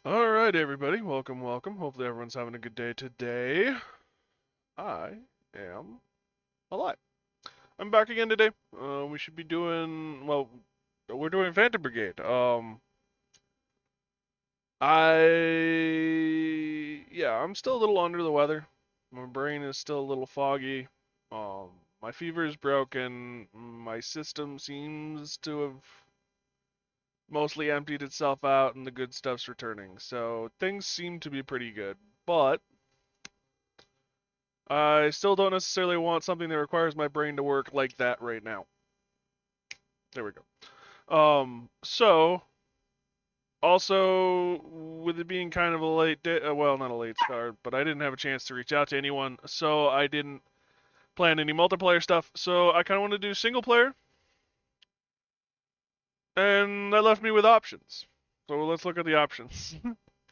All right, everybody. Welcome, welcome. Hopefully, everyone's having a good day today. I am alive. I'm back again today. We should be doing, well, we're doing Phantom Brigade. I'm still a little under the weather. My brain is still a little foggy. Um, my fever is broken. My system seems to have mostly emptied itself out, and the good stuff's returning. So things seem to be pretty good. But I still don't necessarily want something that requires my brain to work like that right now. There we go. So also with it being kind of a late day, well, not a late start, but I didn't have a chance to reach out to anyone, so I didn't plan any multiplayer stuff. So I kind of want to do single player, and that left me with options. So let's look at the options,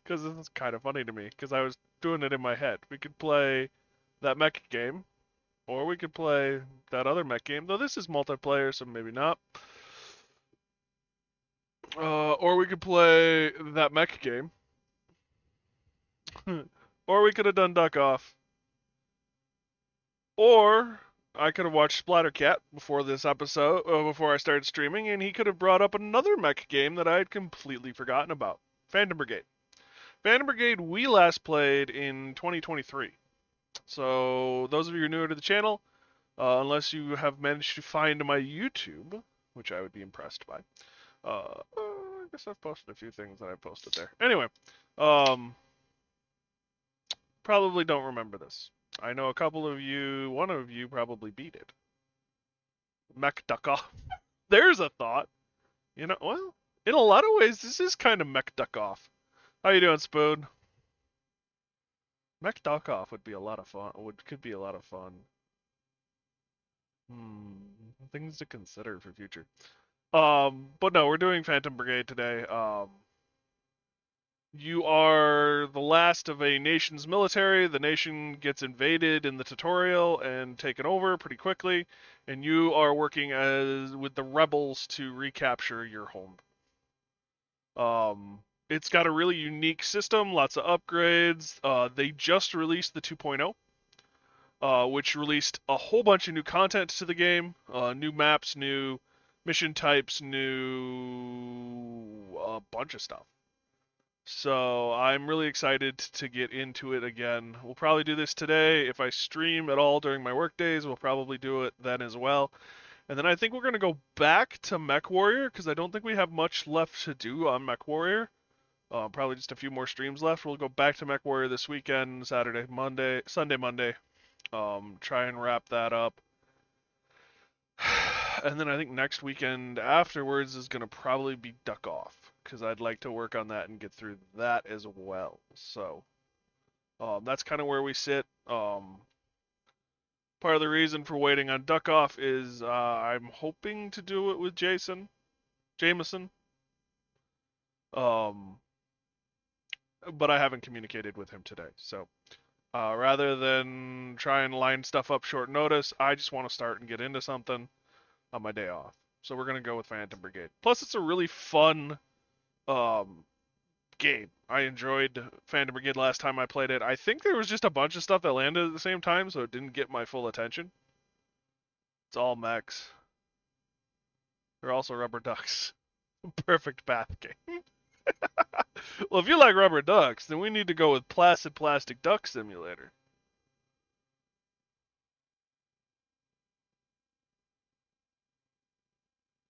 because this is kind of funny to me, because I was doing it in my head. We could play that mech game, or we could play that other mech game, though this is multiplayer, so maybe not. Or we could play that mech game. Or we could have done Duck Off. Or I could have watched Splattercat before this episode, before I started streaming, and he could have brought up another mech game that I had completely forgotten about. Phantom Brigade. Phantom Brigade we last played in 2023. So those of you who are newer to the channel, unless you have managed to find my YouTube, which I would be impressed by, I guess I've posted a few things that I posted there. Anyway, um, probably don't remember this. I know a couple of you, one of you probably beat it. Mech Duck Off. There's a thought. Well, in a lot of ways, this is kind of Mech Duck Off. How you doing, Spoon? Mech Duck Off would be a lot of fun. Could be a lot of fun. Things to consider for future. But no, we're doing Phantom Brigade today. You are the last of a nation's military. The nation gets invaded in the tutorial and taken over pretty quickly, and you are working as with the rebels to recapture your home. It's got a really unique system, lots of upgrades. They just released the 2.0, which released a whole bunch of new content to the game, new maps, new mission types, new a bunch of stuff. So I'm really excited to get into it again. We'll probably do this today. If I stream at all during my work days, we'll probably do it then as well. And then I think we're going to go back to Mech Warrior because I don't think we have much left to do on Mech Warrior. Probably just a few more streams left. We'll go back to Mech Warrior this weekend, Saturday, Monday, Sunday, Monday. Try and wrap that up. And then I think next weekend afterwards is going to probably be Duck Off because I'd like to work on that and get through that as well. So that's kind of where we sit. Part of the reason for waiting on Duck Off is I'm hoping to do it with Jameson. Um, but I haven't communicated with him today. So rather than try and line stuff up short notice, I just want to start and get into something on my day off. So we're gonna go with Phantom Brigade. Plus, it's a really fun um, game. I enjoyed Phantom Brigade last time I played it. I think there was just a bunch of stuff that landed at the same time, so it didn't get my full attention. It's all mechs. They're also rubber ducks. Perfect bath game. Well, if you like rubber ducks, then we need to go with Placid Plastic Duck Simulator.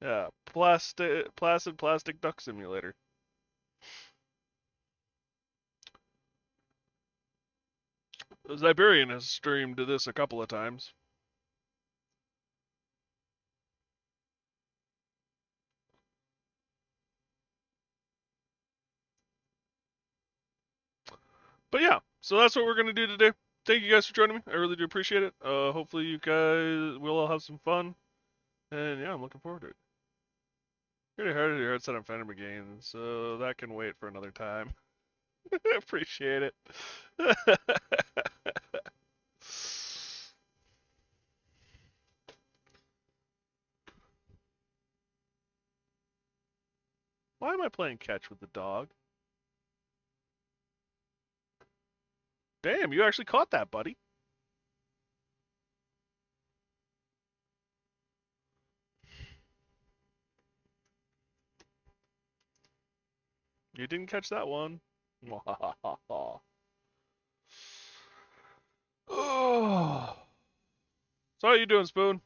Yeah, Placid Plastic Duck Simulator. Ziberian has streamed this a couple of times. But yeah, so that's what we're gonna do today. Thank you guys for joining me. I really do appreciate it. Hopefully you guys will all have some fun. And yeah, I'm looking forward to it. Pretty hard to hear set on Phantom again, so that can wait for another time. Appreciate it. Why am I playing catch with the dog? Damn, you actually caught that, buddy. You didn't catch that one. Oh. So how you doing, Spoon?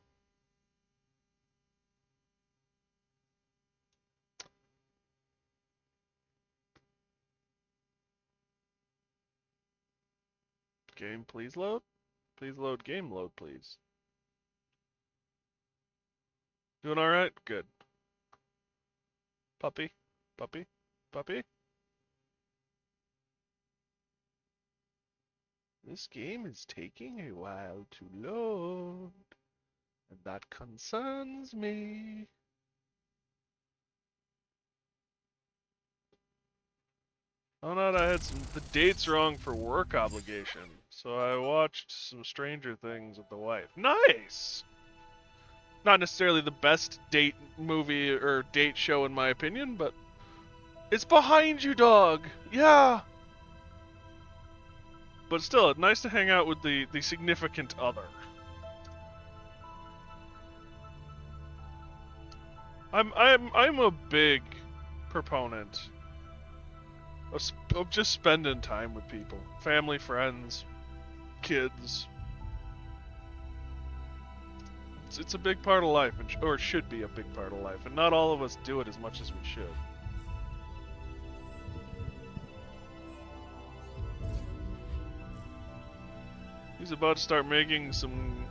Game, please load. Please load game load, please. Doing all right? Good. Puppy, puppy, puppy. This game is taking a while to load, and that concerns me. Oh no, I had the dates wrong for work obligation, so I watched some Stranger Things with the wife. Nice! Not necessarily the best date movie or date show in my opinion, but it's behind you, dog! Yeah! But still, nice to hang out with the significant other. I'm a big proponent of just spending time with people, family, friends, kids. It's a big part of life, or it should be a big part of life, and not all of us do it as much as we should. He's about to start making some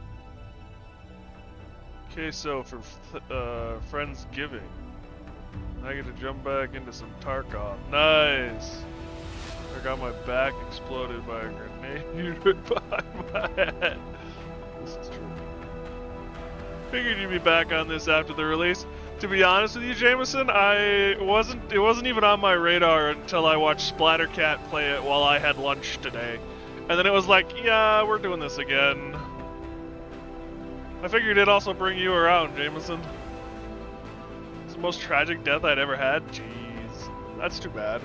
queso for Friendsgiving. I get to jump back into some Tarkov. Nice! I got my back exploded by a grenade right behind my head. This is true. Figured you'd be back on this after the release. To be honest with you, Jameson, it wasn't even on my radar until I watched Splattercat play it while I had lunch today. And then it was like, yeah, we're doing this again. I figured it'd also bring you around, Jameson. It's the most tragic death I'd ever had. Jeez. That's too bad.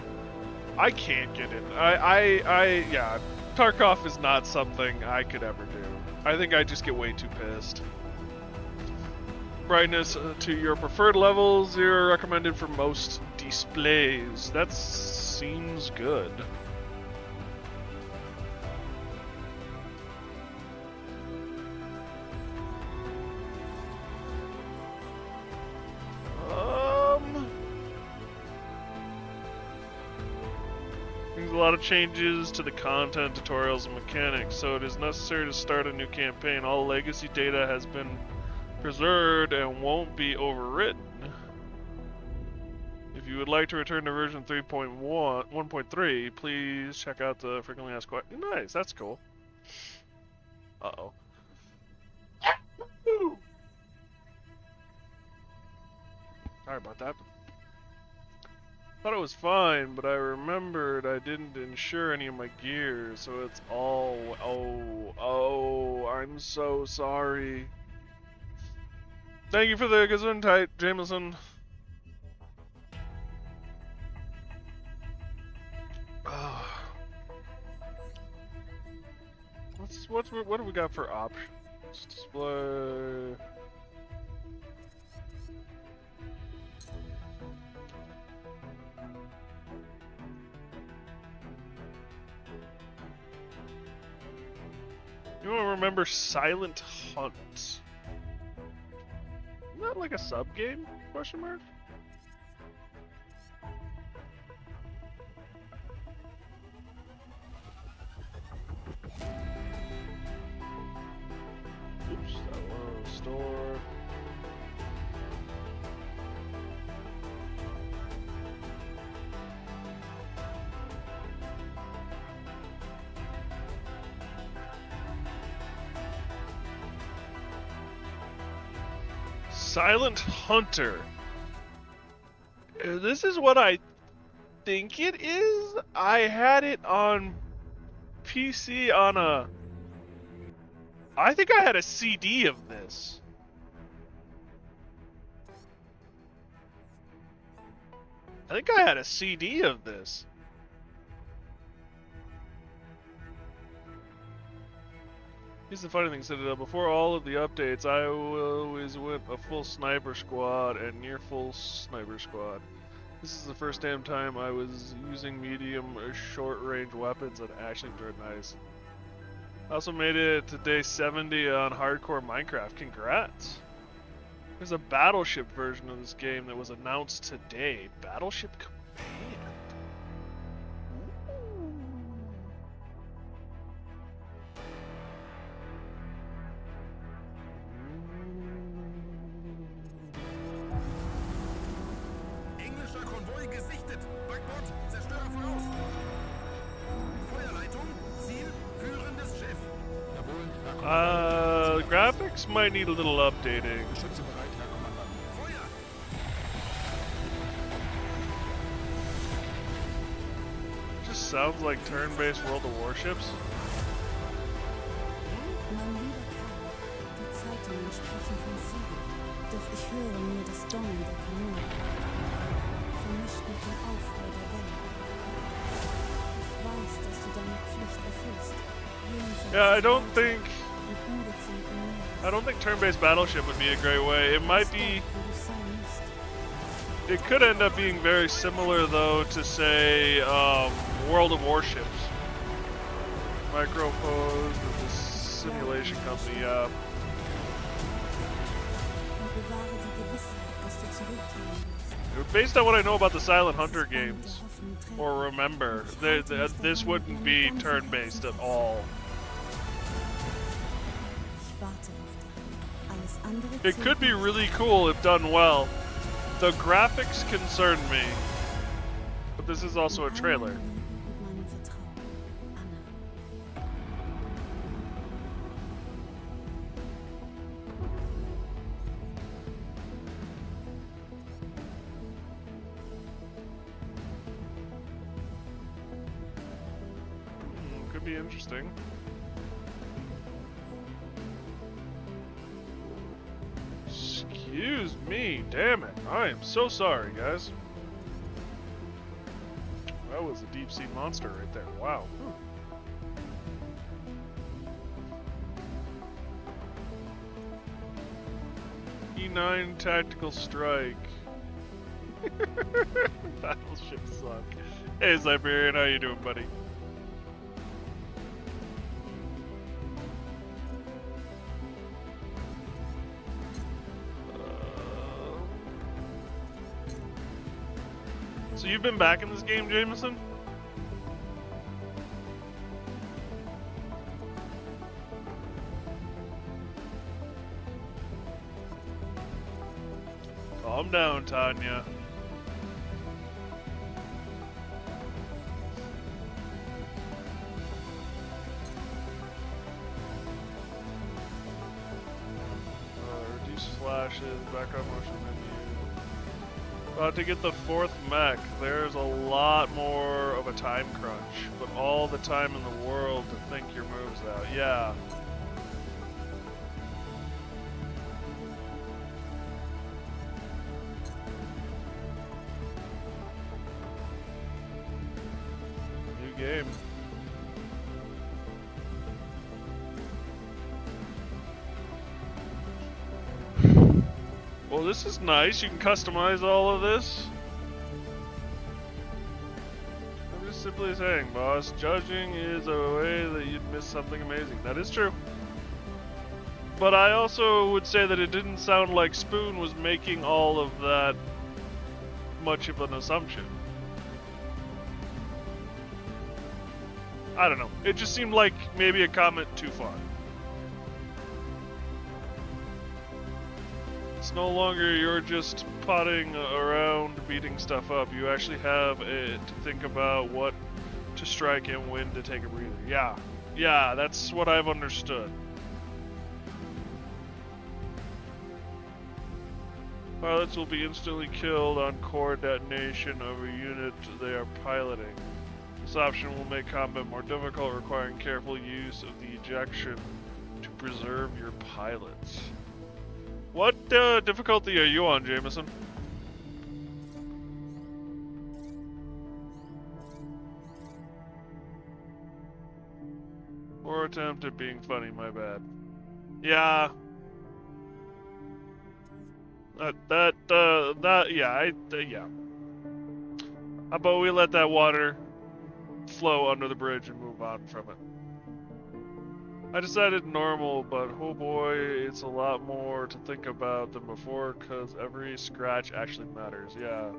I can't get it. Yeah. Tarkov is not something I could ever do. I think I'd just get way too pissed. Brightness to your preferred level, 0 recommended for most displays. That seems good. There's a lot of changes to the content, tutorials, and mechanics, so it is necessary to start a new campaign. All legacy data has been preserved and won't be overwritten. If you would like to return to version 1.3, please check out the frequently asked questions. Nice, that's cool. Uh-oh. Sorry about that. Thought it was fine, but I remembered I didn't insure any of my gear, so it's all... Oh, I'm so sorry. Thank you for the Gesundheit, Jameson. What do we got for options? Display. You don't remember Silent Hunt? Isn't that like a sub-game? Question mark? Oops, that was store. Silent Hunter. This is what I think it is. I had it on PC on a... I think I had a CD of this. I think I had a CD of this. Here's the funny thing, Citadel. Before all of the updates, I always went a full sniper squad and near full sniper squad. This is the first damn time I was using medium or short range weapons and actually enjoyed nice. I also made it to day 70 on hardcore Minecraft. Congrats! There's a battleship version of this game that was announced today. Battleship Command. Englischer Konvoi gesichtet. Backbord, Zerstörer voraus. Feuerleitung, Ziel, führendes Schiff. Jawohl, graphics might need a little updating. Geschütze bereit, Herr Kommandant. Feuer! Just sounds like turn-based World of Warships. Mein lieber Kerl, die Zeitungen sprechen von Siegen. Doch ich höre nur das Donnern der Kanonen. Vermischt mit dem Aufruhr der Wellen. Ich weiß, dass du deine Pflicht erfüllst. Yeah, I don't think Im ungezähmten Meer. I don't think turn-based battleship would be a great way. It might be. Wo du sein musst. It could end up being very similar, though, to say World of Warships. Micropose with this simulation company. Und bewahre die Gewissheit, dass du zurückkehren wirst. Based on what I know about the Silent Hunter games, or remember, this wouldn't be turn-based at all. Ich warte auf dich. Alles andere It could be really cool if done well. The graphics concern me, but this is also a trailer. Mit meinem Vertrauen. Anna. Could be interesting. Excuse me, damn it. I am so sorry, guys. That was a deep sea monster right there. Wow. E9 Tactical Strike. Battleship suck. Hey, Siberian, how you doing, buddy? So you've been back in this game, Jameson? Calm down, Tanya. Reduce flashes, background motion menu. To get the 4th mech, there's a lot more of a time crunch, but all the time in the world to think your moves out. Yeah. New game. Well, this is nice. You can customize all of this. I'm just simply saying, boss, judging is a way that you'd miss something amazing. That is true. But I also would say that it didn't sound like Spoon was making all of that much of an assumption. I don't know. It just seemed like maybe a comment too far. It's no longer you're just potting around, beating stuff up. You actually have to think about what to strike and when to take a breather. Yeah, that's what I've understood. Pilots will be instantly killed on core detonation of a unit they are piloting. This option will make combat more difficult, requiring careful use of the ejection to preserve your pilots. What difficulty are you on, Jameson? Or attempt at being funny, my bad. Yeah. Yeah. How about we let that water flow under the bridge and move on from it? I decided normal, but oh boy, it's a lot more to think about than before, cause every scratch actually matters, yeah.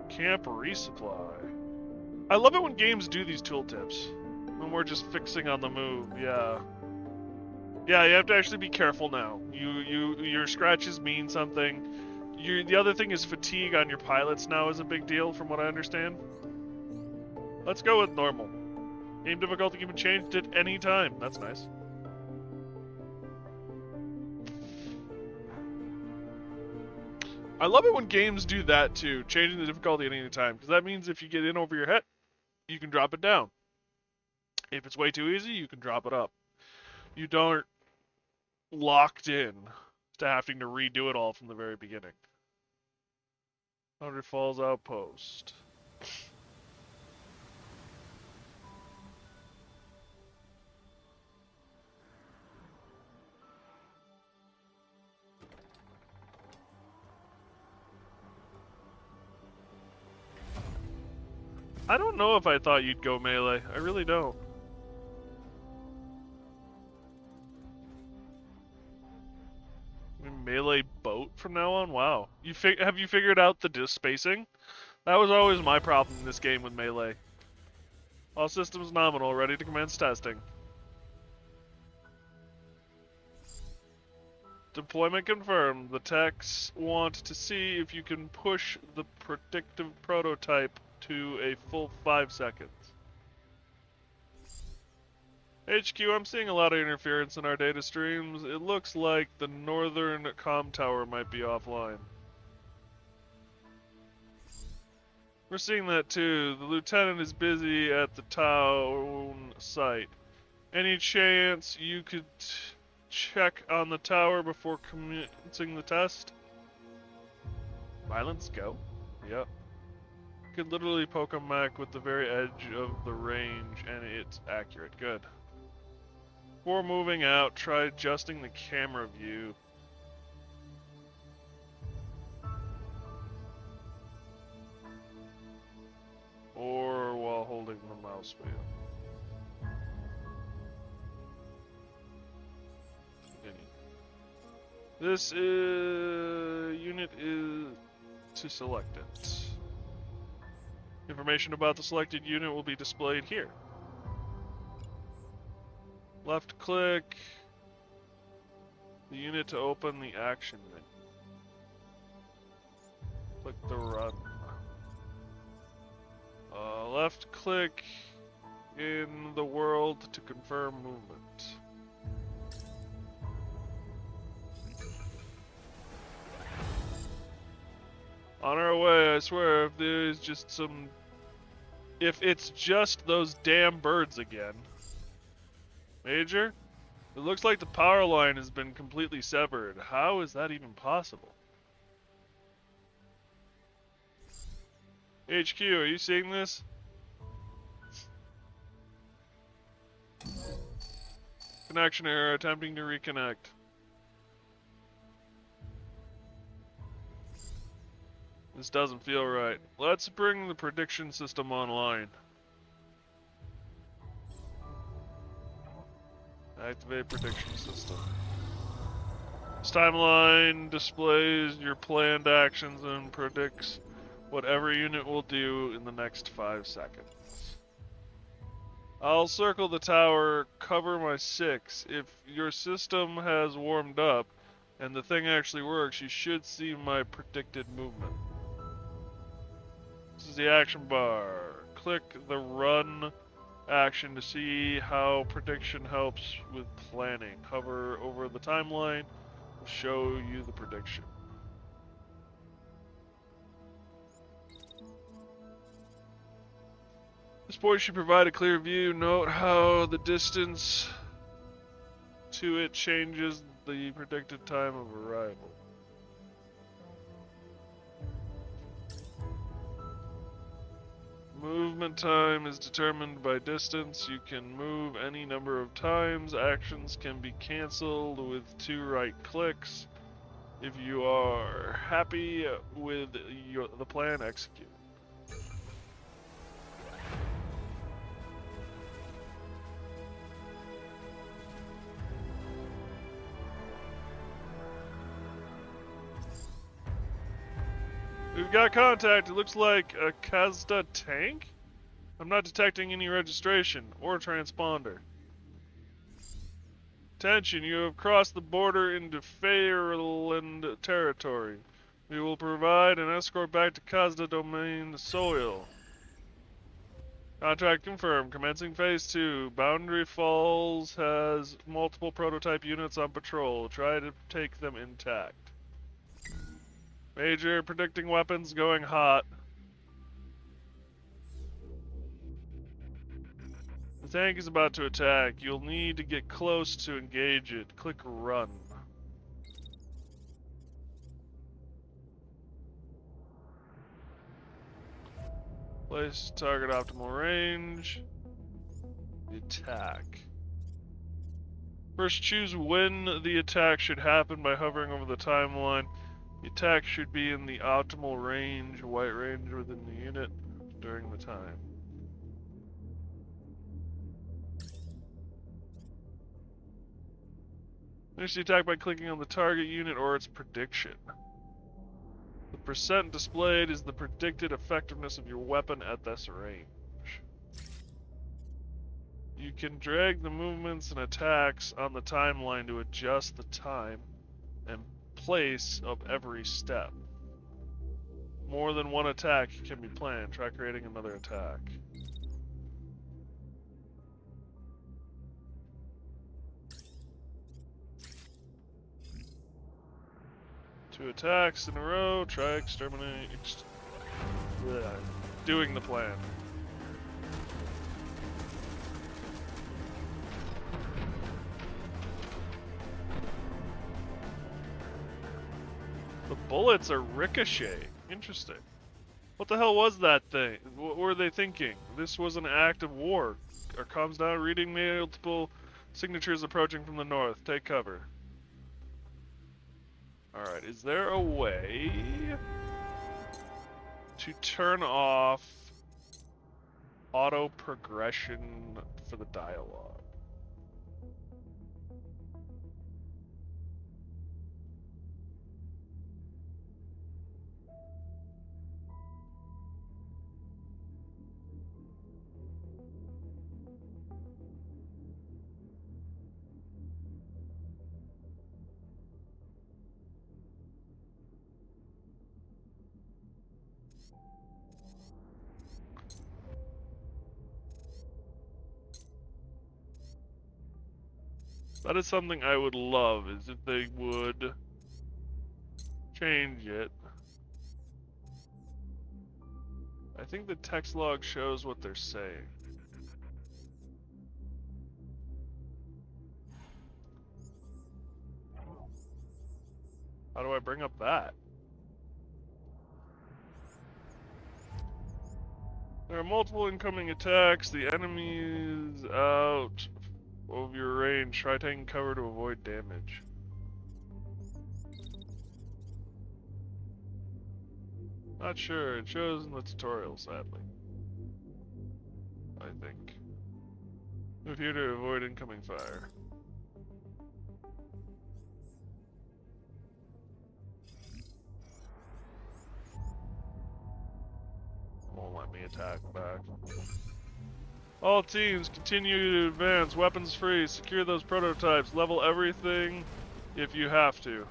Camp resupply. I love it when games do these tooltips. When we're just fixing on the move, yeah. Yeah, you have to actually be careful now. Your scratches mean something. The other thing is fatigue on your pilots now is a big deal, from what I understand. Let's go with normal. Game difficulty can be changed at any time. That's nice. I love it when games do that too, changing the difficulty at any time, because that means if you get in over your head, you can drop it down. If it's way too easy, you can drop it up. You don't locked in to having to redo it all from the very beginning. 100 Falls Outpost. I don't know if I thought you'd go melee. I really don't. Melee boat from now on? Wow. Have you figured out the spacing? That was always my problem in this game with melee. All systems nominal, ready to commence testing. Deployment confirmed. The techs want to see if you can push the predictive prototype to a full 5 seconds. HQ, I'm seeing a lot of interference in our data streams. It looks like the northern comm tower might be offline. We're seeing that too. The lieutenant is busy at the town site. Any chance you could check on the tower before commencing the test? Violence, go. Yep. Could literally poke a mech with the very edge of the range and it's accurate. Good. Before moving out, try adjusting the camera view. Or while holding the mouse wheel. This unit is to select it. Information about the selected unit will be displayed here. Left click the unit to open the action menu. Click the run. Left click in the world to confirm movement. On our way, I swear, if it's just those damn birds again. Major? It looks like the power line has been completely severed. How is that even possible? HQ, are you seeing this? Connection error, attempting to reconnect. This doesn't feel right. Let's bring the prediction system online. Activate prediction system. This timeline displays your planned actions and predicts what every unit will do in the next 5 seconds. I'll circle the tower, cover my 6. If your system has warmed up and the thing actually works, you should see my predicted movement. This is the action bar. Click the run action to see how prediction helps with planning. Hover over the timeline will show you the prediction. This point should provide a clear view. Note how the distance to it changes the predicted time of arrival. Movement time is determined by distance. You can move any number of times. Actions can be cancelled with 2 right clicks. If you are happy with the plan, execute. We've got contact. It looks like a Kazda tank? I'm not detecting any registration or transponder. Attention, you have crossed the border into Fairland territory. We will provide an escort back to Kazda domain soil. Contract confirmed. Commencing phase 2. Boundary Falls has multiple prototype units on patrol. Try to take them intact. Major, predicting weapons going hot. The tank is about to attack. You'll need to get close to engage it. Click run. Place target optimal range. Attack. First, choose when the attack should happen by hovering over the timeline. The attack should be in the optimal range, white range within the unit during the time. Finish the attack by clicking on the target unit or its prediction. The percent displayed is the predicted effectiveness of your weapon at this range. You can drag the movements and attacks on the timeline to adjust the time and place of every step. More than one attack can be planned. Try creating another attack. Two attacks in a row. Try exterminate. Doing the plan. The bullets are ricocheting. Interesting. What the hell was that thing? What were they thinking? This was an act of war. Our comms down, reading multiple signatures approaching from the north. Take cover. Alright, is there a way to turn off auto progression for the dialogue? That is something I would love, is if they would change it. I think the text log shows what they're saying. How do I bring up that? There are multiple incoming attacks. The enemy is out of your range. Try taking cover to avoid damage. Not sure. It shows in the tutorial, sadly. I think. Move here to avoid incoming fire. Won't let me attack back. All teams, continue to advance. Weapons free. Secure those prototypes. Level everything if you have to.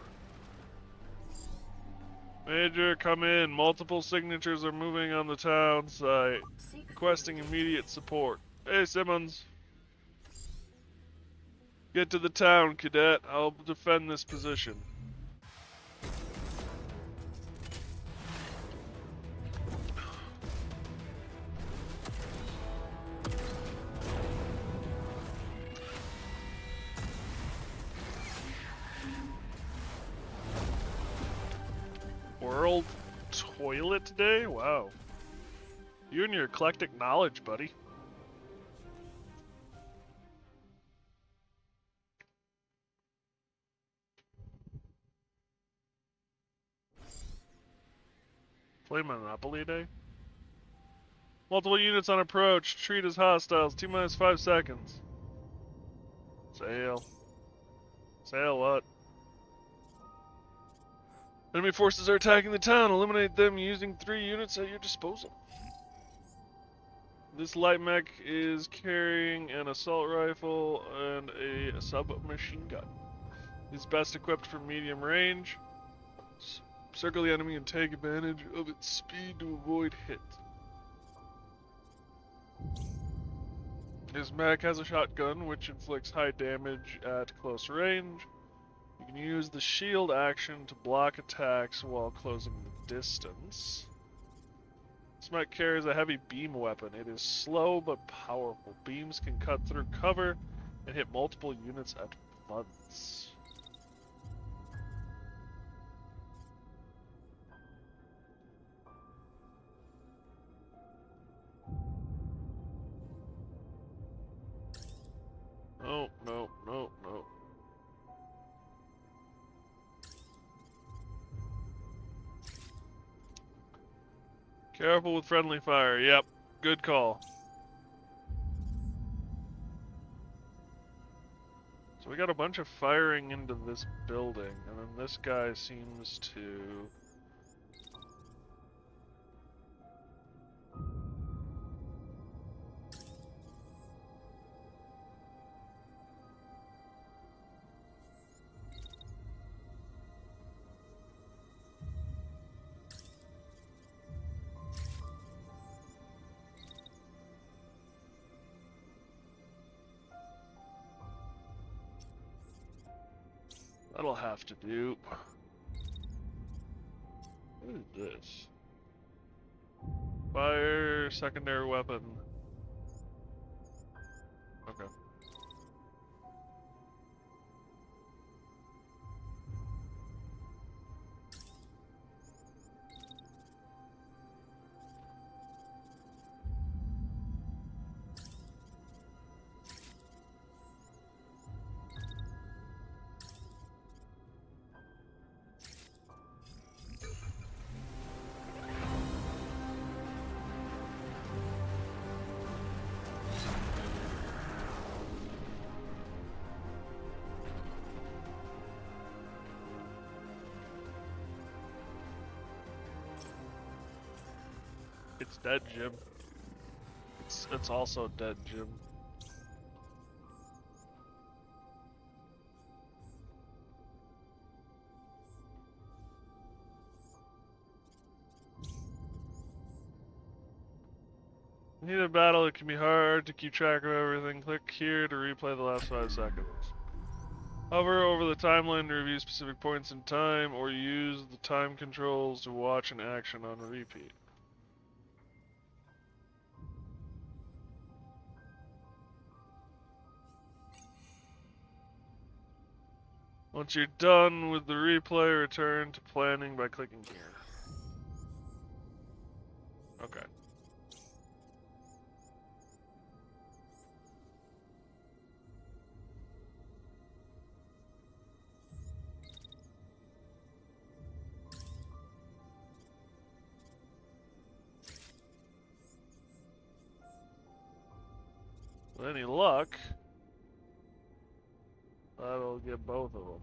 Major, come in. Multiple signatures are moving on the town site. Requesting immediate support. Hey, Simmons. Get to the town, cadet. I'll defend this position. World toilet day? Wow. You and your eclectic knowledge, buddy. Play Monopoly Day? Multiple units on approach. Treat as hostiles. T-minus 5 seconds. Sail. Sail what? Enemy forces are attacking the town. Eliminate them using 3 units at your disposal. This light mech is carrying an assault rifle and a submachine gun. It's best equipped for medium range. Circle the enemy and take advantage of its speed to avoid hit. His mech has a shotgun which inflicts high damage at close range. You can use the shield action to block attacks while closing the distance. This mech carries a heavy beam weapon. It is slow but powerful. Beams can cut through cover and hit multiple units at once. No, no, no, no. Careful with friendly fire. Yep, good call. So we got a bunch of firing into this building, and then this guy seems to... That'll have to do. What is this? Fire, secondary weapon. Okay. It's dead, Jim. It's also dead, Jim. Need a battle, it can be hard to keep track of everything. Click here to replay the last 5 seconds. Hover over the timeline to review specific points in time, or use the time controls to watch an action on repeat. Once you're done with the replay, return to planning by clicking here. Okay. With any luck, that'll get both of them.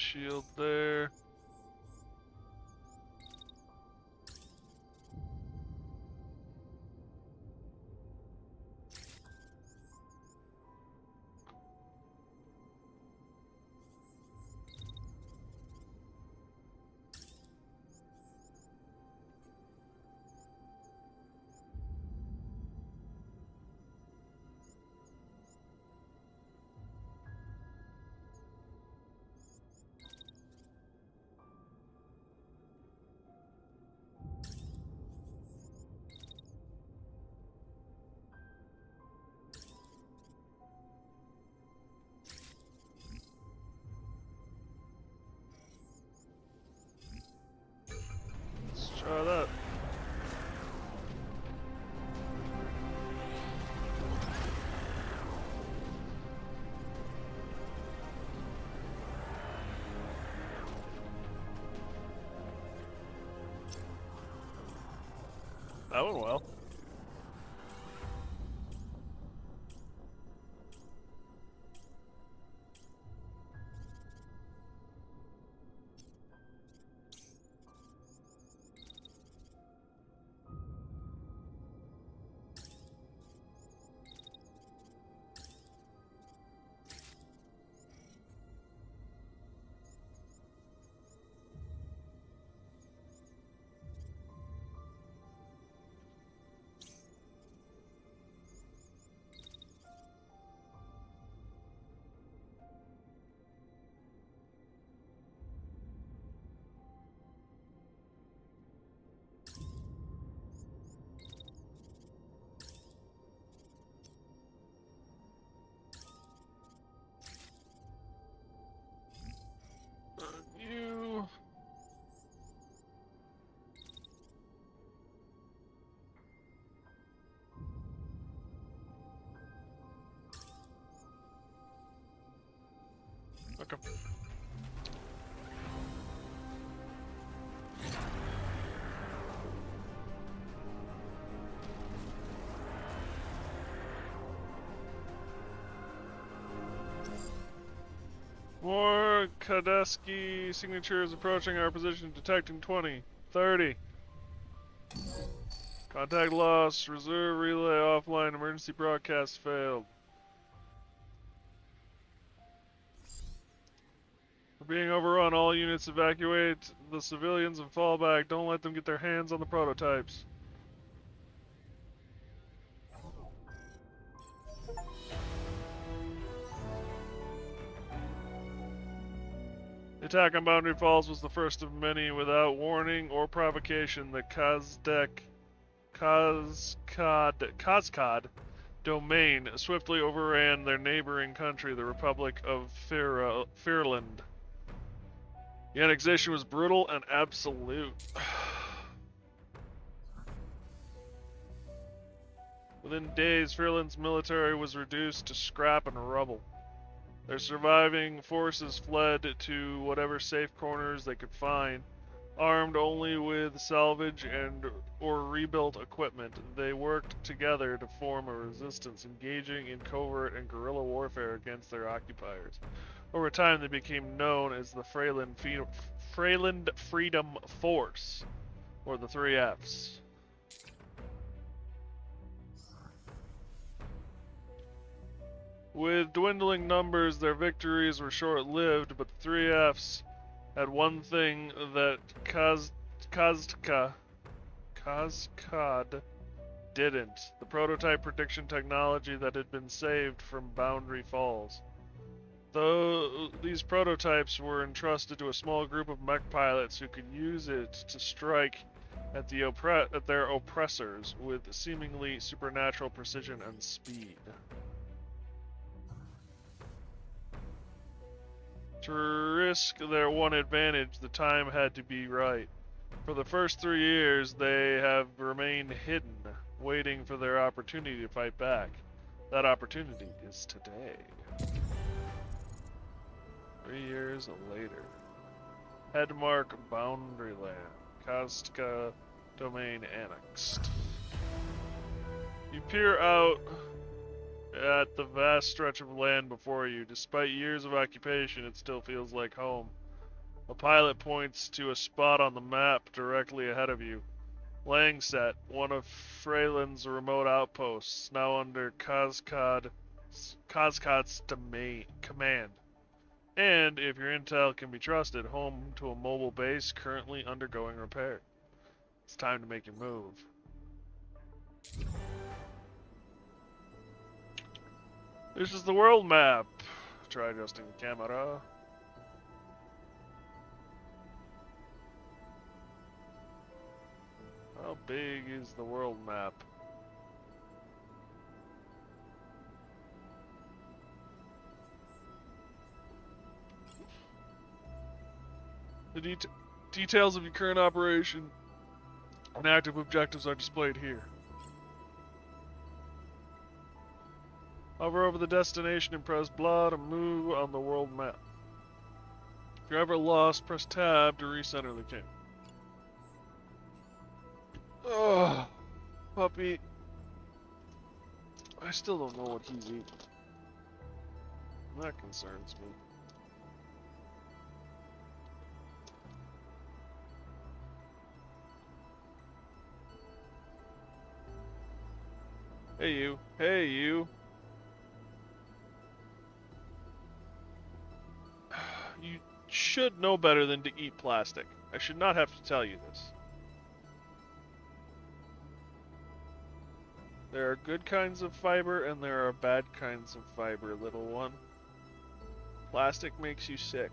shield there. Let's try that. That went well. You. Okay. More Kadeski signatures approaching our position, detecting 20, 30. Contact lost, reserve relay offline, emergency broadcast failed. We're being overrun, all units evacuate the civilians and fall back. Don't let them get their hands on the prototypes. The attack on Boundary Falls was the first of many. Without warning or provocation, the Kazkad domain swiftly overran their neighboring country, the Republic of Firland. The annexation was brutal and absolute. Within days, Firland's military was reduced to scrap and rubble. Their surviving forces fled to whatever safe corners they could find. Armed only with salvage and or rebuilt equipment, they worked together to form a resistance, engaging in covert and guerrilla warfare against their occupiers. Over time, they became known as the Freyland Freedom Force, or the 3Fs. With dwindling numbers, their victories were short-lived, but the 3Fs had one thing that Kazkad didn't: the prototype prediction technology that had been saved from Boundary Falls. Though these prototypes were entrusted to a small group of mech pilots who could use it to strike at their oppressors with seemingly supernatural precision and speed. To risk their one advantage, the time had to be right. For the first 3 years, they have remained hidden, waiting for their opportunity to fight back. That opportunity is today. 3 years later. Headmark Boundary Land. Kazka Domain annexed. You peer out at the vast stretch of land before you. Despite years of occupation, it still feels like home. A pilot points to a spot on the map directly ahead of you. Langset, one of Freyland's remote outposts, now under Kazkad's command. And, if your intel can be trusted, home to a mobile base currently undergoing repair. It's time to make your move. This is the world map. Try adjusting the camera. How big is the world map? The details of your current operation and active objectives are displayed here. Hover over the destination and press blah to move on the world map. If you're ever lost, press tab to recenter the camp. Ugh, puppy. I still don't know what he's eating. That concerns me. Hey you. Hey you. You should know better than to eat plastic. I should not have to tell you this. There are good kinds of fiber and there are bad kinds of fiber, little one. Plastic makes you sick.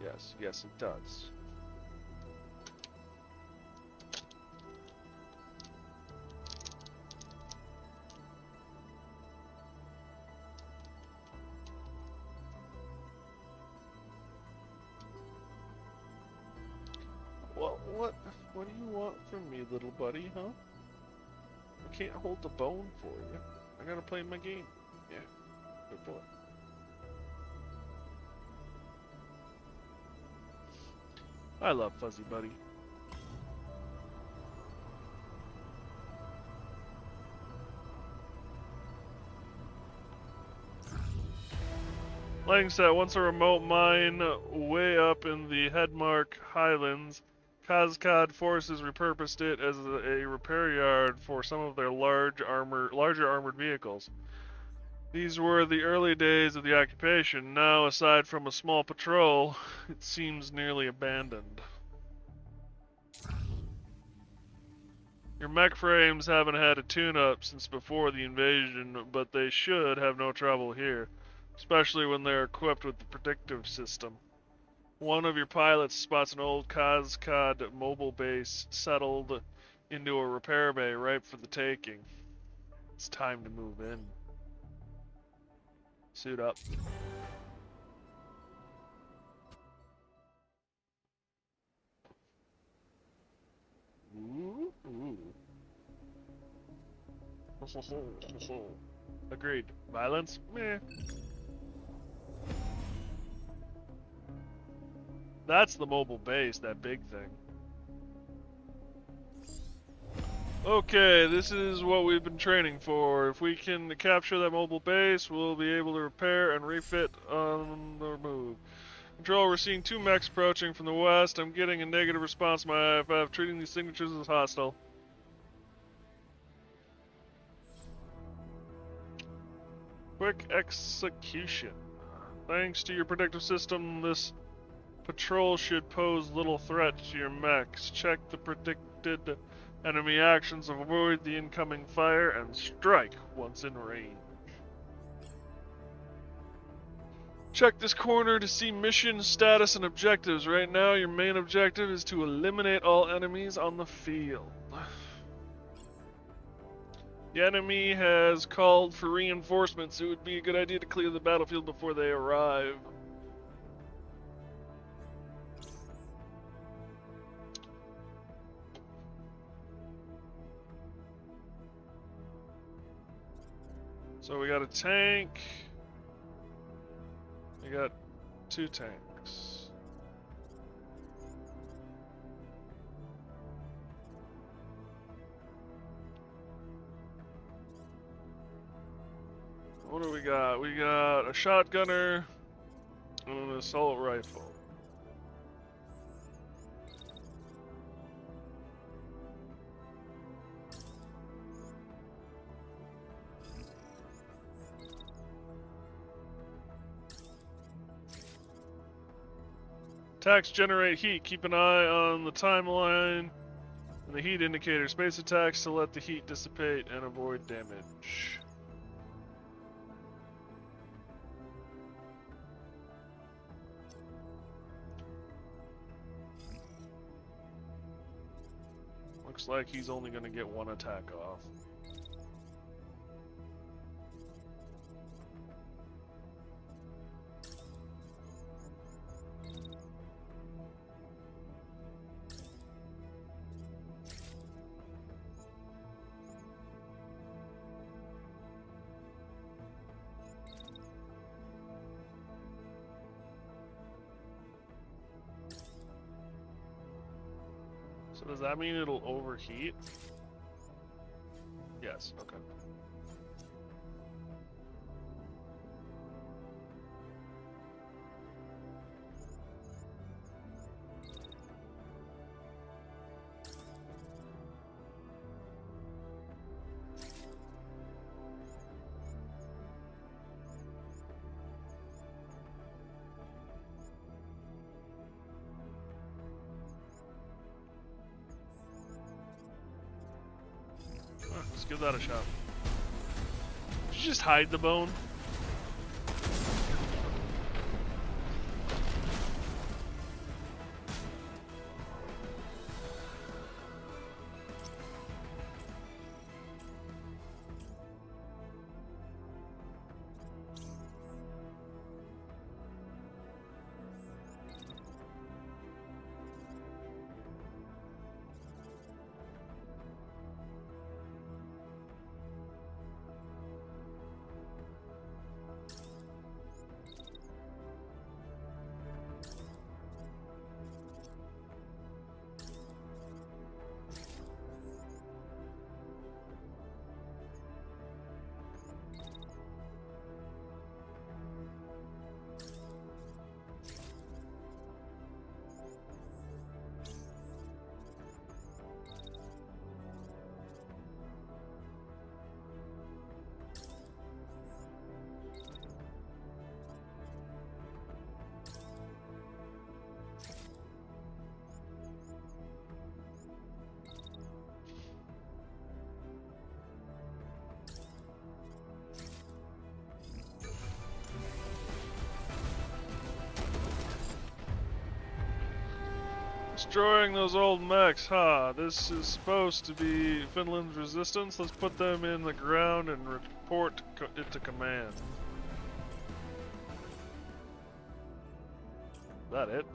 Yes, yes it does. What do you want from me, little buddy, huh? I can't hold the bone for you. I gotta play my game. Yeah, good boy. I love Fuzzy Buddy. Langset, once a remote mine way up in the Headmark Highlands, Kazkad forces repurposed it as a repair yard for some of their larger armored vehicles. These were the early days of the occupation. Now, aside from a small patrol, it seems nearly abandoned. Your mech frames haven't had a tune-up since before the invasion, but they should have no trouble here, especially when they're equipped with the predictive system. One of your pilots spots an old Kazkad mobile base settled into a repair bay ripe for the taking. It's time to move in. Suit up. Ooh, ooh. Agreed. Violence? Meh. That's the mobile base, that big thing. Okay, this is what we've been training for. If we can capture that mobile base, we'll be able to repair and refit on the move. Control, we're seeing two mechs approaching from the west. I'm getting a negative response to my IFF, treating these signatures as hostile. Quick execution. Thanks to your predictive system, this patrol should pose little threat to your mechs. Check the predicted enemy actions, avoid the incoming fire, and strike once in range. Check this corner to see mission status and objectives. Right now, your main objective is to eliminate all enemies on the field. The enemy has called for reinforcements. It would be a good idea to clear the battlefield before they arrive. So we got a tank. We got two tanks. What do we got? We got a shotgunner, An assault rifle. Attacks generate heat. Keep an eye on the timeline and the heat indicator. Space attacks to let the heat dissipate and avoid damage. Looks like he's only going to get one attack off. So does that mean it'll overheat? Yes, okay. Let's give that a shot. Did you just hide the bone? Destroying those old mechs, huh? This is supposed to be Finland's resistance. Let's put them in the ground and report it to command. Is that it?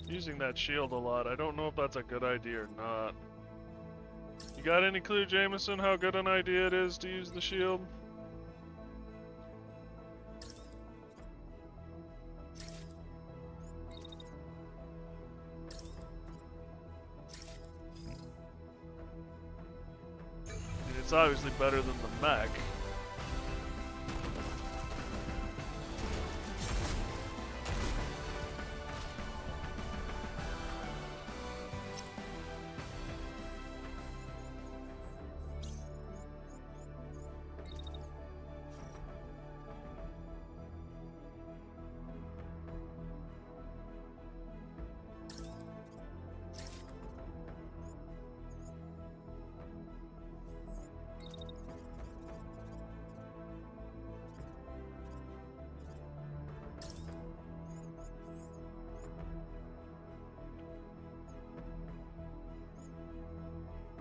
Using that shield a lot. I don't know if that's a good idea or not. You got any clue, Jameson, how good an idea it is to use the shield? I mean, it's obviously better than the mech.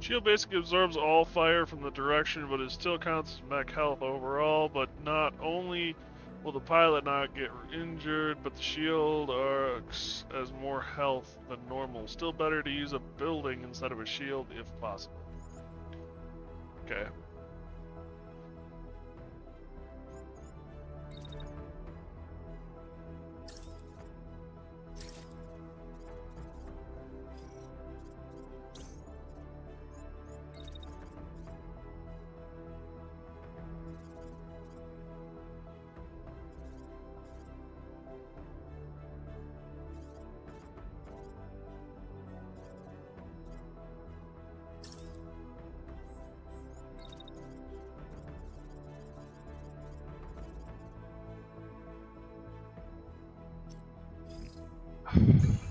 Shield basically absorbs all fire from the direction, but it still counts as mech health overall. But not only will the pilot not get injured, but the shield arcs as more health than normal. Still better to use a building instead of a shield if possible. Okay.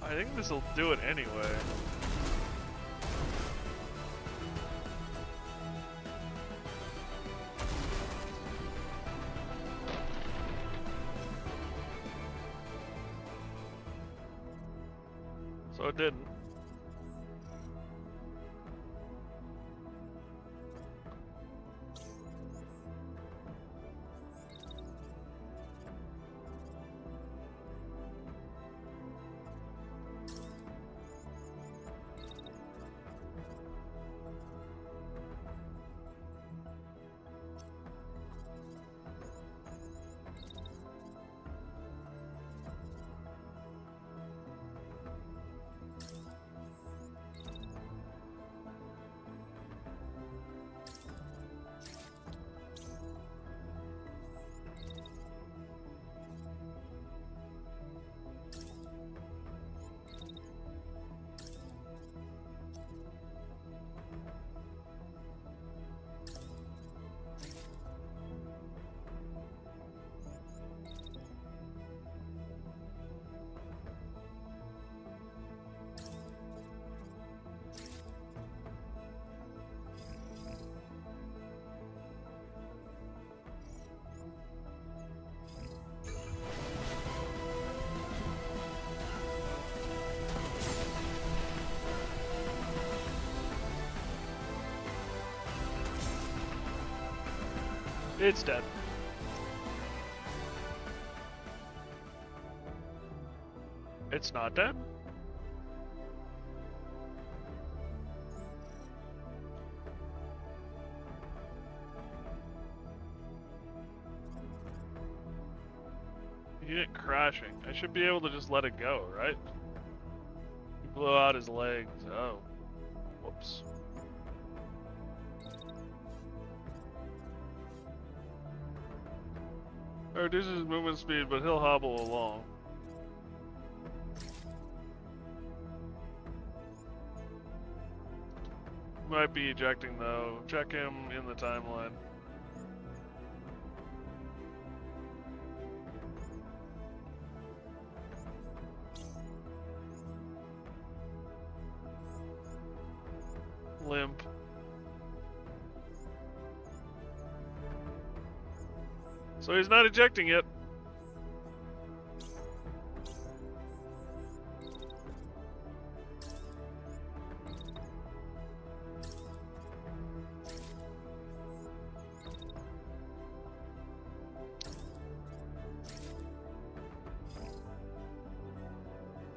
I think this will do it anyway. So it didn't. It's dead. It's not dead? He didn't crashing. I should be able to just let it go, right? He blew out his legs. Oh. Whoops. It reduces his movement speed, but he'll hobble along. Might be ejecting though. Check him in the timeline. Limp. So he's not ejecting yet.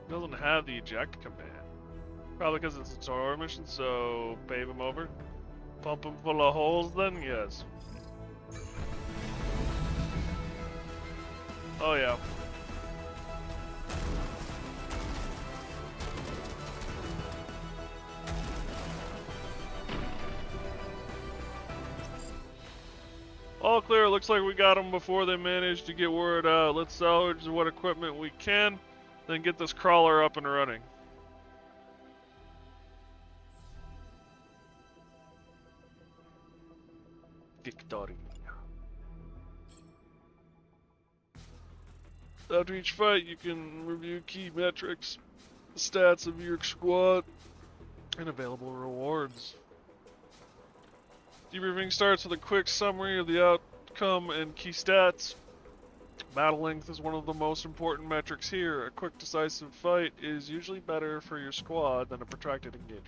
Doesn't have the eject command. Probably because it's a tutorial mission, so pave him over. Pump him full of holes then? Yes. Oh yeah. All clear. Looks like we got them before they managed to get word out. Let's salvage what equipment we can, then get this crawler up and running. Victory. After each fight, you can review key metrics, stats of your squad, and available rewards. Debriefing starts with a quick summary of the outcome and key stats. Battle length is one of the most important metrics here. A quick, decisive fight is usually better for your squad than a protracted engagement.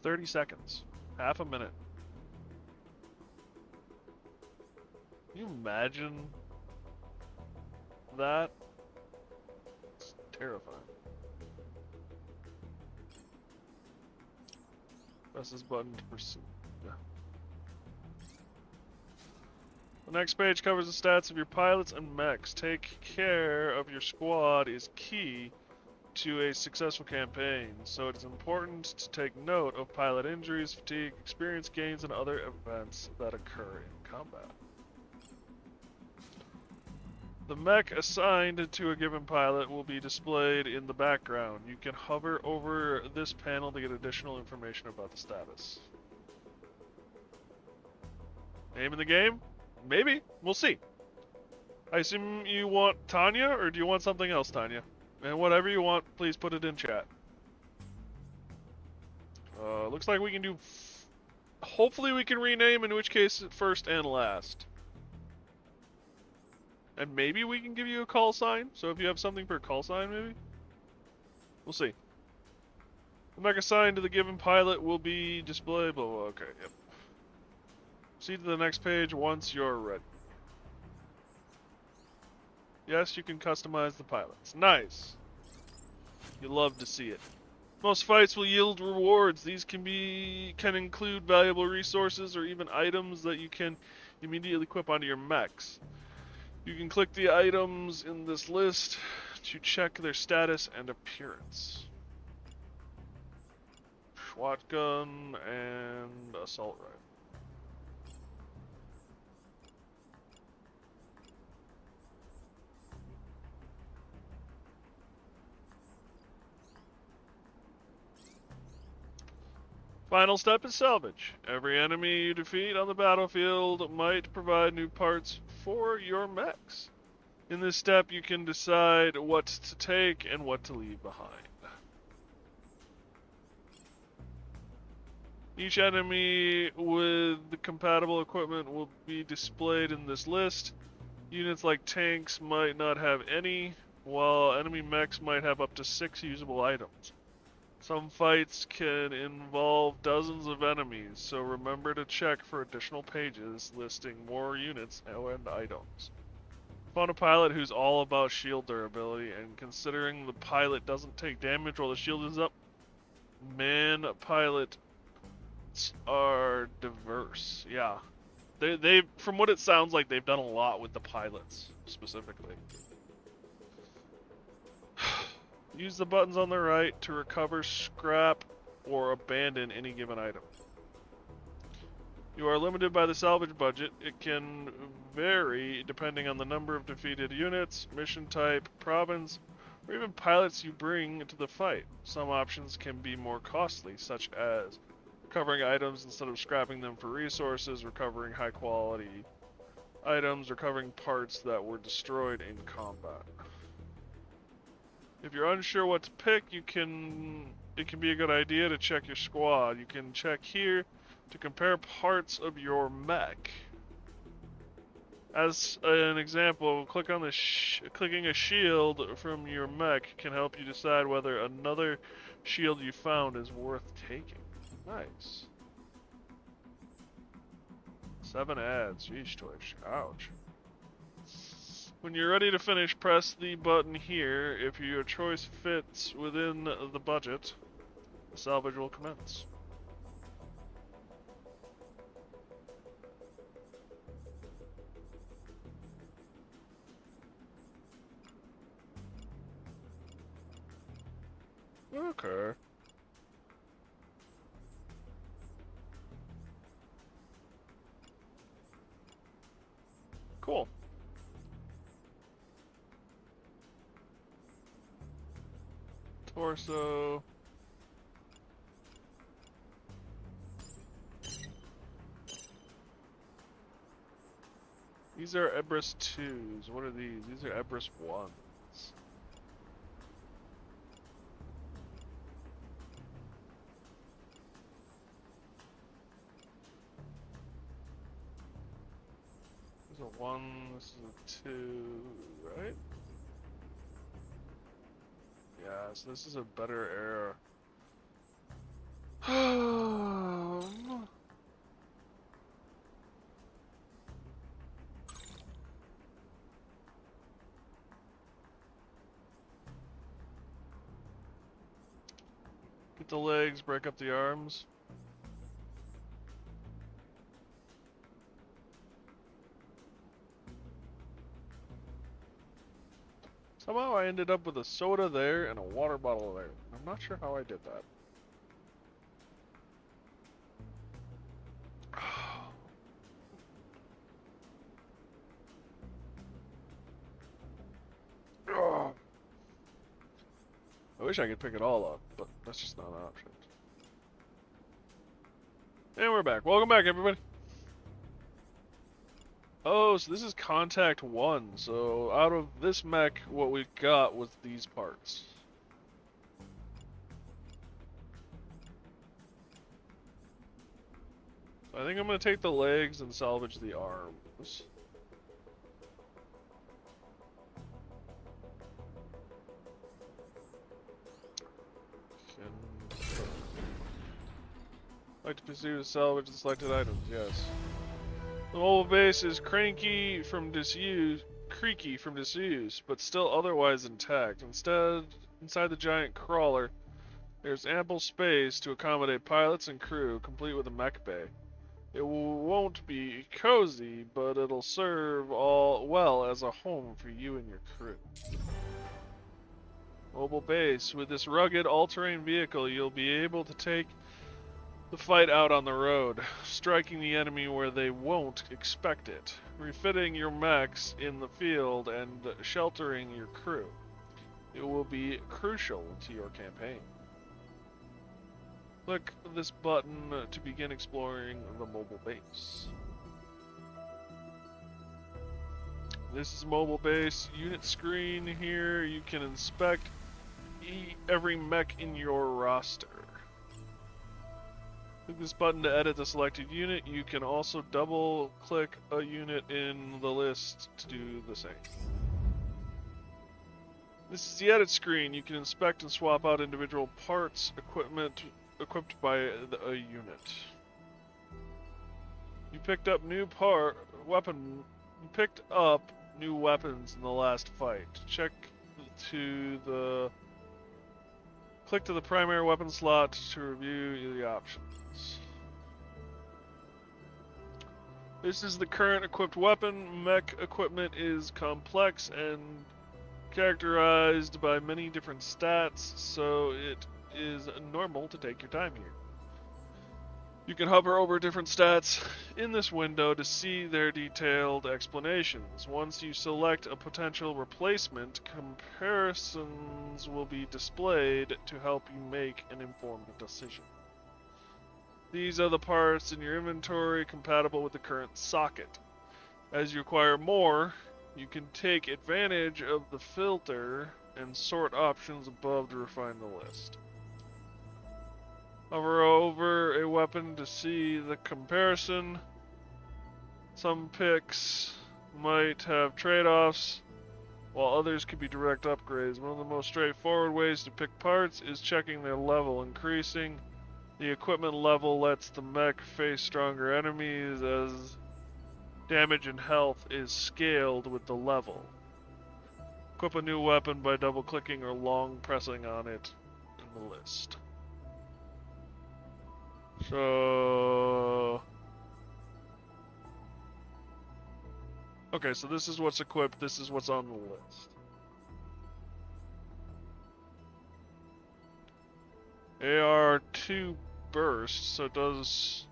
30 seconds. Half a minute. Can you imagine that? It's terrifying. Press this button to proceed. Yeah. The next page covers the stats of your pilots and mechs. Take care of your squad is key to a successful campaign, so it is important to take note of pilot injuries, fatigue, experience gains, and other events that occur in combat. The mech assigned to a given pilot will be displayed in the background. You can hover over this panel to get additional information about the status. Name of the game? Maybe. We'll see. I assume you want Tanya, or do you want something else, Tanya? And whatever you want, please put it in chat. Looks like we can do... Hopefully we can rename, in which case first and last. And maybe we can give you a call sign. So if you have something for a call sign, maybe? We'll see. The mech assigned to the given pilot will be displayed. Blah, blah, okay, yep. Proceed to the next page once you're ready. Yes, you can customize the pilots. Nice. You love to see it. Most fights will yield rewards. These can include valuable resources or even items that you can immediately equip onto your mechs. You can click the items in this list to check their status and appearance. Shotgun and assault rifle. Final step is salvage. Every enemy you defeat on the battlefield might provide new parts for your mechs. In this step, you can decide what to take and what to leave behind. Each enemy with the compatible equipment will be displayed in this list. Units like tanks might not have any, while enemy mechs might have up to 6 usable items. Some fights can involve dozens of enemies, so remember to check for additional pages listing more units and items. Found a pilot who's all about shield durability, and considering the pilot doesn't take damage while the shield is up, man pilots are diverse. Yeah. They from what it sounds like, they've done a lot with the pilots, specifically. Use the buttons on the right to recover, scrap, or abandon any given item. You are limited by the salvage budget. It can vary depending on the number of defeated units, mission type, province, or even pilots you bring to the fight. Some options can be more costly, such as recovering items instead of scrapping them for resources, recovering high quality items, recovering parts that were destroyed in combat. If you're unsure what to pick, it can be a good idea to check your squad. You can check here to compare parts of your mech. As an example, clicking a shield from your mech can help you decide whether another shield you found is worth taking. Nice. 7 ads. Yeesh, Twitch. Ouch. When you're ready to finish, press the button here. If your choice fits within the budget, the salvage will commence. Okay. Cool. Torso. These are Ebris 2s. What are these? These are Ebris 1s. This is a 1, this is a 2, right? Yeah, so this is a better era. Hit the legs, break up the arms. Somehow I ended up with a soda there and a water bottle there. I'm not sure how I did that. I wish I could pick it all up, but that's just not an option. And we're back. Welcome back, everybody. Oh, so this is Contact 1. So out of this mech, what we got was these parts. I think I'm going to take the legs and salvage the arms. Like to pursue salvage the selected items, yes. The mobile base is creaky from disuse, but still otherwise intact. Instead, inside the giant crawler, there's ample space to accommodate pilots and crew, complete with a mech bay. It won't be cozy, but it'll serve all well as a home for you and your crew. Mobile base. With this rugged all-terrain vehicle, you'll be able to take the fight out on the road, striking the enemy where they won't expect it, refitting your mechs in the field, and sheltering your crew. It will be crucial to your campaign. Click this button to begin exploring the mobile base. This is mobile base unit screen. Here you can inspect every mech in your roster. Click this button to edit the selected unit. You can also double click a unit in the list to do the same. This is the edit screen. You can inspect and swap out individual parts, equipment equipped by a unit. You picked up new new weapons in the last fight. Click to the primary weapon slot to review the options. This is the current equipped weapon. Mech equipment is complex and characterized by many different stats, so it is normal to take your time here. You can hover over different stats in this window to see their detailed explanations. Once you select a potential replacement, comparisons will be displayed to help you make an informed decision. These are the parts in your inventory compatible with the current socket. As you acquire more, you can take advantage of the filter and sort options above to refine the list. Hover over a weapon to see the comparison. Some picks might have trade-offs, while others could be direct upgrades. One of the most straightforward ways to pick parts is checking their level. Increasing the equipment level lets the mech face stronger enemies, as damage and health is scaled with the level. Equip a new weapon by double-clicking or long pressing on it in the list. So... okay, so this is what's equipped, this is what's on the list. AR-2 burst, so it does...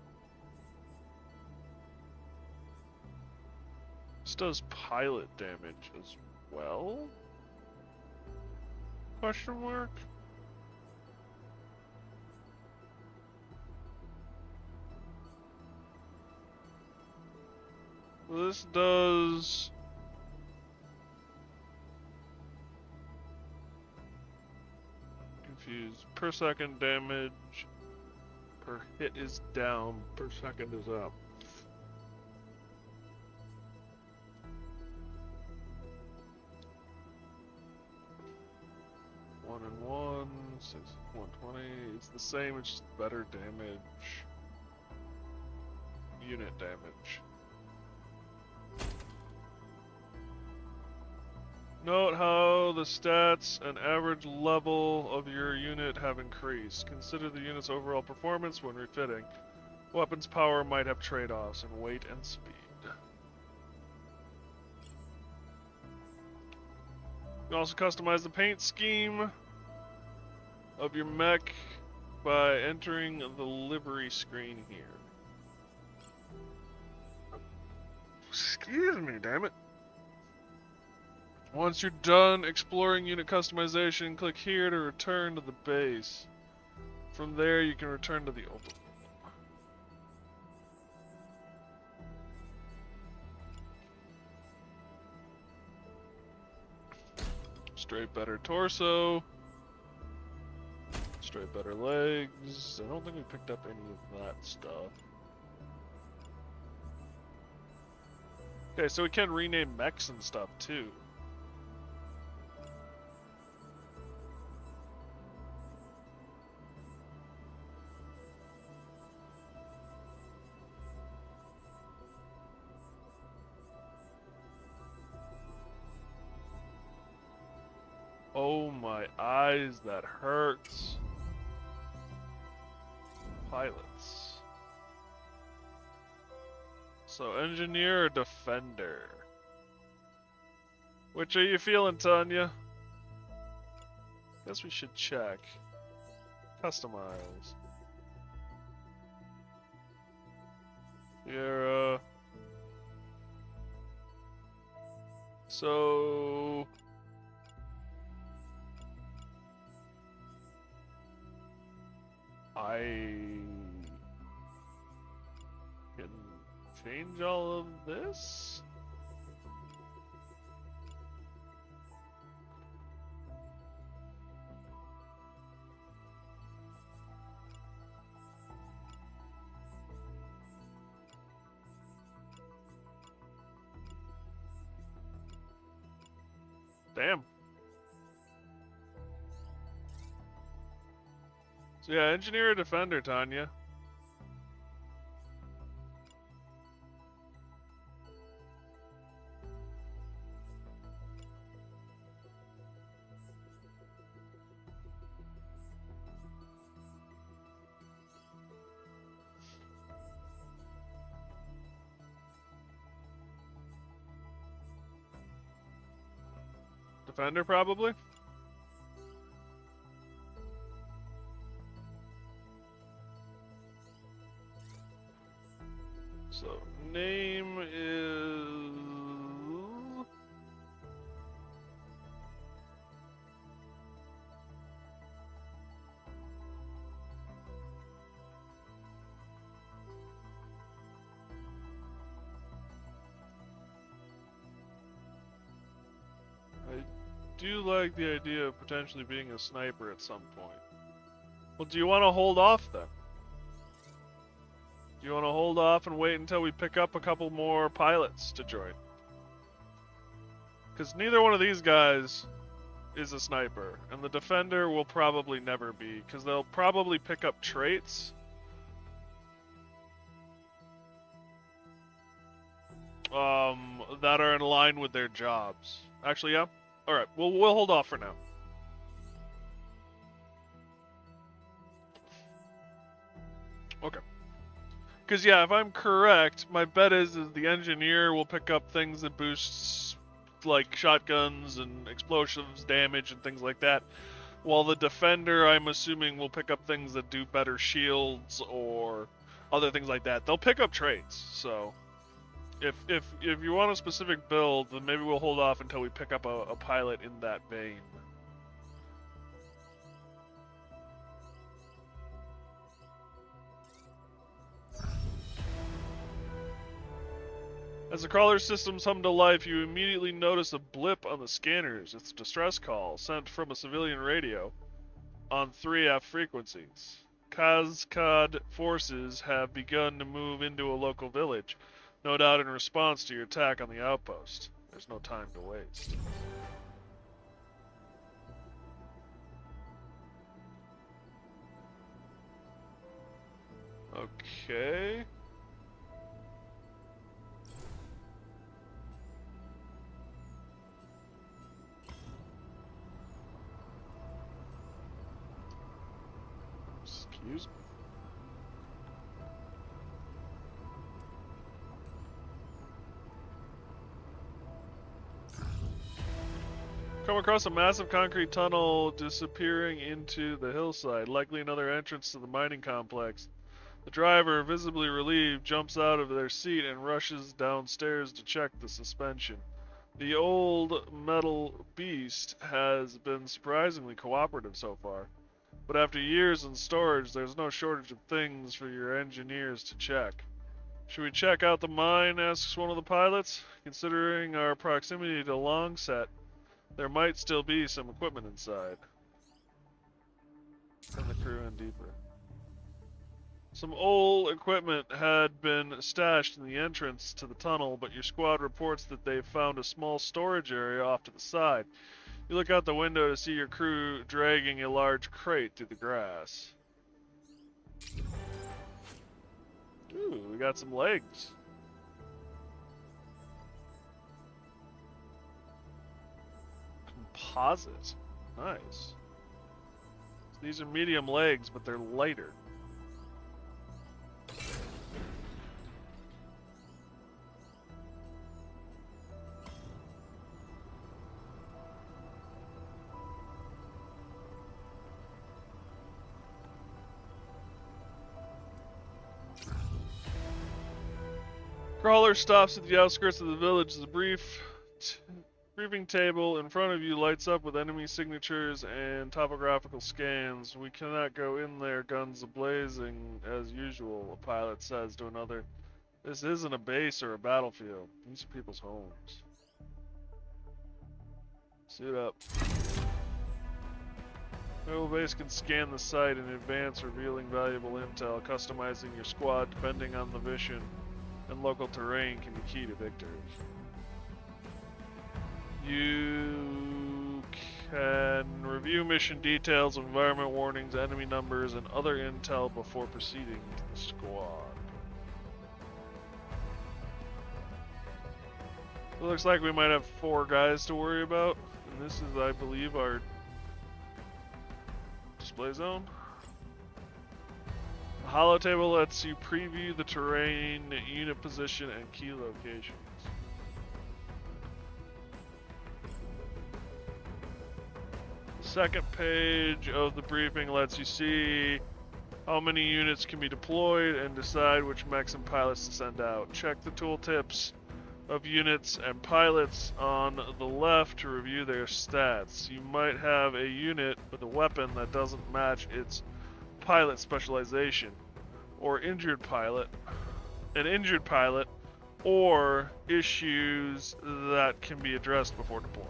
this does pilot damage as well? Question mark? This does... confused. Per second damage per hit is down, per second is up. One and one, 120. It's the same, it's just better damage. Unit damage. Note how the stats and average level of your unit have increased. Consider the unit's overall performance when refitting. Weapons power might have trade-offs in weight and speed. You can also customize the paint scheme of your mech by entering the livery screen here. Excuse me, damn it. Once you're done exploring unit customization, click here to return to the base. From there, you can return to the open. Straight better torso. Straight better legs. I don't think we picked up any of that stuff. Okay, so we can rename mechs and stuff too. Oh my eyes, that hurts. Pilots. So engineer or defender? Which are you feeling, Tanya? Guess we should check. Customize. Sierra. So I can change all of this? Damn. So yeah, engineer or defender, Tanya. Defender, probably? So, name is... I do like the idea of potentially being a sniper at some point. Well, do you want to hold off then? Do you want to hold off and wait until we pick up a couple more pilots to join? Because neither one of these guys is a sniper, and the defender will probably never be, because they'll probably pick up traits. That are in line with their jobs. Actually, yeah. All right, we'll hold off for now. Okay. Because yeah, if I'm correct, my bet is the engineer will pick up things that boosts like shotguns and explosives damage and things like that, while the defender, I'm assuming, will pick up things that do better shields or other things like that. They'll pick up traits. So if you want a specific build, then maybe we'll hold off until we pick up a pilot in that vein. As the crawler systems hum to life, you immediately notice a blip on the scanners. It's a distress call sent from a civilian radio on 3F frequencies. Kazkad forces have begun to move into a local village, no doubt in response to your attack on the outpost. There's no time to waste. Okay. Use. Come across a massive concrete tunnel disappearing into the hillside, likely another entrance to the mining complex. The driver, visibly relieved, jumps out of their seat and rushes downstairs to check the suspension. The old metal beast has been surprisingly cooperative so far, but after years in storage, there's no shortage of things for your engineers to check. Should we check out the mine? Asks one of the pilots. Considering our proximity to Longset, there might still be some equipment inside. Send the crew in deeper. Some old equipment had been stashed in the entrance to the tunnel, but your squad reports that they've found a small storage area off to the side. You look out the window to see your crew dragging a large crate through the grass. Ooh, we got some legs. Composite. Nice. So these are medium legs, but they're lighter. Crawler stops at the outskirts of the village. The briefing table in front of you lights up with enemy signatures and topographical scans. We cannot go in there guns ablazing as usual, a pilot says to another. This isn't a base or a battlefield. These are people's homes. Suit up. Naval base can scan the site in advance, revealing valuable intel. Customizing your squad depending on the mission and local terrain can be key to victory. You can review mission details, environment warnings, enemy numbers, and other intel before proceeding to the squad. It looks like we might have 4 guys to worry about, and this is, I believe, our display zone. The holo table lets you preview the terrain, unit position, and key locations. The second page of the briefing lets you see how many units can be deployed and decide which mechs and pilots to send out. Check the tooltips of units and pilots on the left to review their stats. You might have a unit with a weapon that doesn't match its pilot specialization, or an injured pilot, or issues that can be addressed before deploying.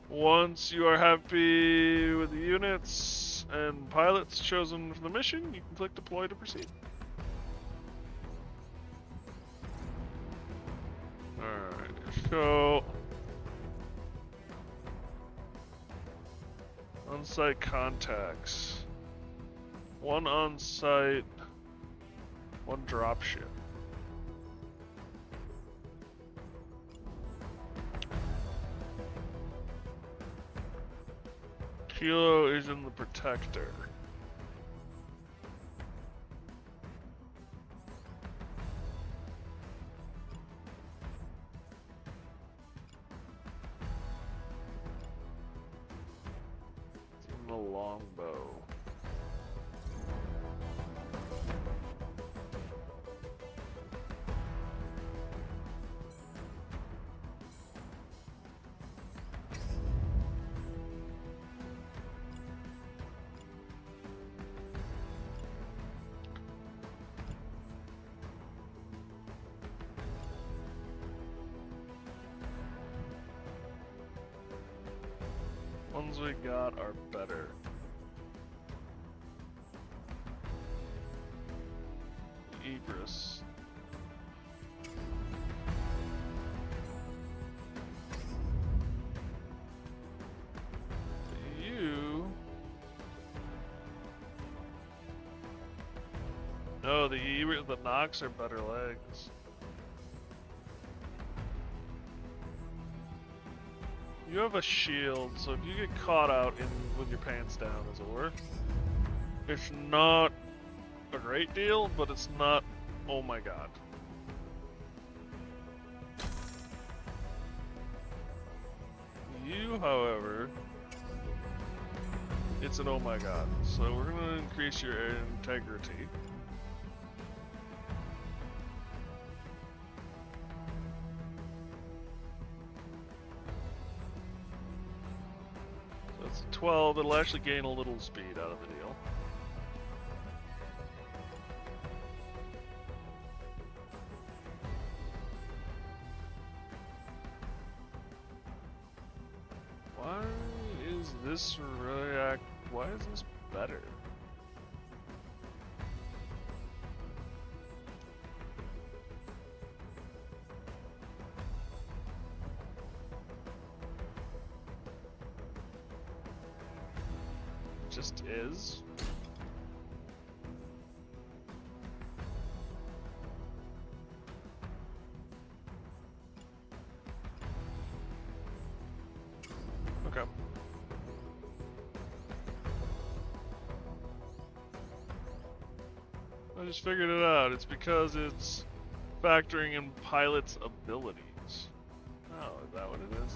Once you are happy with the units and pilots chosen for the mission, you can click deploy to proceed. Alright, so on-site contacts. 1 on-site, 1 dropship. Kilo is in the Protector. It's in the Longbow. Ones we got are better. Egress. You... No, the Nox are better legs. You have a shield, so if you get caught out with your pants down, does it work? It's not a great deal, but it's not, oh my god. You, however, it's an oh my god. So we're gonna increase your integrity. So it's a 12, it'll actually gain a little speed out of the deal. Why is this why is this better? Just is. Okay. I just figured it out. It's because it's factoring in pilot's abilities. Oh, is that what it is?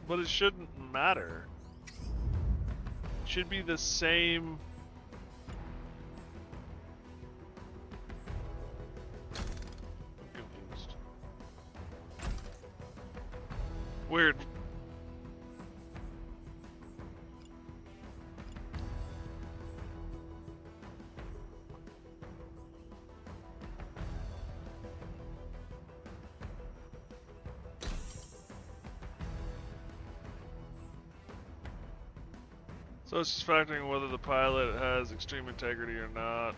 But it shouldn't matter. It should be the same. I'm confused. Weird. So it's just factoring whether the pilot has extreme integrity or not.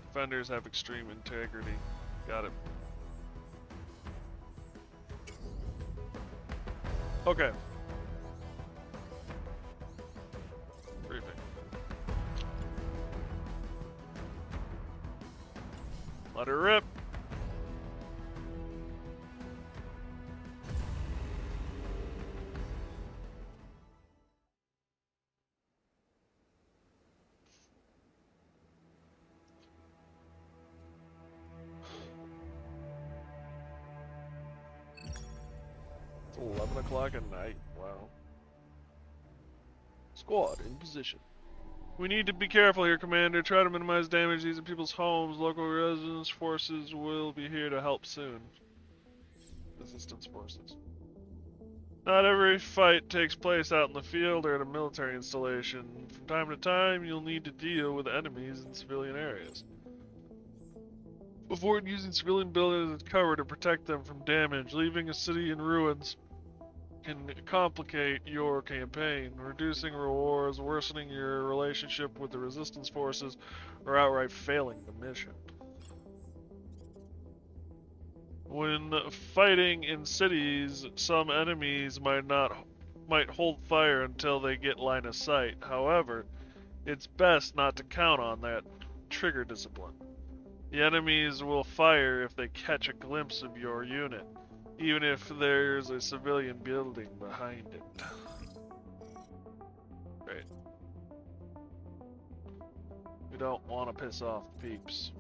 Defenders have extreme integrity. Got it. Okay. Briefing. Let her rip. It's 11 o'clock at night. Wow. Squad in position. We need to be careful here, Commander. Try to minimize damage to these people's homes. Local resistance forces will be here to help soon. Resistance forces. Not every fight takes place out in the field or at a military installation. From time to time, you'll need to deal with enemies in civilian areas. Avoid using civilian buildings as cover to protect them from damage. Leaving a city in ruins can complicate your campaign, reducing rewards, worsening your relationship with the resistance forces, or outright failing the mission. When fighting in cities, some enemies might hold fire until they get line of sight. However, it's best not to count on that trigger discipline. The enemies will fire if they catch a glimpse of your unit, even if there's a civilian building behind it. Great. We don't want to piss off the peeps.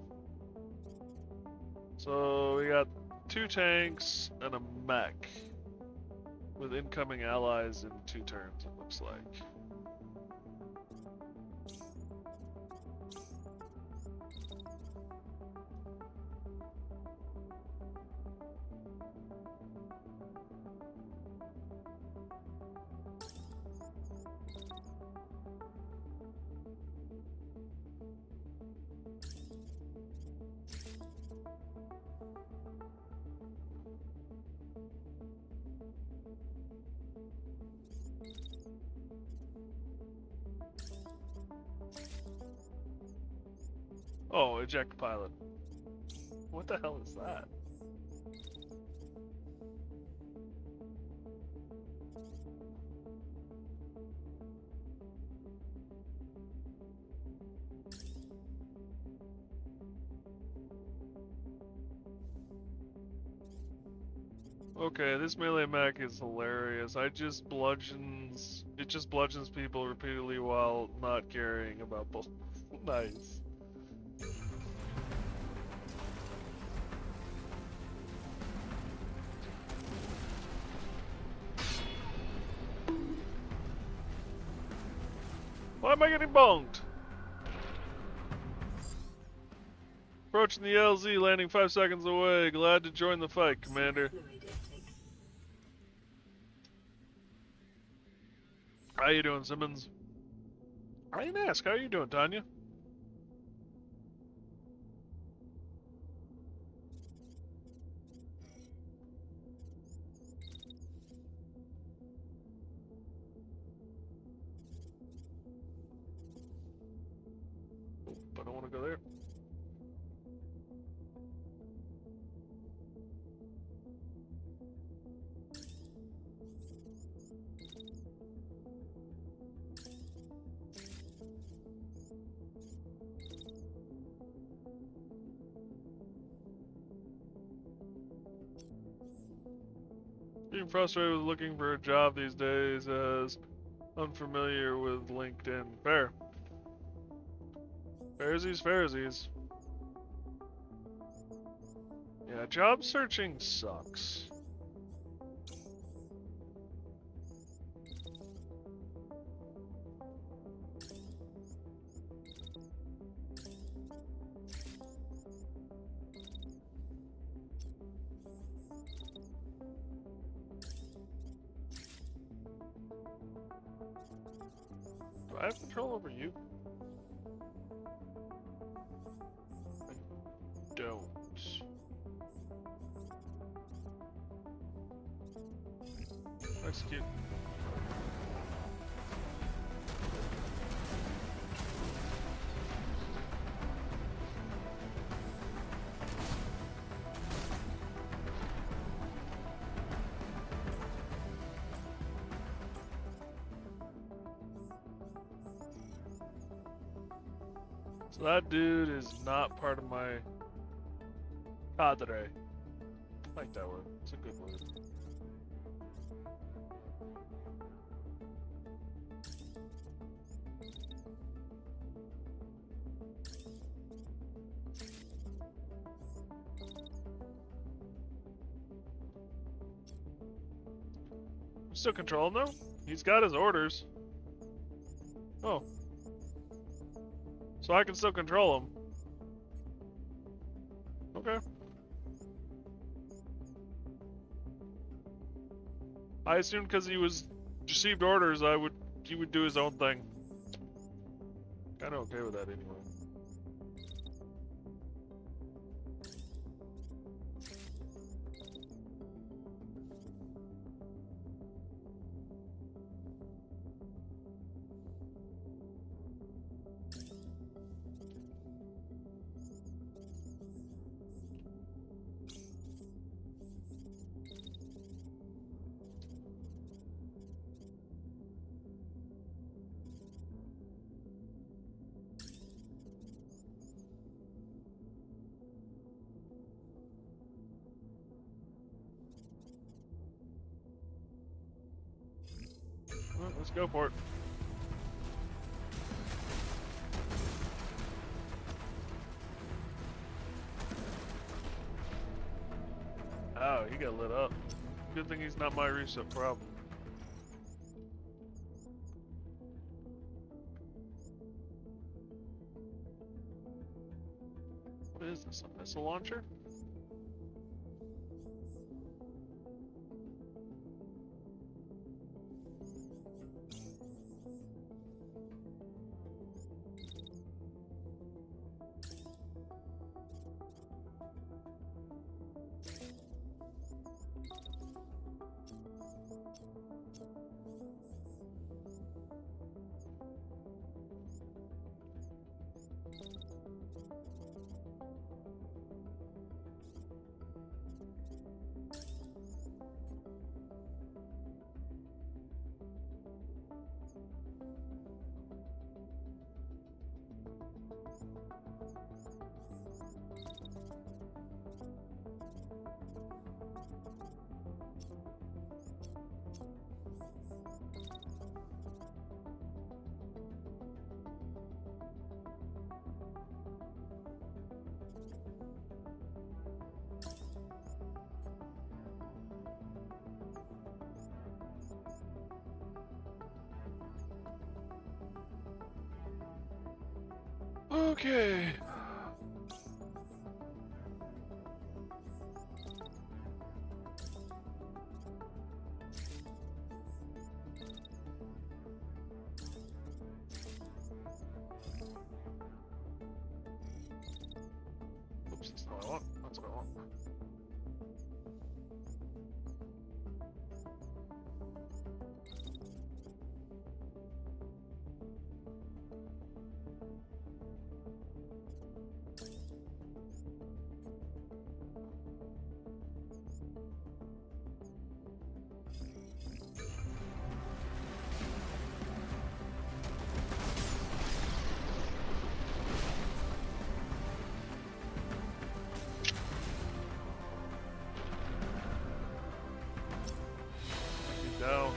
So we got 2 tanks and a mech with incoming allies in 2 turns, it looks like. Oh, eject pilot. What the hell is that? Okay, this melee mech is hilarious. It It just bludgeons people repeatedly while not caring about both. Nice. Why am I getting bonked? Approaching the LZ, landing 5 seconds away. Glad to join the fight, Commander. How you doing, Simmons? I didn't ask. How you doing, Tanya? But I don't want to go there. Being frustrated with looking for a job these days as unfamiliar with LinkedIn. Fair. Fairsies. Yeah, job searching sucks. Do I have control over you? I don't. Execute. So that dude is not part of my cadre. I like that word. It's a good word. Still control him though? He's got his orders. Oh. So I can still control him. Okay. I assumed because he received orders, he would do his own thing. Kinda okay with that anyway. Well, let's go for it. Oh, he got lit up. Good thing he's not my reset problem. What is this? A missile launcher? Okay. Oops, that's not what I want. That's what I want. Keep down.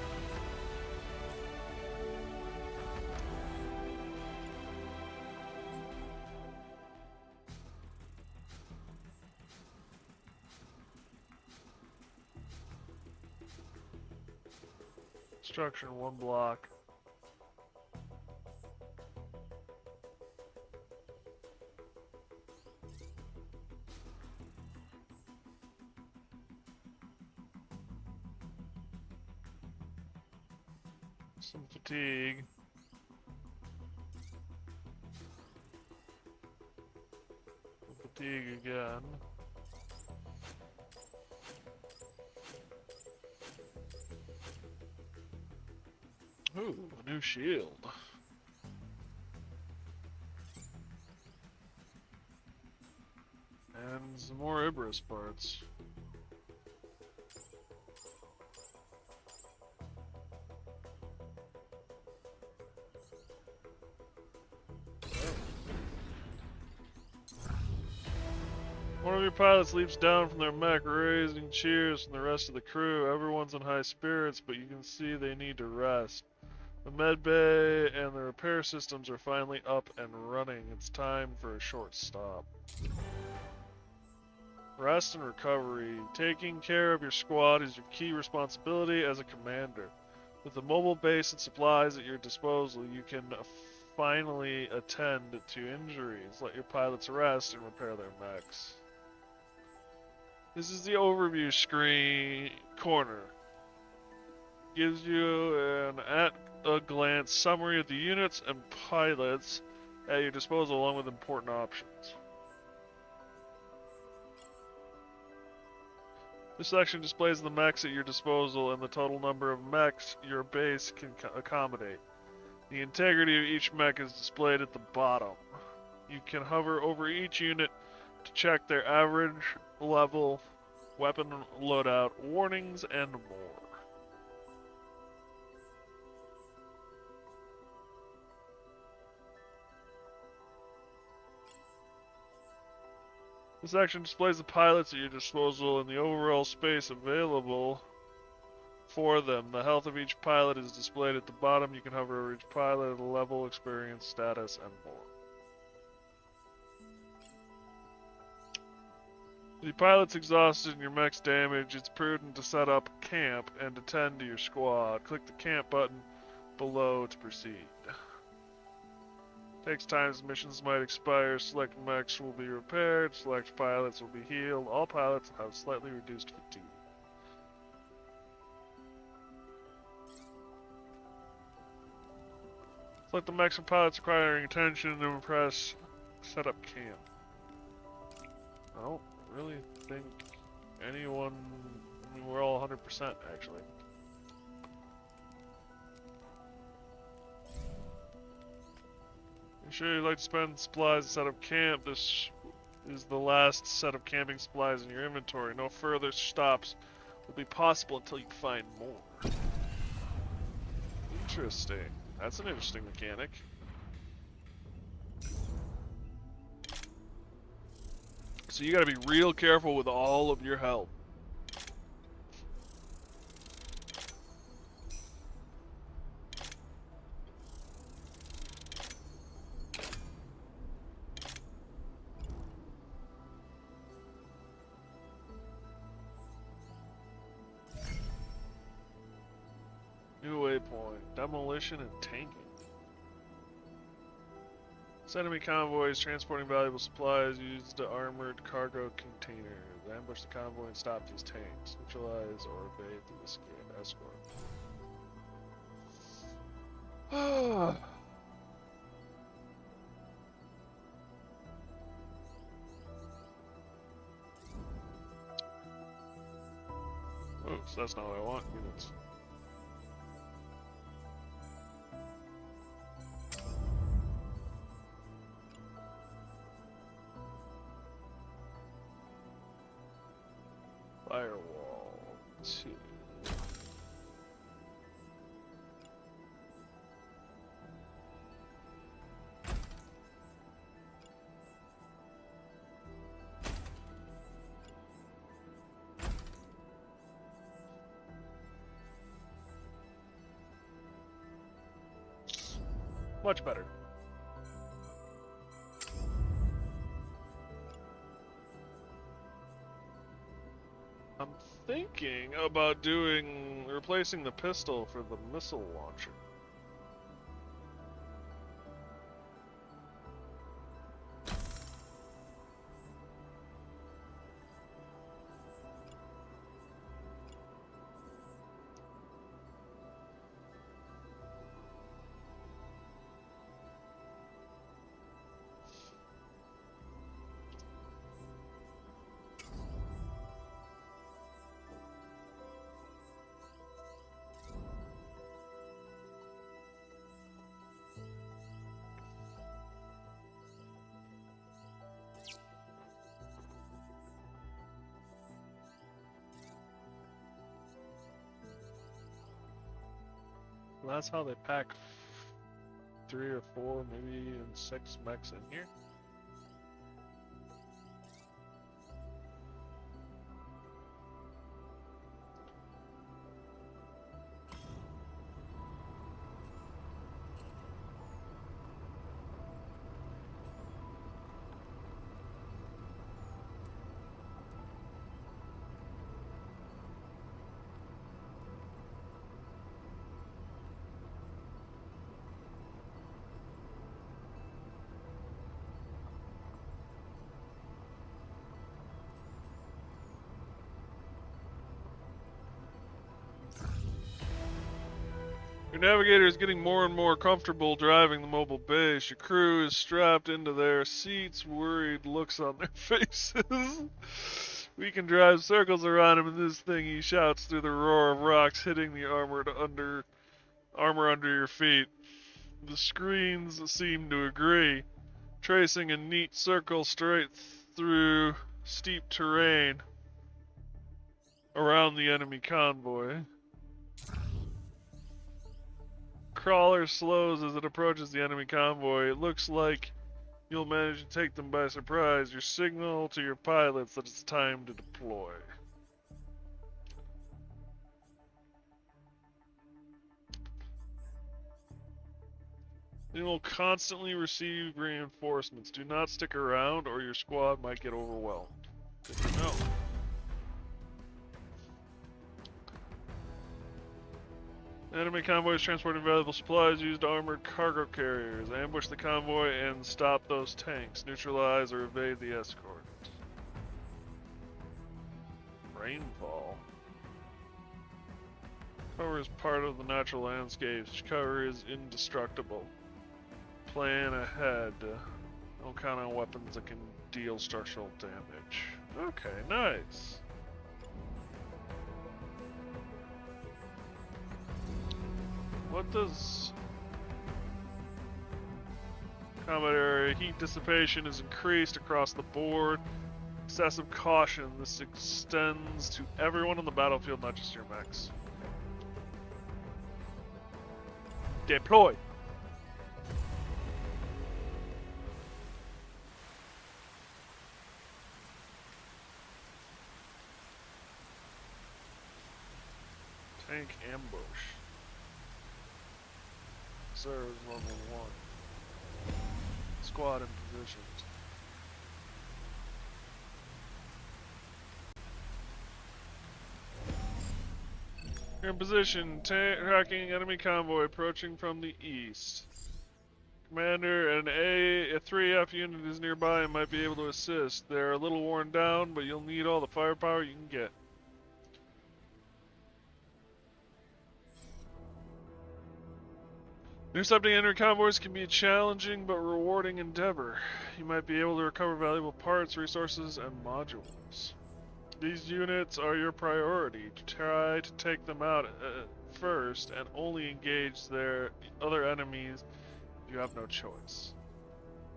Structure 1 block. Some fatigue. Some fatigue again. Ooh, a new shield. And some more Ibris parts. One of your pilots leaps down from their mech, raising cheers from the rest of the crew. Everyone's in high spirits, but you can see they need to rest. The med bay and the repair systems are finally up and running. It's time for a short stop. Rest and recovery. Taking care of your squad is your key responsibility as a commander. With the mobile base and supplies at your disposal, you can finally attend to injuries. Let your pilots rest and repair their mechs. This is the overview screen corner. Gives you an at-a-glance summary of the units and pilots at your disposal along with important options. This section displays the mechs at your disposal and the total number of mechs your base can accommodate. The integrity of each mech is displayed at the bottom. You can hover over each unit to check their average level, weapon loadout, warnings, and more. This section displays the pilots at your disposal and the overall space available for them. The health of each pilot is displayed at the bottom. You can hover over each pilot, level, experience, status, and more. The pilot's exhausted and your mech's damaged. It's prudent to set up camp and attend to your squad. Click the camp button below to proceed. Takes time as missions might expire. Select mechs will be repaired. Select pilots will be healed. All pilots have slightly reduced fatigue. Select the mechs and pilots requiring attention and press set up camp. I don't really think anyone... I mean, we're all 100% actually. Ensure you like to spend supplies to set up camp. This is the last set of camping supplies in your inventory. No further stops will be possible until you find more. Interesting. That's an interesting mechanic. So you gotta be real careful with all of your health. demolition and tanking. This enemy convoys transporting valuable supplies used the armored cargo containers. Ambush the convoy and stop these tanks. Neutralize or evade the escort. Oops, that's not what I want. Units. Firewall 2. Much better. I'm thinking about replacing the pistol for the missile launcher. Well, that's how they pack 3 or 4, maybe even 6 mechs in here. Your navigator is getting more and more comfortable driving the mobile base. Your crew is strapped into their seats, worried looks on their faces. We can drive circles around him in this thing, he shouts through the roar of rocks hitting the armor under your feet. The screens seem to agree, tracing a neat circle straight through steep terrain around the enemy convoy. Crawler slows as it approaches the enemy convoy. It looks like you'll manage to take them by surprise. Your signal to your pilots that it's time to deploy. You will constantly receive reinforcements. Do not stick around or your squad might get overwhelmed. Good to know. Enemy convoys transporting valuable supplies used armored cargo carriers. Ambush the convoy and stop those tanks. Neutralize or evade the escort. Rainfall. Cover is part of the natural landscapes. Cover is indestructible. Plan ahead. Don't count on weapons that can deal structural damage. Okay, nice. What does combat area heat dissipation is increased across the board? Excessive caution. This extends to everyone on the battlefield, not just your mechs. Deploy. Tank ambush. Serves level 1. Squad in position. You're in position. Tracking enemy convoy approaching from the east. Commander, a 3F unit is nearby and might be able to assist. They're a little worn down, but you'll need all the firepower you can get. Intercepting enemy convoys can be a challenging but rewarding endeavor. You might be able to recover valuable parts, resources, and modules. These units are your priority. Try to take them out first and only engage their other enemies if you have no choice.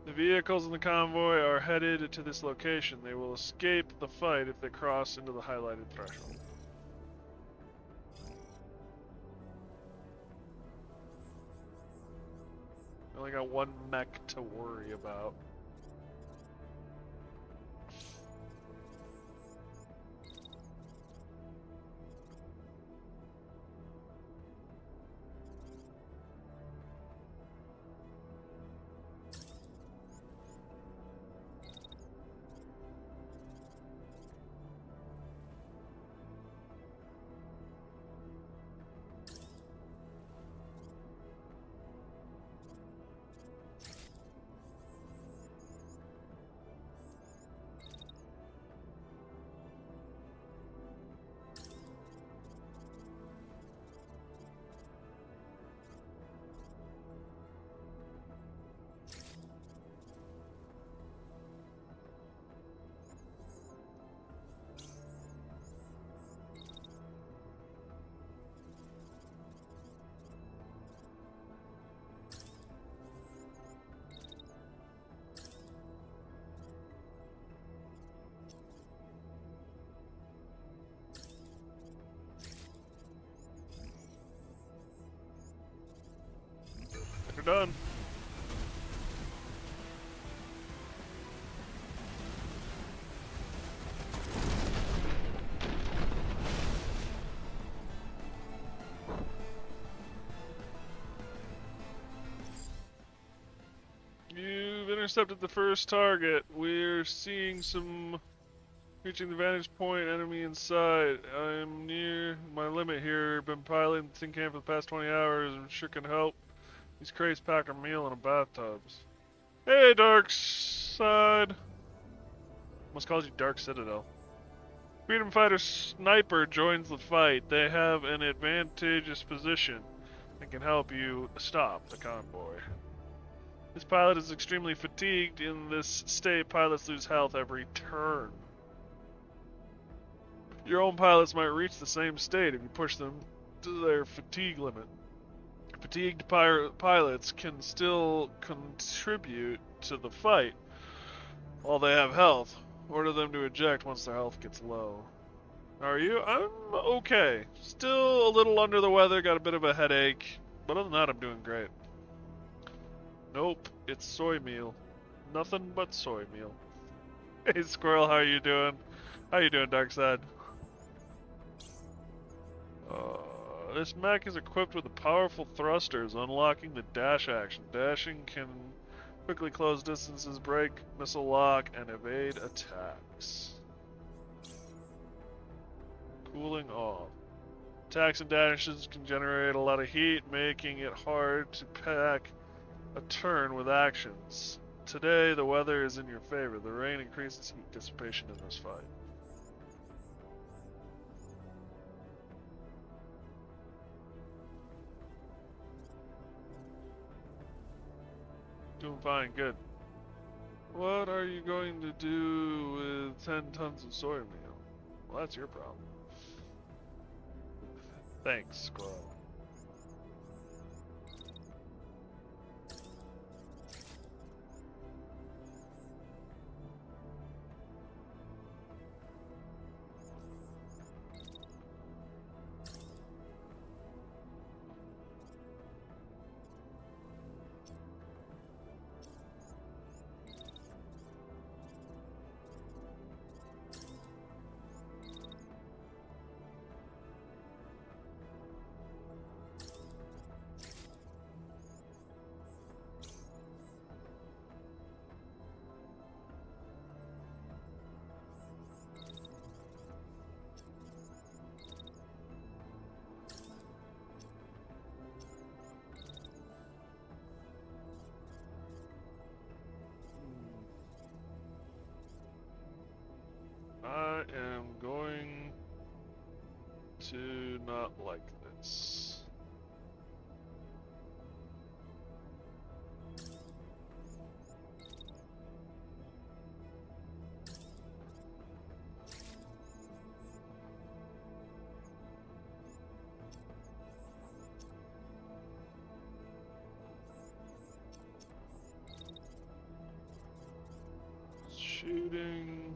The vehicles in the convoy are headed to this location. They will escape the fight if they cross into the highlighted threshold. I only got one mech to worry about. They're done. You've intercepted the first target. We're seeing some reaching the vantage point, enemy inside. I'm near my limit here. Been piloting the tin can for the past 20 hours and sure can help. These crates pack our meal in a bathtubs. Hey, Dark Side. Almost called you Dark Citadel. Freedom Fighter Sniper joins the fight. They have an advantageous position and can help you stop the convoy. This pilot is extremely fatigued. In this state, pilots lose health every turn. Your own pilots might reach the same state if you push them to their fatigue limit. Fatigued pilots can still contribute to the fight while they have health. Order them to eject once their health gets low. How are you? I'm okay. Still a little under the weather, got a bit of a headache. But other than that, I'm doing great. Nope, it's soy meal. Nothing but soy meal. Hey Squirrel, how are you doing? How you doing, Darkside? This mech is equipped with powerful thrusters, unlocking the dash action. Dashing can quickly close distances, break missile lock, and evade attacks. Cooling off. Attacks and dashes can generate a lot of heat, making it hard to pack a turn with actions. Today, the weather is in your favor. The rain increases heat dissipation in this fight. Doing fine, good. What are you going to do with 10 tons of soy meal? Well, that's your problem. Thanks, Squirrel. like this. Shooting.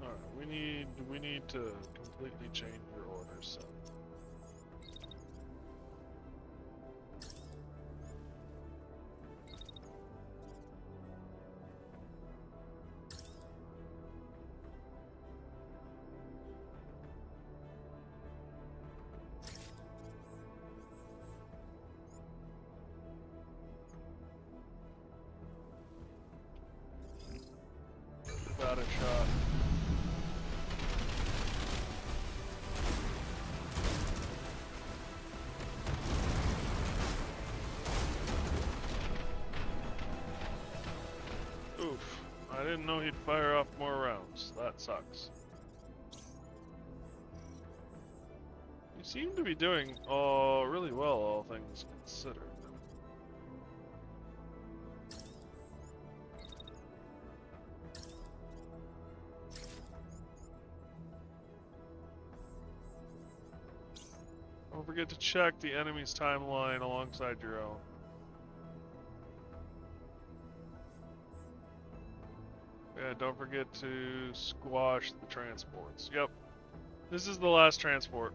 Alright, we need to completely change your orders, so. Got a shot. Oof. I didn't know he'd fire off more rounds. That sucks. You seem to be doing really well, all things considered. Don't forget to check the enemy's timeline alongside your own. Yeah, don't forget to squash the transports. Yep. This is the last transport.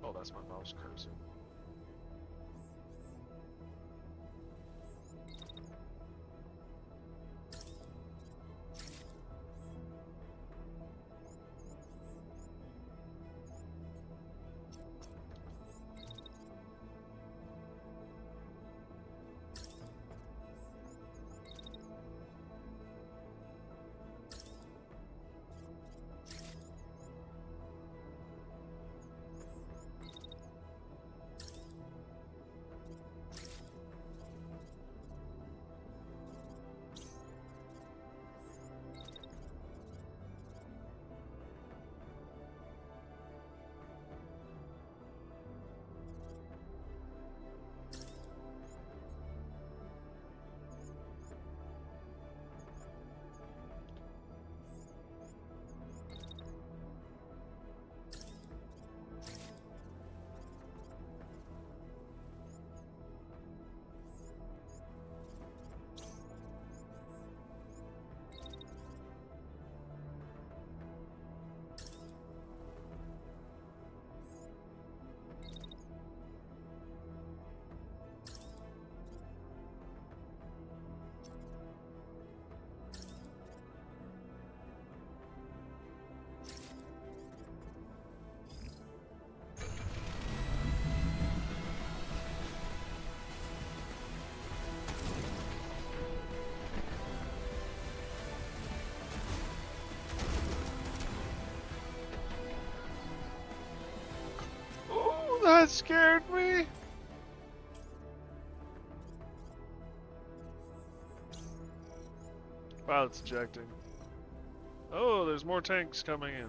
Oh, that's my mouse cursor. That scared me. Pilot's ejecting. Oh, there's more tanks coming in.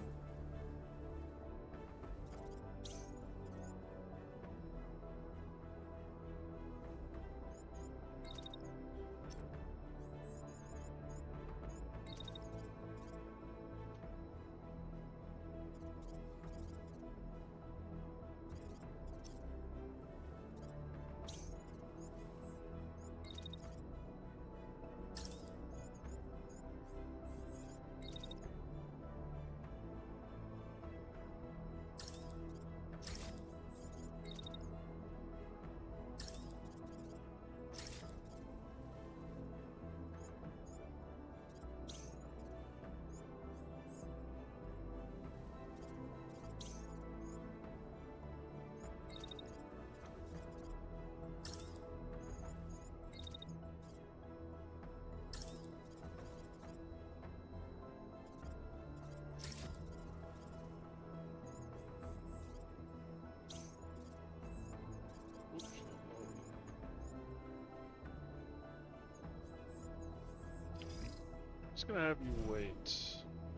Just gonna have you wait.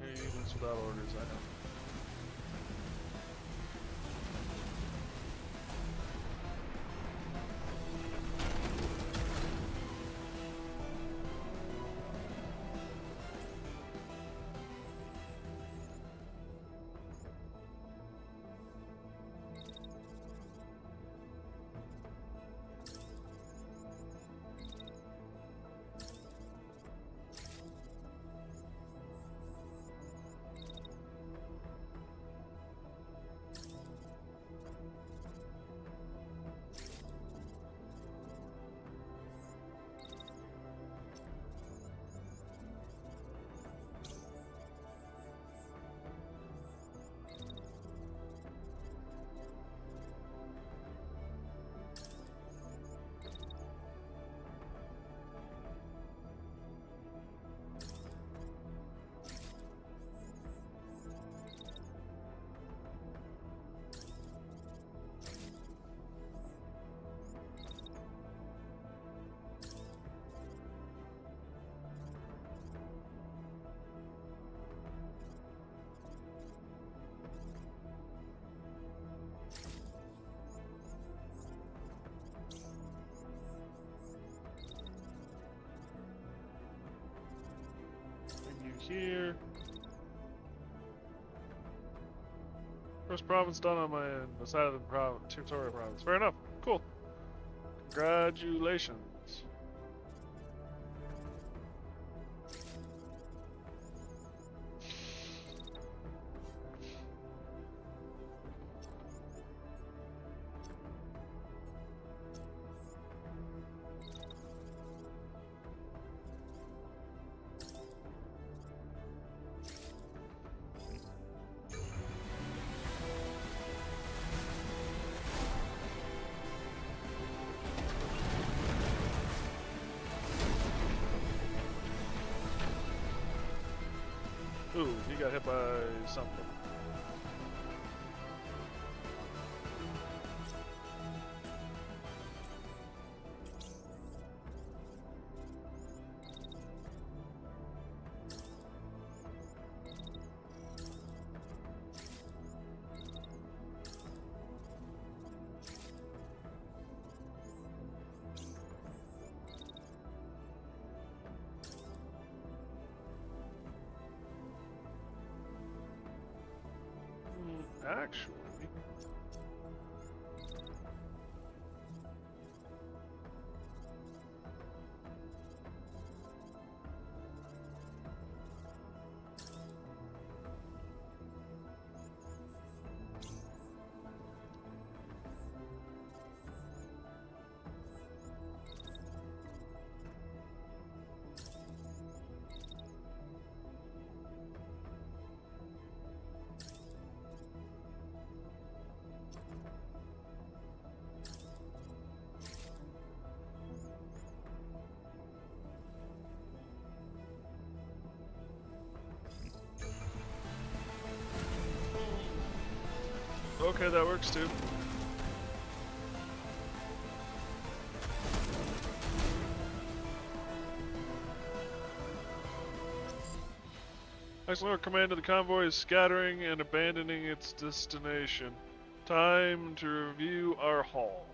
Here, units without orders, I know. Bring you here. First province done on my end. The side of the territorial province. Fair enough. Cool. Congratulations. Ooh, he got hit by something. Actually, okay, that works too. Excellent command of the convoy is scattering and abandoning its destination. Time to review our haul.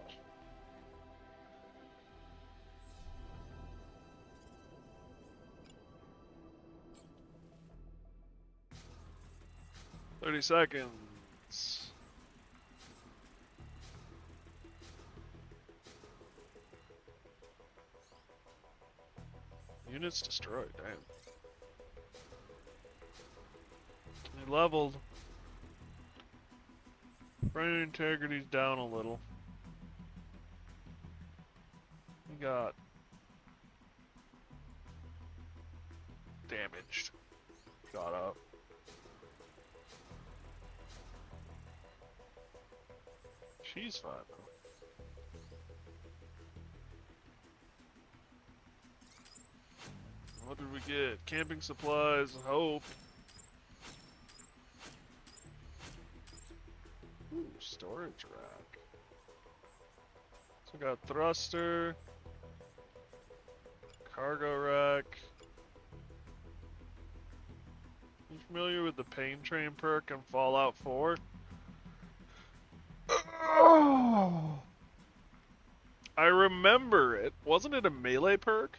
"30 seconds. Units destroyed, damn. They leveled. Brain integrity's down a little. We got damaged. Got up. She's fine though. What did we get? Camping supplies, hope. Ooh, storage rack. So we got thruster, cargo rack. You familiar with the pain train perk in Fallout 4? Oh, I remember it. Wasn't it a melee perk?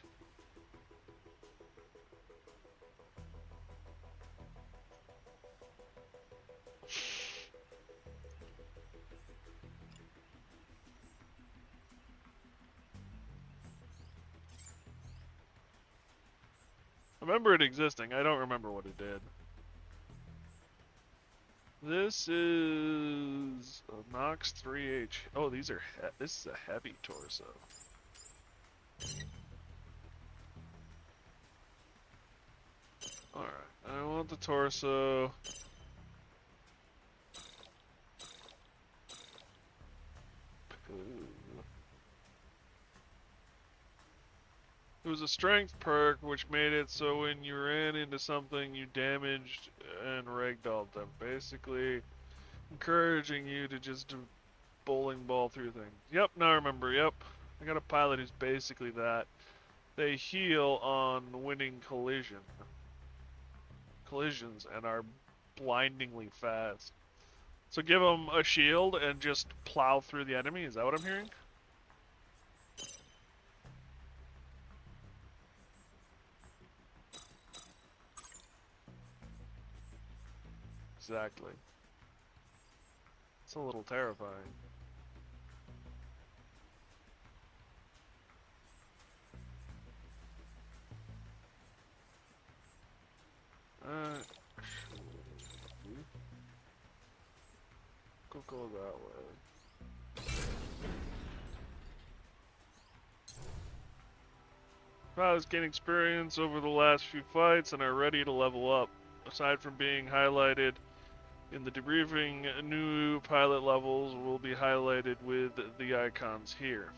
I remember it existing. I don't remember what it did. This is a Nox 3H. Oh, these are this is a heavy torso. Alright, I want the torso. Ooh. It was a strength perk which made it so when you ran into something you damaged and ragdolled them. Basically encouraging you to just bowling ball through things. Yep, now I remember, yep. I got a pilot who's basically that. They heal on winning collisions and are blindingly fast. So give them a shield and just plow through the enemy, is that what I'm hearing? Exactly. It's a little terrifying. Go that way. Pilots gain experience over the last few fights and are ready to level up. Aside from being highlighted in the debriefing, new pilot levels will be highlighted with the icons here.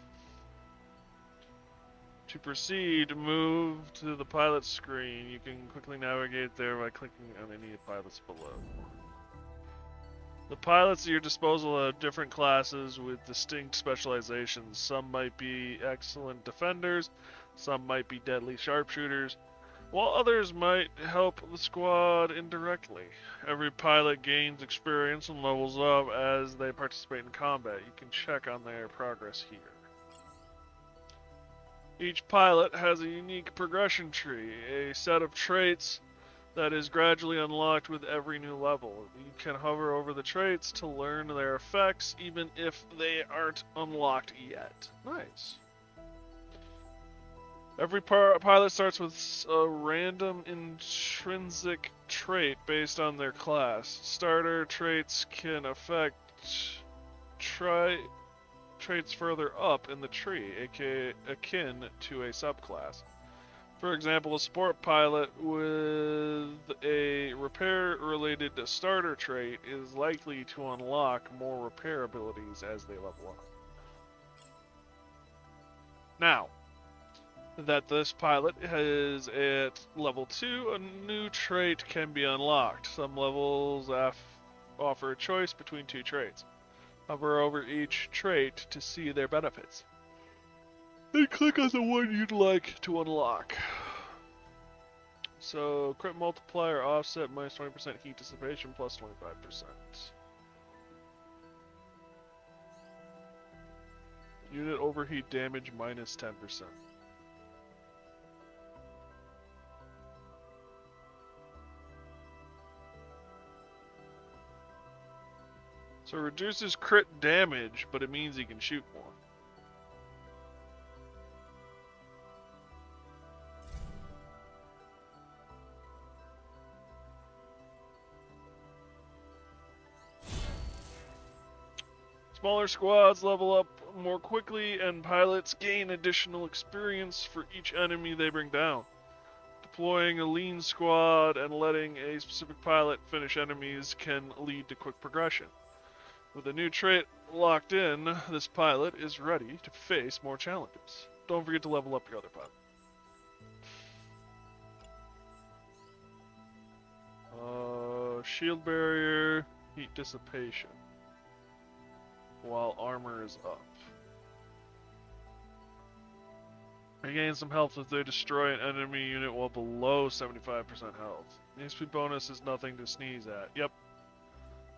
To proceed, move to the pilot screen. You can quickly navigate there by clicking on any pilots below. The pilots at your disposal have different classes with distinct specializations. Some might be excellent defenders, some might be deadly sharpshooters, while others might help the squad indirectly. Every pilot gains experience and levels up as they participate in combat. You can check on their progress here. Each pilot has a unique progression tree, a set of traits that is gradually unlocked with every new level. You can hover over the traits to learn their effects, even if they aren't unlocked yet. Nice. Every pilot starts with a random intrinsic trait based on their class. Starter traits can affect traits further up in the tree, aka akin to a subclass. For example, a sport pilot with a repair-related starter trait is likely to unlock more repair abilities as they level up. Now that this pilot is at level 2, a new trait can be unlocked. Some levels offer a choice between two traits. Hover over each trait to see their benefits. Then click on the one you'd like to unlock. So, crit multiplier offset minus 20% heat dissipation plus 25%. Unit overheat damage minus 10%. So it reduces crit damage, but it means he can shoot more. Smaller squads level up more quickly, and pilots gain additional experience for each enemy they bring down. Deploying a lean squad and letting a specific pilot finish enemies can lead to quick progression. With a new trait locked in, this pilot is ready to face more challenges. Don't forget to level up your other pilot. Shield barrier, heat dissipation, while armor is up. Regain some health if they destroy an enemy unit while below 75% health. The XP bonus is nothing to sneeze at. Yep.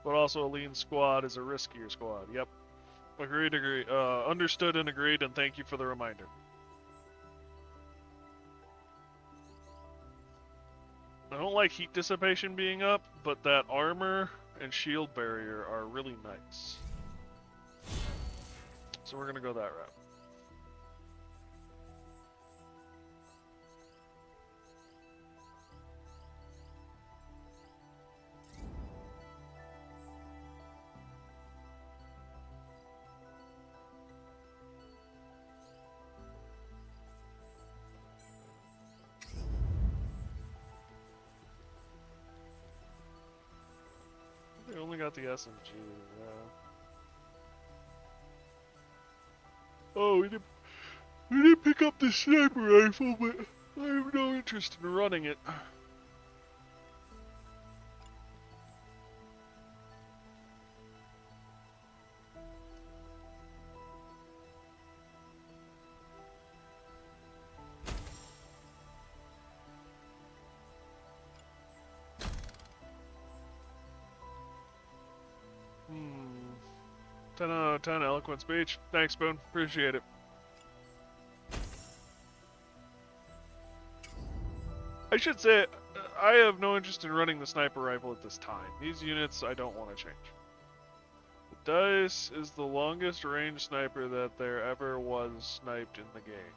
But also a lean squad is a riskier squad. Yep. Agreed, understood and agreed, and thank you for the reminder. I don't like heat dissipation being up, but that armor and shield barrier are really nice. So we're gonna go that route. They only got the SMG, yeah. Oh, we did pick up the sniper rifle, but I have no interest in running it. Hmm. 10 out of 10 eloquent speech. Thanks, Boone. Appreciate it. I should say, I have no interest in running the sniper rifle at this time. These units I don't want to change. The Dice is the longest range sniper that there ever was sniped in the game.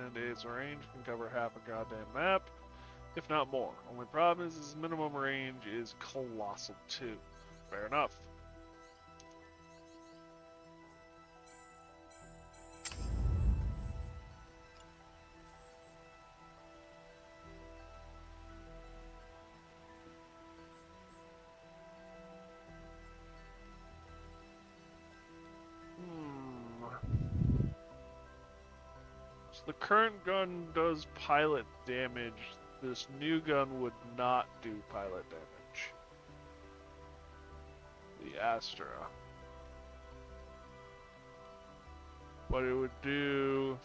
And its range can cover half a goddamn map, if not more. Only problem is its minimum range is colossal too. Fair enough. So the current gun does pilot damage. This new gun would not do pilot damage. The Astra. But it would do...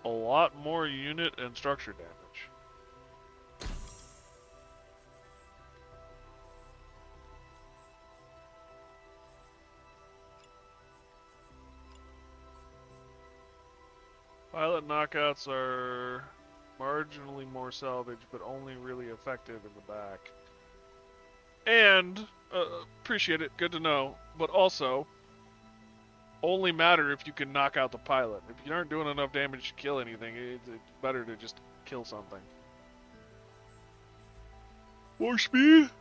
a lot more unit and structure damage. Pilot knockouts are marginally more salvage, but only really effective in the back. And, appreciate it, good to know, but also, only matter if you can knock out the pilot. If you aren't doing enough damage to kill anything, it's better to just kill something. More speed?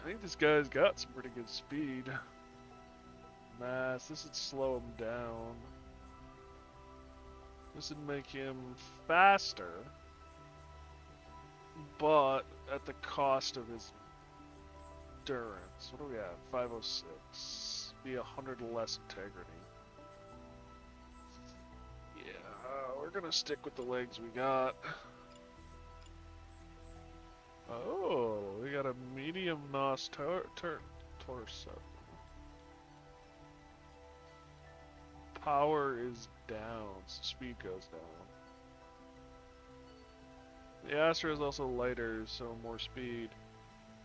I think this guy's got some pretty good speed. Mass, this would slow him down. This would make him faster, but at the cost of his endurance. What do we have? 506. Be 100 less integrity. Yeah, we're gonna stick with the legs we got. Oh, we got a medium NOS torso. Power is down, so speed goes down. The Astra is also lighter, so more speed,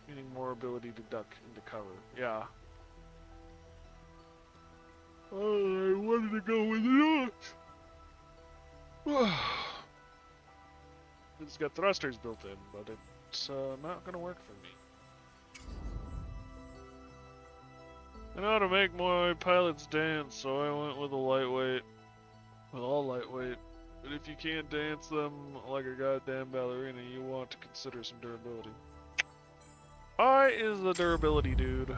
meaning more ability to duck into cover. Yeah. Oh, I wanted to go with it. It's got thrusters built in, but it's not gonna work for me. I know how to make my pilots dance, so I went with a lightweight. With all lightweight. But if you can't dance them like a goddamn ballerina, you want to consider some durability. I is the durability dude.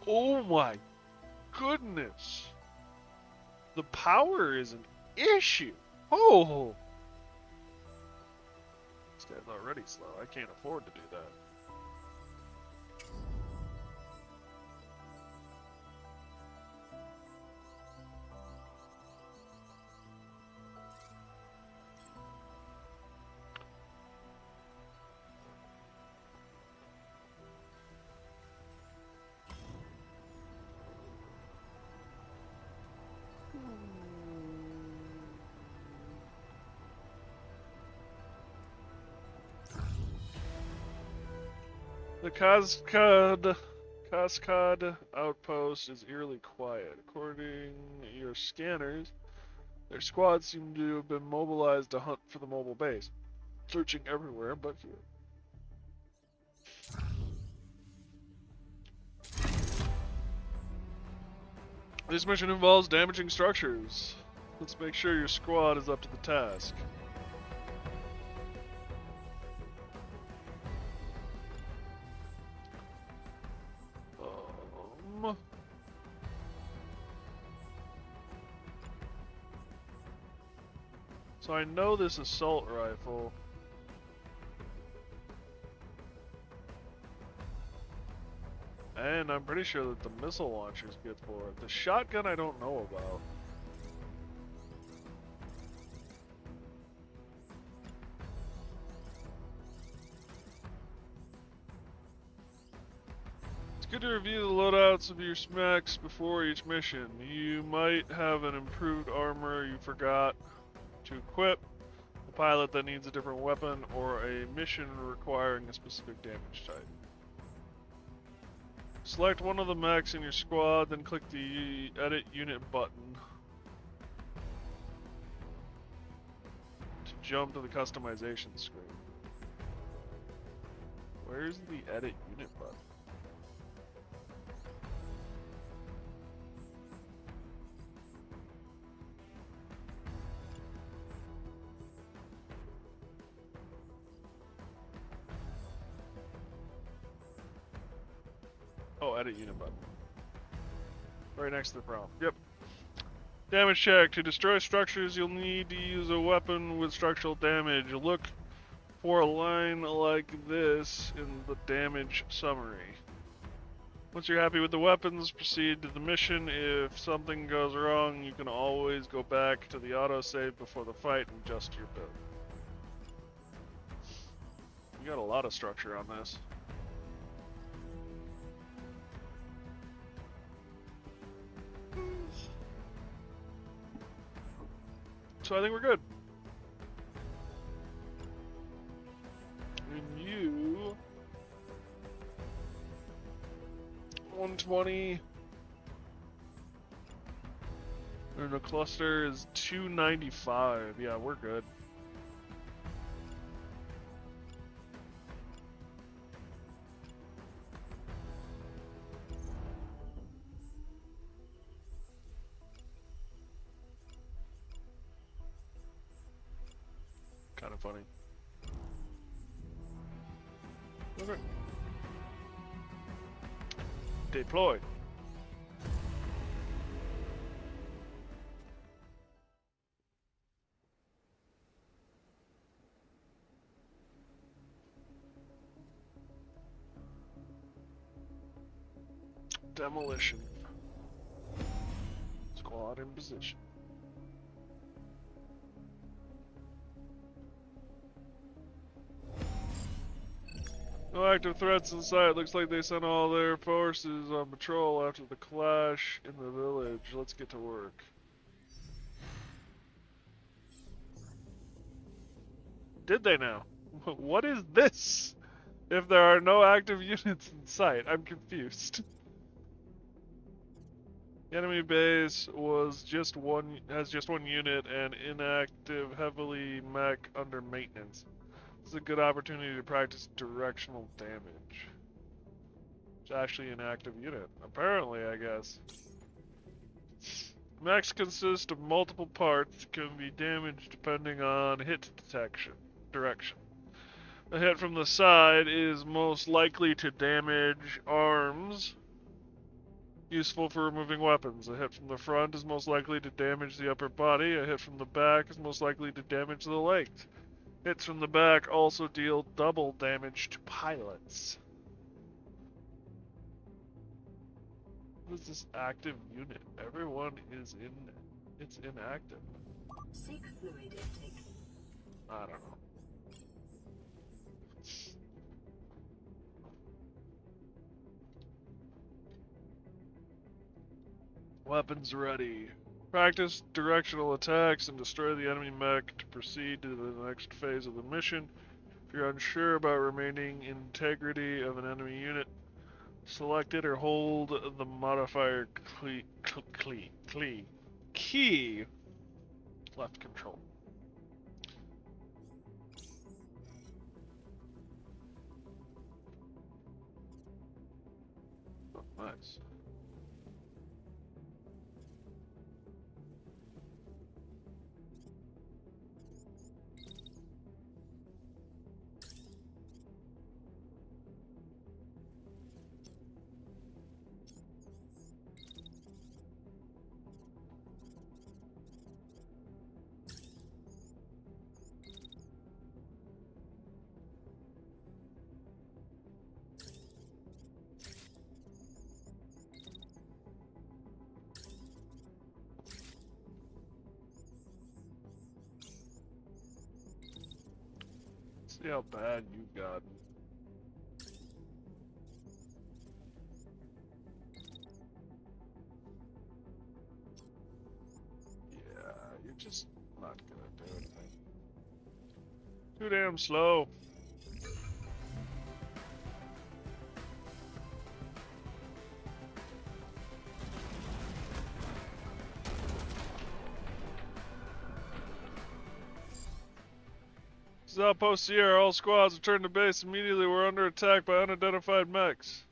Oh my goodness. The power is an issue. Oh! This guy's already slow. I can't afford to do that. The Cascade outpost is eerily quiet. According to your scanners, their squads seem to have been mobilized to hunt for the mobile base, searching everywhere but here. This mission involves damaging structures. Let's make sure your squad is up to the task. So I know this assault rifle. And I'm pretty sure that the missile launcher is good for it. The shotgun I don't know about. It's good to review the loadouts of your specs before each mission. You might have an improved armor you forgot to equip, a pilot that needs a different weapon, or a mission requiring a specific damage type. Select one of the mechs in your squad, then click the Edit Unit button to jump to the customization screen. Where's the Edit Unit button? Oh, Edit Unit button. Right next to the prompt. Yep. Damage check. To destroy structures, you'll need to use a weapon with structural damage. Look for a line like this in the damage summary. Once you're happy with the weapons, proceed to the mission. If something goes wrong, you can always go back to the autosave before the fight and adjust your build. You got a lot of structure on this. So I think we're good. And you 120 and the cluster is 295. Yeah, we're good. Kind of funny. Okay. Deploy. Demolition. Squad in position. No active threats in sight. Looks like they sent all their forces on patrol after the clash in the village. Let's get to work. Did they now? What is this? If there are no active units in sight, I'm confused. The enemy base has just one unit and inactive heavily mech under maintenance. This is a good opportunity to practice directional damage. It's actually an active unit. Apparently, I guess. Mechs consist of multiple parts that can be damaged depending on hit direction. A hit from the side is most likely to damage arms, useful for removing weapons. A hit from the front is most likely to damage the upper body. A hit from the back is most likely to damage the legs. Hits from the back also deal double damage to pilots. What is this active unit? Everyone is in. It's inactive. Seek fluid intake. I don't know. Weapons ready. Practice directional attacks and destroy the enemy mech to proceed to the next phase of the mission. If you're unsure about remaining integrity of an enemy unit, select it or hold the modifier key left control. Oh, nice. See how bad you've gotten. Yeah, you're just not gonna do anything. Too damn slow. This is Outpost Sierra. All squads return to base immediately. We're under attack by unidentified mechs.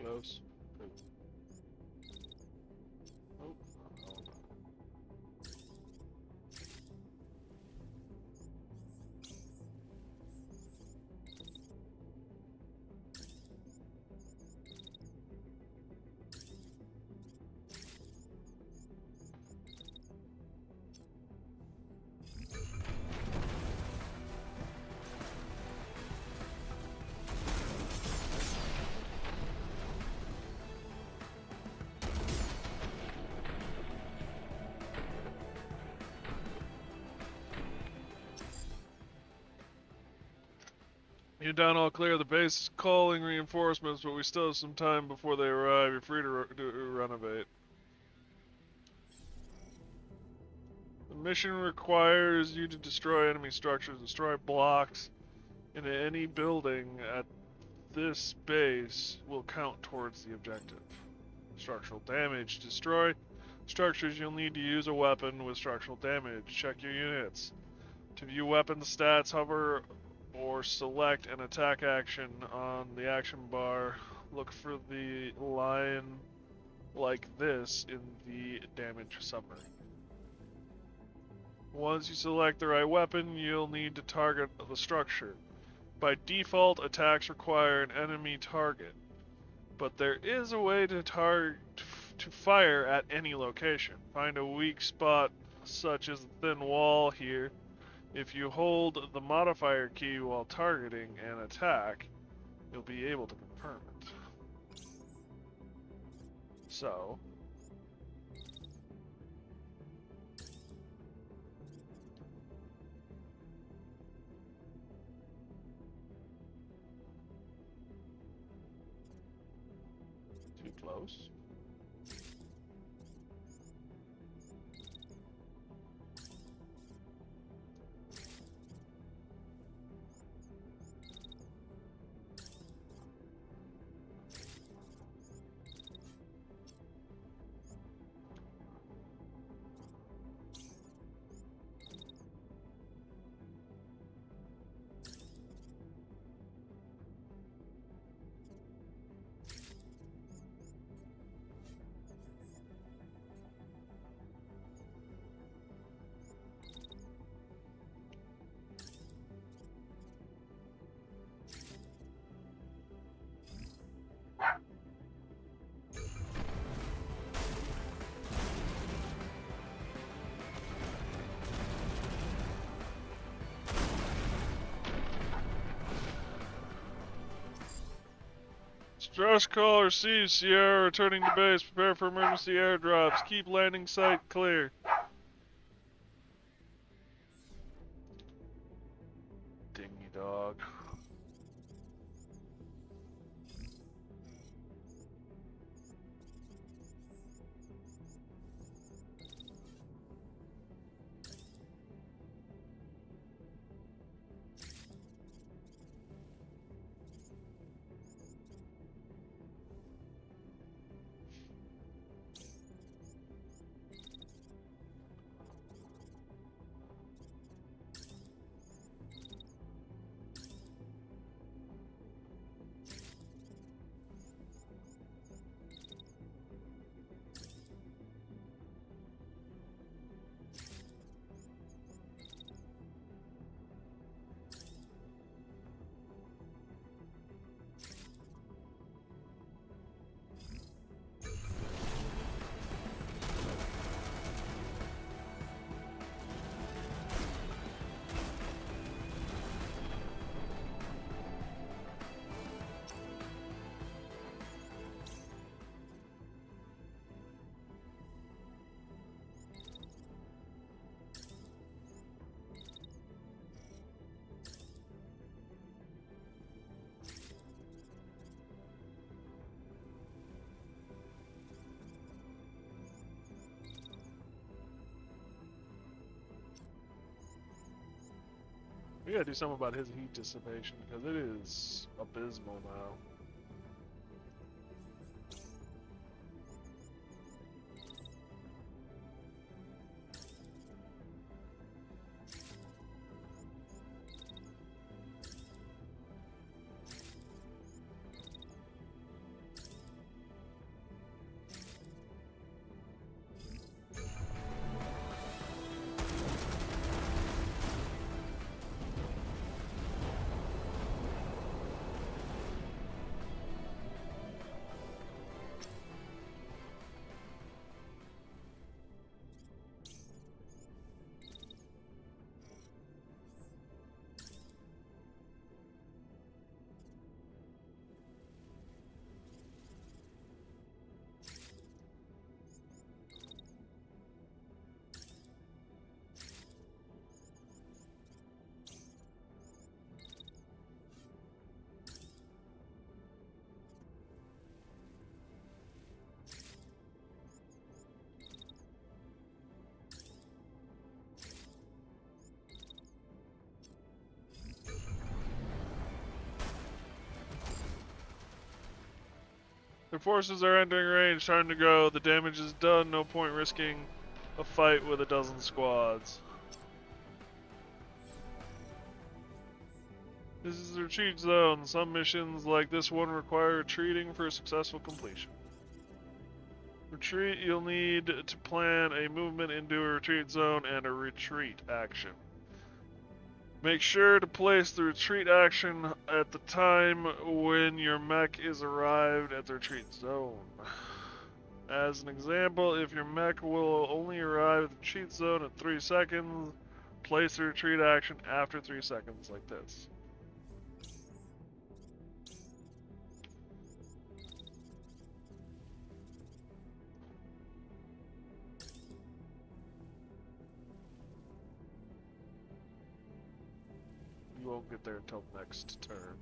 Close. Oh, hold on. You're down all clear. The base is calling reinforcements, but we still have some time before they arrive. You're free to renovate. The mission requires you to destroy enemy structures. Destroy blocks in any building at this base will count towards the objective. Structural damage. Destroy structures. You'll need to use a weapon with structural damage. Check your units. To view weapon stats, hover or select an attack action on the action bar. Look for the line like this in the damage summary. Once you select the right weapon, you'll need to target the structure. By default, attacks require an enemy target, but there is a way to fire at any location. Find a weak spot, such as a thin wall here. If you hold the modifier key while targeting an attack, you'll be able to confirm it. So, too close. Strauss call received. Sierra returning to base. Prepare for emergency airdrops. Keep landing site clear. Dingy dog. We gotta do something about his heat dissipation because it is abysmal now. Their forces are entering range. Time to go. The damage is done. No point risking a fight with a dozen squads. This is the retreat zone. Some missions like this one require retreating for successful completion. Retreat, you'll need to plan a movement into a retreat zone and a retreat action. Make sure to place the retreat action at the time when your mech is arrived at the retreat zone. As an example, if your mech will only arrive at the retreat zone at 3 seconds, place the retreat action after 3 seconds like this. You won't get there until next turn.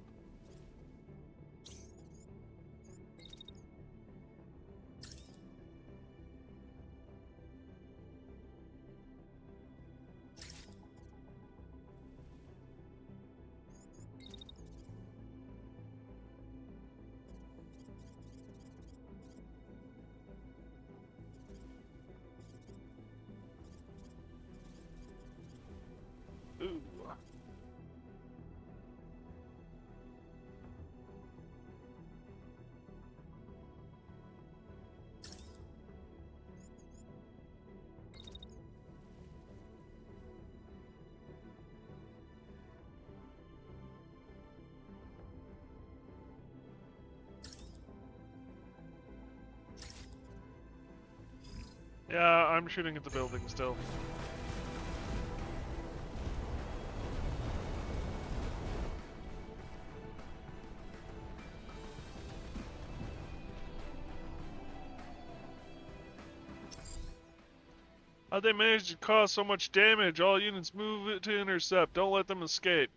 Ooh. Yeah, I'm shooting at the building still. How'd they manage to cause so much damage? All units move it to intercept. Don't let them escape.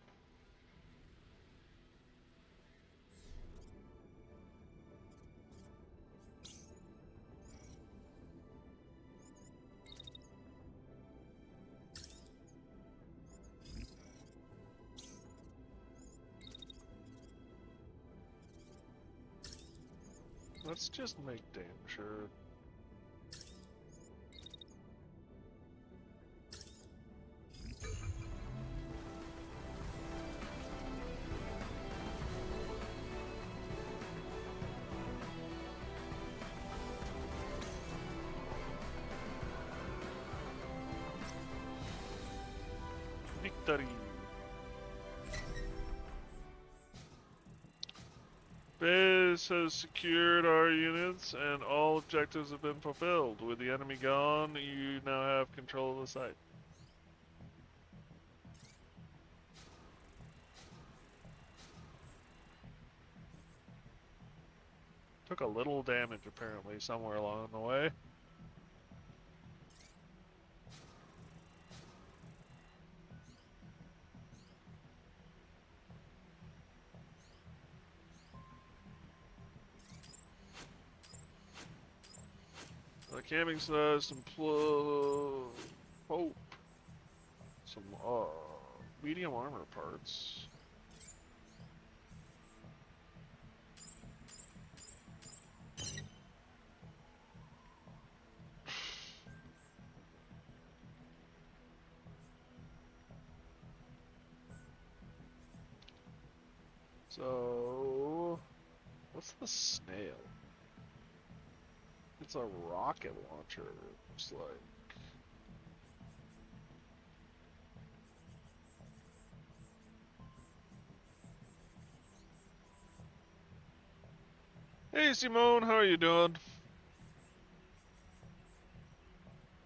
Let's just make damn sure. Victory. Base has secured our units and all objectives have been fulfilled. With the enemy gone, you now have control of the site. Took a little damage apparently somewhere along the way. The camping says some some medium armor parts. So, what's the snail? It's a rocket launcher, looks like. Hey Simone, how are you doing?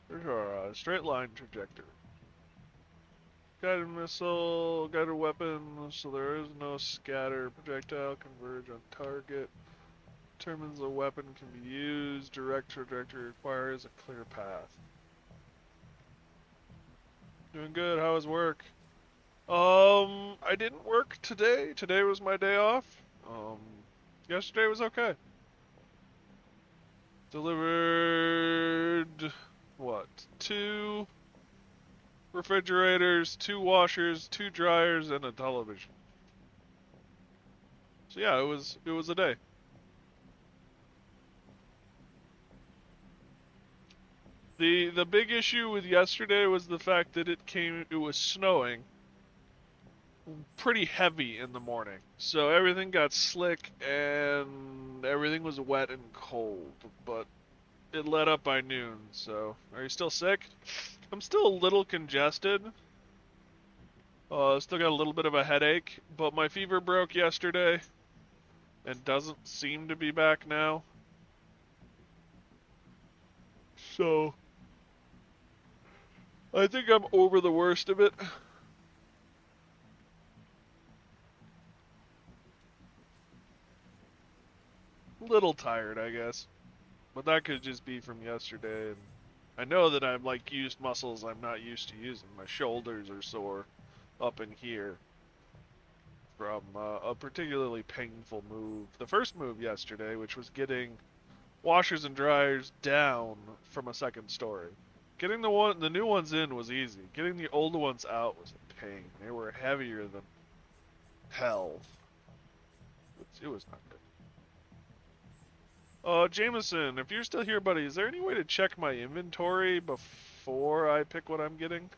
There's our straight line trajectory. Guided missile, guided weapon, so there is no scatter. Projectile converge on target. Determines a weapon can be used. Direct trajectory requires a clear path. Doing good. How was work? I didn't work today. Today was my day off. Yesterday was okay. Delivered what? 2 refrigerators, 2 washers, 2 dryers, and a television. So yeah, it was a day. The big issue with yesterday was the fact that it was snowing pretty heavy in the morning. So everything got slick and everything was wet and cold, but it let up by noon. So, are you still sick? I'm still a little congested. Still got a little bit of a headache, but my fever broke yesterday and doesn't seem to be back now. So, I think I'm over the worst of it. Little tired, I guess. But that could just be from yesterday. And I know that I'm like used muscles I'm not used to using. My shoulders are sore up in here from a particularly painful move. The first move yesterday, which was getting washers and dryers down from a second story. Getting the new ones in was easy. Getting the old ones out was a pain. They were heavier than hell. It was not good. Jameson, if you're still here, buddy, is there any way to check my inventory before I pick what I'm getting?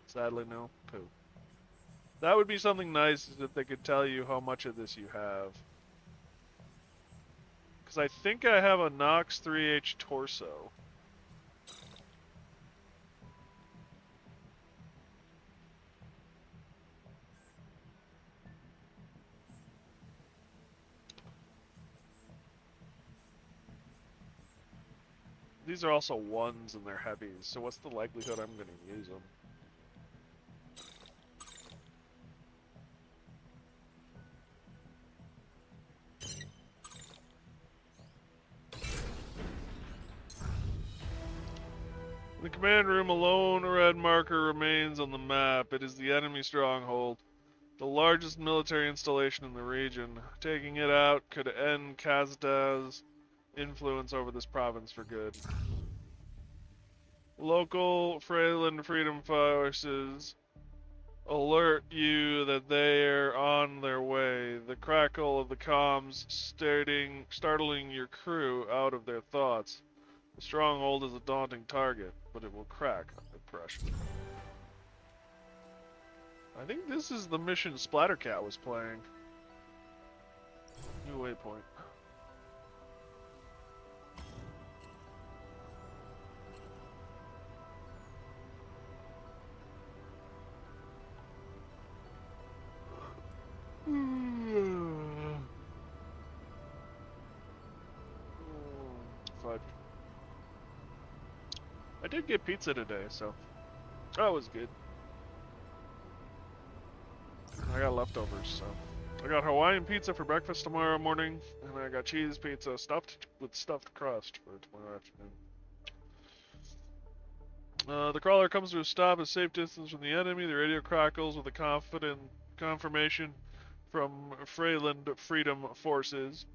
Sadly, no. Poo. That would be something nice is if they could tell you how much of this you have. Because I think I have a Nox 3H torso. These are also ones and they're heavies, so what's the likelihood I'm going to use them? In the command room alone, a red marker remains on the map. It is the enemy stronghold, the largest military installation in the region. Taking it out could end Kazda's influence over this province for good. Local Freyland Freedom Forces alert you that they are on their way. The crackle of the comms startling your crew out of their thoughts. The stronghold is a daunting target, but it will crack under pressure. I think this is the mission Splattercat was playing. New waypoint. Fudge. I did get pizza today, so that was good. I got leftovers, so I got Hawaiian pizza for breakfast tomorrow morning, and I got cheese pizza stuffed with stuffed crust for tomorrow afternoon. The crawler comes to a stop at safe distance from the enemy. The radio crackles with a confident confirmation from Freyland Freedom Forces.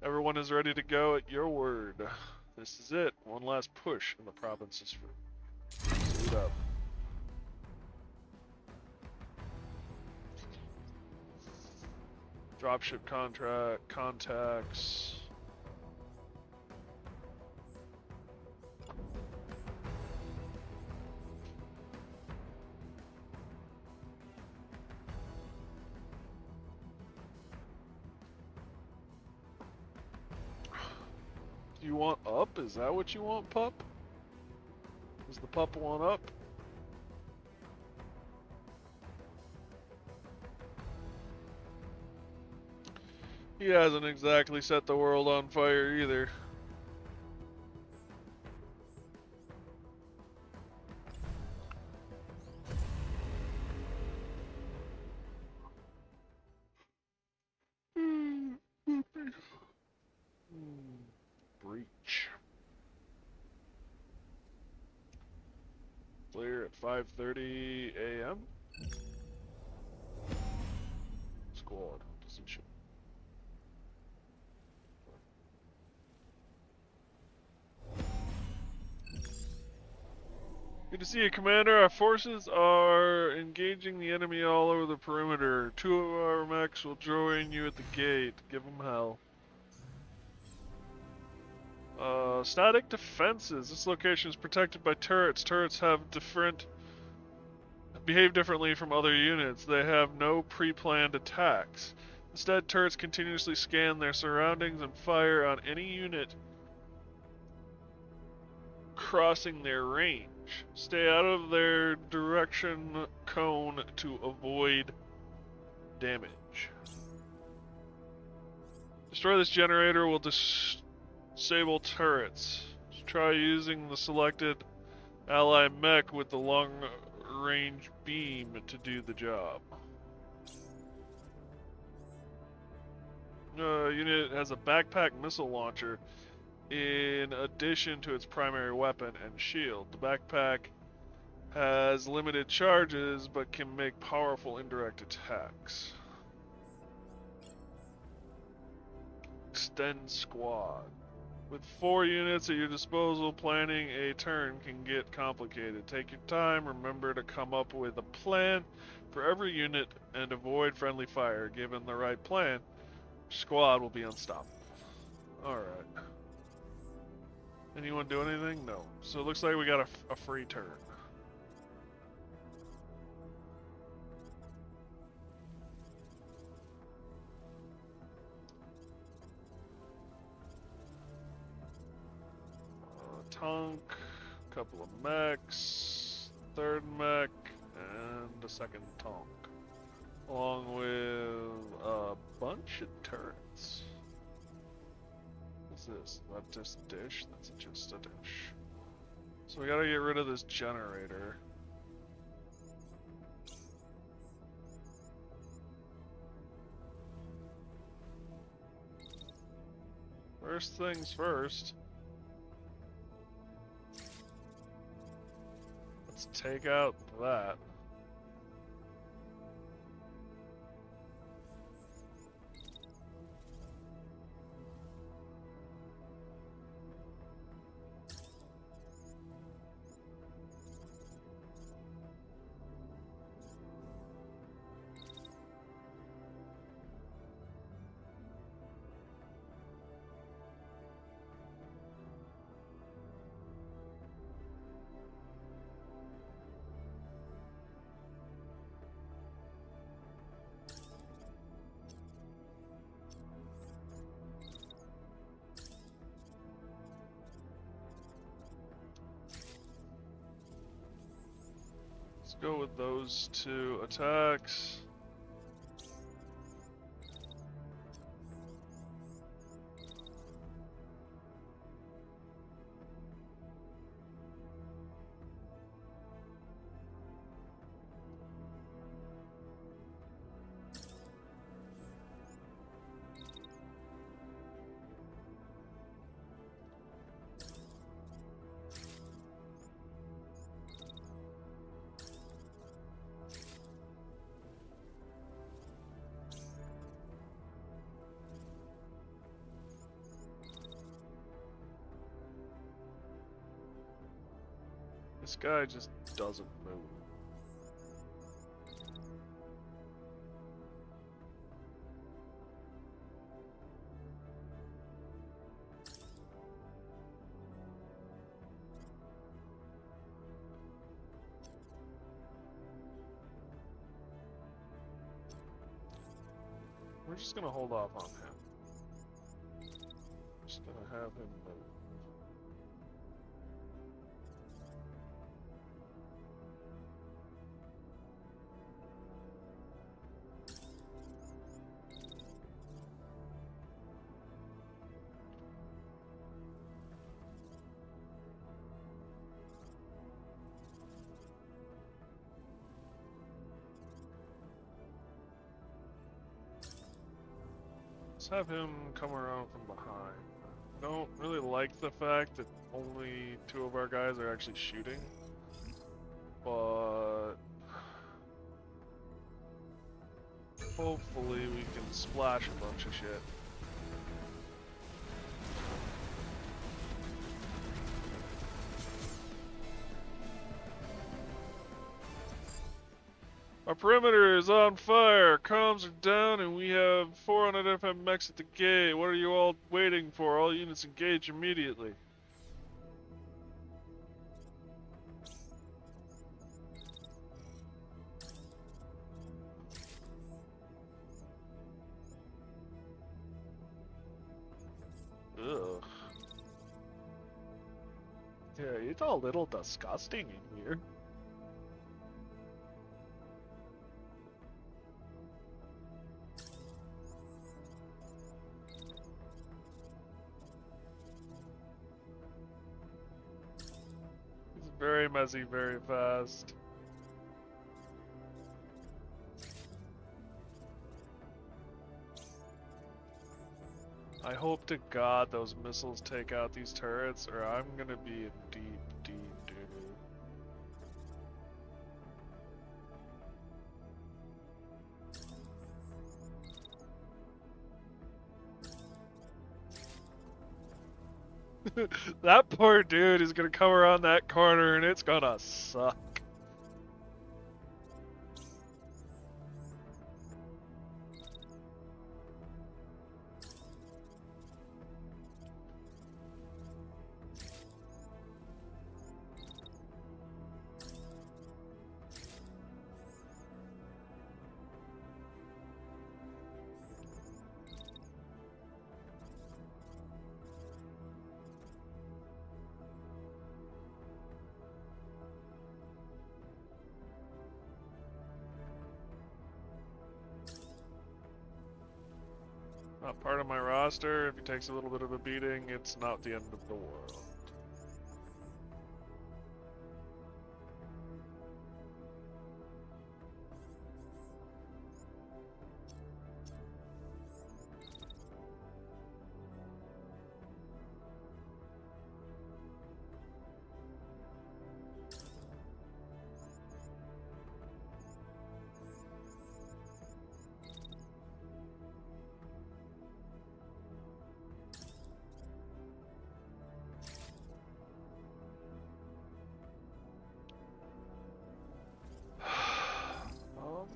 Everyone is ready to go at your word. This is it. One last push, and the province is free. Suit up. Dropship contract contacts. Do you want up? Is that what you want, pup? Does the pup want up? He hasn't exactly set the world on fire either. Breach. Clear at 5:30 a.m. Squad position. Good to see you, Commander. Our forces are engaging the enemy all over the perimeter. 2 of our mechs will join you at the gate. Give them hell. Static defenses. This location is protected by turrets. Turrets behave differently from other units. They have no pre-planned attacks. Instead, turrets continuously scan their surroundings and fire on any unit crossing their range. Stay out of their direction cone to avoid damage. Destroy this generator will disable turrets. Try using the selected ally mech with the long range beam to do the job. Unit has a backpack missile launcher in addition to its primary weapon and shield. The backpack has limited charges but can make powerful indirect attacks. Extend squad. With 4 units at your disposal, planning a turn can get complicated. Take your time, remember to come up with a plan for every unit and avoid friendly fire. Given the right plan, your squad will be unstoppable. Alright. Anyone do anything? No. So it looks like we got a free turn. Tonk, a couple of mechs, third mech, and a second tonk. Along with a bunch of turrets. What's this? That just a dish? That's just a dish. So we gotta get rid of this generator. First things first. Let's take out that. Let's go with those 2 attacks. This guy just doesn't move. We're just gonna hold off on him. Just gonna have him move. Let's have him come around from behind. Don't really like the fact that only 2 of our guys are actually shooting, but hopefully we can splash a bunch of shit. Our perimeter is on fire. Comms are down, and we have 400 FM mechs at the gate. What are you all waiting for? All units engage immediately. Yeah, it's a little disgusting in here. It's very messy, very fast. I hope to God those missiles take out these turrets, or I'm gonna be in deep, deep doo. That poor dude is gonna come around that corner and it's gonna suck. Not part of my roster. If he takes a little bit of a beating, it's not the end of the world. Um,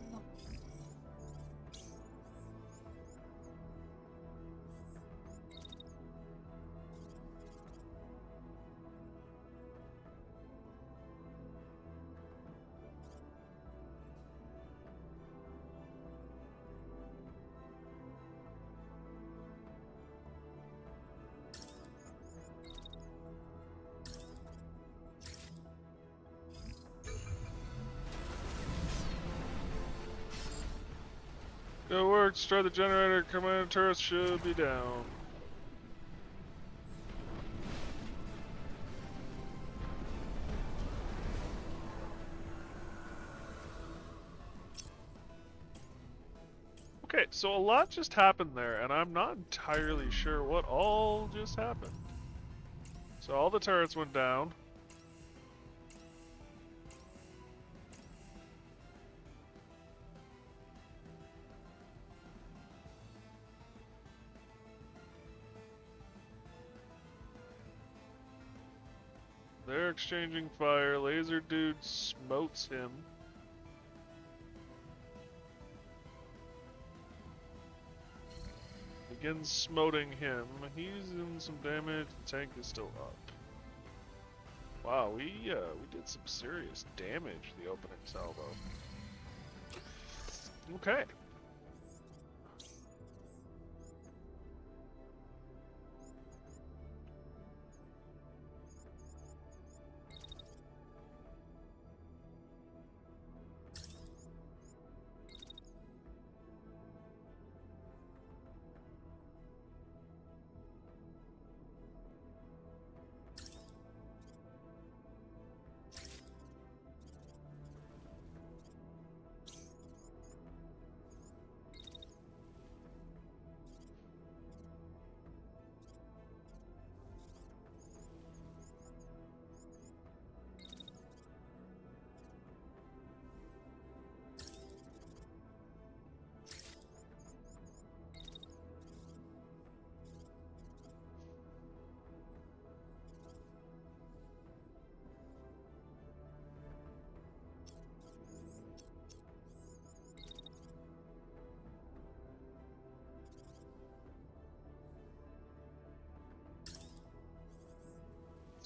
Good work. Destroy the generator. Command turrets should be down. Okay, so a lot just happened there, and I'm not entirely sure what all just happened. So all the turrets went down. They're exchanging fire. Laser dude smotes him. Begins smoting him. He's in some damage. The tank is still up. Wow, we did some serious damage the opening salvo. Okay.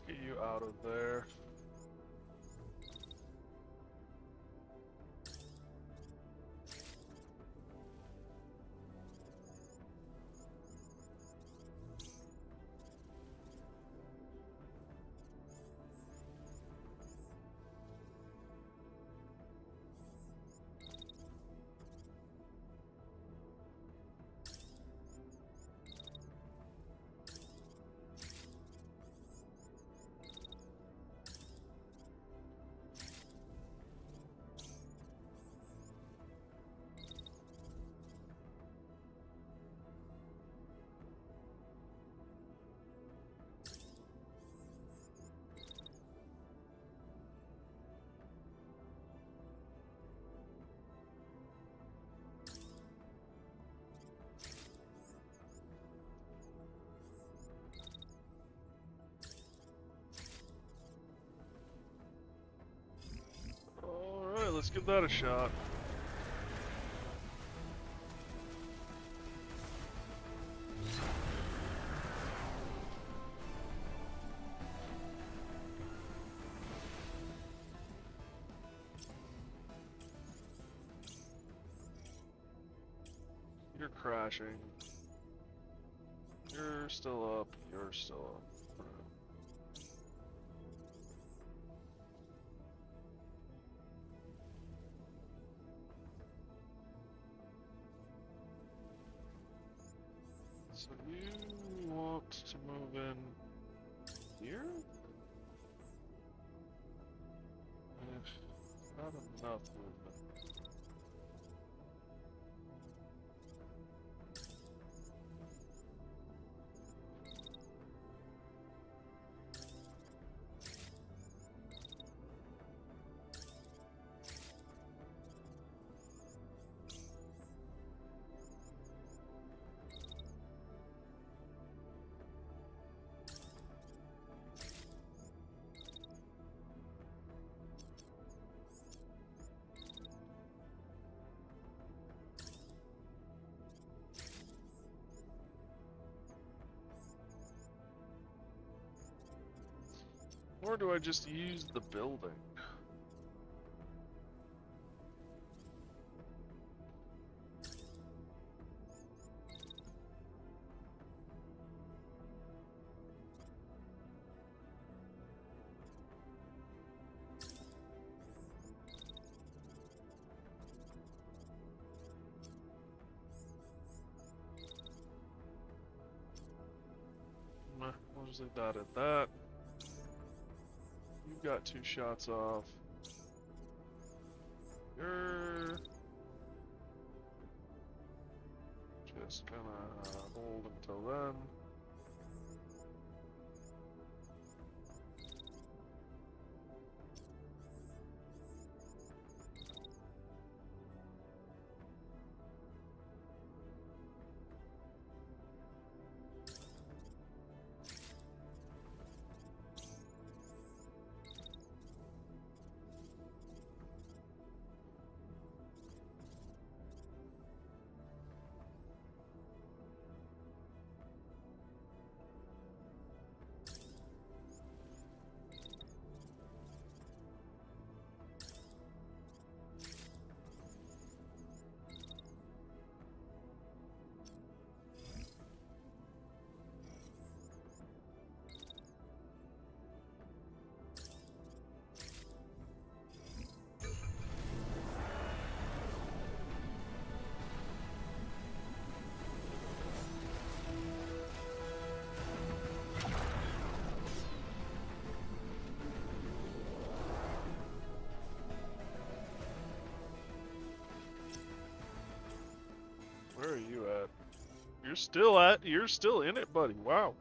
Let's get you out of there. let's give that a shot. You're crashing. You're still up. You're still up. So you want to move in here? Not enough movement. Or do I just use the building? Nah, we'll just leave that at that. You've got 2 shots off. You're just gonna hold until then. Where are you at? You're still in it, buddy. Wow.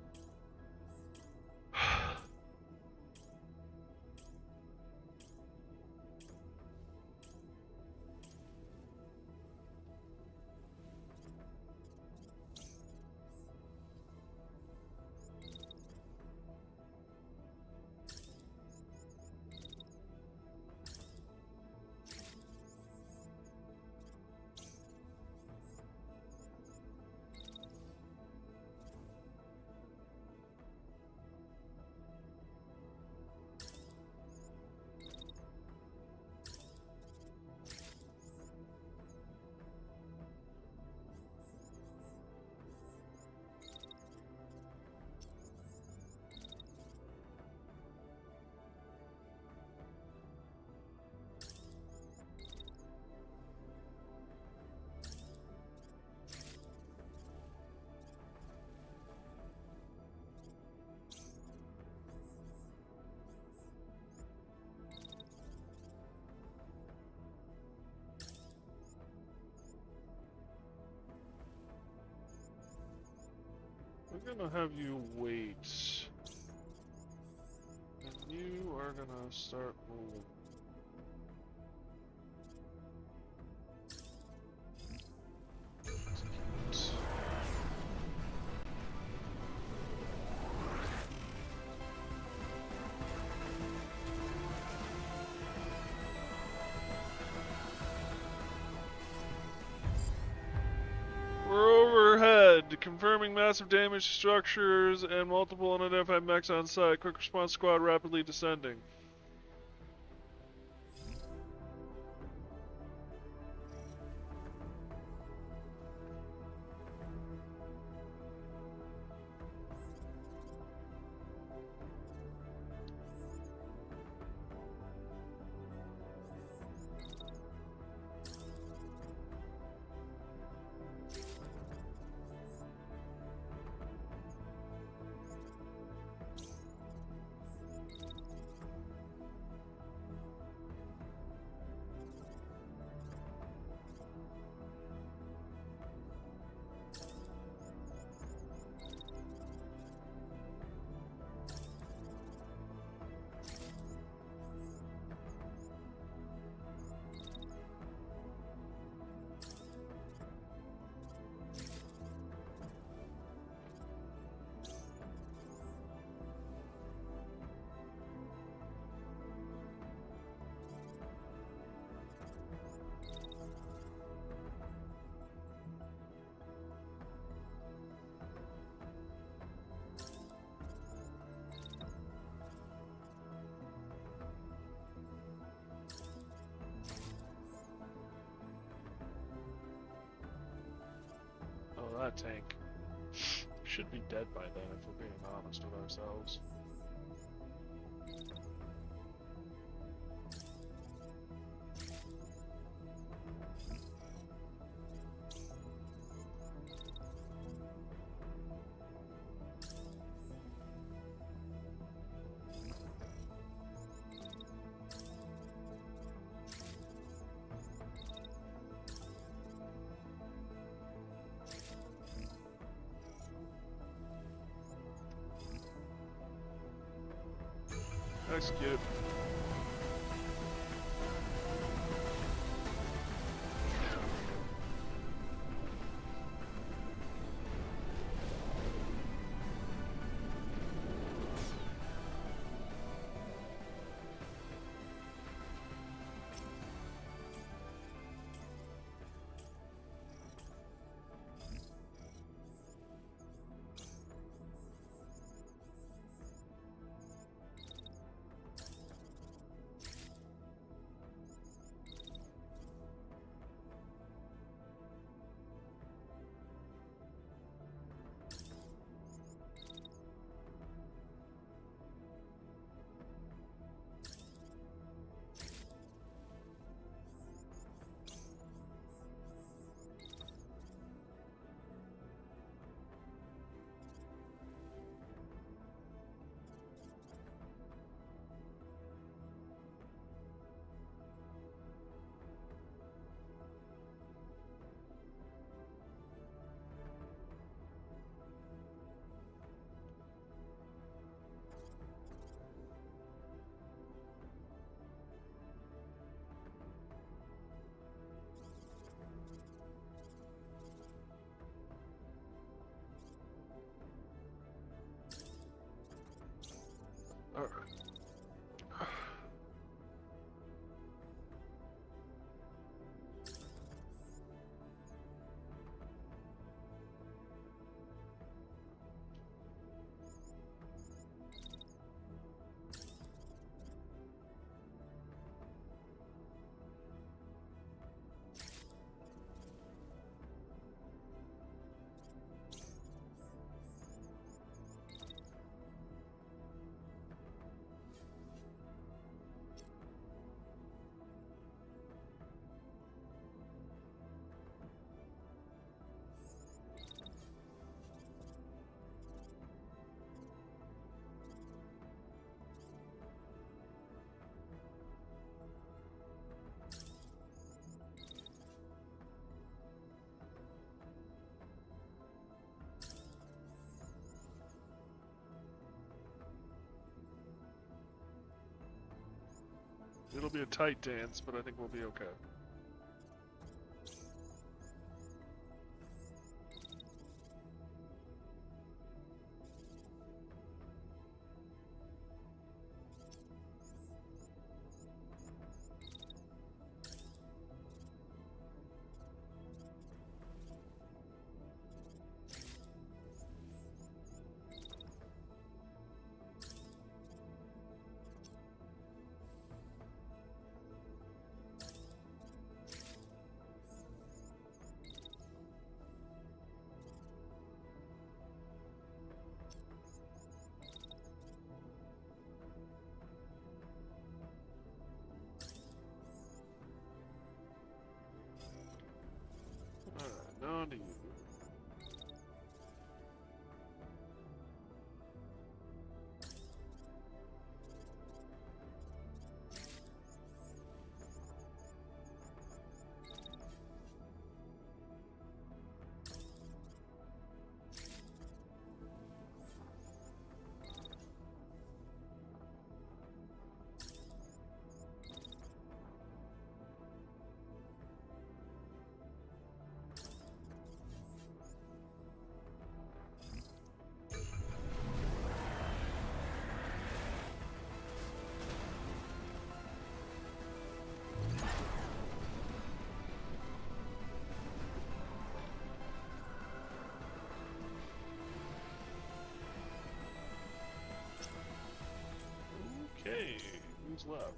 We're gonna have you wait. And you are gonna start moving. Execute. massive damage to structures and multiple unidentified mechs on site. Quick response squad rapidly descending. Oh, that tank should be dead by then if we're being honest with ourselves. Execute. Alright. It'll be a tight dance, but I think we'll be okay. on to you. Okay, who's left?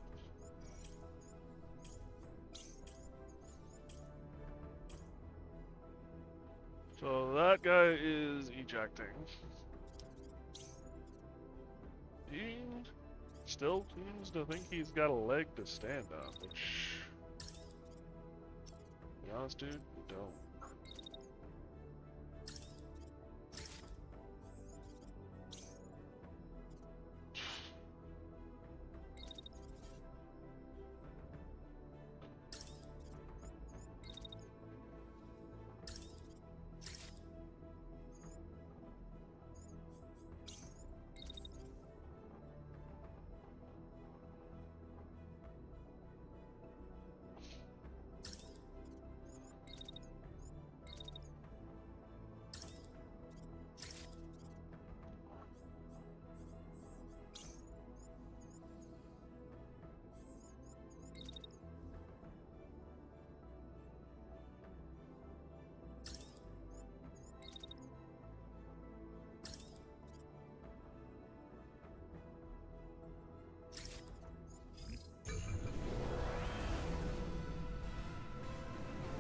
So that guy is ejecting. He still seems to think he's got a leg to stand on, which, to be honest, dude, you don't.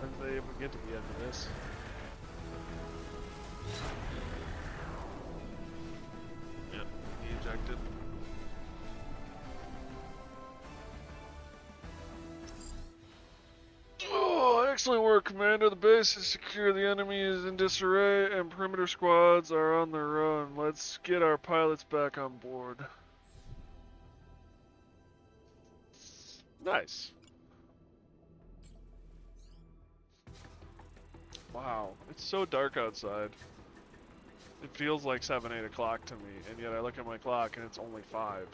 If they ever get to the end of this. Yep, he ejected. Oh, excellent work, Commander. The base is secure, the enemy is in disarray, and perimeter squads are on the run. Let's get our pilots back on board. Nice. Wow, it's so dark outside. It feels like 7, 8 o'clock to me, and yet I look at my clock and it's only 5.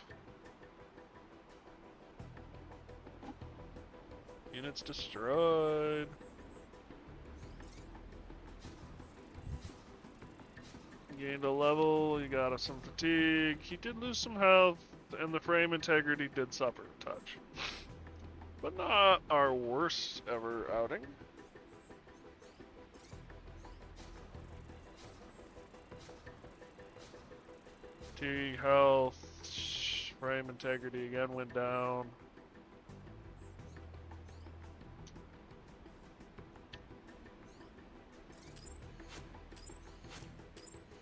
Units destroyed. Gained a level, he got us some fatigue. He did lose some health, and the frame integrity did suffer a touch. But not our worst ever outing. Fatigue, health, frame integrity again went down.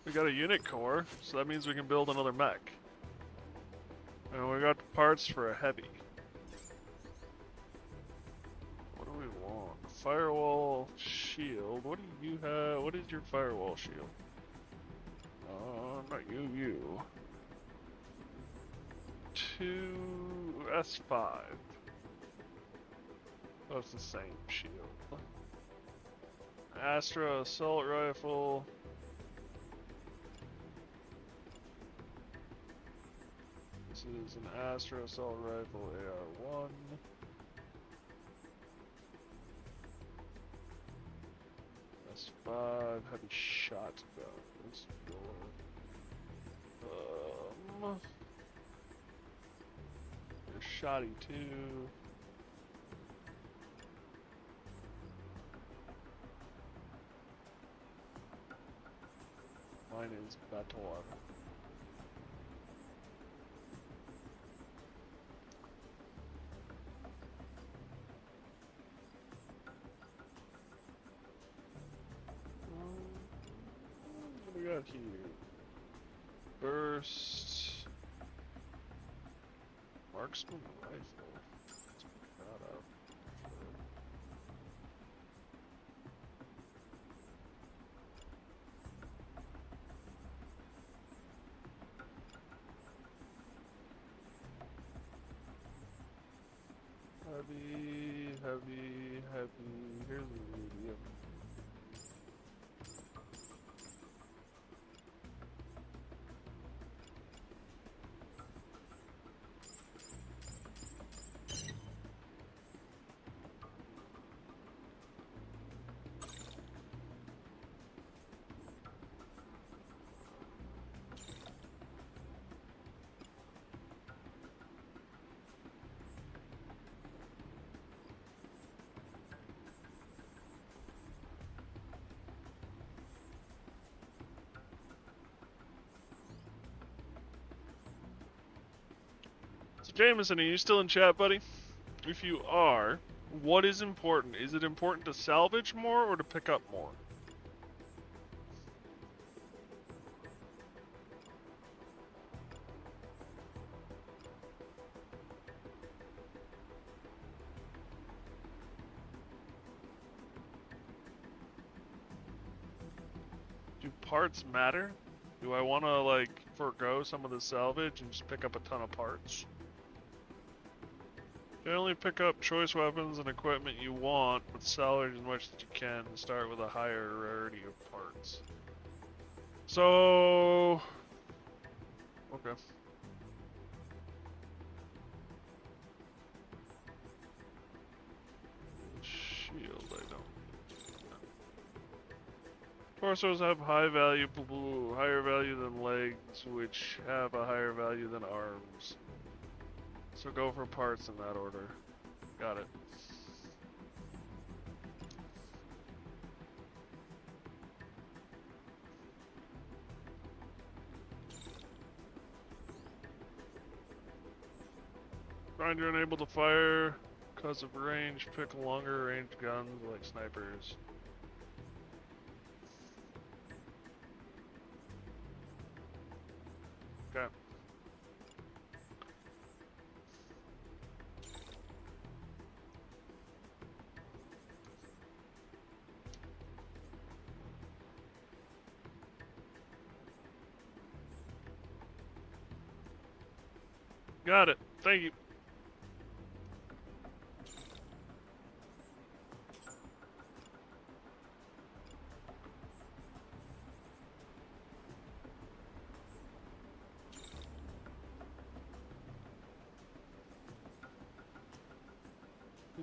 We got a unit core, so that means we can build another mech. And we got parts for a heavy. What do we want? Firewall shield. What do you have? What is your firewall shield? Not you. 2 S5. Oh, it's the same shield. Astra assault rifle. This is an Astra assault rifle AR-1. S5 heavy shotgun. Let's go. There's Shoddy 2. Mine is Bator. What do we got here? Burst. Marksman rifle. Let's pick that up. Jameson, are you still in chat, buddy? If you are, what is important? Is it important to salvage more or to pick up more? Do parts matter? Do I want to, like, forego some of the salvage and just pick up a ton of parts? You only pick up choice weapons and equipment you want, but salvage as much as you can and start with a higher rarity of parts. So... okay. Shield, I don't. Torsos have higher value than legs, which have a higher value than arms. So go for parts in that order. Got it. Find you're unable to fire because of range. Pick longer range guns like snipers. Okay. Got it. Thank you.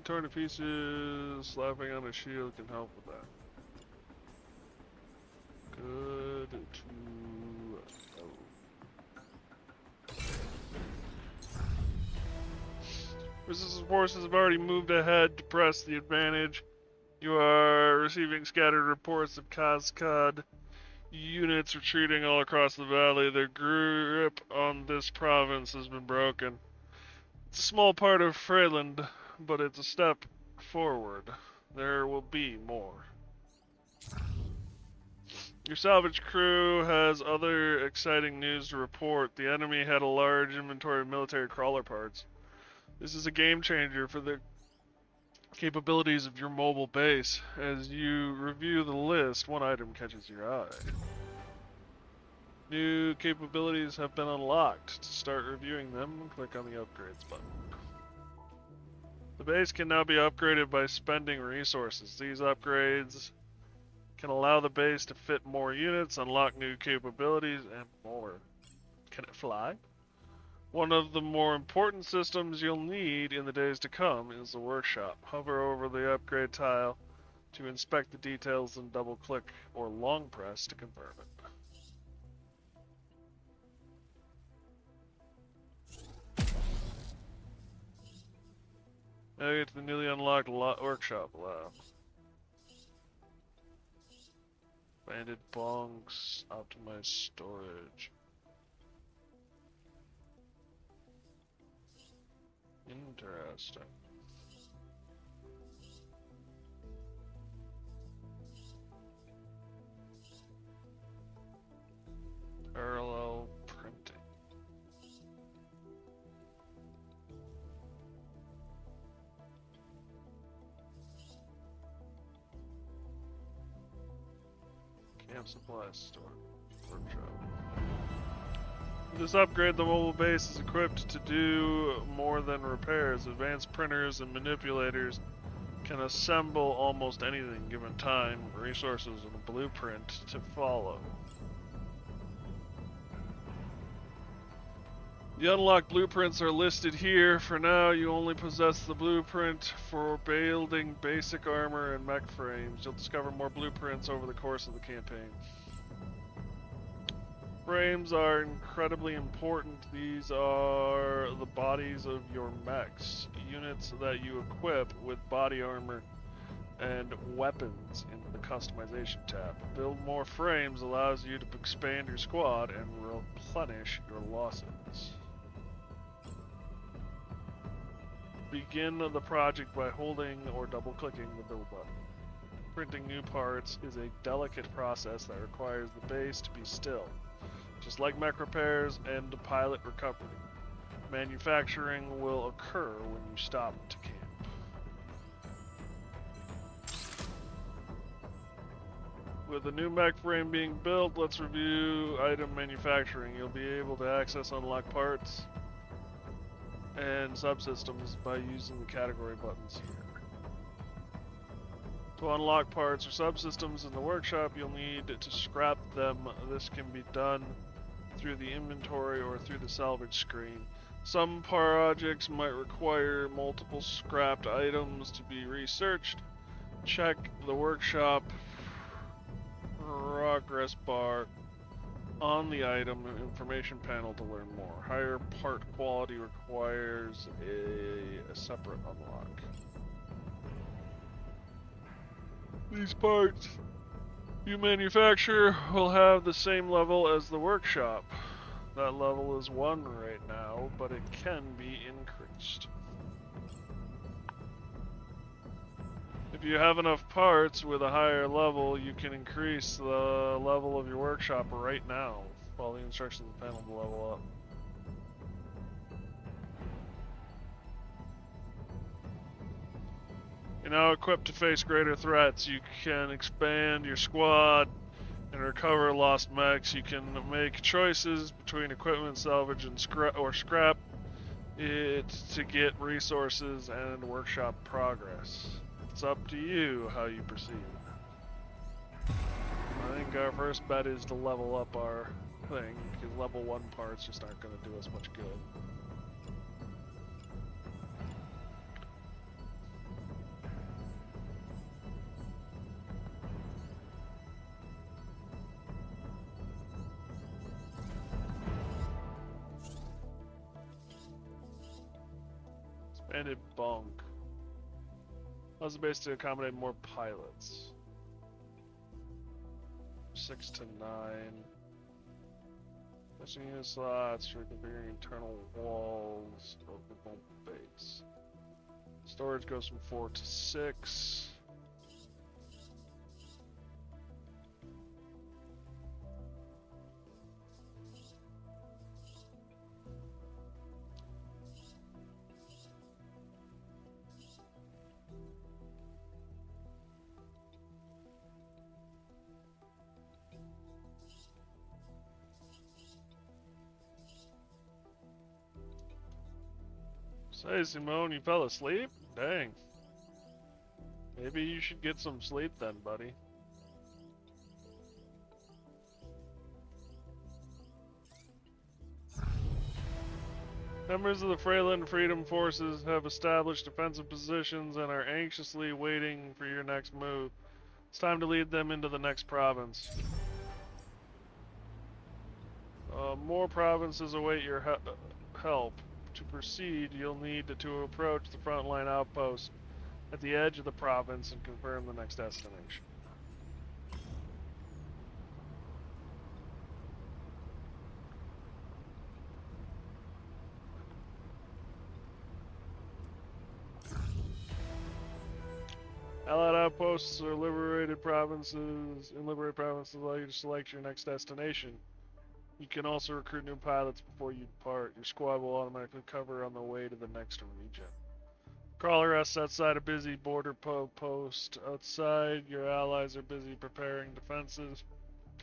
Torn to pieces, slapping on a shield can help with that. Good to know. Resistance forces have already moved ahead to press the advantage. You are receiving scattered reports of Kaskad units retreating all across the valley. Their grip on this province has been broken. It's a small part of Freyland, but it's a step forward. There will be more. Your salvage crew has other exciting news to report. The enemy had a large inventory of military crawler parts. This is a game changer for the capabilities of your mobile base. As you review the list, one item catches your eye. New capabilities have been unlocked. To start reviewing them, click on the upgrades button. The base can now be upgraded by spending resources. These upgrades can allow the base to fit more units, unlock new capabilities, and more. Can it fly? One of the more important systems you'll need in the days to come is the workshop. Hover over the upgrade tile to inspect the details and double click or long press to confirm it. Now you get to the newly unlocked workshop lab. Banded bonks, optimized storage. Interesting. Parallel printing. Camp supply store. Workshop. With this upgrade, the mobile base is equipped to do more than repairs. Advanced printers and manipulators can assemble almost anything given time, resources, and a blueprint to follow. The unlocked blueprints are listed here. For now, you only possess the blueprint for building basic armor and mech frames. You'll discover more blueprints over the course of the campaign. Frames are incredibly important. These are the bodies of your mechs, units that you equip with body armor and weapons in the customization tab. Build more frames allows you to expand your squad and replenish your losses. begin the project by holding or double-clicking the build button. Printing new parts is a delicate process that requires the base to be still, just like mech repairs and pilot recovery. Manufacturing will occur when you stop to camp. With the new mech frame being built, let's review item manufacturing. You'll be able to access unlock parts and subsystems by using the category buttons here. To unlock parts or subsystems in the workshop, you'll need to scrap them. This can be done through the inventory or through the salvage screen. Some projects might require multiple scrapped items to be researched. Check the workshop progress bar on the item information panel to learn more. Higher part quality requires a separate unlock. These parts you manufacture will have the same level as the workshop. That level is 1 right now, but it can be increased. If you have enough parts with a higher level, you can increase the level of your workshop right now. Follow the instructions on the panel to level up. You're now equipped to face greater threats. You can expand your squad and recover lost mechs. You can make choices between equipment salvage and scrap it to get resources and workshop progress. It's up to you how you proceed. I think our first bet is to level up our thing, because level 1 parts just aren't going to do us much good. Expanded bunk. How's the base to accommodate more pilots? 6 to 9. Missing unit slots for configuring internal walls of the bunk base. Storage goes from 4 to 6. Say, Simone, you fell asleep? Dang. Maybe you should get some sleep then, buddy. Members of the Freyland Freedom Forces have established defensive positions and are anxiously waiting for your next move. It's time to lead them into the next province. More provinces await your help. To proceed, you'll need to approach the frontline outpost at the edge of the province and confirm the next destination. Allied outposts or liberated provinces allow you to select your next destination. You can also recruit new pilots before you depart. Your squad will automatically cover on the way to the next region. Crawler rests outside a busy border post. Outside, your allies are busy preparing defenses,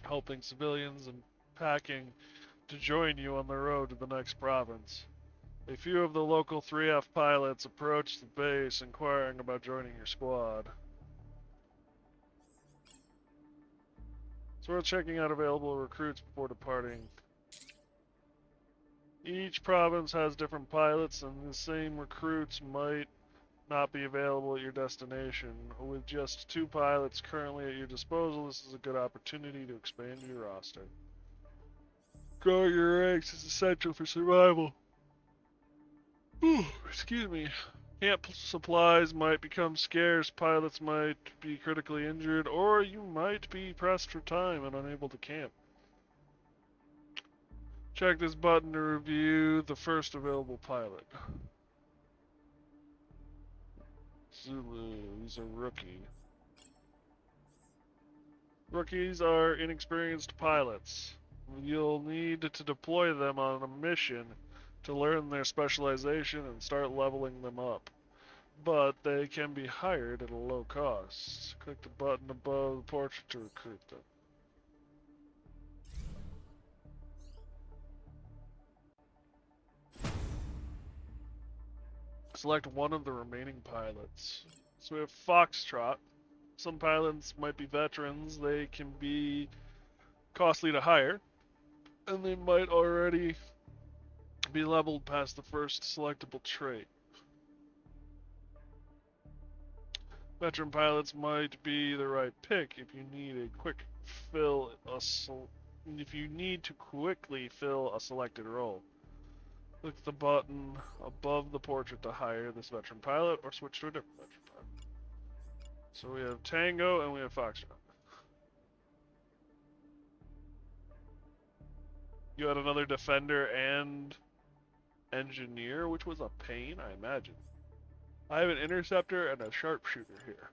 helping civilians, and packing to join you on the road to the next province. A few of the local 3F pilots approach the base inquiring about joining your squad. It's worth checking out available recruits before departing. Each province has different pilots, and the same recruits might not be available at your destination. With just 2 pilots currently at your disposal, this is a good opportunity to expand your roster. Growing your ranks is essential for survival. Excuse me. Camp supplies might become scarce, pilots might be critically injured, or you might be pressed for time and unable to camp. Check this button to review the first available pilot. Zulu. He's a rookie. Rookies are inexperienced pilots. You'll need to deploy them on a mission to learn their specialization and start leveling them up. But they can be hired at a low cost. Click the button above the portrait to recruit them. Select one of the remaining pilots. So we have Foxtrot. Some pilots might be veterans. They can be costly to hire, and they might already be leveled past the first selectable trait. Veteran pilots might be the right pick if you need a quick fill if you need to quickly fill a selected role. Click the button above the portrait to hire this veteran pilot or switch to a different veteran pilot. So we have Tango and we have Foxtrot. You had another defender and engineer, which was a pain, I imagine. I have an interceptor and a sharpshooter here.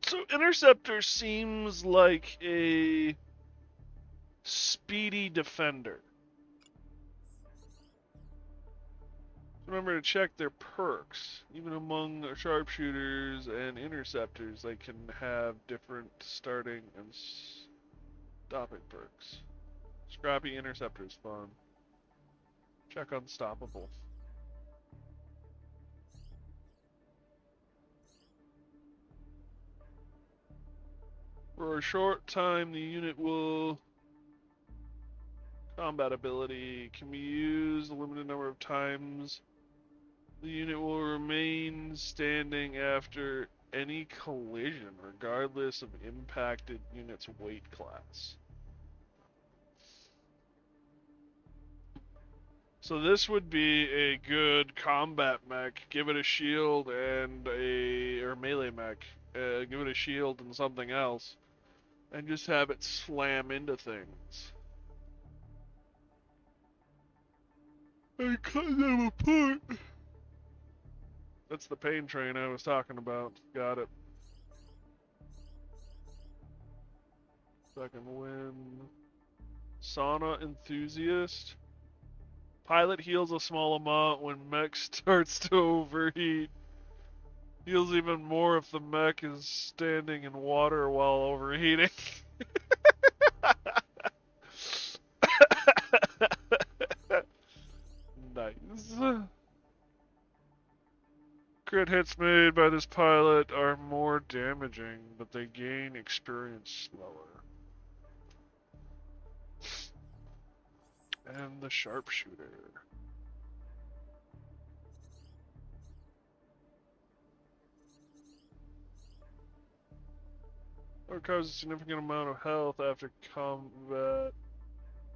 So interceptor seems like a speedy defender. Remember to check their perks. Even among sharpshooters and interceptors, they can have different starting and stopping perks. Scrappy interceptor is fun. Check unstoppable. For a short time, the unit will... Combat ability can be used a limited number of times. The unit will remain standing after any collision, regardless of impacted unit's weight class. So this would be a good combat mech. Give it a shield and or melee mech. Give it a shield and something else, and just have it slam into things. And cut them apart. That's the pain train I was talking about. Got it. Second win. Sauna enthusiast. Pilot heals a small amount when mech starts to overheat. Heals even more if the mech is standing in water while overheating. Nice. Crit hits made by this pilot are more damaging, but they gain experience slower. And the sharpshooter. Or cause a significant amount of health after combat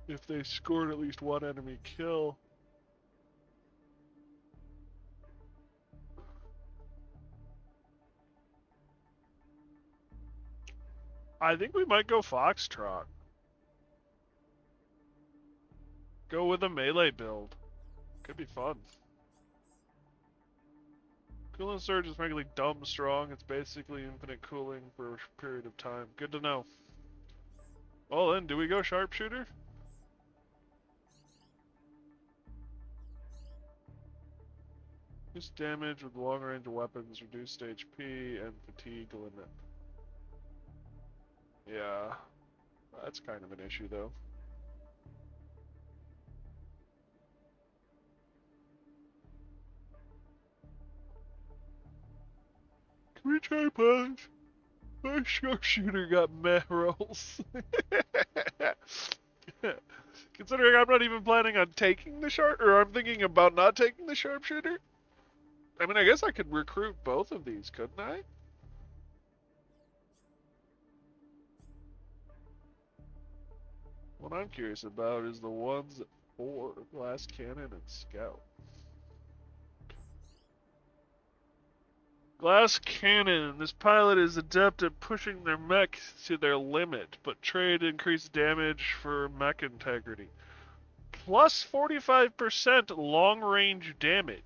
if they scored at least one enemy kill. I think we might go Foxtrot. Go with a melee build. Could be fun. Cooling Surge is frankly dumb strong. It's basically infinite cooling for a period of time. Good to know. Well then, do we go Sharpshooter? Reduce damage with long range weapons, reduced HP, and fatigue limit. Yeah, that's kind of an issue though. Can we try punch? My sharpshooter got meh rolls. Considering I'm not even planning on taking the or I'm thinking about not taking the sharpshooter. I mean, I guess I could recruit both of these, couldn't I? What I'm curious about is the ones at 4, Glass Cannon and Scout. Glass Cannon. This pilot is adept at pushing their mech to their limit, but trade increased damage for mech integrity. plus 45% long range damage.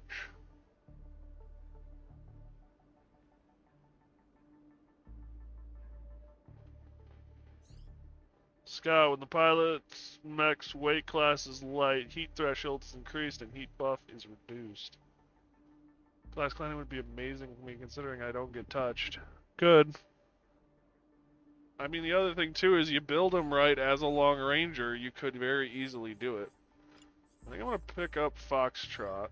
Scout, when the pilot's mech's weight class is light, heat threshold is increased and heat buff is reduced. Class climbing would be amazing for me considering I don't get touched. Good. I mean, the other thing too is you build him right as a long ranger, you could very easily do it. I think I'm gonna pick up Foxtrot.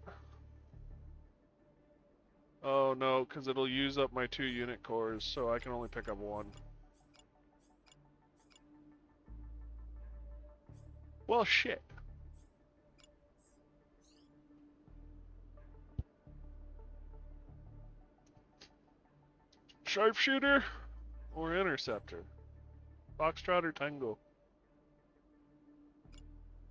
Oh no, because it'll use up my 2 unit cores, so I can only pick up 1. Well, shit. Sharpshooter or interceptor? Foxtrot or Tango?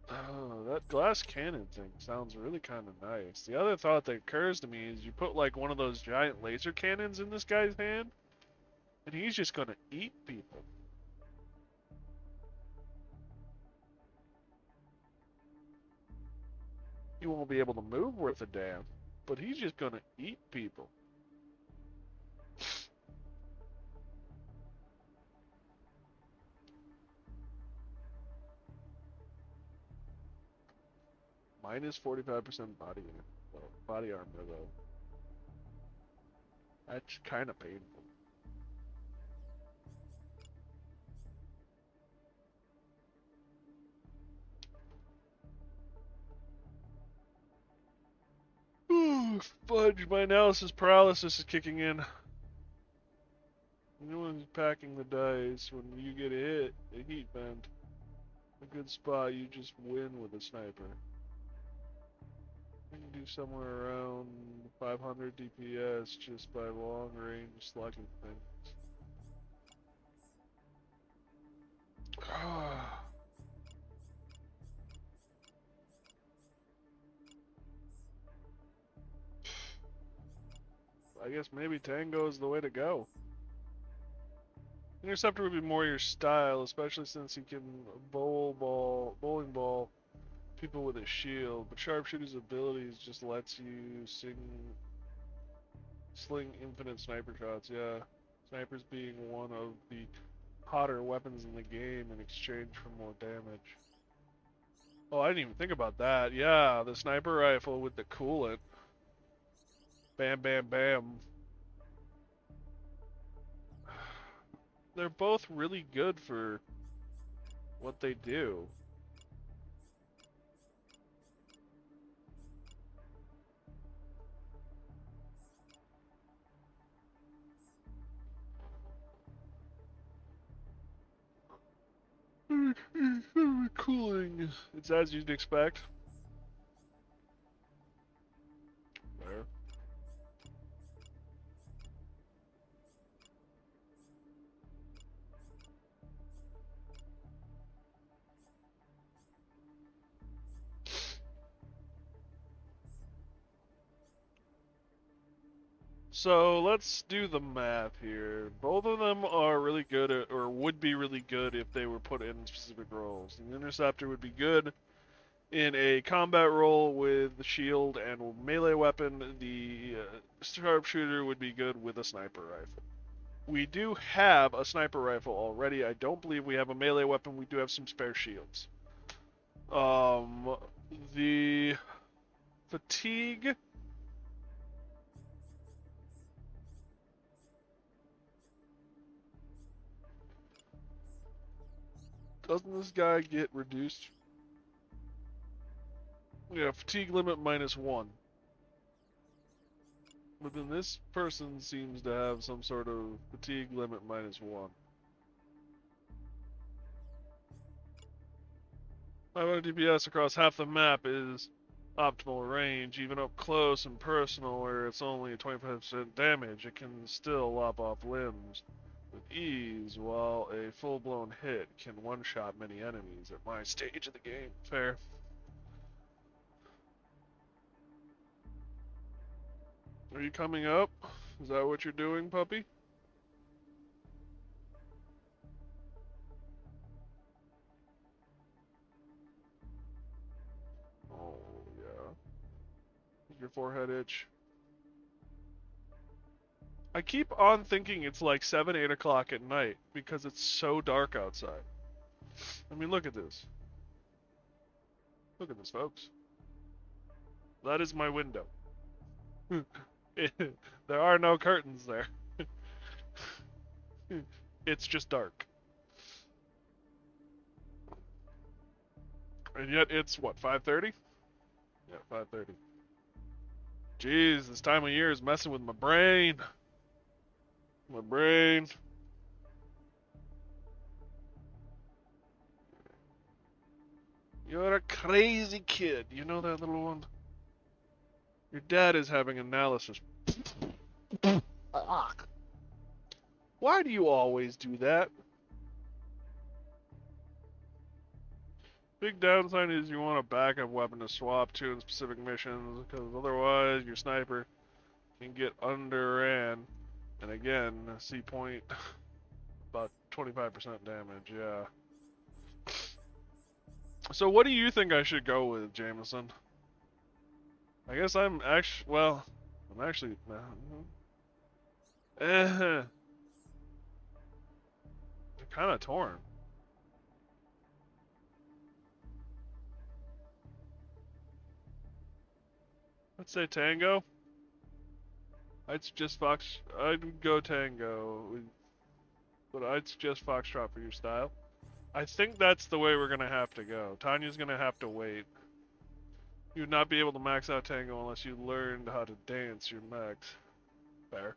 Oh, that glass cannon thing sounds really kind of nice. The other thought that occurs to me is you put like one of those giant laser cannons in this guy's hand, and he's just gonna eat people. He won't be able to move worth a damn, but he's just gonna eat people. Minus 45% body armor though. That's kind of painful. Ooh, fudge! My analysis paralysis is kicking in. No one's packing the dice. When you get hit, a heat vent, a good spot, you just win with a sniper. You can do somewhere around 500 DPS just by long range slugging things. I guess maybe Tango is the way to go. Interceptor would be more your style, especially since he can bowling ball people with a shield. But Sharpshooter's abilities just lets you sling infinite sniper shots. Yeah, snipers being one of the hotter weapons in the game in exchange for more damage. Oh, I didn't even think about that. Yeah, the sniper rifle with the coolant. Bam, bam, bam. They're both really good for what they do. Cooling. It's as you'd expect. There. So let's do the math here. Both of them are really good at, or would be really good if they were put in specific roles. The Interceptor would be good in a combat role with the shield and melee weapon. The Sharpshooter would be good with a sniper rifle. We do have a sniper rifle already. I don't believe we have a melee weapon. We do have some spare shields. The fatigue. Doesn't this guy get reduced? Yeah, fatigue limit -1. But then this person seems to have some sort of fatigue limit -1. 500 DPS across half the map is optimal range. Even up close and personal, where it's only 25% damage, it can still lop off limbs with ease, while a full-blown hit can one-shot many enemies at my stage of the game. Fair. Are you coming up? Is that what you're doing, puppy? forehead itch. I keep on thinking it's like 7, 8 o'clock at night because it's so dark outside. I mean, look at this. Look at this, folks. That is my window. There are no curtains there. It's just dark. And yet it's, what, 5:30? Yeah, 5:30. Jeez, this time of year is messing with my brain. My brain. You're a crazy kid. You know that little one? Your dad is having analysis. Why do you always do that? Big downside is you want a backup weapon to swap to in specific missions, because otherwise your sniper can get underran. And again, C point, about 25% damage, yeah. So what do you think I should go with, Jameson? I guess I'm actually, well, I'm actually, I'm kind of torn. Let's say Tango. I'd suggest Fox. I'd go Tango, but I'd suggest Foxtrot for your style. I think that's the way we're gonna have to go. Tanya's gonna have to wait. You would not be able to max out Tango unless you learned how to dance your max. Fair.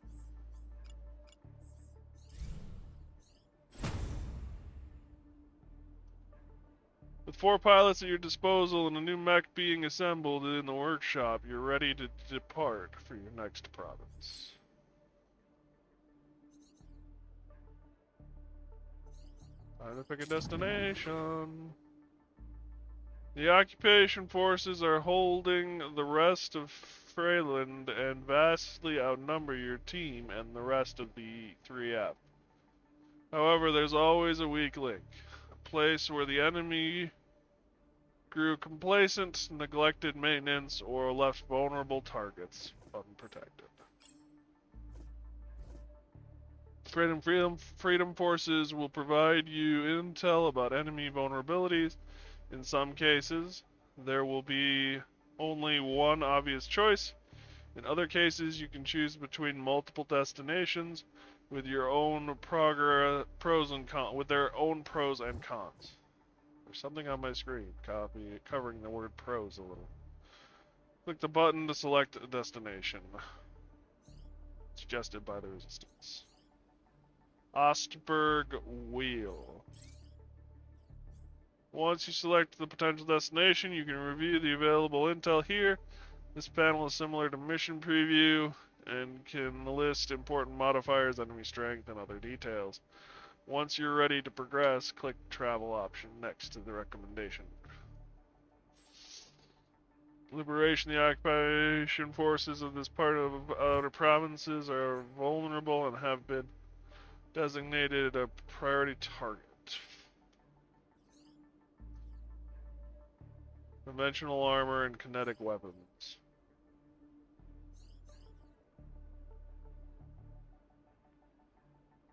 With 4 pilots at your disposal and a new mech being assembled in the workshop, you're ready to depart for your next province. Time to pick a destination. The occupation forces are holding the rest of Freyland and vastly outnumber your team and the rest of the 3F. However, there's always a weak link. A place where the enemy grew complacent, neglected maintenance, or left vulnerable targets unprotected. Freedom Forces will provide you intel about enemy vulnerabilities. In some cases, there will be only one obvious choice. In other cases, you can choose between multiple destinations with your own pros and cons. With their own pros and cons. There's something on my screen covering the word pros a little. Click the button to select a destination. Suggested by the Resistance. Ostberg Wheel. Once you select the potential destination, you can review the available intel here. This panel is similar to Mission Preview and can list important modifiers, enemy strength, and other details. Once you're ready to progress, click Travel option next to the recommendation. Liberation. The occupation forces of this part of outer provinces are vulnerable and have been designated a priority target. Conventional armor and kinetic weapons.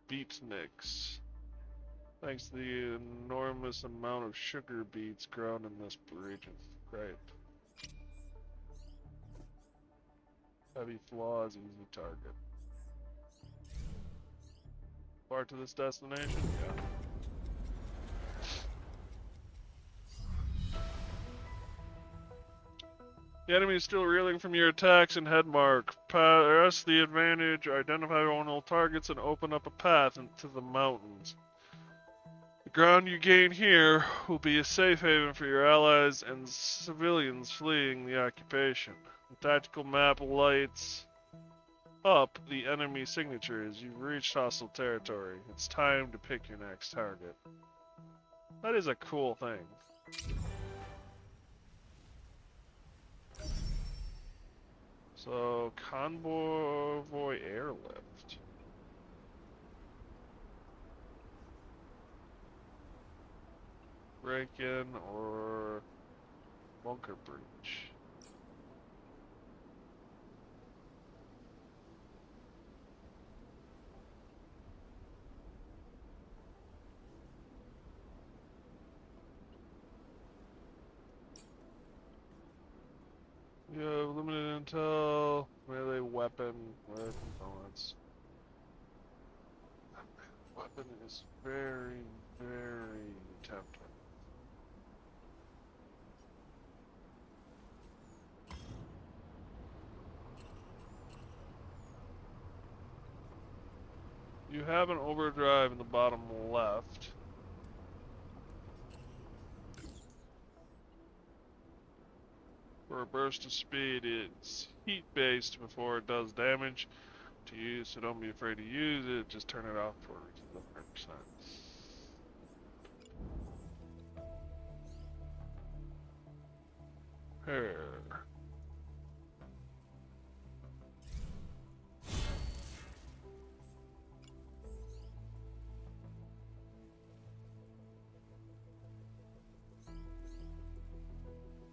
Beatniks. Thanks to the enormous amount of sugar beets grown in this region. Great. Heavy flaws, easy target. Far to this destination? Yeah. The enemy is still reeling from your attacks and headmark. Press the advantage, identify vulnerable targets, and open up a path into the mountains. The ground you gain here will be a safe haven for your allies and civilians fleeing the occupation. The tactical map lights up the enemy signatures. You've reached hostile territory. It's time to pick your next target. That is a cool thing. So, convoy airlift. Break-in or bunker breach. intel, melee weapon with components. Weapon is very, very tempting. You have an overdrive in the bottom left. For a burst of speed, it's heat based before it does damage to you, so don't be afraid to use it. Just turn it off before it reaches 100%. Here.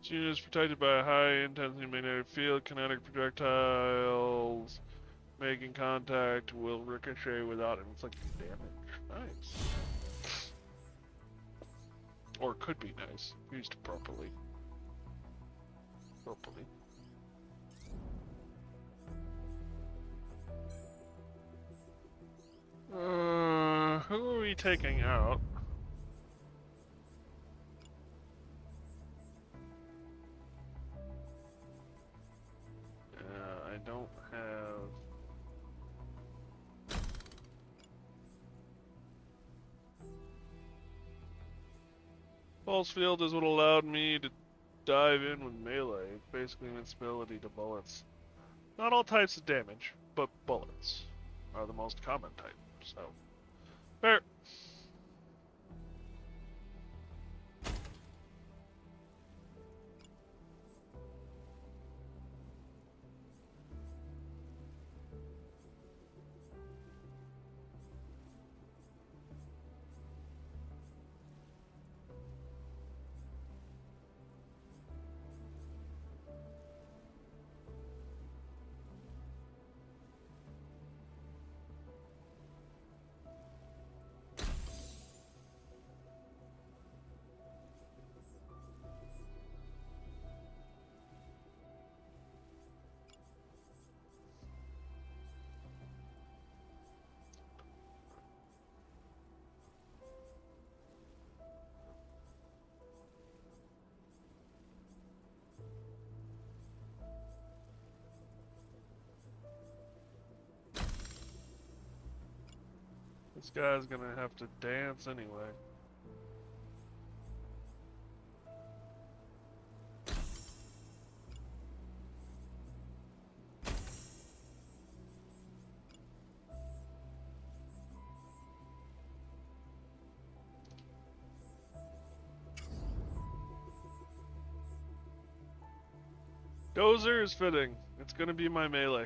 This unit is protected by a high-intensity magnetic field. Kinetic projectiles making contact will ricochet without inflicting damage. Nice. Or could be nice, used properly. Who are we taking out? I don't have... Pulse field is what allowed me to dive in with melee. It's basically invincibility to bullets. Not all types of damage, but bullets are the most common type, so... Fair. This guy's gonna have to dance anyway. Dozer is fitting. It's gonna be my melee.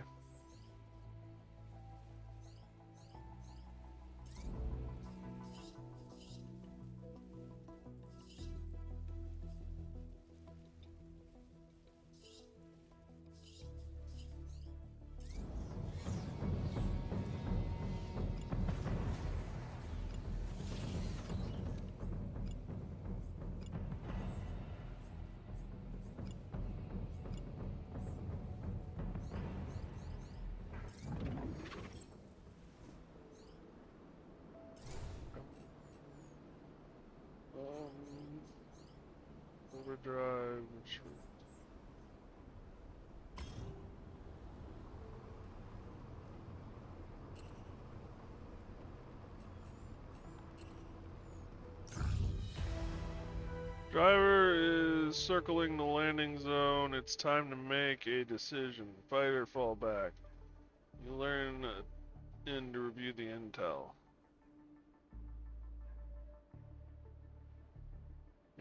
Overdrive, retreat. Driver is circling the landing zone. It's time to make a decision. Fight or fall back. You learn in to review the intel.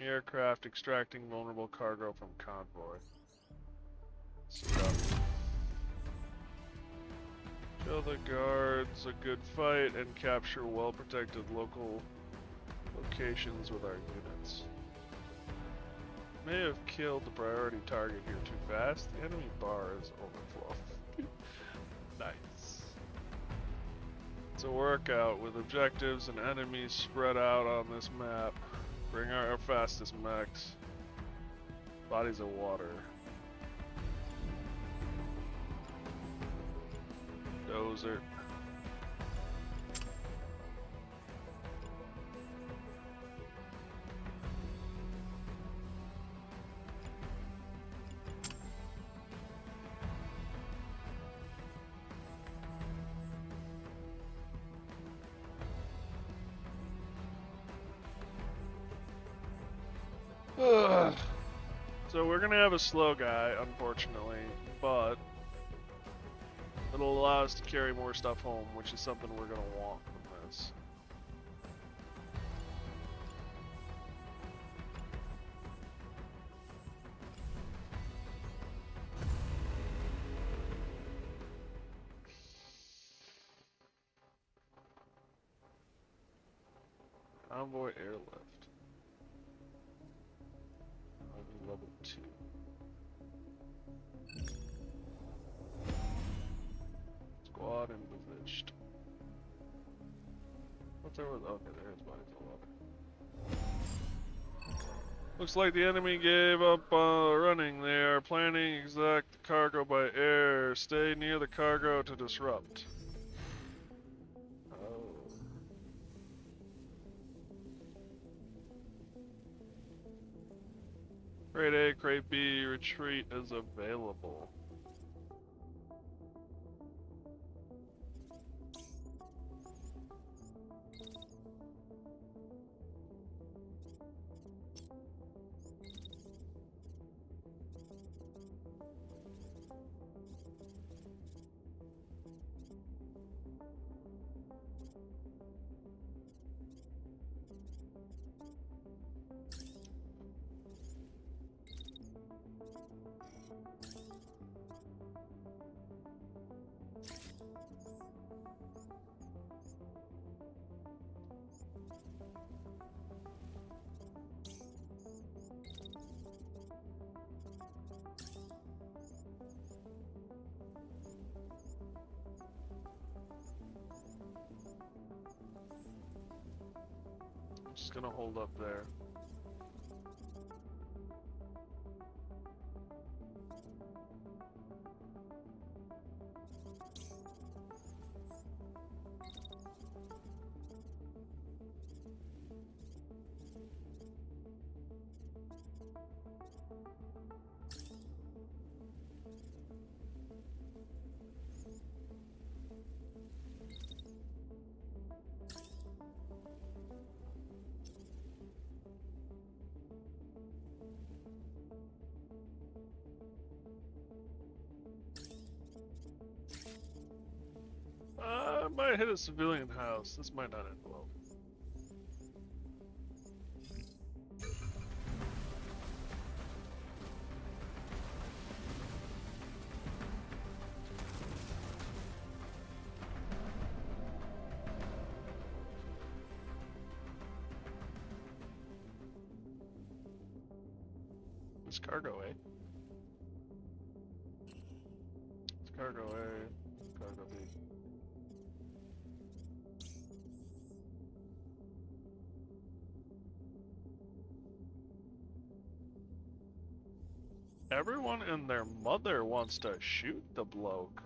Aircraft extracting vulnerable cargo from convoy. Suit up. Kill the guards, a good fight, and capture well-protected local locations with our units. May have killed the priority target here too fast. The enemy bar is overflow. Nice. It's a workout with objectives and enemies spread out on this map. Bring our fastest mechs. Bodies of water. Dozer. Ugh. So we're gonna have a slow guy, unfortunately, but it'll allow us to carry more stuff home, which is something we're gonna want from this. Convoy airlift. Level 2. Squad envisaged. What's there with? Okay, there's bodies all over. Looks like the enemy gave up running. They are planning exact cargo by air. Stay near the cargo to disrupt. Oh. Crate A, Crate B, retreat is available. I'm just gonna hold up there. I might hit a civilian house. This might not end well. It's cargo A. It's cargo A. Cargo B. Everyone and their mother wants to shoot the bloke.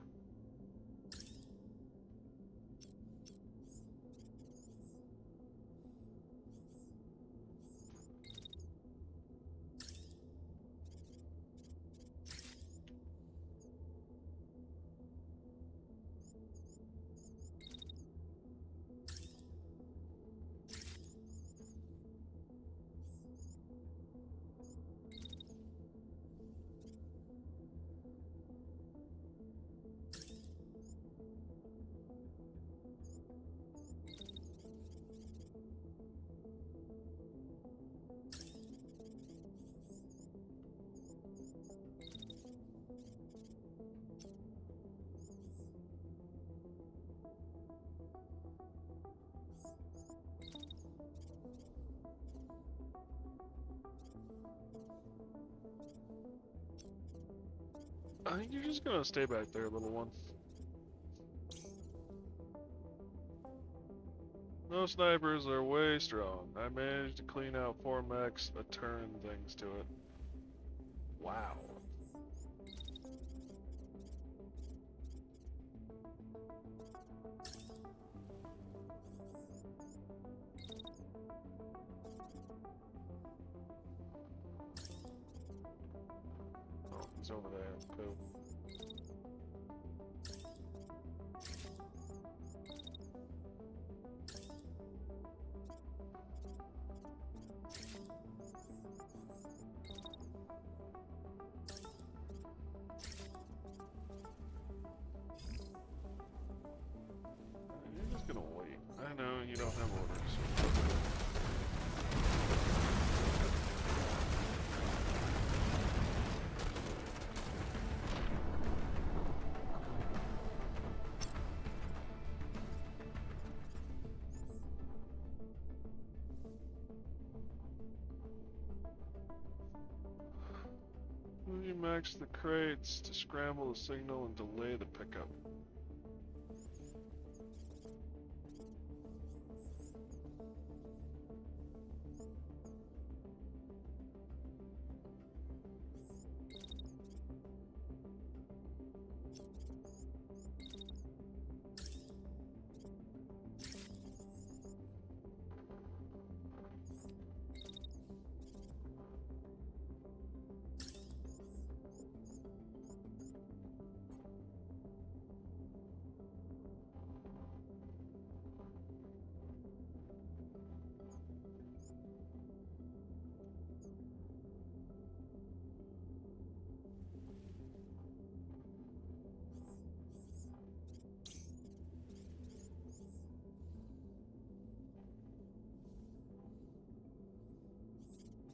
I think you're just gonna stay back there, little one. No snipers are way strong. I managed to clean out 4 mechs that turn things to it. Wow. He's over there. Cool. You're just gonna wait. I know you don't have orders. Will you max the crates to scramble the signal and delay the pickup?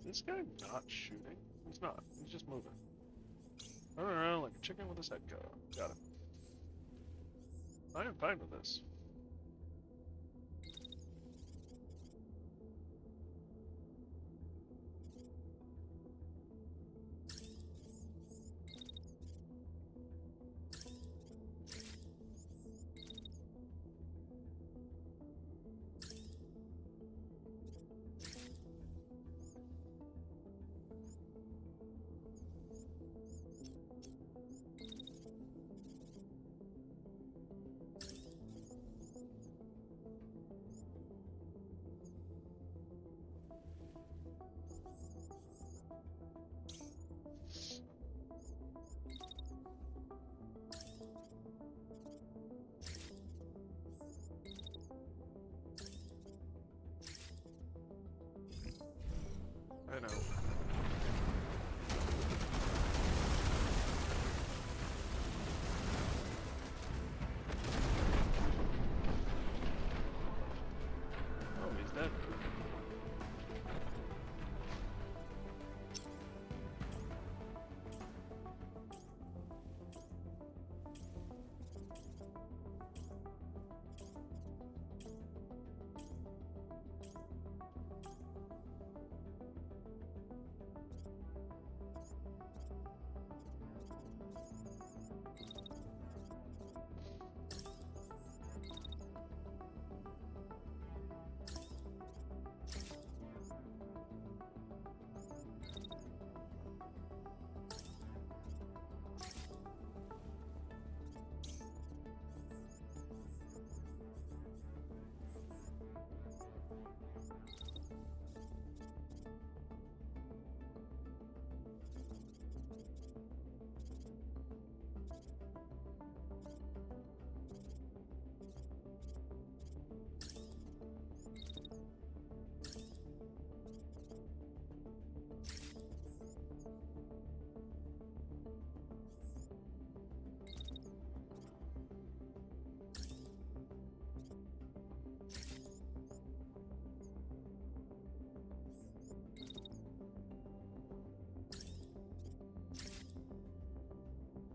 Is this guy not shooting? He's not. He's just moving. Running around like a chicken with his head cut off. Got him. I am fine with this. I know. Oh, he's dead.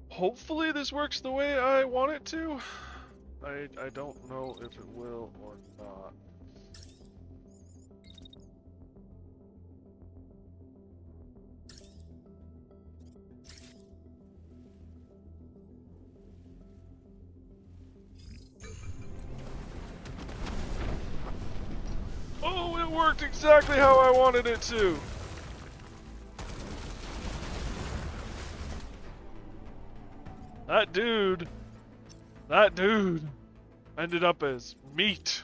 Hopefully this works the way I want it to. I don't know if it will or not. Oh, it worked exactly how I wanted it to. That dude ended up as meat.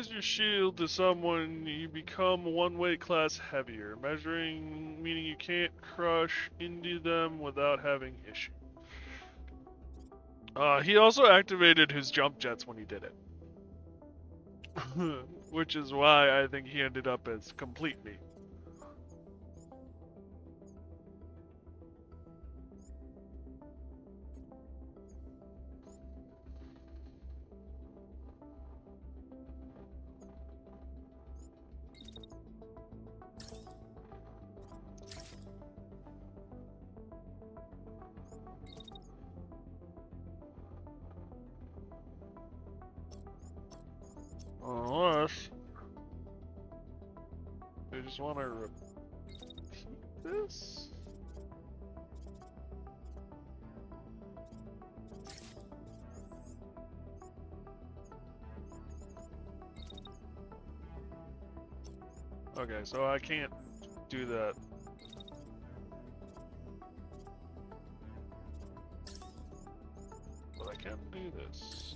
lose your shield to someone, you become one weight class heavier, measuring meaning you can't crush into them without having issue. He also activated his jump jets when he did it. Which is why I think he ended up as complete me. Unless they just want to repeat this? Okay, so I can't do that. But I can do this.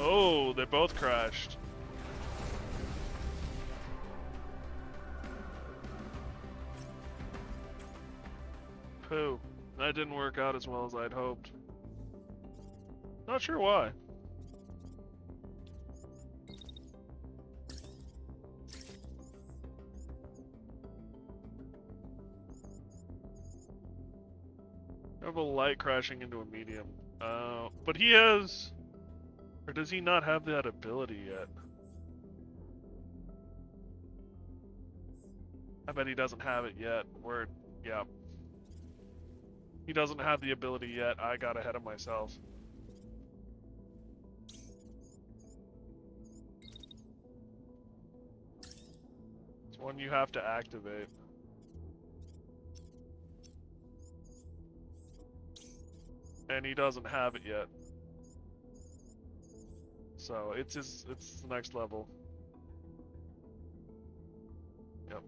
Oh, they both crashed. Pooh. That didn't work out as well as I'd hoped. Not sure why. I have a light crashing into a medium. But he has... Or does he not have that ability yet? I bet he doesn't have it yet. Word. Yeah. He doesn't have the ability yet. I got ahead of myself. It's one you have to activate. And he doesn't have it yet. So it's the next level. Yep.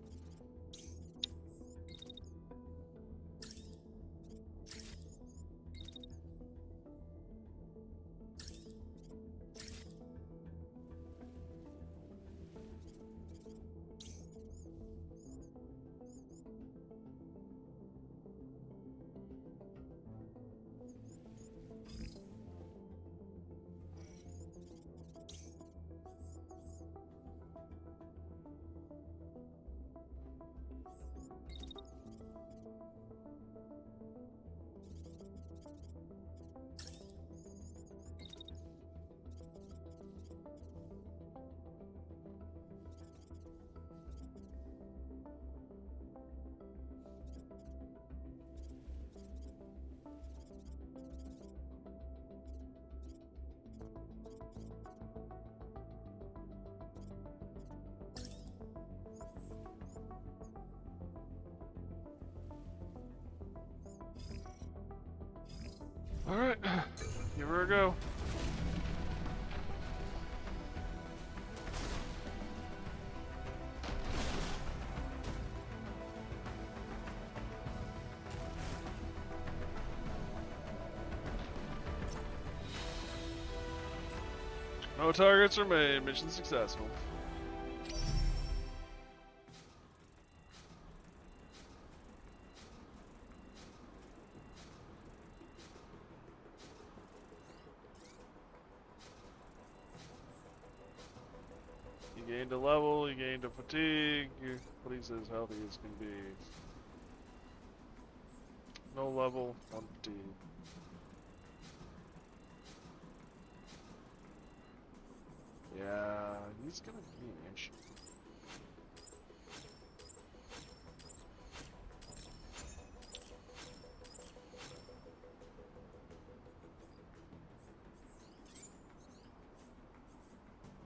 Alright, give her a go. No targets remain. Mission successful. You gained a level, you gained a fatigue. What he says healthy as can be. No level, on fatigue. Yeah, he's gonna be an issue.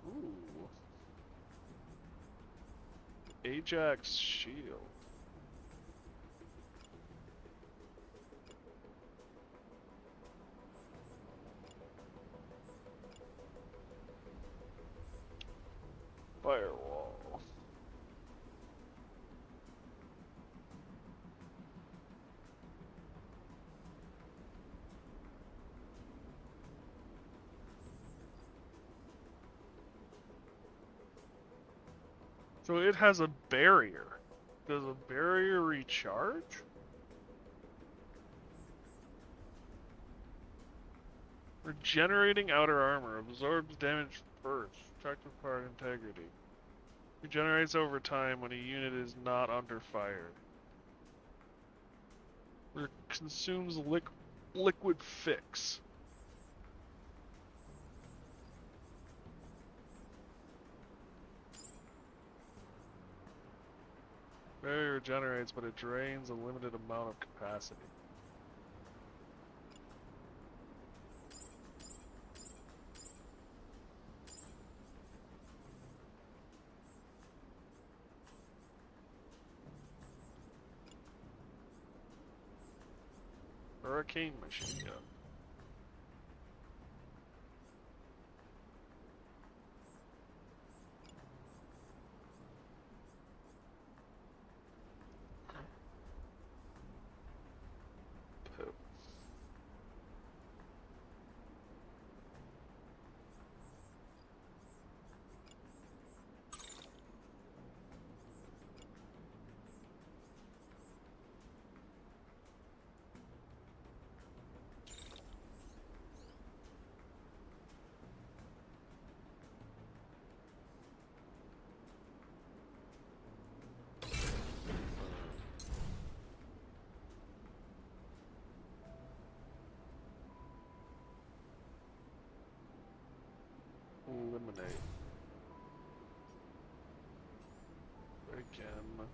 Ooh. Ajax shield. So it has a barrier. Does a barrier recharge? Regenerating outer armor. Absorbs damage first. Protective part integrity. Regenerates over time when a unit is not under fire. Consumes liquid fix. Barrier regenerates, but it drains a limited amount of capacity. Hurricane machine gun. Poop. Eliminate. Again.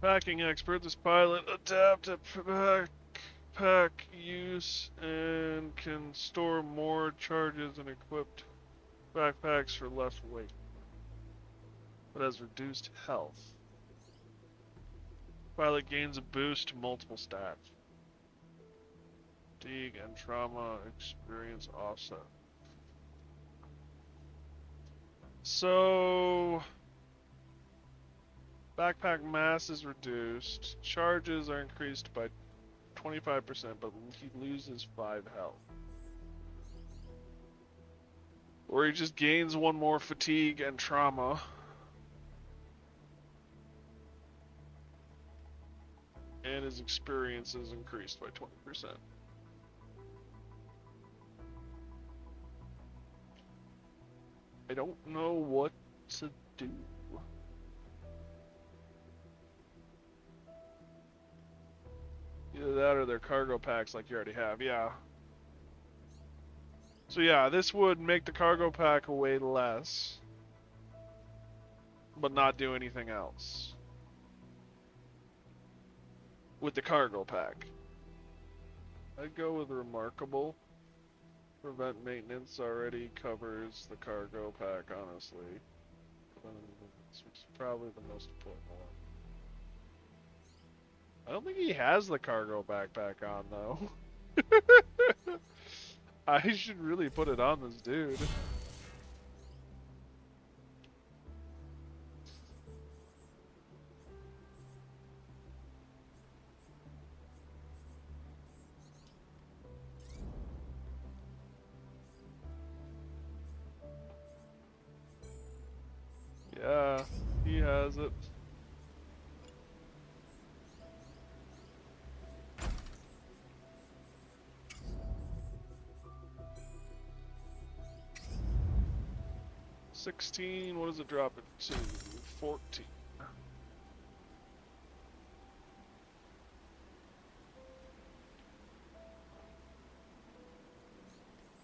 Packing expert. This pilot adapt to backpack use and can store more charges and equipped backpacks for less weight, but has reduced health. Pilot gains a boost to multiple stats. Fatigue and trauma experience offset. So backpack mass is reduced. Charges are increased by 25%, but he loses 5 health. Or he just gains 1 more fatigue and trauma. And his experience is increased by 20%. I don't know what to do. Either that or their cargo packs like you already have, yeah. So yeah, this would make the cargo pack weigh less, but not do anything else. With the cargo pack. I'd go with Remarkable. Prevent maintenance already covers the cargo pack, honestly. It's probably the most important one. I don't think he has the cargo backpack on, though. I should really put it on this dude. Yeah, he has it. $16, what does it drop it to? 14.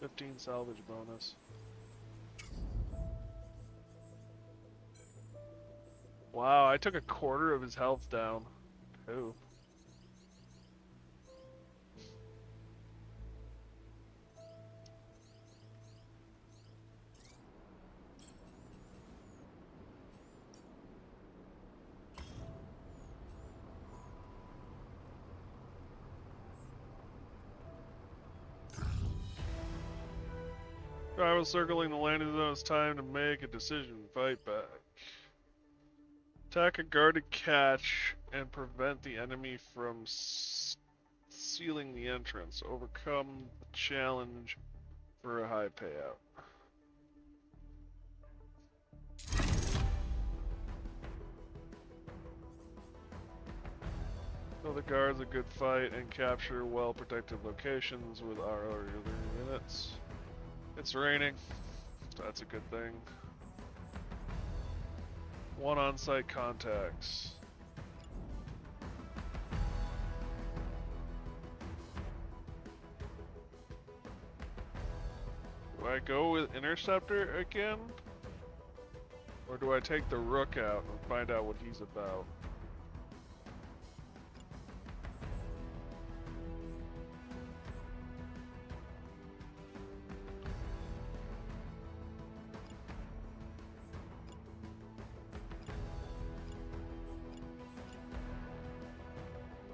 $15 salvage bonus. Wow, I took a quarter of his health down. Cool. I was circling the landing zone. It's time to make a decision. Fight back. Attack a guarded catch and prevent the enemy from sealing the entrance. Overcome the challenge for a high payout. Kill the guards a good fight and capture well-protected locations with our other units. It's raining. That's a good thing. 1 on-site contacts. Do I go with Interceptor again? Or do I take the Rook out and find out what he's about?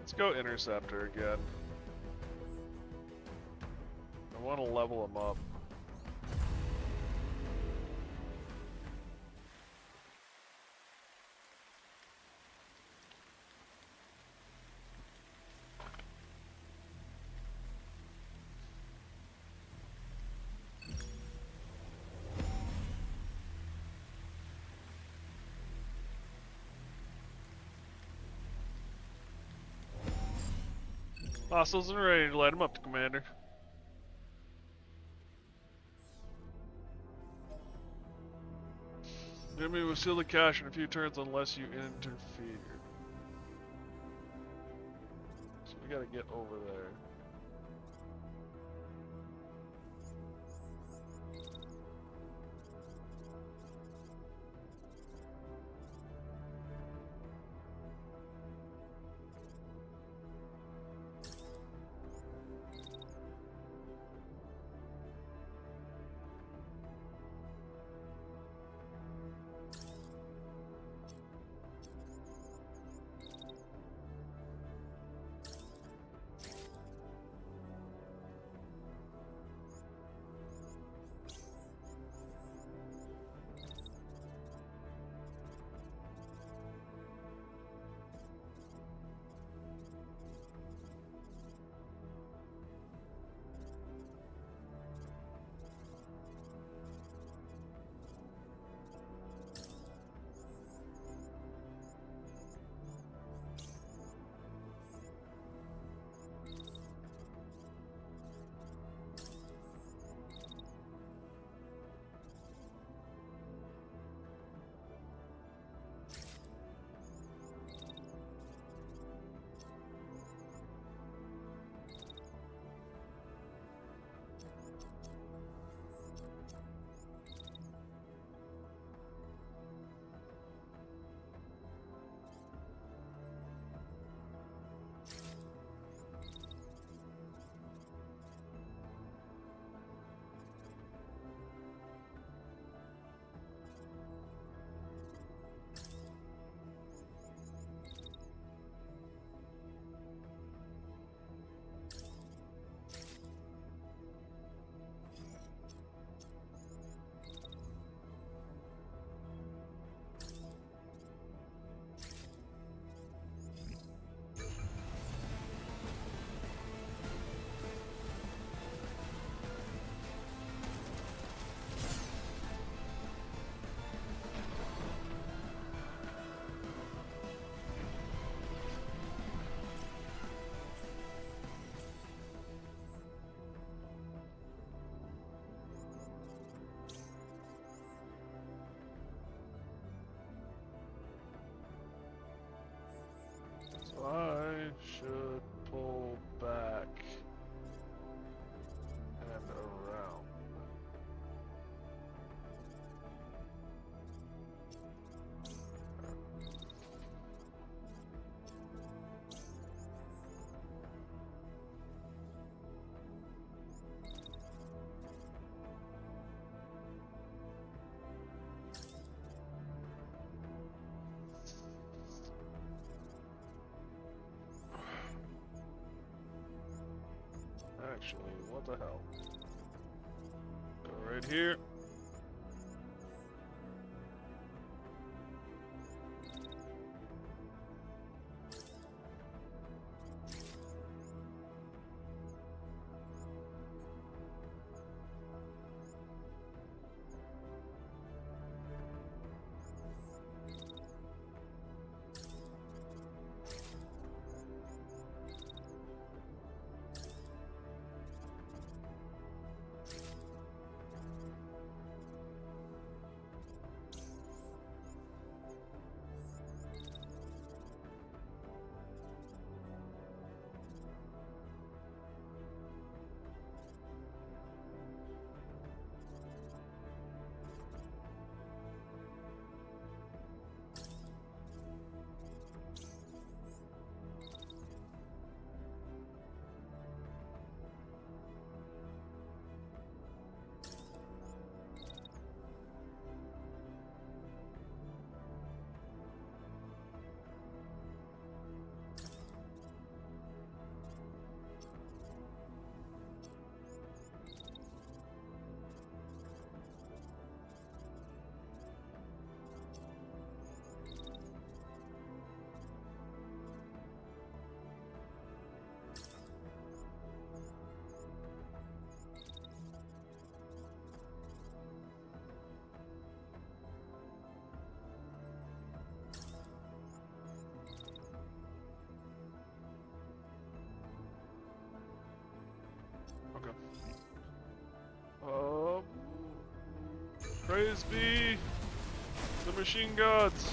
Let's go Interceptor again. I want to level him up. Hostiles and ready to light him up, Commander. Jimmy will seal the cache in a few turns unless you interfere. So we gotta get over there. So I should pull back and around. Actually, what the hell? Go right here. Praise be the machine gods.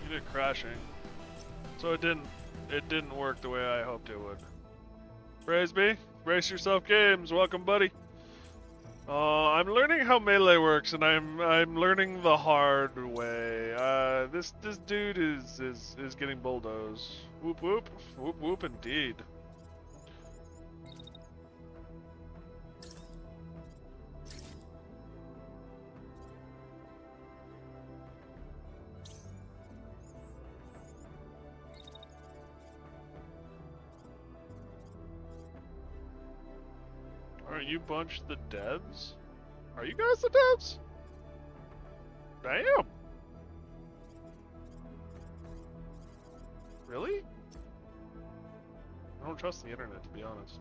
You did crashing. So it didn't work the way I hoped it would. Praise be. Brace yourself, games. Welcome, buddy. I'm learning how melee works, and I'm learning the hard way. This dude is getting bulldozed. Whoop whoop whoop whoop, indeed. Aren't you bunch the devs? Are you guys the devs? Damn. Really? I don't trust the internet, to be honest.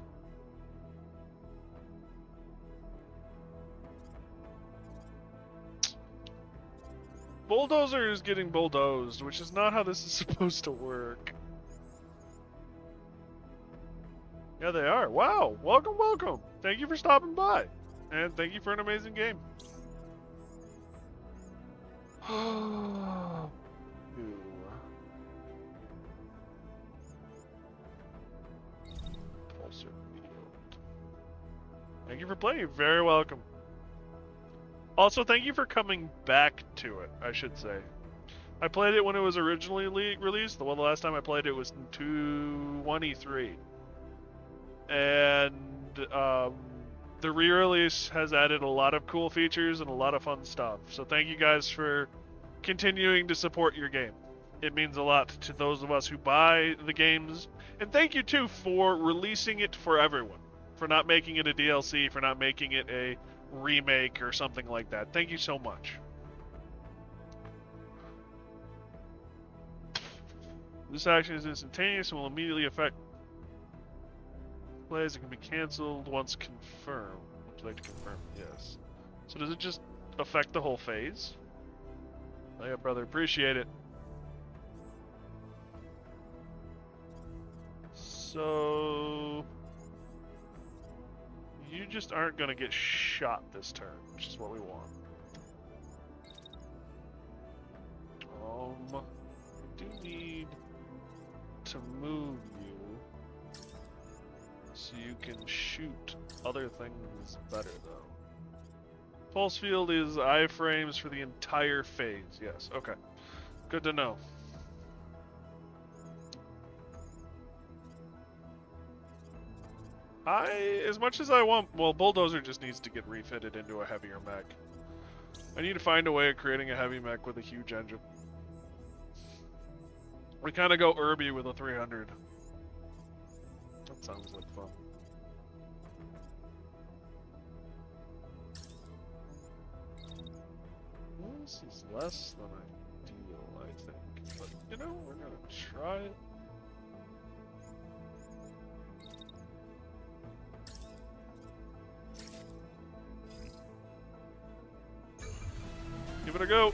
Bulldozer is getting bulldozed, which is not how this is supposed to work. Yeah, they are. Wow. Welcome, welcome. Thank you for stopping by. And thank you for an amazing game. Ooh. Pulsar field. Thank you for playing. You're very welcome. Also, thank you for coming back to it, I should say. I played it when it was originally released. The last time I played it was in 2023. And the re-release has added a lot of cool features and a lot of fun stuff. So thank you guys for continuing to support your game. It means a lot to those of us who buy the games. And thank you too for releasing it for everyone. For not making it a DLC, for not making it a remake or something like that. Thank you so much. This action is instantaneous and will immediately affect plays. It can be cancelled once confirmed. Would you like to confirm? Yes. So does it just affect the whole phase? Oh yeah, brother. Appreciate it. So you just aren't gonna get shot this turn, which is what we want. I do need to move you so you can shoot other things better, though. Pulse field is iframes for the entire phase. Yes, okay. Good to know. As much as I want, well, Bulldozer just needs to get refitted into a heavier mech. I need to find a way of creating a heavy mech with a huge engine. We kind of go Irby with a 300. That sounds like fun. This is less than ideal, I think. But, you know, we're gonna try it. Give it a go.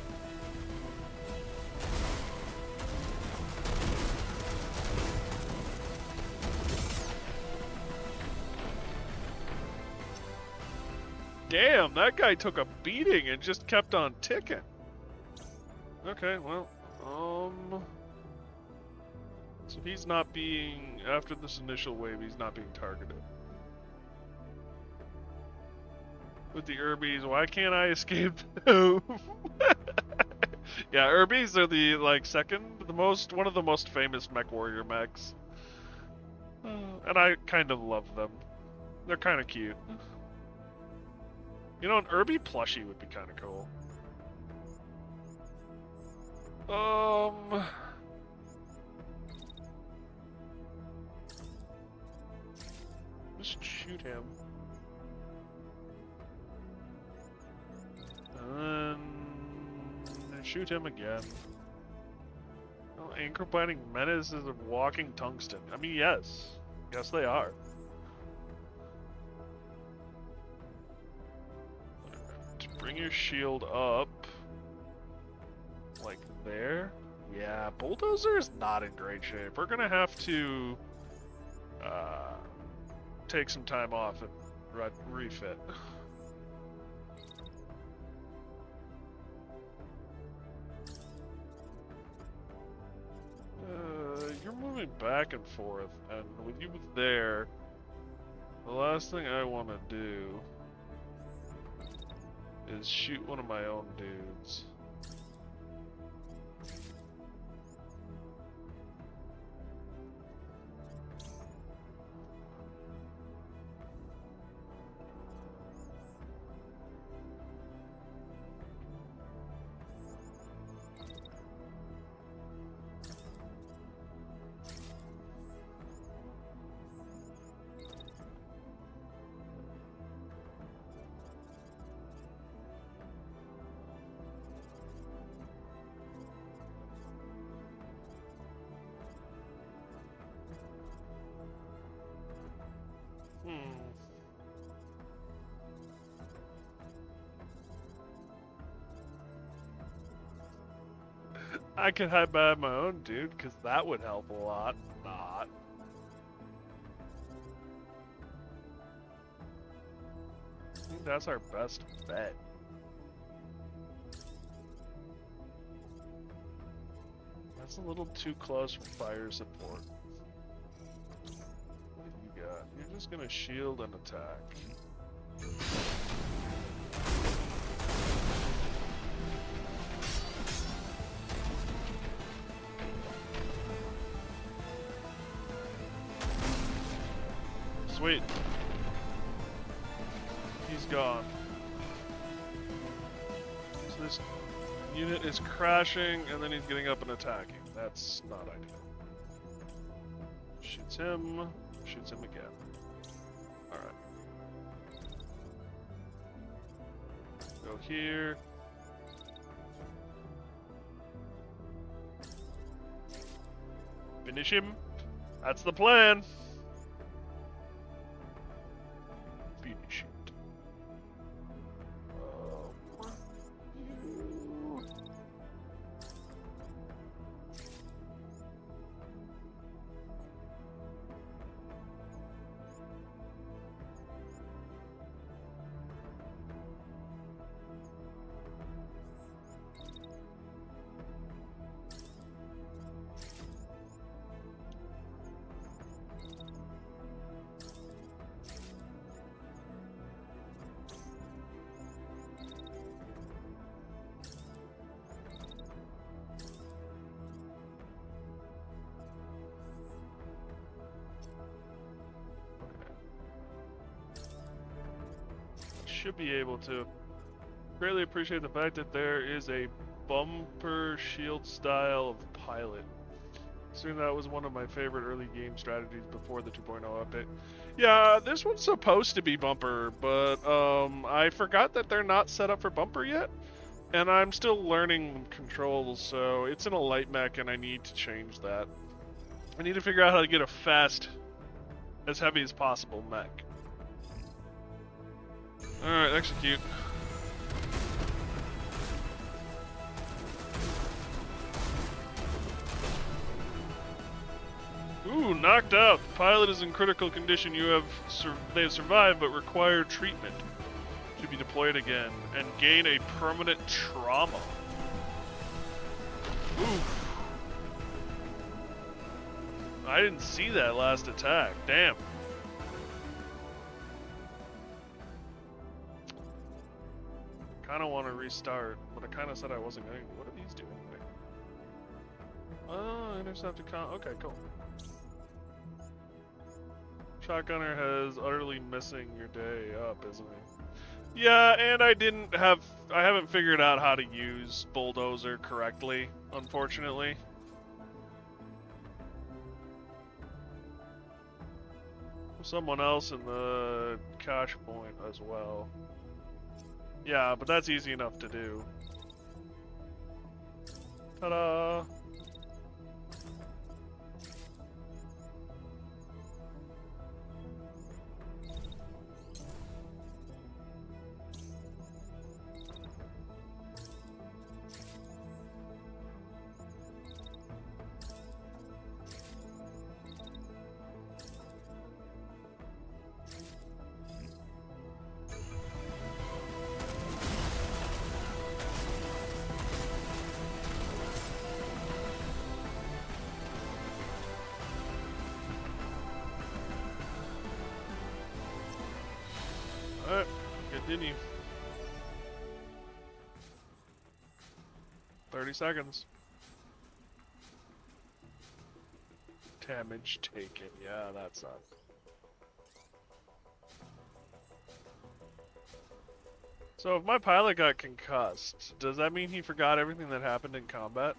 Damn, that guy took a beating and just kept on ticking. Okay, well, so he's not being, after this initial wave, he's not being targeted. With the Irbies, why can't I escape them? Yeah, Irbies are the, like, one of the most famous mech warrior mechs. And I kind of love them. They're kind of cute. You know, an Irby plushie would be kind of cool. Just shoot him. And then shoot him again. Oh, ankle-biting menace is a walking tungsten. I mean, yes. Yes, they are. To bring your shield up, like there. Yeah, Bulldozer is not in great shape. We're gonna have to take some time off and refit. You're moving back and forth, and with you there, the last thing I want to do is shoot one of my own dudes. I could hide behind my own dude, because that would help a lot. Not. I think that's our best bet. That's a little too close for fire support. What have you got? You're just gonna shield and attack. Sweet. He's gone. So this unit is crashing, and then he's getting up and attacking. That's not ideal. Shoots him again. Alright. Go here. Finish him. That's the plan. Finish it. Should be able to. Greatly appreciate the fact that there is a bumper shield style of pilot. Considering that was one of my favorite early game strategies before the 2.0 update. Yeah, this one's supposed to be bumper, but I forgot that they're not set up for bumper yet. And I'm still learning controls, so it's in a light mech and I need to change that. I need to figure out how to get a fast, as heavy as possible mech. Alright, execute. Ooh, knocked out. The pilot is in critical condition. They have survived but require treatment. Should be deployed again and gain a permanent trauma. Oof. I didn't see that last attack. Damn. Kind of want to restart, but I kind of said I wasn't going to. What are these doing? Oh, intercepted okay, cool. Shotgunner has utterly messing your day up, isn't he? Yeah, and I haven't figured out how to use Bulldozer correctly, unfortunately. Someone else in the cash point as well. Yeah, but that's easy enough to do. Ta-da! Alright, continue. 30 seconds. Damage taken. Yeah, that sucks. So if my pilot got concussed, does that mean he forgot everything that happened in combat?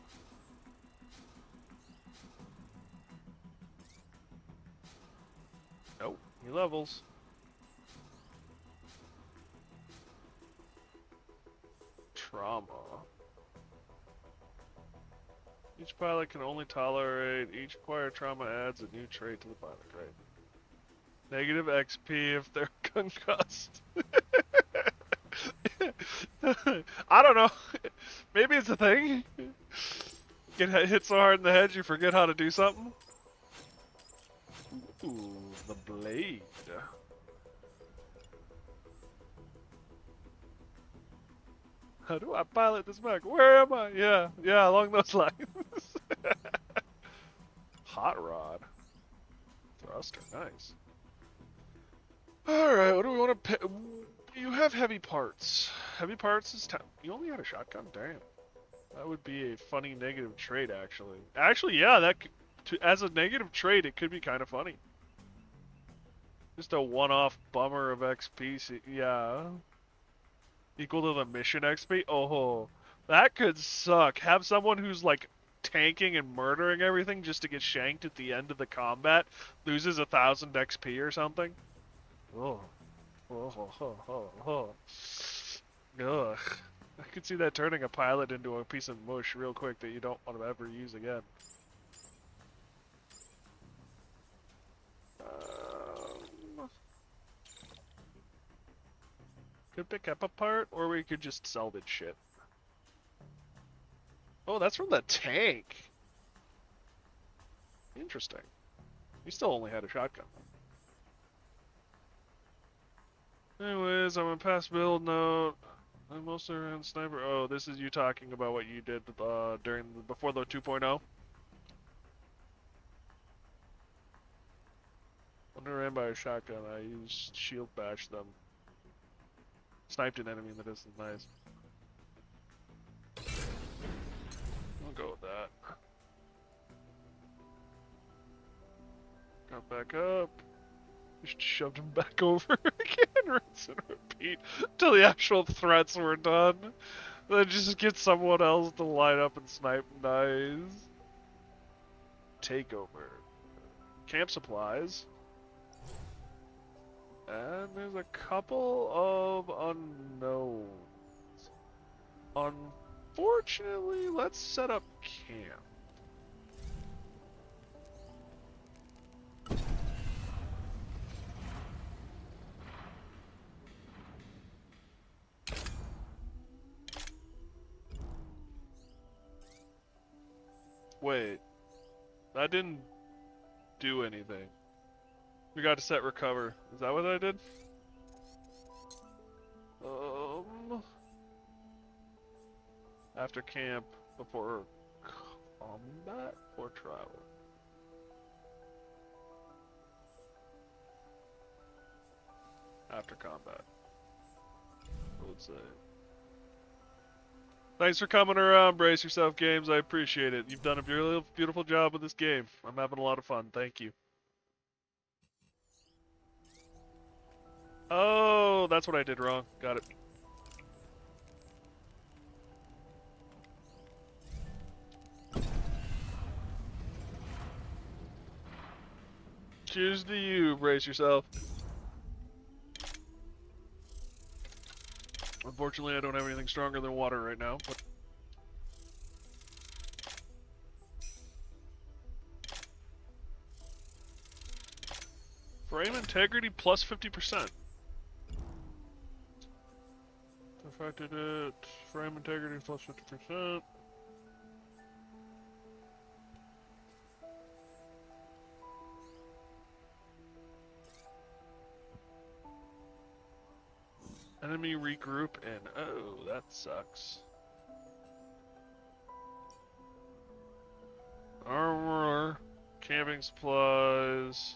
Nope. He levels. Trauma. Each pilot can only tolerate. Each acquired trauma adds a new trait to the pilot. Great. Negative XP if they're concussed. I don't know. Maybe it's a thing. Get hit so hard in the head you forget how to do something. Ooh, the blade. How do I pilot this back? Where am I? Yeah, along those lines. Hot rod. Thruster, nice. Alright, what do we want to pick? You have heavy parts. Heavy parts is 10. You only had a shotgun? Damn. That would be a funny negative trait, actually. Actually, yeah, that as a negative trait, it could be kind of funny. Just a one-off bummer of XP. Yeah. Equal to the mission XP? Oh, that could suck. Have someone who's like tanking and murdering everything just to get shanked at the end of the combat, loses 1,000 XP or something. Oh. Ugh. I could see that turning a pilot into a piece of mush real quick that you don't want to ever use again. Could pick up a part, or we could just salvage shit. Oh, that's from the tank. Interesting. He still only had a shotgun. Anyways, I'm a pass build note. I'm mostly around sniper. Oh, this is you talking about what you did before the 2.0. When I ran by a shotgun, I used shield bash them. Sniped an enemy in the distance. Nice. I'll go with that. Got back up. Just shoved him back over again. Rinse and repeat until the actual threats were done. Then just get someone else to line up and snipe. Nice. Takeover. Camp supplies. And there's a couple of unknowns. Unfortunately, let's set up camp. Wait, that didn't do anything. We got to set recover. Is that what I did? After camp, before combat or travel? After combat, I would say. Thanks for coming around, Brace Yourself Games. I appreciate it. You've done a beautiful job with this game. I'm having a lot of fun. Thank you. Oh, that's what I did wrong. Got it. Cheers to you, Brace Yourself. Unfortunately, I don't have anything stronger than water right now, but... Frame integrity plus 50%. Affected it. Frame integrity plus 50%. Enemy regroup and oh, that sucks. Armor, camping supplies.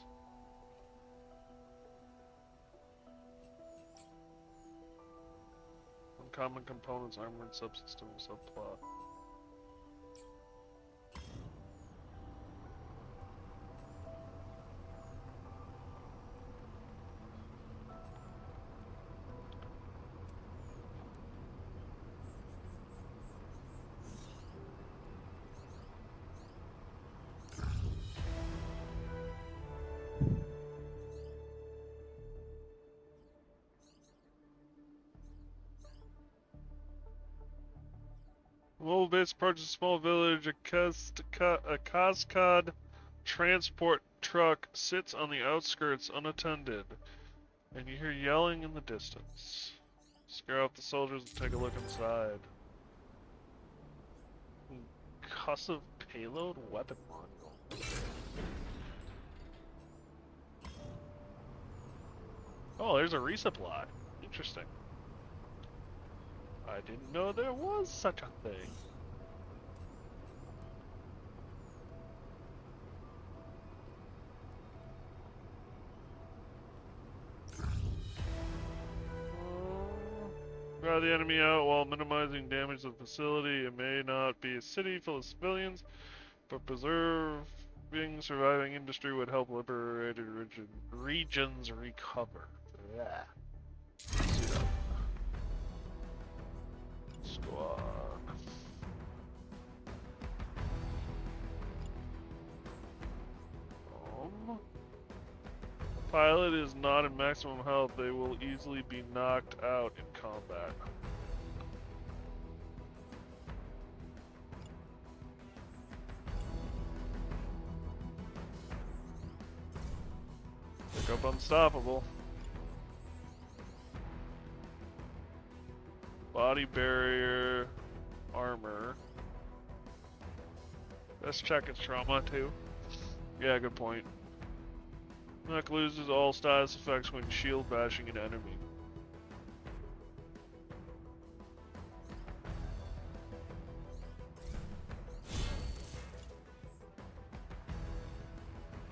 common components, armored subsystems, subplot. Mobile base approaches a small village. A Kaskad transport truck sits on the outskirts unattended, and you hear yelling in the distance. Scare off the soldiers and take a look inside. Concussive payload weapon module. Oh, there's a resupply. Interesting. I didn't know there was such a thing. Drive the enemy out while minimizing damage to the facility. It may not be a city full of civilians, but preserving surviving industry would help liberated regions recover. Yeah. Suit up. Squad. Pilot is not in maximum health. They will easily be knocked out in combat. Pick up unstoppable. Body barrier, armor. Let's check its trauma too. Yeah, good point. Mech loses all status effects when shield bashing an enemy.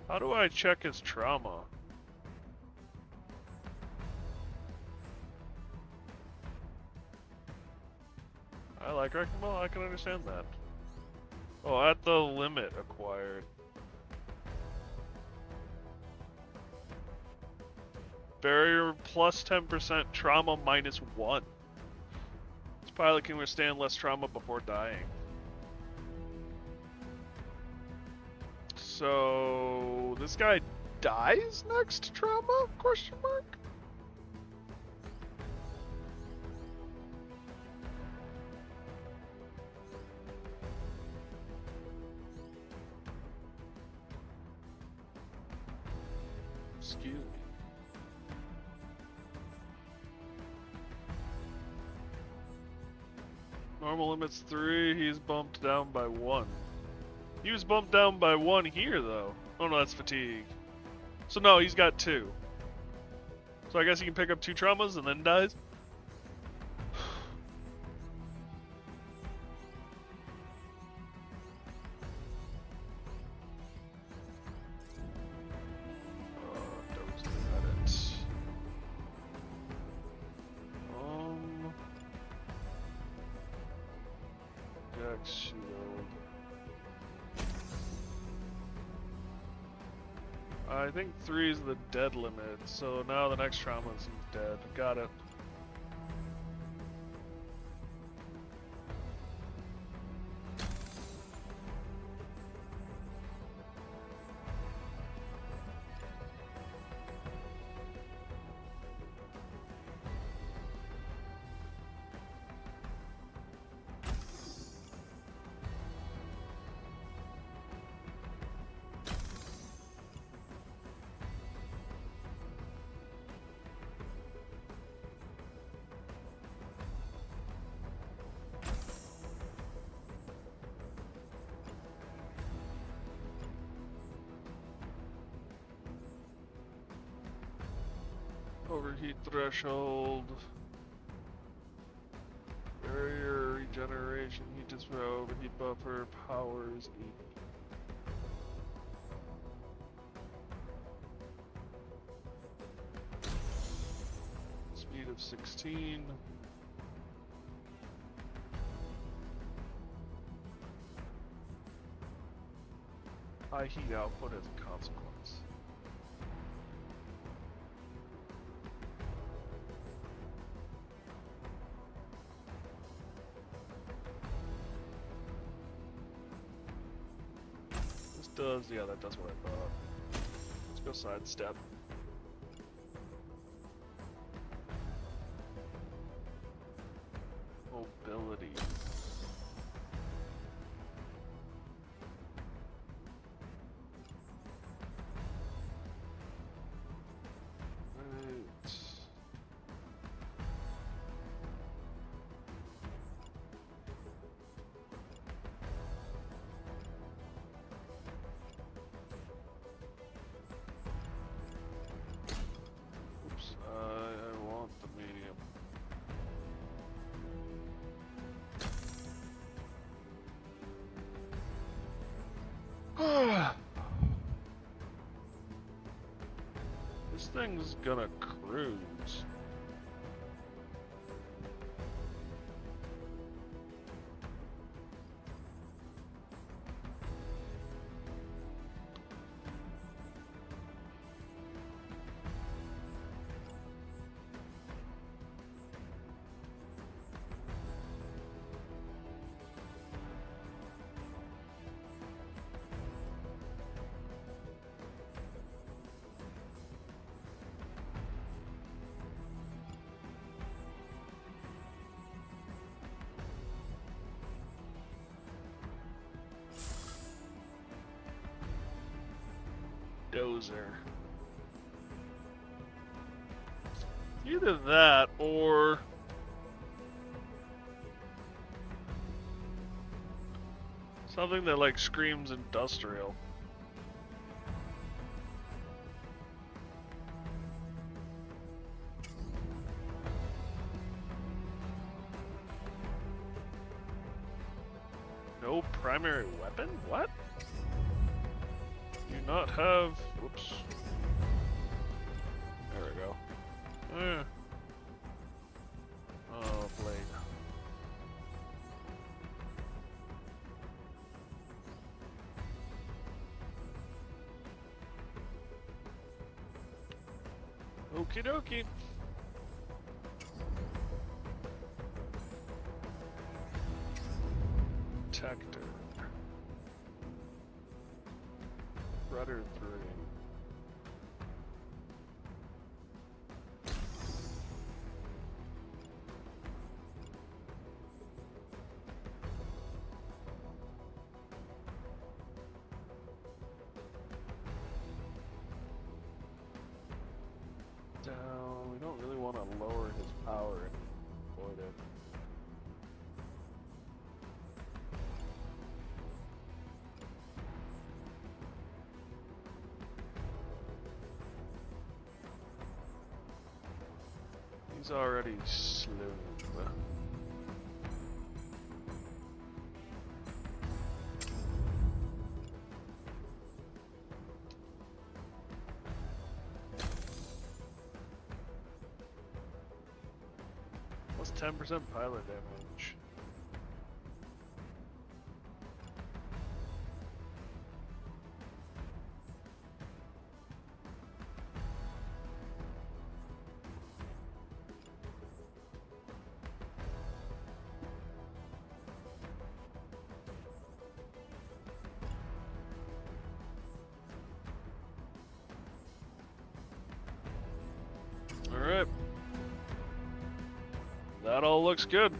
How do I check his trauma? I like wrecking ball, I can understand that. Oh, at the limit acquired. Barrier plus 10%, trauma minus 1. This pilot can withstand less trauma before dying. So this guy dies next to trauma? Question mark? Excuse me. Normal limit's 3, he's bumped down by 1. He was bumped down by 1 here, though. Oh no, that's fatigue. So no, he's got 2. So I guess he can pick up 2 traumas and then dies? Shield. I think 3 is the dead limit, so now the next trauma is dead. Got it. Overheat threshold. Barrier regeneration, heat display, overheat buffer, powers 80. Speed of 16. High heat output as a consequence. This does, yeah, that does what I thought. Let's go sidestep. Mobility. Right. Oops, I want the medium. This thing's gonna cruise. Dozer. Either that or something that like screams industrial. No primary weapon? What? Do not have. Whoops. There we go. Oh, blade. Okie dokie. Protector. Rudder 3. Down. We don't really want to lower his power and avoid it. He's already slow. Plus 10% pilot damage. Alright. That all looks good.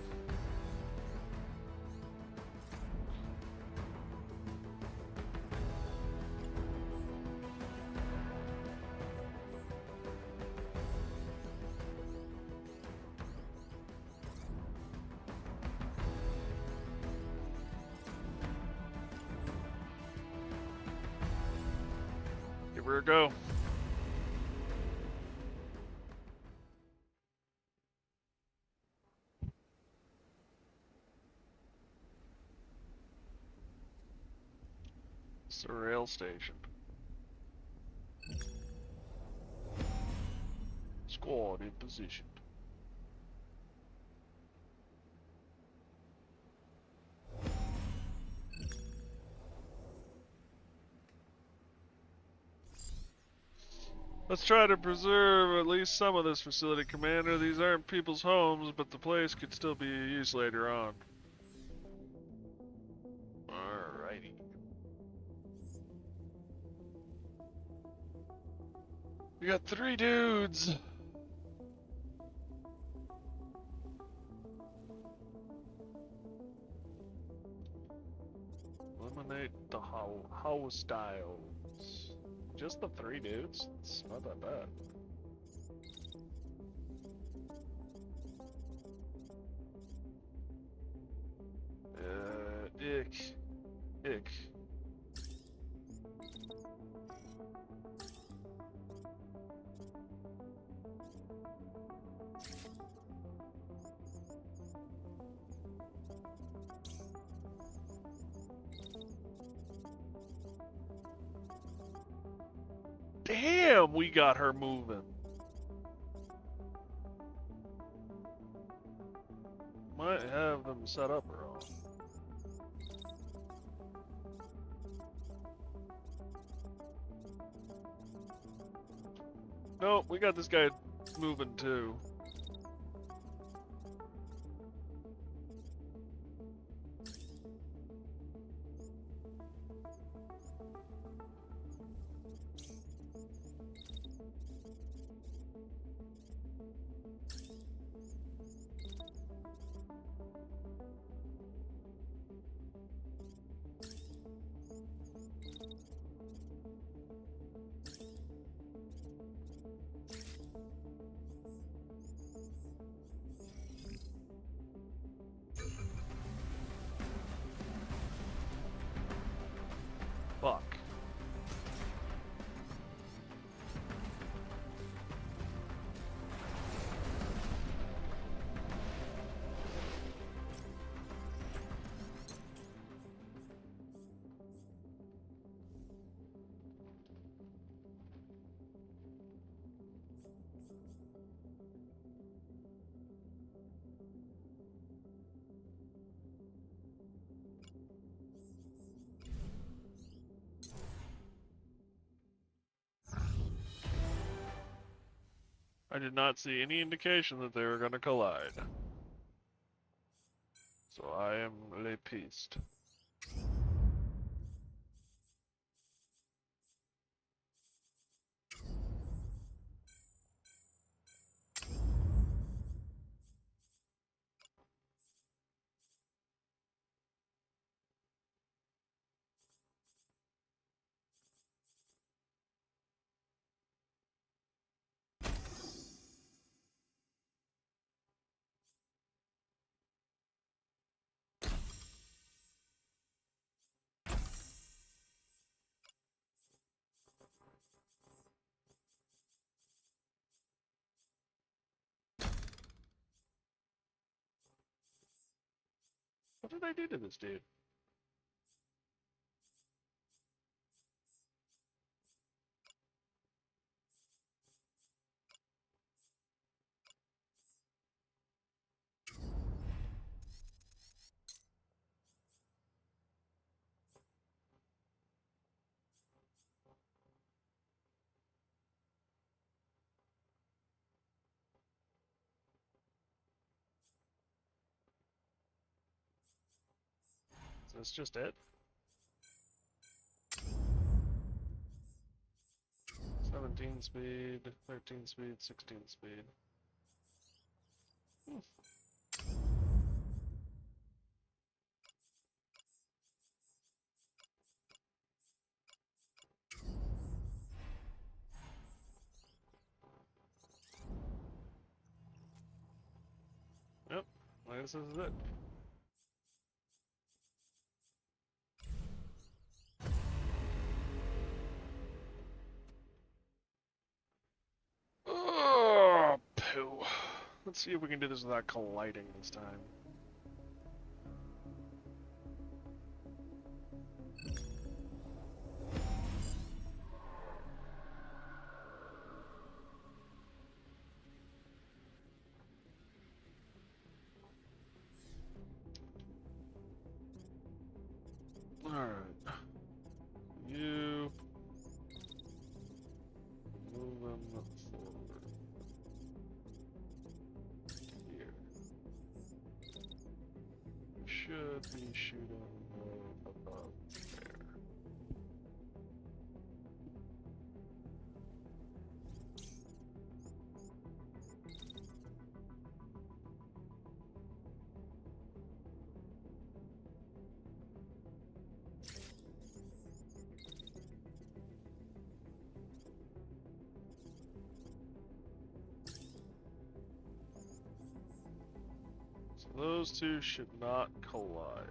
Give her a go. It's the rail station. Squad in position. Let's try to preserve at least some of this facility, Commander. These aren't people's homes, but the place could still be used later on. Alrighty. We got 3 dudes. Eliminate the hostiles. Just the 3 dudes? It's not that bad. Ick. Ick. Damn, we got her moving. Might have them set up wrong. Nope, we got this guy moving too. Fuck. I did not see any indication that they were going to collide. So I am le piste. What did I do to this dude? Is this just it? 17 speed, 13 speed, 16 speed. Yep, I guess this is it. Oh, poo. Let's see if we can do this without colliding this time. Alright. You move them enemy shooting above there. So those two should not collide.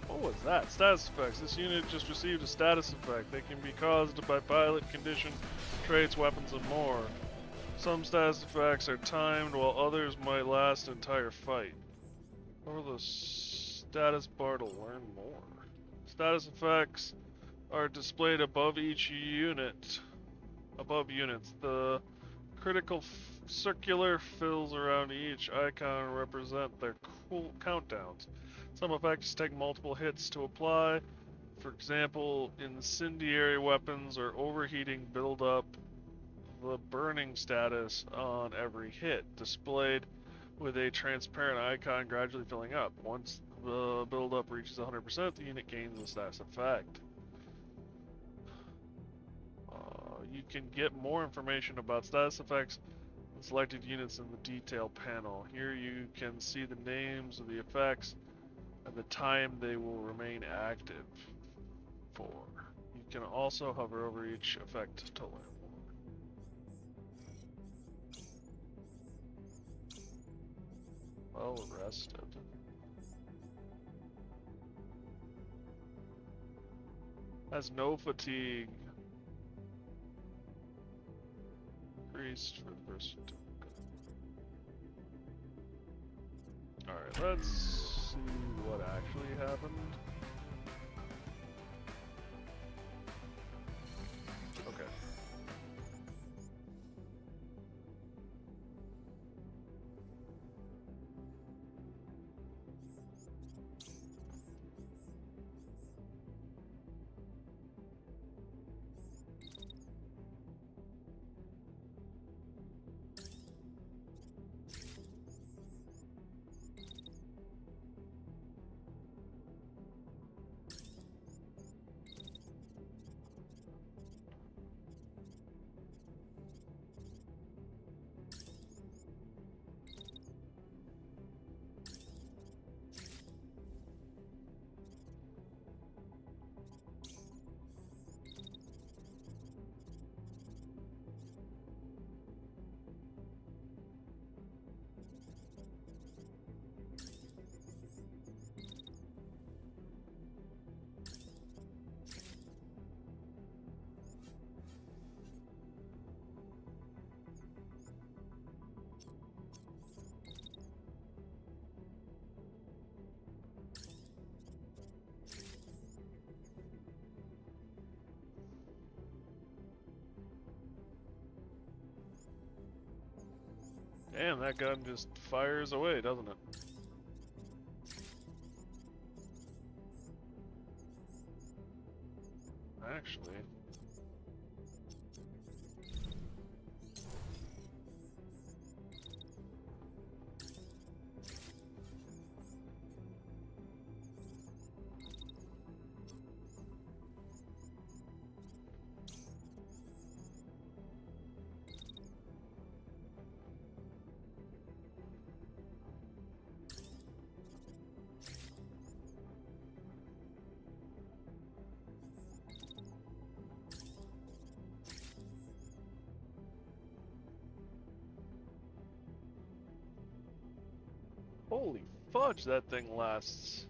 What was that? Status effects. This unit just received a status effect. They can be caused by pilot, condition, traits, weapons, and more. Some status effects are timed, while others might last an entire fight. Over the status bar to learn more. Status effects are displayed above each unit. Above units. The critical circular fills around each icon represent their cool countdowns. Some effects take multiple hits to apply. For example, incendiary weapons or overheating build up the burning status on every hit, displayed with a transparent icon gradually filling up. Once the buildup reaches 100%, the unit gains the status effect. You can get more information about status effects and selected units in the detail panel. Here you can see the names of the effects and the time they will remain active for. You can also hover over each effect to learn more. Well rested. Has no fatigue. Increased for the first. Alright, let's see what actually happened. Okay. Damn, that gun just fires away, doesn't it? Actually. Holy fudge, that thing lasts.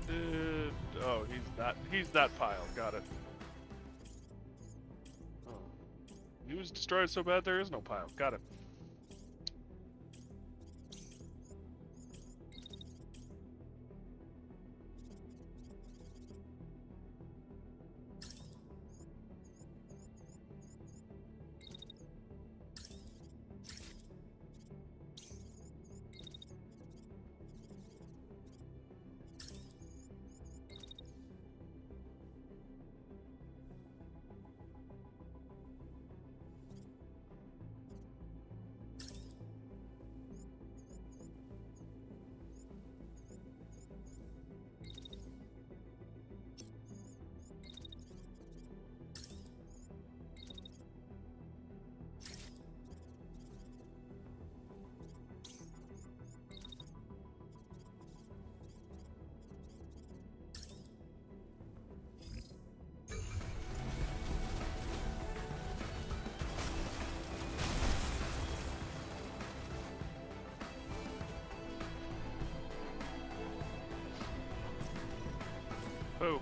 did... Oh, he's that pile. Got it. Oh. He was destroyed so bad there is no pile. Got it. Oh.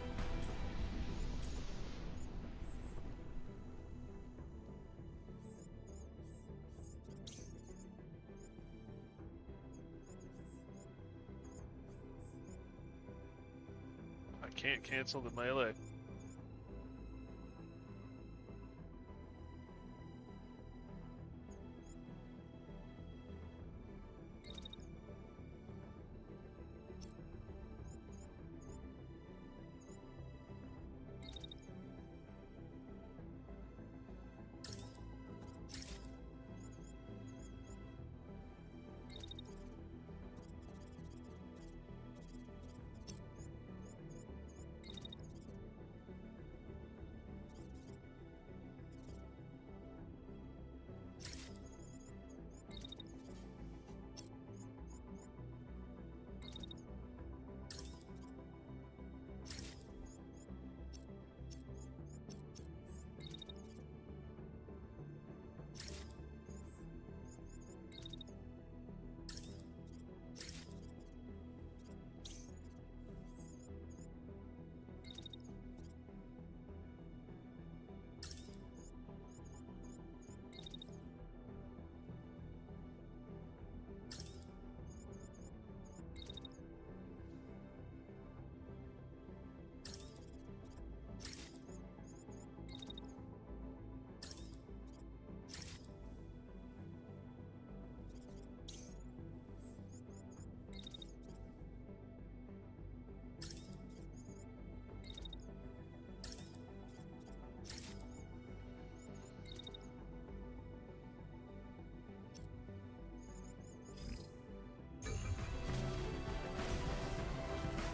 I can't cancel the melee.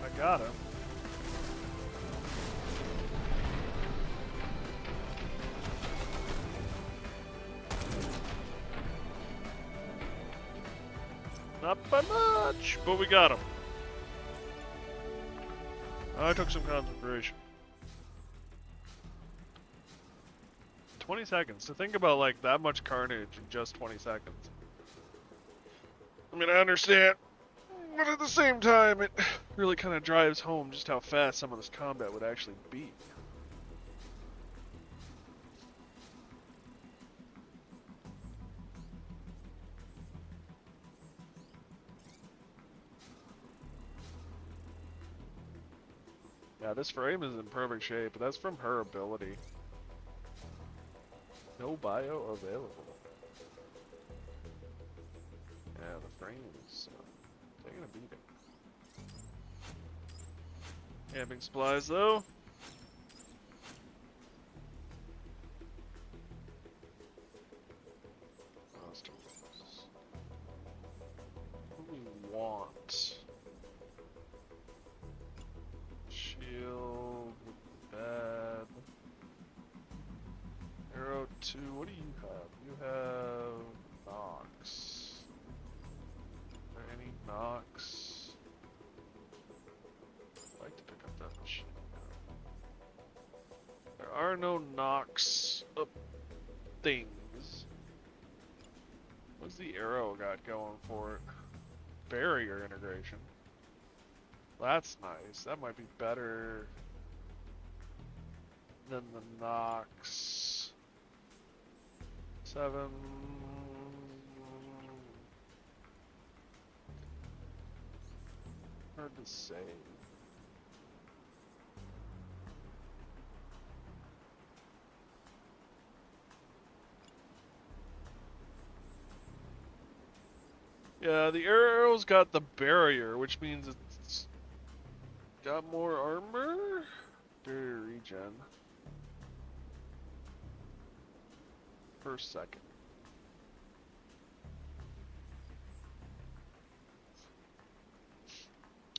I got him. Not by much, but we got him. I took some concentration. 20 seconds. To think about like that much carnage in just 20 seconds. I mean, I understand, but at the same time, it really kind of drives home just how fast some of this combat would actually be. Yeah, this frame is in perfect shape, but that's from her ability. No bio available. Yeah, the frame is taking a beating. Camping supplies, though. What do we want? Shield, bad. Arrow 2, what do you have? You have Nox. Is there any Nox? I'd like to pick up that machine gun. There are no Nox up things. What's the arrow got going for it? Barrier integration. That's nice. That might be better than the Nox. 7. Hard to say. Yeah, the arrow's got the barrier, which means it's got more armor? Barrier regen. Per second.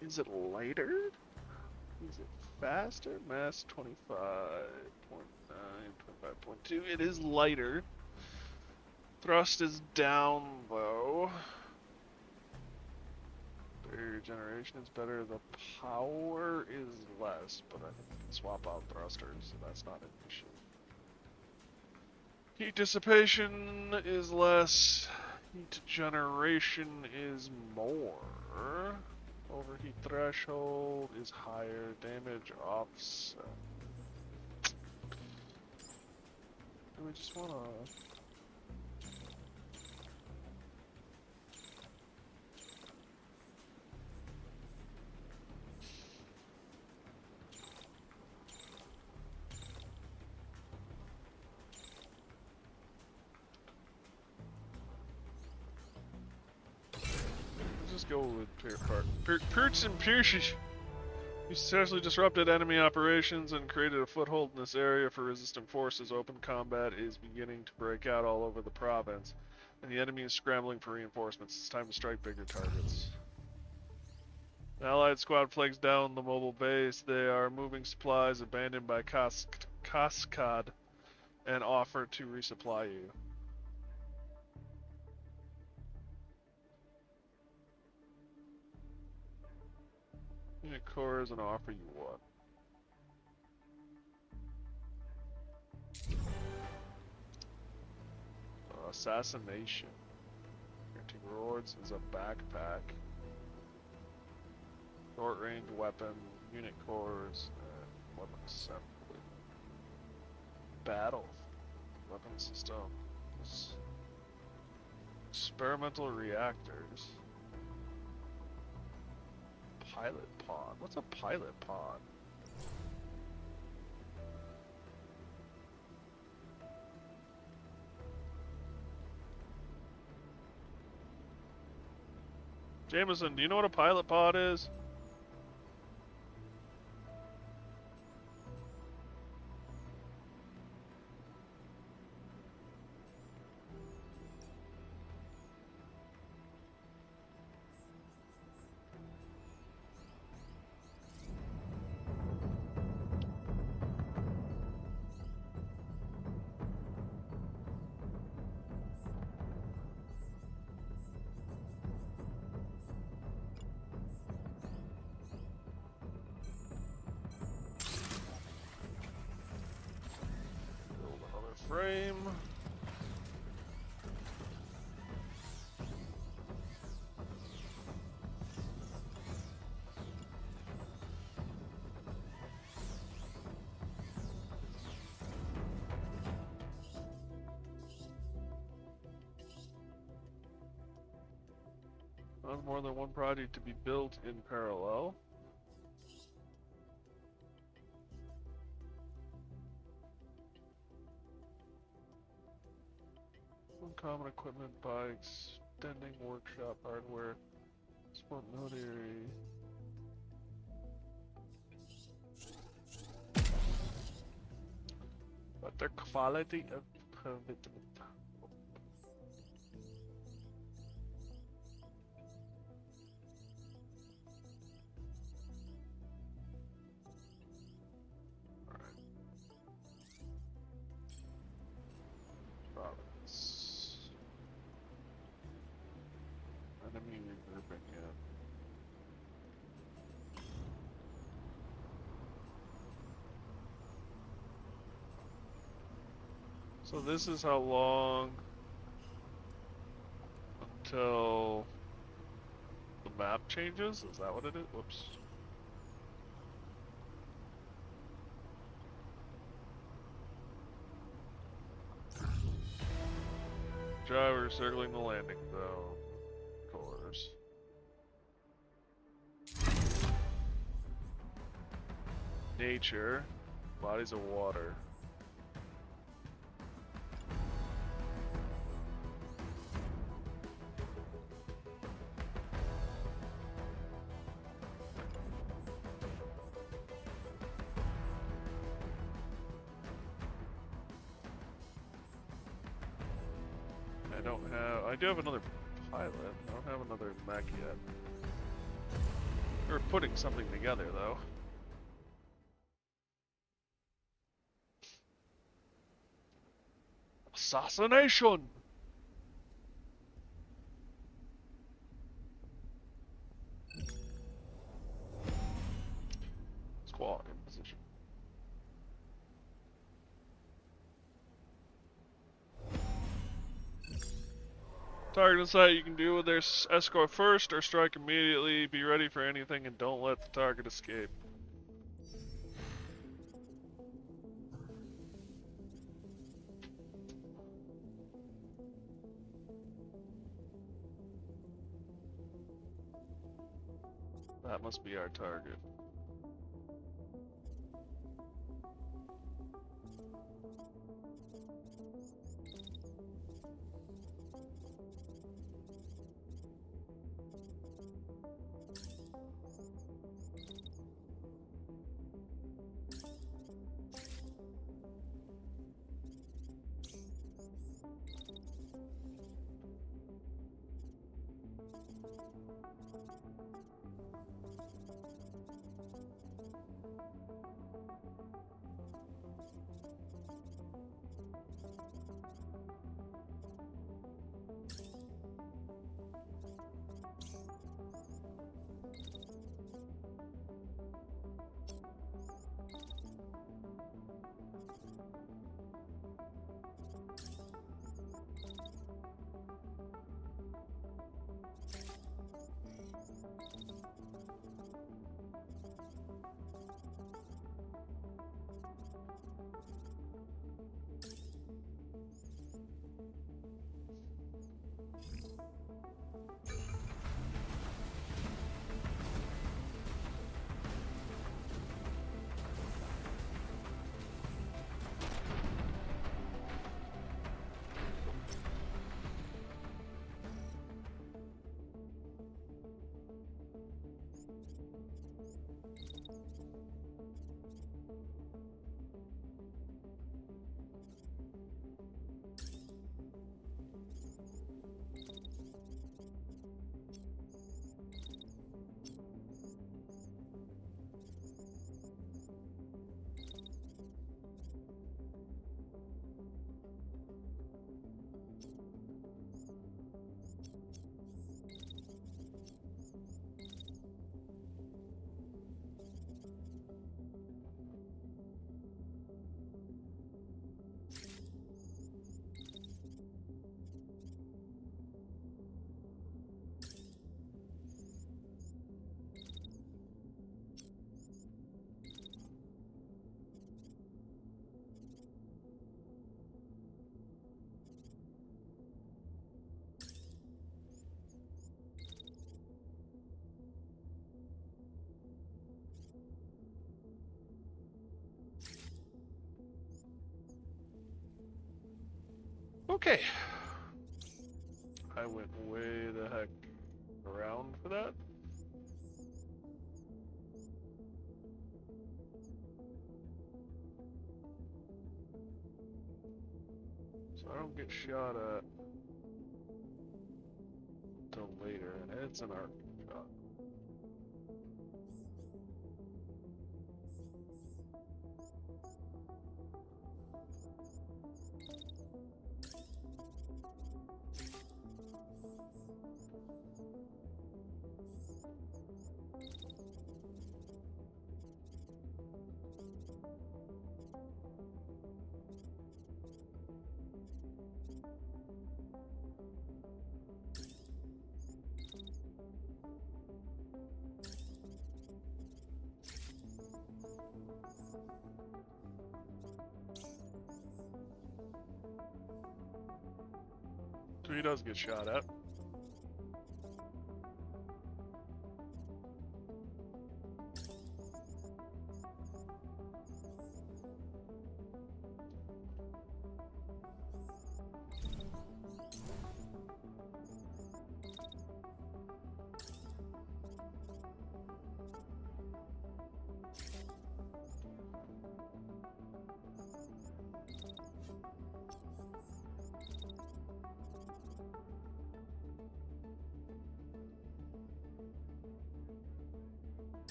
Is it lighter? Is it faster? Mass 25.9, 25.2. It is lighter. Thrust is down, though. Barrier generation is better. The power is less, but I think we can swap out thrusters, so that's not an issue. Heat dissipation is less. Heat generation is more. Overheat threshold is higher. Damage offset. Do we just wanna... Let's just go with Pirts and Pierces. You successfully disrupted enemy operations and created a foothold in this area for resistant forces. Open combat is beginning to break out all over the province, and the enemy is scrambling for reinforcements. It's time to strike bigger targets. The Allied squad flags down the mobile base. They are moving supplies abandoned by Cascade and offer to resupply you. Unit cores and offer you what? Assassination. Guaranteed rewards is a backpack. Short range weapon, unit cores, and weapon assembly. Battle. Weapon systems. Experimental reactors. Pilot pod. What's a pilot pod? Jameson, do you know what a pilot pod is? Build another frame. Not more than one project to be built in parallel. Common equipment by extending workshop hardware, support military. But the quality of commitment. Alright. Province. Enemy regrouping, yeah. So this is how long until the map changes? Is that what it is? Whoops. Driver circling the landing zone. Course. Nature. Bodies of water. I do have another pilot. I don't have another mech yet. We're putting something together, though. Assassination! Squad in position. Target in sight, you can deal with their escort first or strike immediately. Be ready for anything and don't let the target escape. That must be our target. Okay. I went way the heck around for that. So I don't get shot at until later, and it's an arc shot. So he does get shot at.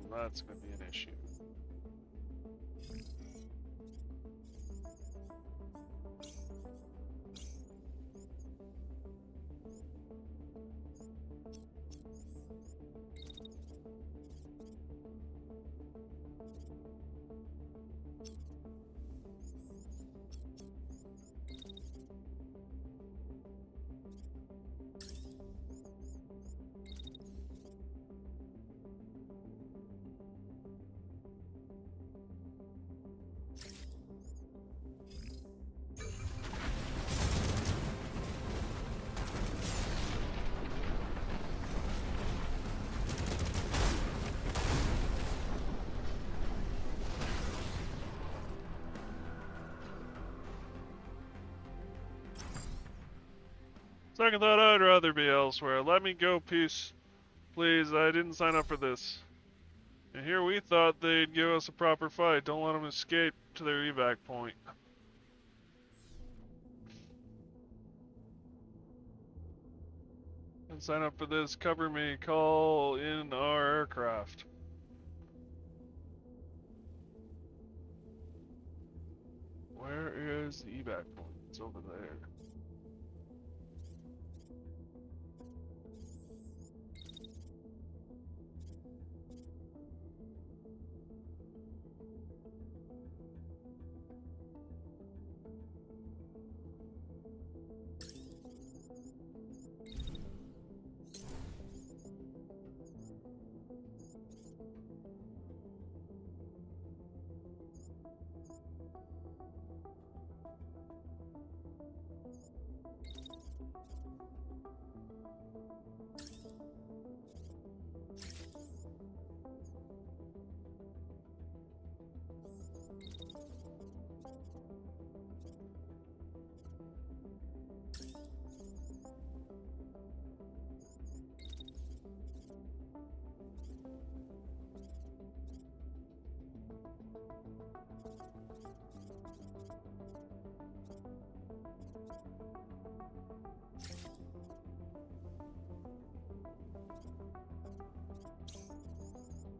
That's gonna be an issue. Second thought, I'd rather be elsewhere. Let me go, peace. Please, I didn't sign up for this. And here we thought they'd give us a proper fight. Don't let them escape to their evac point. And sign up for this. Cover me. Call in our aircraft. Where is the evac point? It's over there.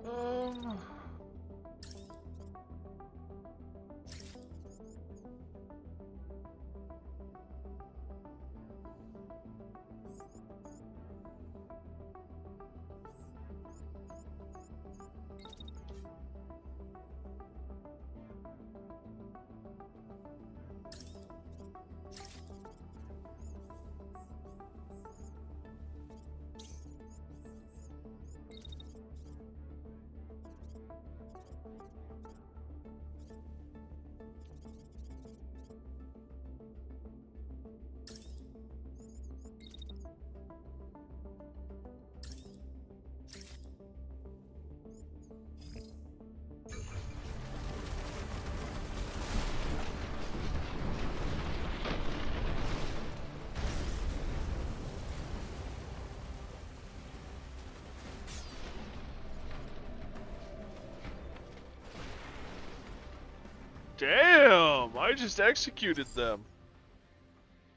Um... Damn! I just executed them.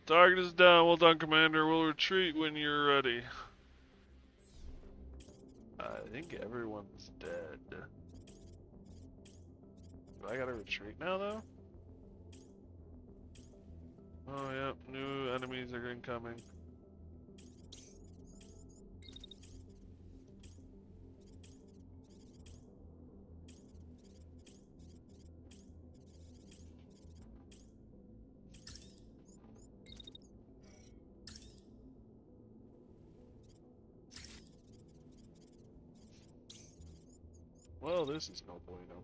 Target is down. Well done, Commander. We'll retreat when you're ready. I think everyone's dead. Do I gotta retreat now, though? Oh, yep. New enemies are incoming. Well, this is no bueno.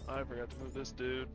I forgot to move this dude.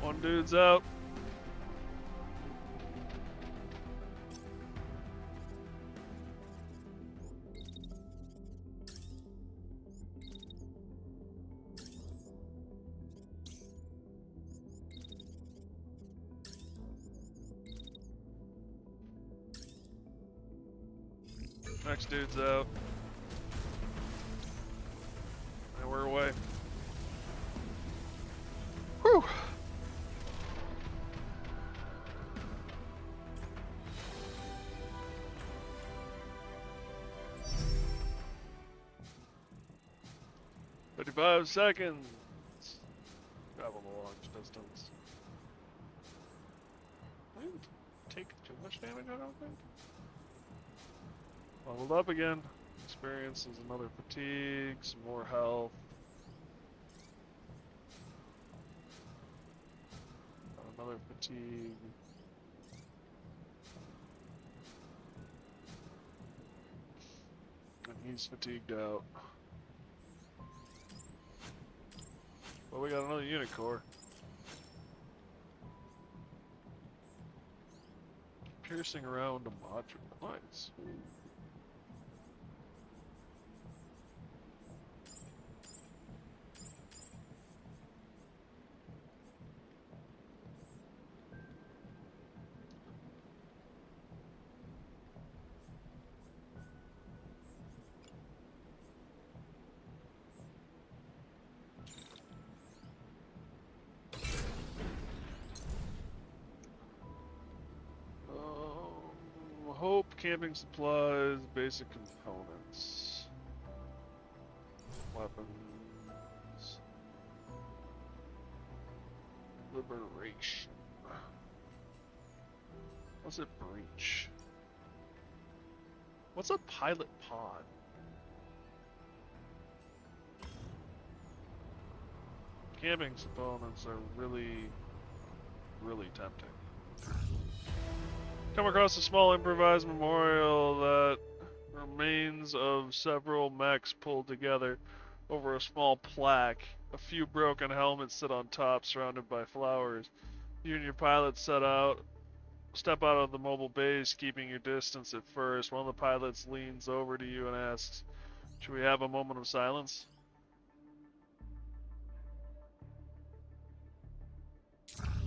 One dude's out. Next dude's out. And we're away. Whew. "55 seconds. Travel a long distance." I didn't take too much damage, I don't think. Leveled up again. Experiences another fatigue, some more health. Another fatigue. And he's fatigued out. Well, we got another unit core. Piercing around a module. Nice. Hope, camping supplies, basic components. Weapons. Liberation. What's it? Breach. What's a pilot pod? Camping supponents are really tempting. Come across a small improvised memorial that remains of several mechs pulled together over a small plaque. A few broken helmets sit on top, surrounded by flowers. You and your pilot step out of the mobile base, keeping your distance at first. One of the pilots leans over to you and asks, "Should we have a moment of silence?"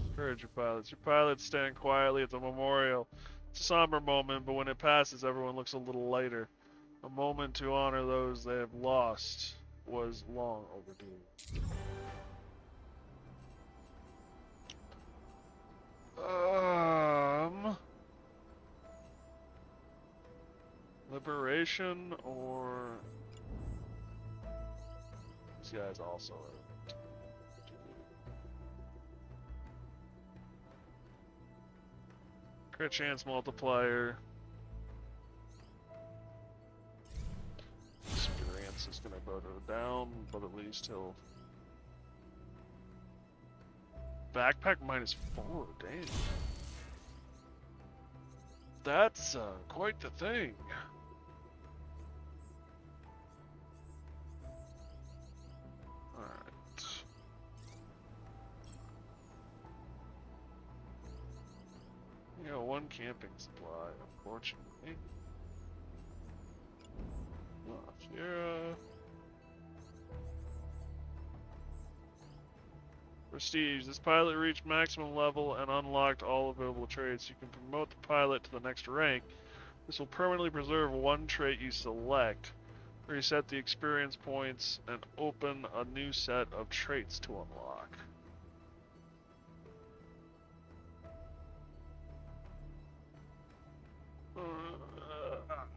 Encourage your pilots. Your pilots stand quietly at the memorial. It's a somber moment, but when it passes, everyone looks a little lighter. A moment to honor those they have lost was long overdue. Liberation or these guys also are. Crit chance multiplier. Experience is gonna go down, but at least he'll. Backpack -4, dang. That's quite the thing. Alright. You got one camping supply, unfortunately. Sierra. Prestige. This pilot reached maximum level and unlocked all available traits. You can promote the pilot to the next rank. This will permanently preserve one trait you select. Reset the experience points and open a new set of traits to unlock.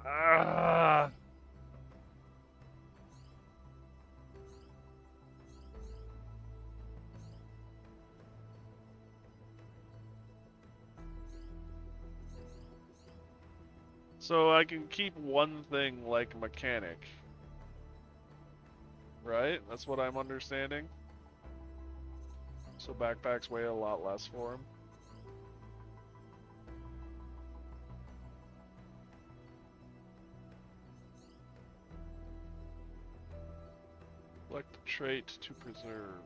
Ah. So I can keep one thing like mechanic. Right? That's what I'm understanding. So backpacks weigh a lot less for him. Select the trait to preserve.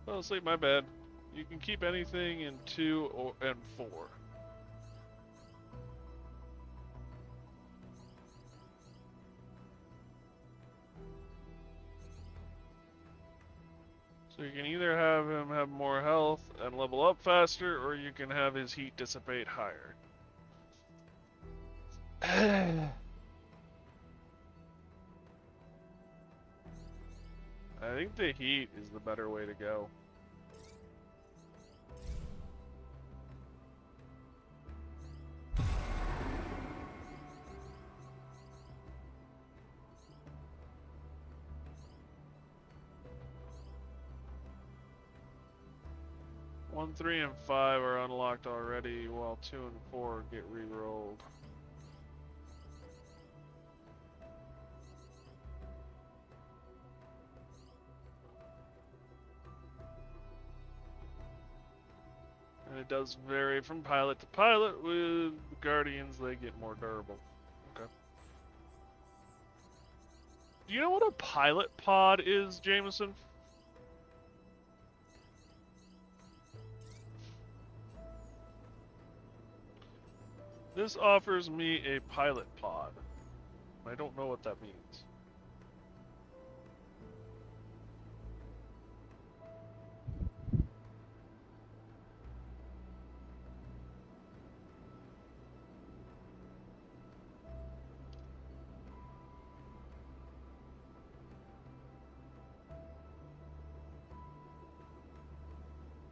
Oh, sleep, my bad. You can keep anything in 2 and 4. So you can either have him have more health and level up faster, or you can have his heat dissipate higher. I think the heat is the better way to go. One, 3, and 5 are unlocked already, while 2 and 4 get re-rolled. And it does vary from pilot to pilot. With Guardians, they get more durable. Okay. Do you know what a pilot pod is, Jameson? This offers me a pilot pod. I don't know what that means.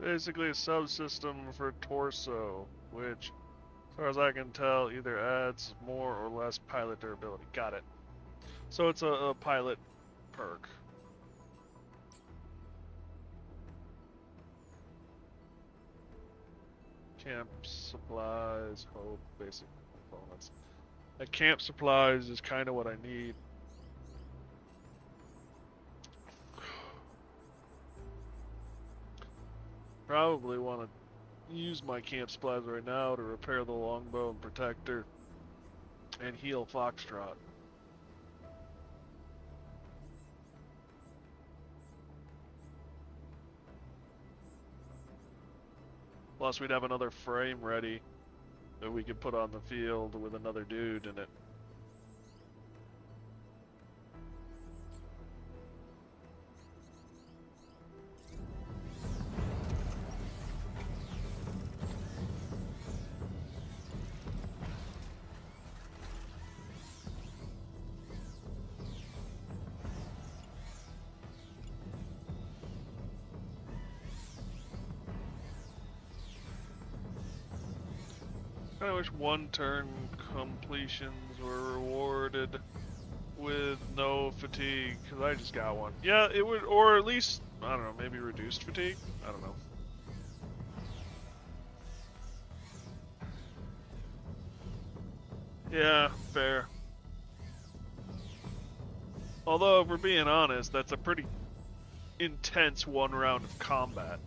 Basically a subsystem for torso, which, as far as I can tell, either adds more or less pilot durability. Got it. So it's a pilot perk. Camp supplies, hope, basic components. That camp supplies is kind of what I need. Probably want to use my camp supplies right now to repair the longbow and protector and heal Foxtrot. Plus, we'd have another frame ready that we could put on the field with another dude in it. I wish one turn completions were rewarded with no fatigue, because I just got one. Yeah, it would, or at least, I don't know, maybe reduced fatigue? I don't know. Yeah, fair. Although, if we're being honest, that's a pretty intense one round of combat.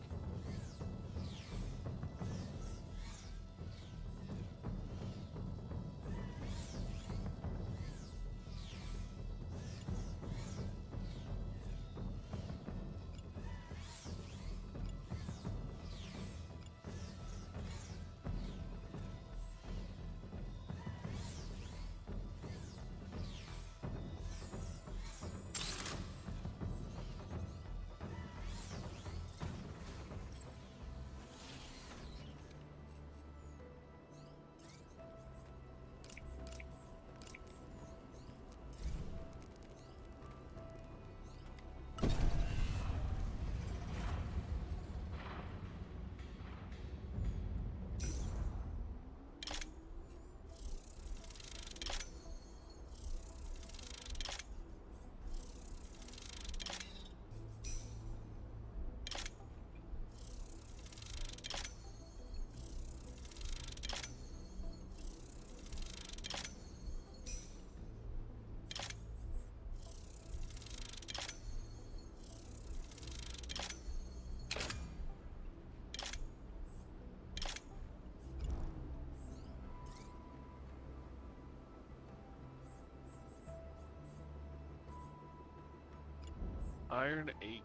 Iron 8.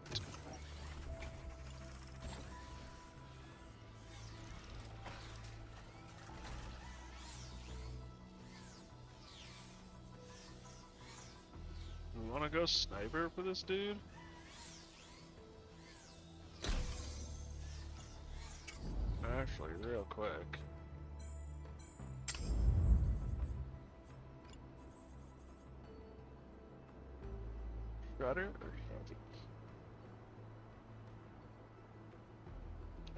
We want to go sniper for this dude? Actually, real quick. Shredder or heavy?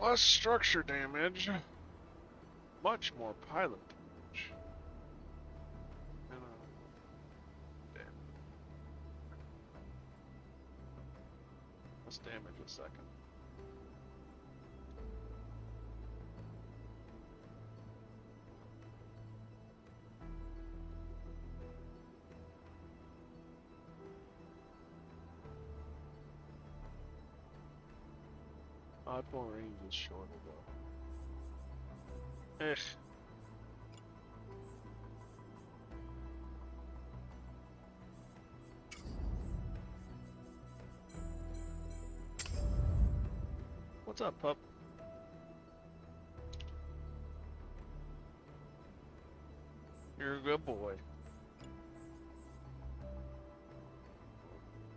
Less structure damage. Much more pilot damage. Damn. Less damage a second. Oddball range is shorter though. Eh. What's up, pup? You're a good boy.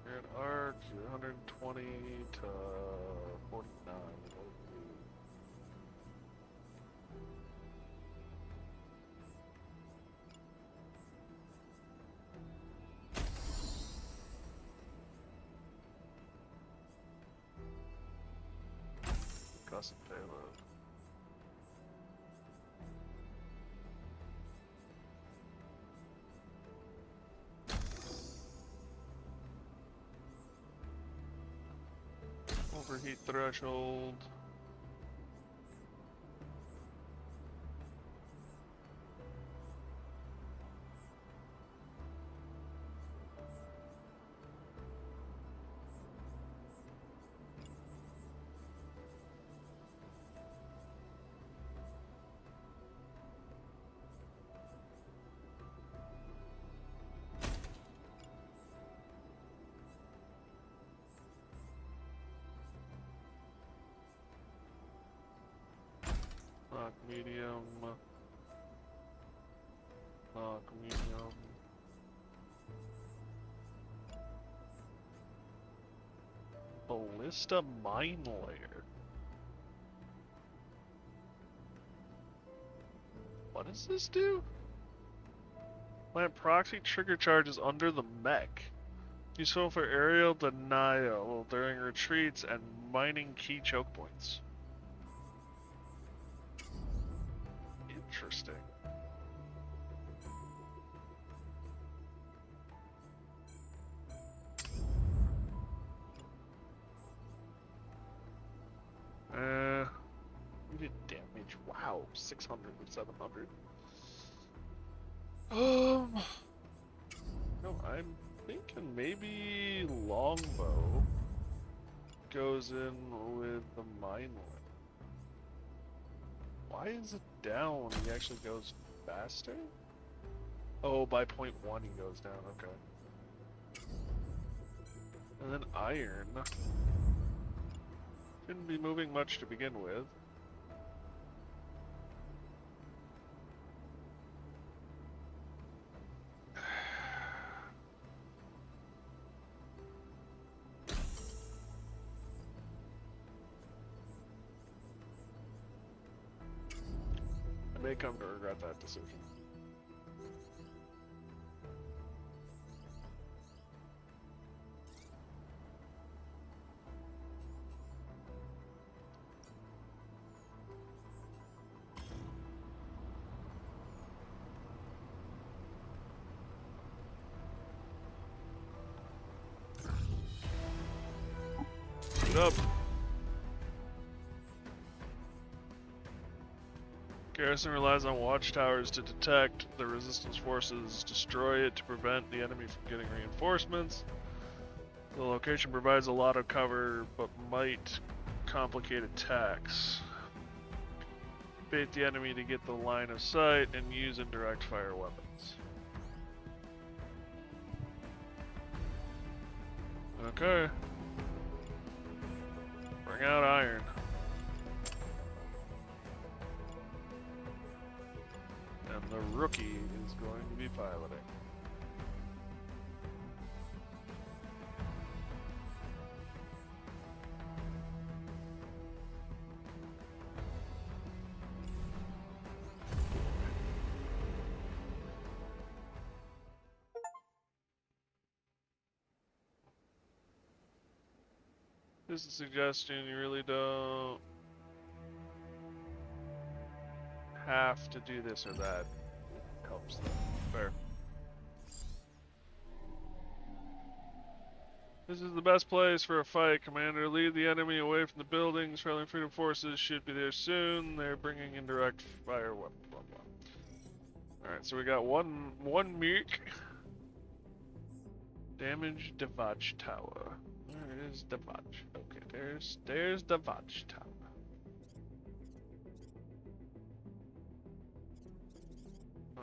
You're an arc, you're 120 to 49. Custom payload. Overheat threshold. Knock medium. Knock medium. Ballista mine layer. What does this do? Plant proxy trigger charges under the mech. Useful for aerial denial during retreats and mining key choke points. Interesting. We did damage. Wow, 600 or 700. No, I'm thinking maybe longbow goes in with the mine layer. Why is it down? He actually goes faster? Oh, by 0.1 he goes down, okay. And then iron. Shouldn't be moving much to begin with. I may come to regret that decision. Get up! Garrison relies on watchtowers to detect the resistance forces, destroy it to prevent the enemy from getting reinforcements. The location provides a lot of cover, but might complicate attacks. Bait the enemy to get the line of sight and use indirect fire weapons. Okay. Bring out iron. And the rookie is going to be piloting. This is a suggestion, you really don't have to do this or that. It helps them. Fair. This is the best place for a fight, Commander. Lead the enemy away from the buildings. Friendly Freedom Forces should be there soon. They're bringing in direct fire weapon. Blah, blah. Alright, so we got one meek. Damage the watchtower. Where is the watch? Okay, there's the watchtower.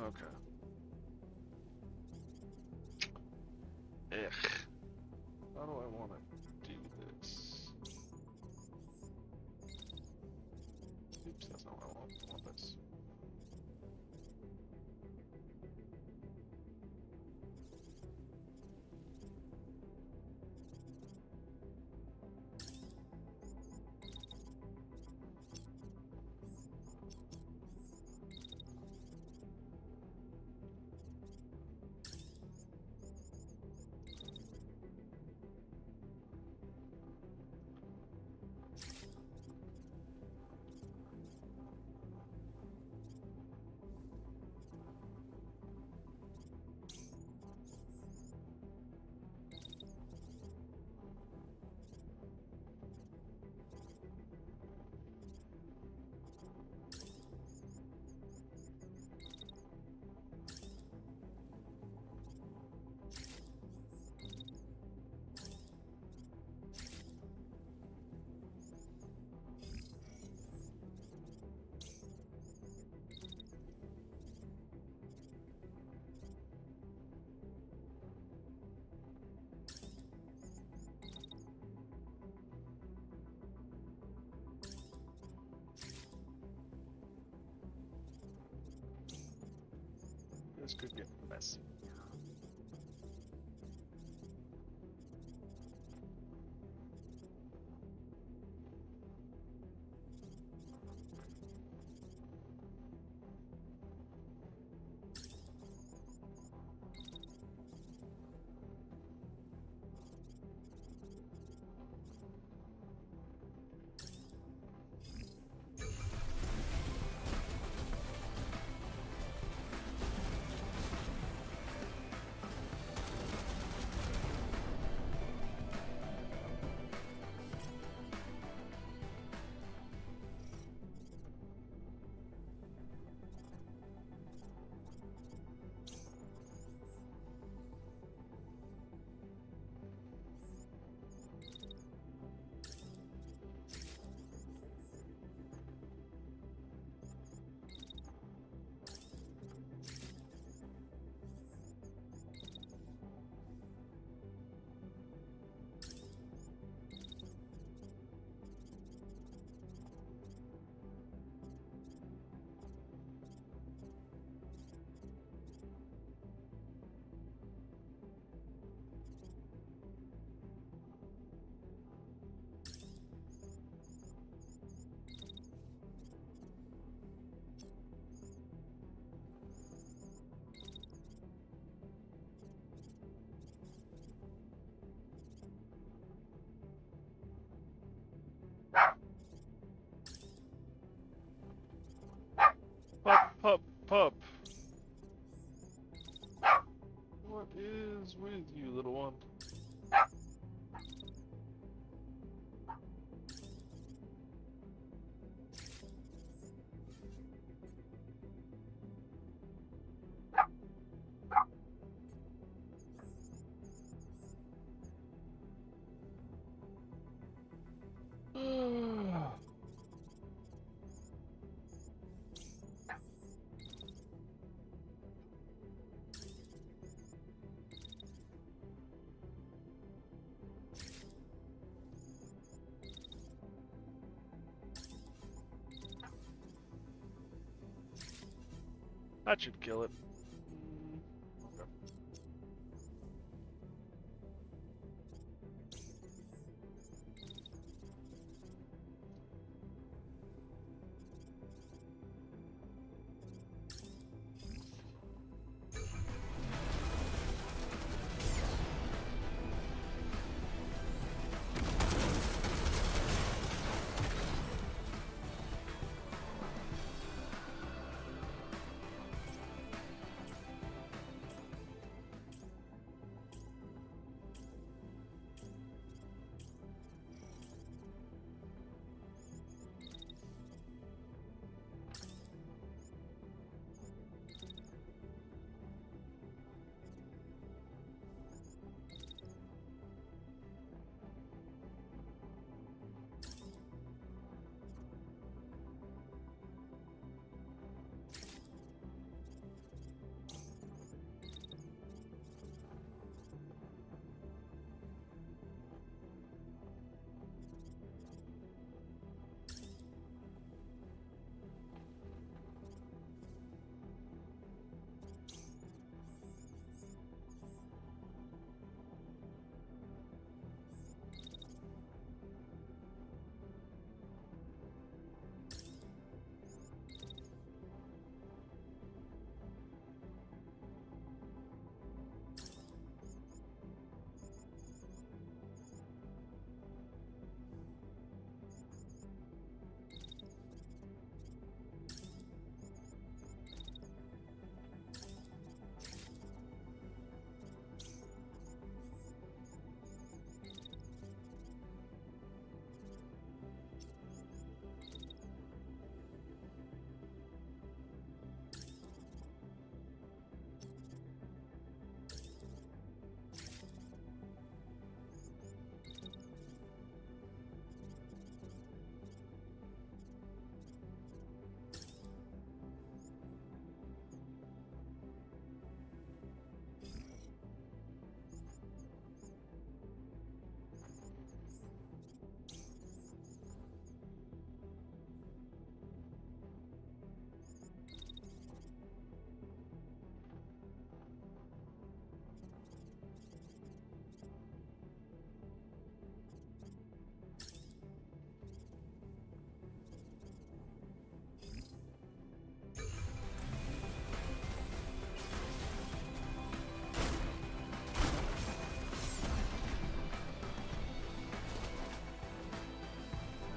Okay. Ugh. How do I want to do this? Oops, that's not what I want. I want this. This could get messy. Pup, pup. What is with you, little one? That should kill it. Okay.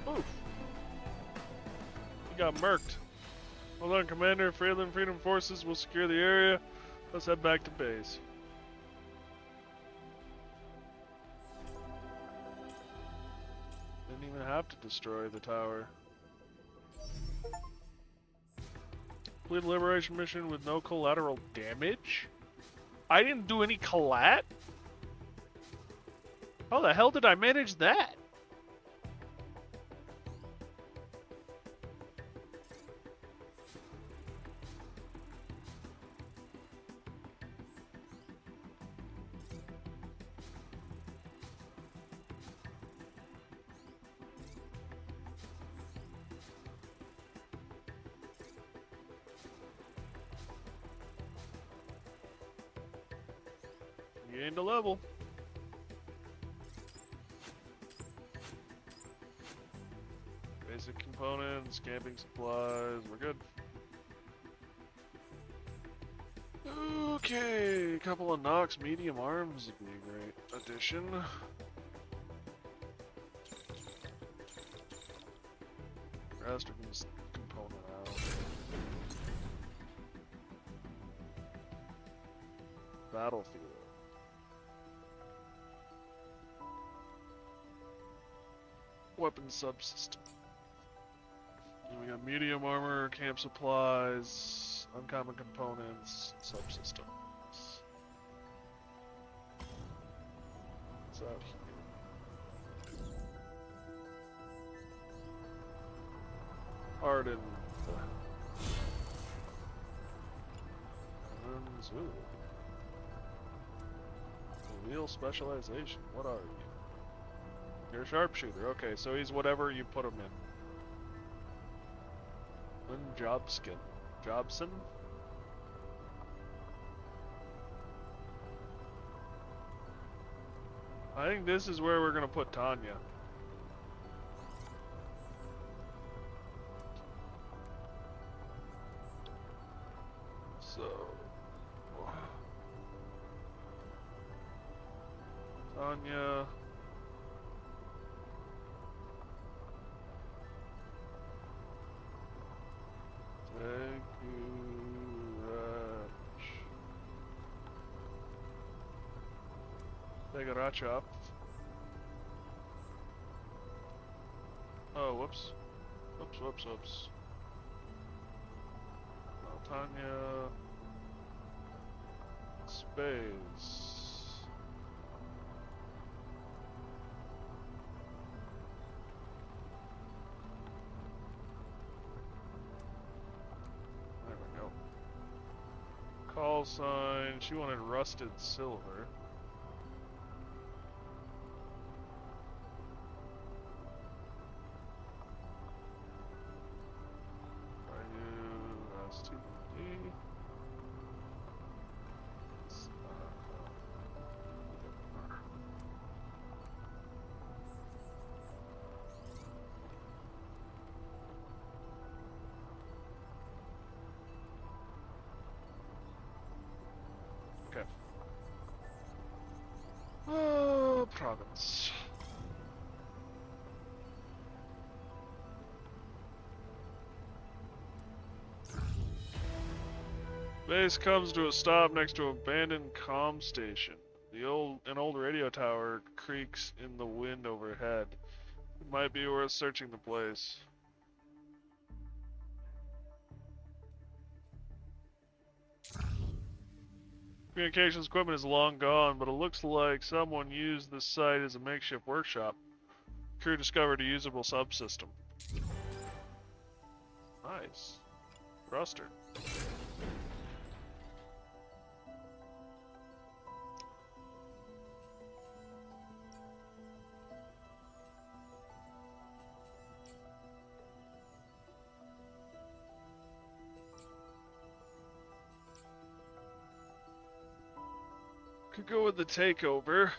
Oof. He got murked. Hold on, Commander. Freedom Forces will secure the area. Let's head back to base. Didn't even have to destroy the tower. Complete a liberation mission with no collateral damage? I didn't do any collat? How the hell did I manage that? You gained a level. Basic components, camping supplies, we're good. Okay, a couple of Nox medium arms would be a great addition. Rest of this component out. Battlefield. Weapon subsystem. And we got medium armor, camp supplies, uncommon components, subsystems. What's out here? Hardened. Ooh. Real specialization. What are you? You're a sharpshooter. Okay, so he's whatever you put him in. Lynn Jobson. Jobson? I think this is where we're gonna put Tanya. So, Tanya. Thank you, Rach. Take a Rach up. Oh, whoops. Whoops. Tanya. Space. There we go. Call sign. She wanted rusted silver. STD. Okay. Oh, province. Base comes to a stop next to an abandoned comm station. An old radio tower creaks in the wind overhead. It might be worth searching the place. Communications equipment is long gone, but it looks like someone used this site as a makeshift workshop. Crew discovered a usable subsystem. Nice. Thruster. Could go with the takeover.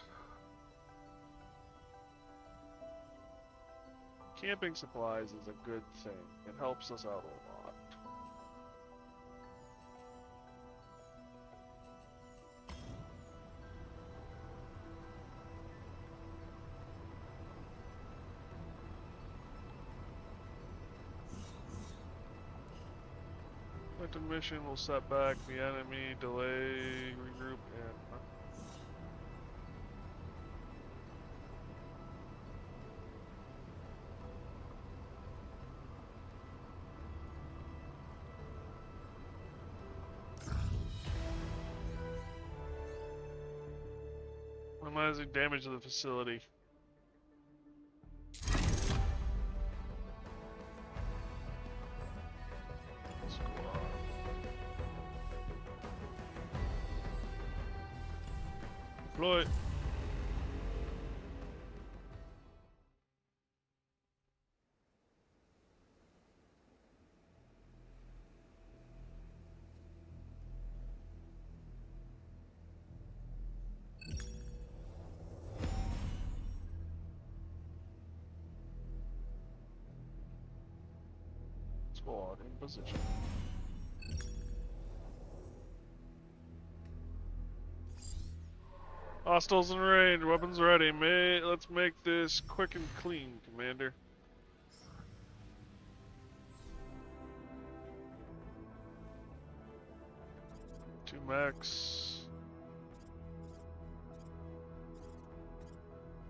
Camping supplies is a good thing. It helps us out a lot. Collective mission will set back the enemy, delay, regroup, and... Minimizing damage to the facility. Squad. Deploy. Squad in position. Hostiles in range, weapons ready. Let's make this quick and clean, Commander. Two max.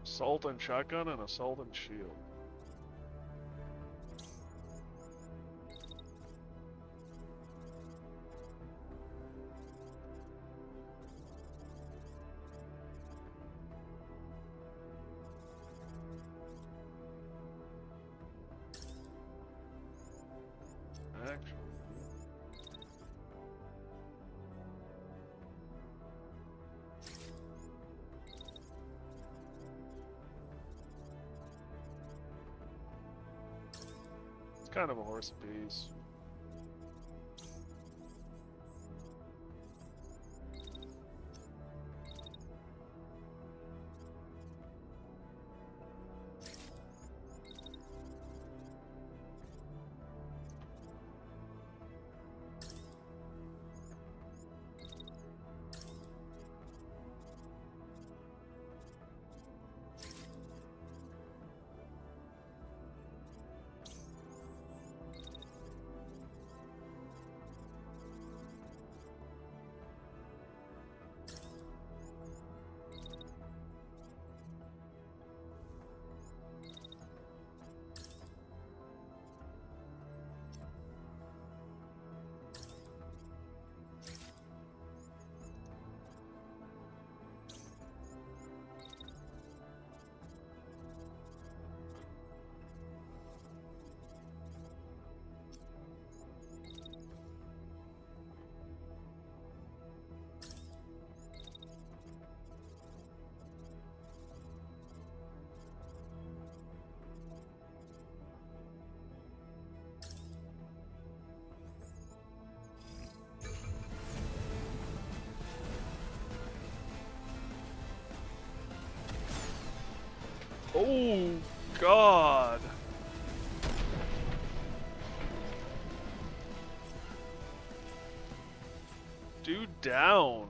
Assault and shotgun and assault and shield. Action. It's kind of a horse piece. Oh, God. Dude down.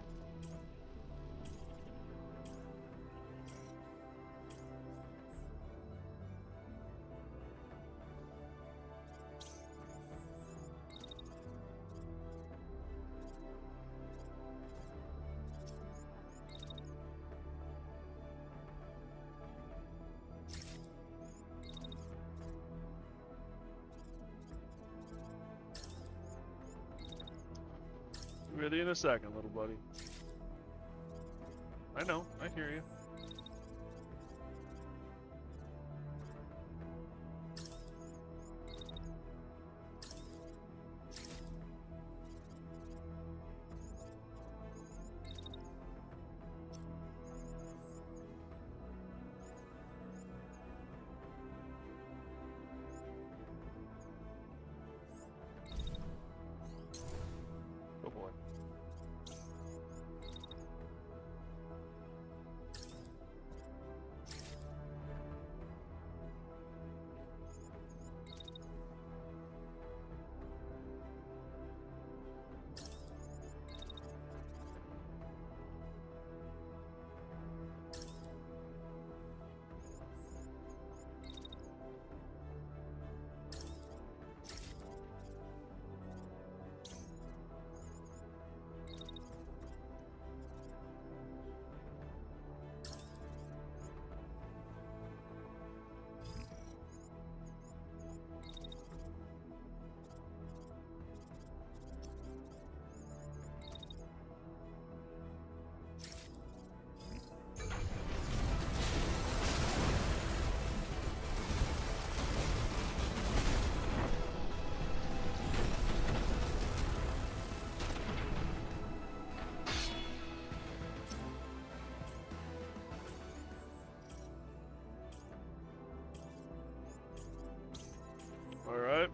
Ready in a second, little buddy. I know, I hear you. Oh boy. Alright.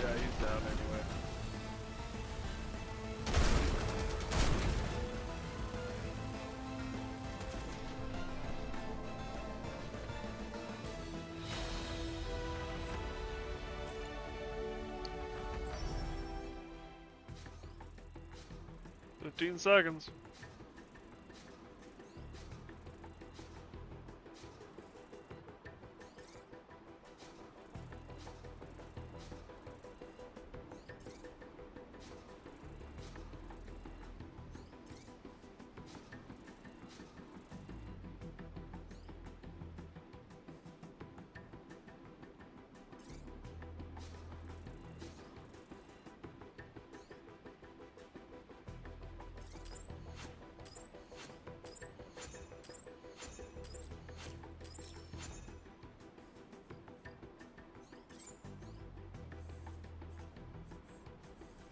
Yeah, he's down anyway. "15 seconds.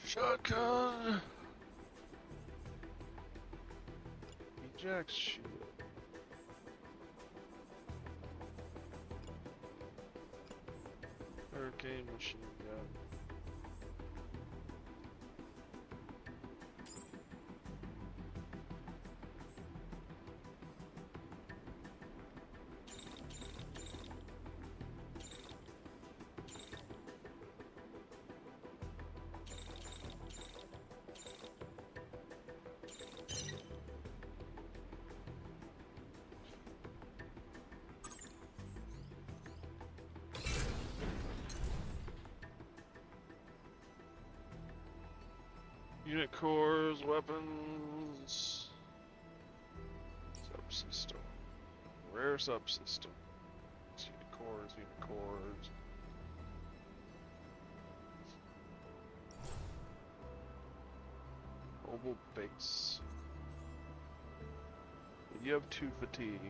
Shotgun. Eject shield. Hurricane machine gun. Unit cores, weapons, subsystem, rare subsystem. Unit cores, unit cores. Mobile base. You have 2 fatigue.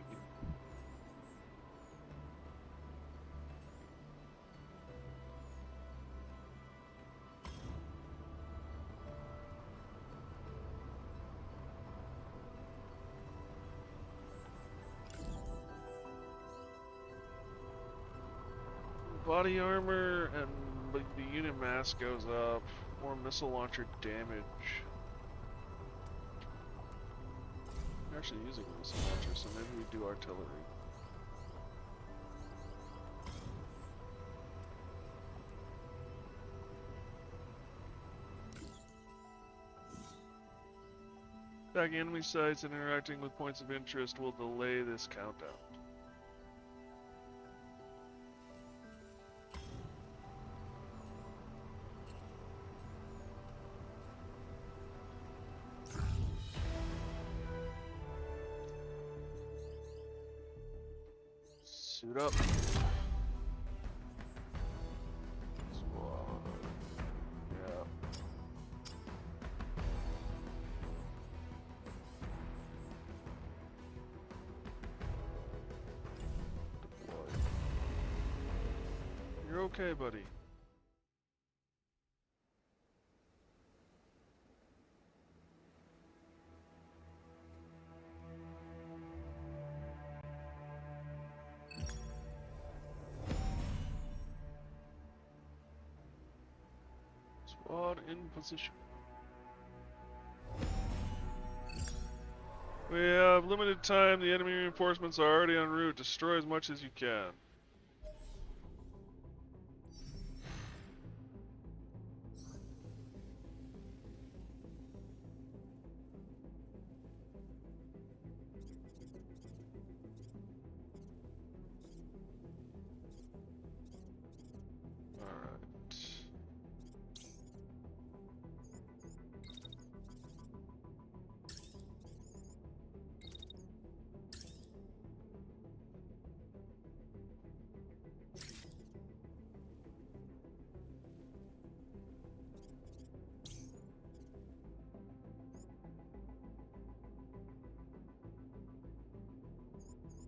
Body armor and the unit mass goes up. More missile launcher damage. We're actually using a missile launcher, so maybe we do artillery. Attacking enemy sites and interacting with points of interest will delay this countdown. Suit up. Squad. Yeah. Deploy. You're okay, buddy. Squad in position. We have limited time. The enemy reinforcements are already en route. Destroy as much as you can. Alright.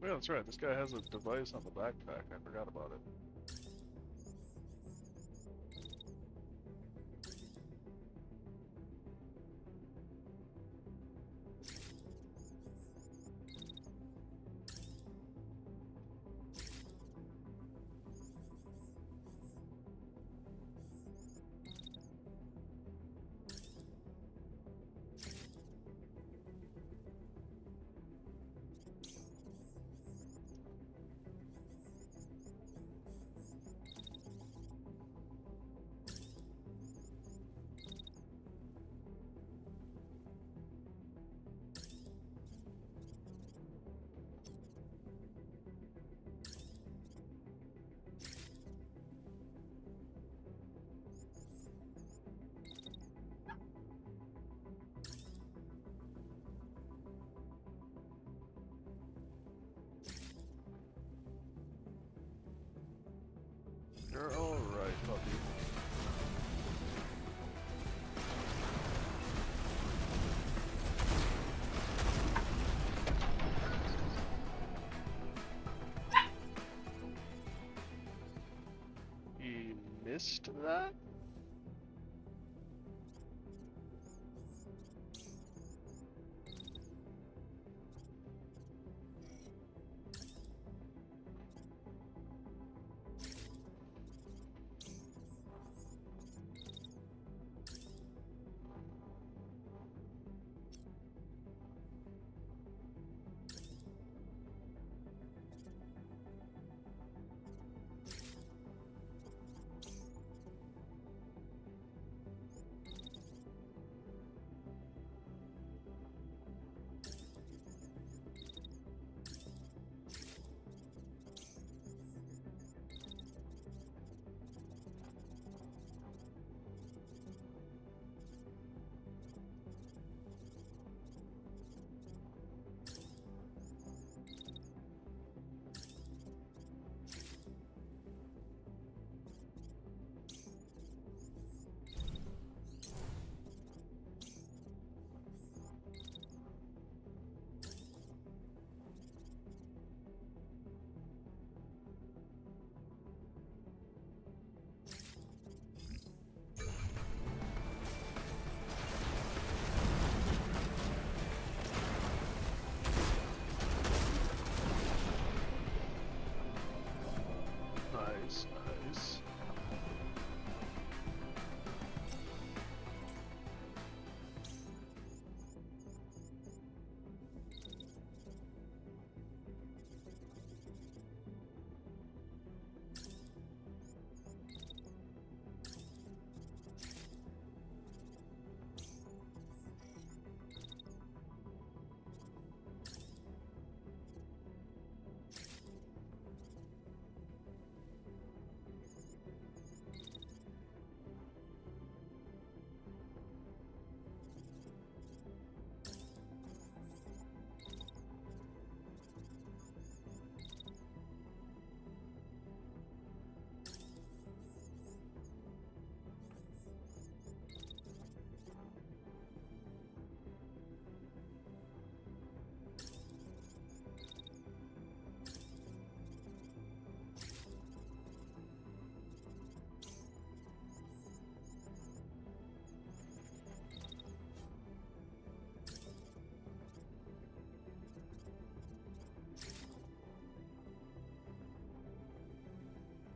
Yeah, that's right. This guy has a device on the backpack. I forgot about it. You're alright, puppy. He missed that?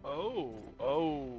Oh, oh.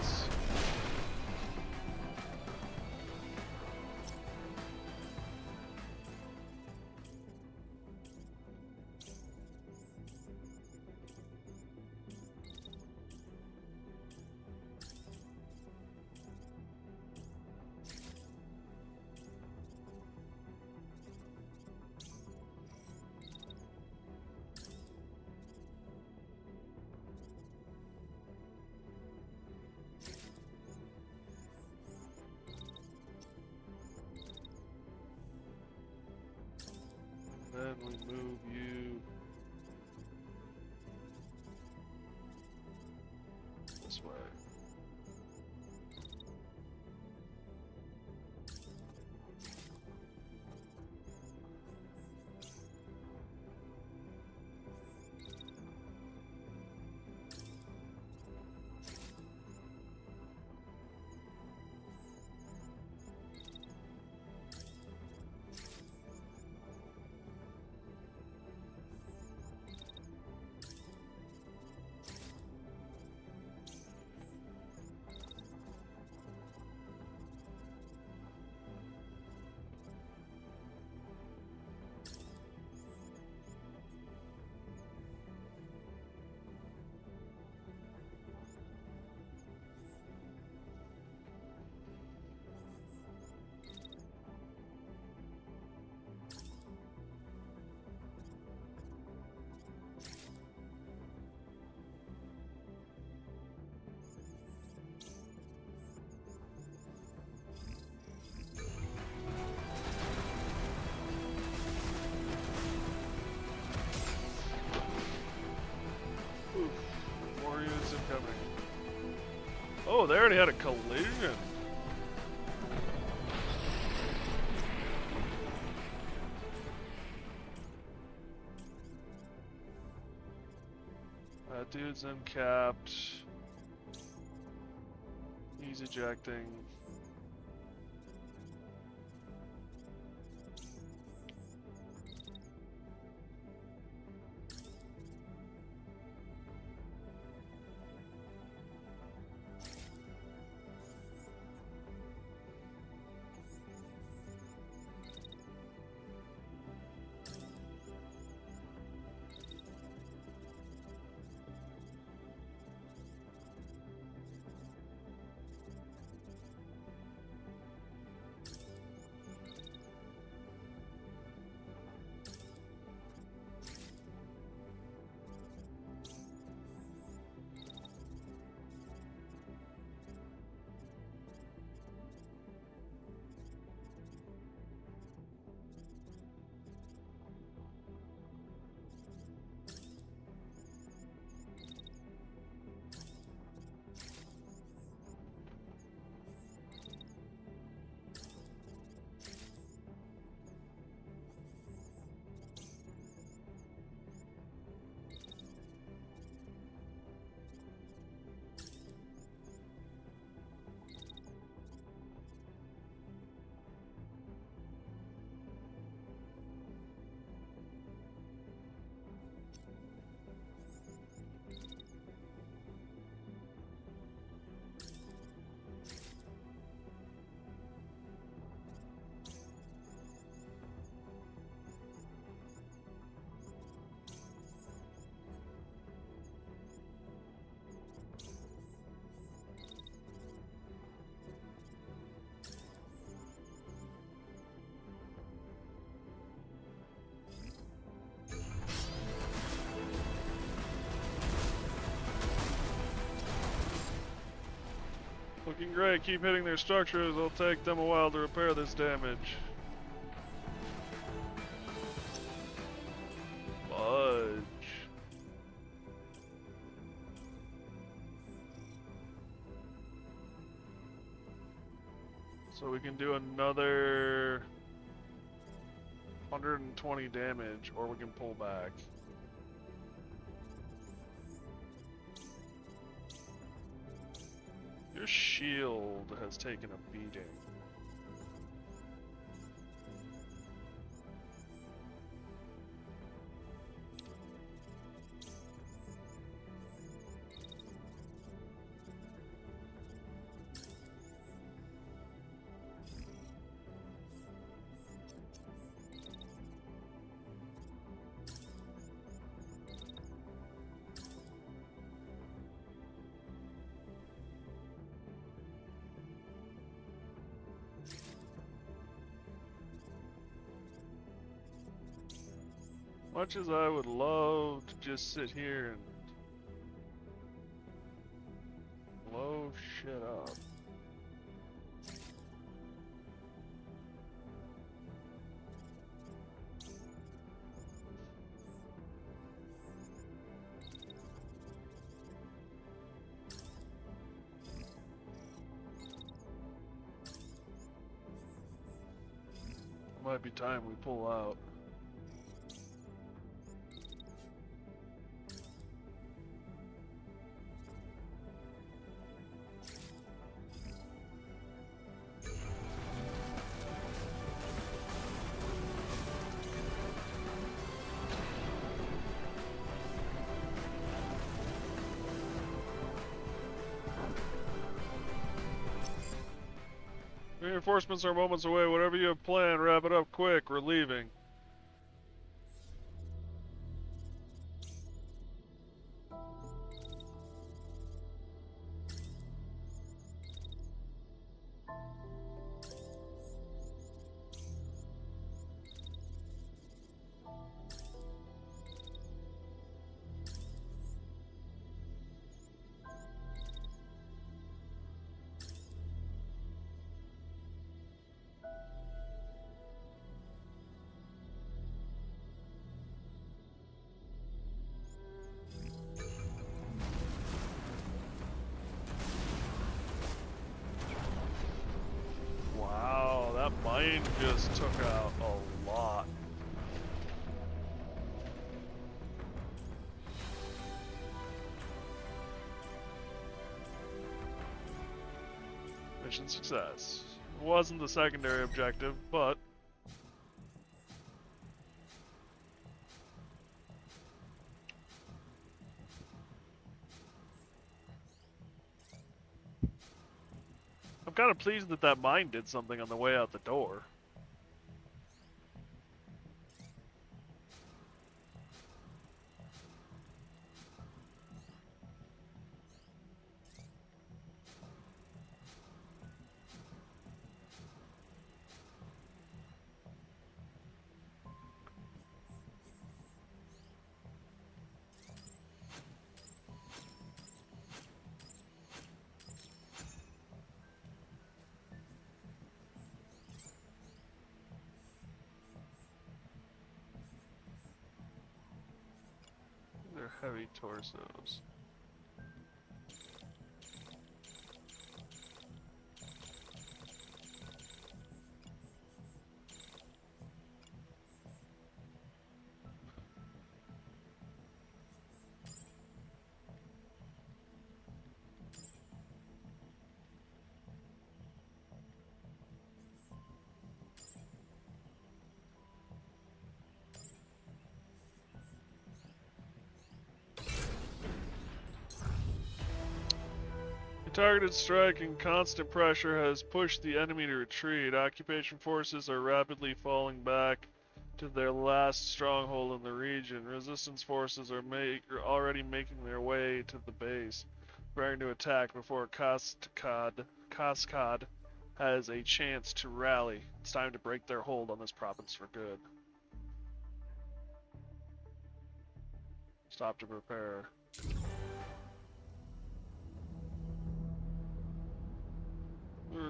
Nice. Then we move you this way. Oof. More units incoming. Oh, they already had a collision. That dude's uncapped. He's ejecting. Looking great. Keep hitting their structures. It'll take them a while to repair this damage. Fudge. So we can do another 120 damage, or we can pull back. Your shield has taken a beating. Much as I would love to just sit here and blow shit up. Might be time we pull out. Reinforcements are moments away. Whatever you have planned, wrap it up quick. We're leaving. Wow, that mine just took out a lot. Mission success. It wasn't the secondary objective, but I'm kind of pleased that that mine did something on the way out the door. They're heavy torsos. Targeted strike and constant pressure has pushed the enemy to retreat. Occupation forces are rapidly falling back to their last stronghold in the region. Resistance forces are already making their way to the base, preparing to attack before Kaskad has a chance to rally. It's time to break their hold on this province for good. Stop to prepare.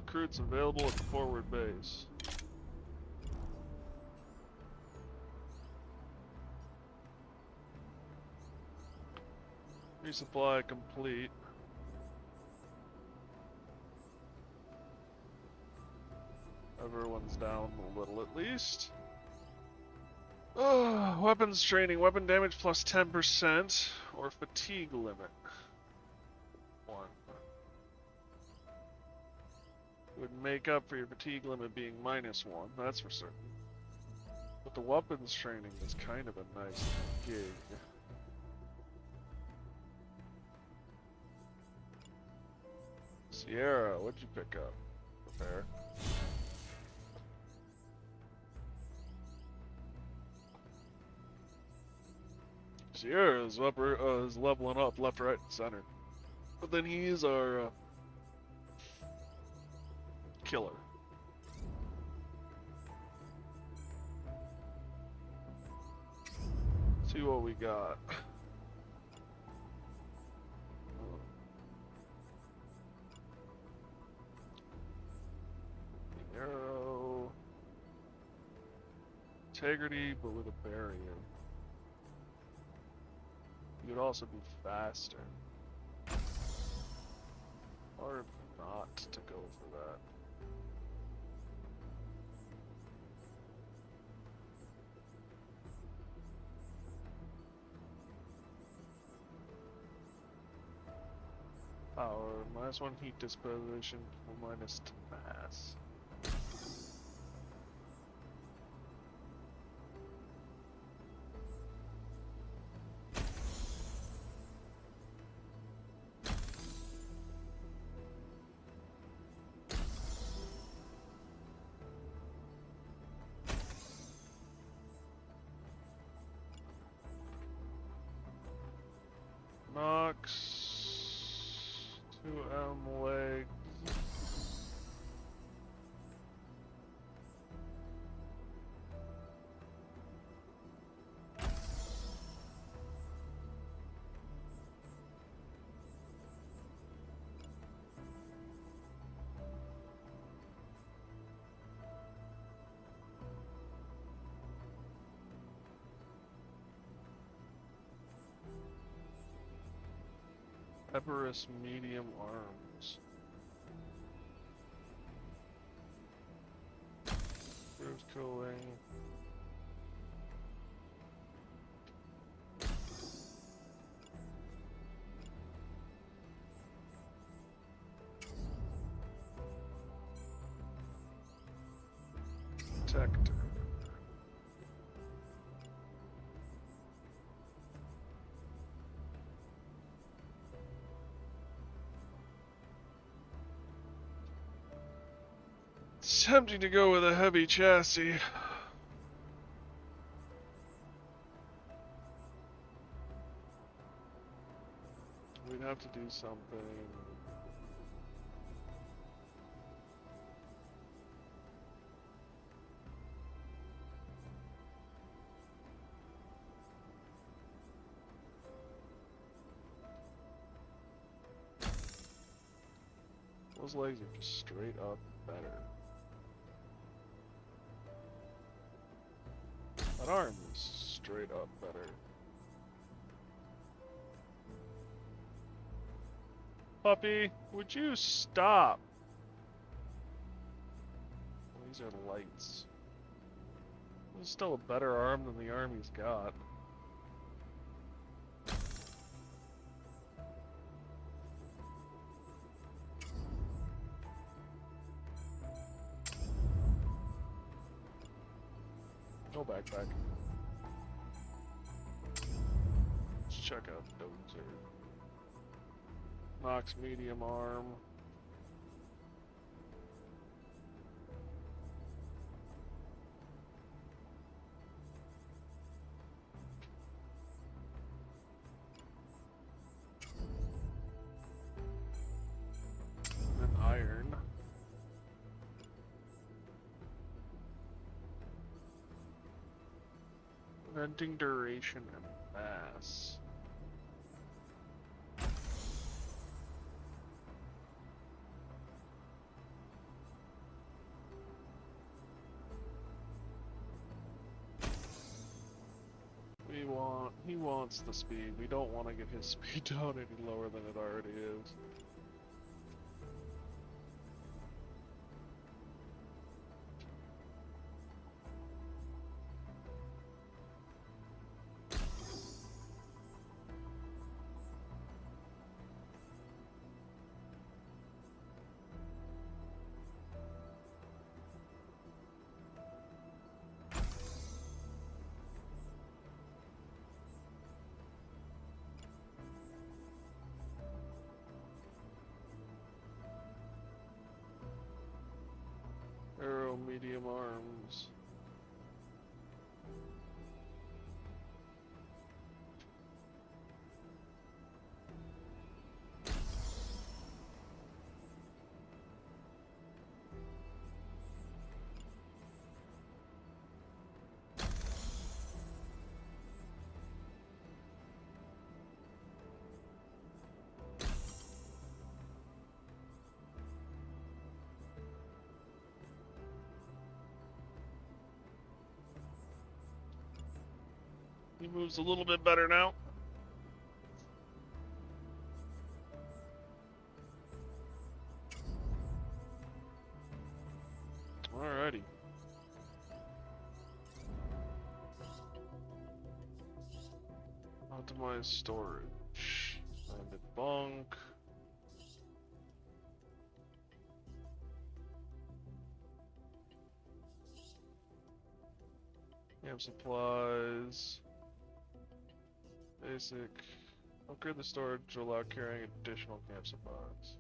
recruits available at the forward base. Resupply complete. Everyone's down a little at least. Oh, weapons training. Weapon damage plus 10% or fatigue limit. 1. Would make up for your fatigue limit being -1, that's for certain. But the weapons training is kind of a nice gig. Sierra, what'd you pick up? Repair. Sierra is leveling up left, right, and center. But then he's our killer. See what we got. Arrow. Integrity, but with a barrier. You'd also be faster. Or not to go for that. Power, -1 heat disposition, -2 mass. Nox 2M legs. Epirus medium arms. Improves cooling. Protector. It's tempting to go with a heavy chassis. We'd have to do something. Those legs are just straight up better. That arm is straight up better. Puppy, would you stop? These are lights. This is still a better arm than the arm he's got. No backpack. Let's check out Dozer. Nox medium arm. And then iron. Venting duration and mass. He wants the speed. We don't want to get his speed down any lower than it already is. Arrow, medium arms. He moves a little bit better now. Alrighty. Optimize storage. Landed bunk. Camp supplies. Basic. Upgrade the storage to allow carrying additional camp supplies.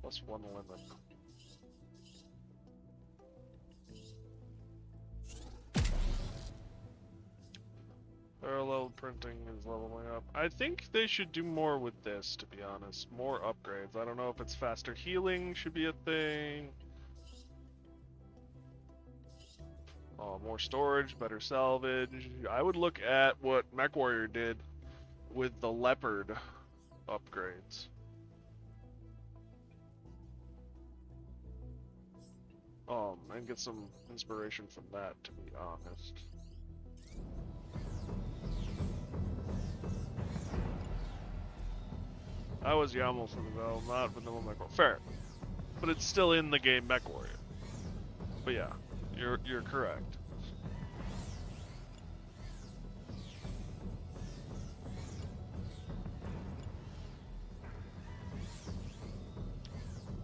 Plus one limit. Parallel printing is leveling up. I think they should do more with this, to be honest. More upgrades. I don't know if it's faster healing should be a thing. More storage, better salvage. I would look at what MechWarrior did with the Leopard upgrades. And get some inspiration from that, to be honest. I was YAML for the Vel, not vanilla MechWarrior. Fair. But it's still in the game MechWarrior. But yeah, you're correct.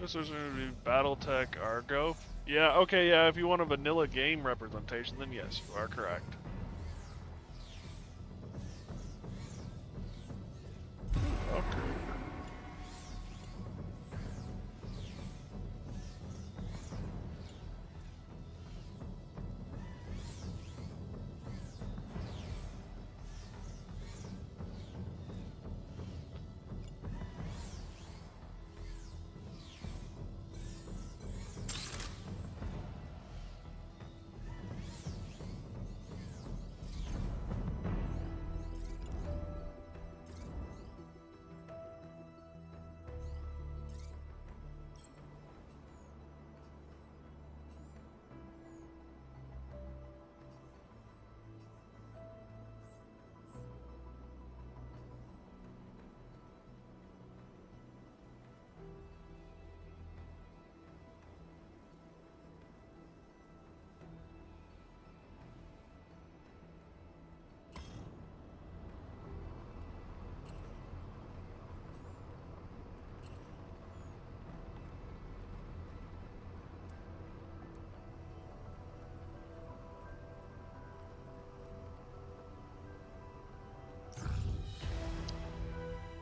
This is going to be Battletech Argo. Yeah, okay, yeah, if you want a vanilla game representation, then yes, you are correct. Okay.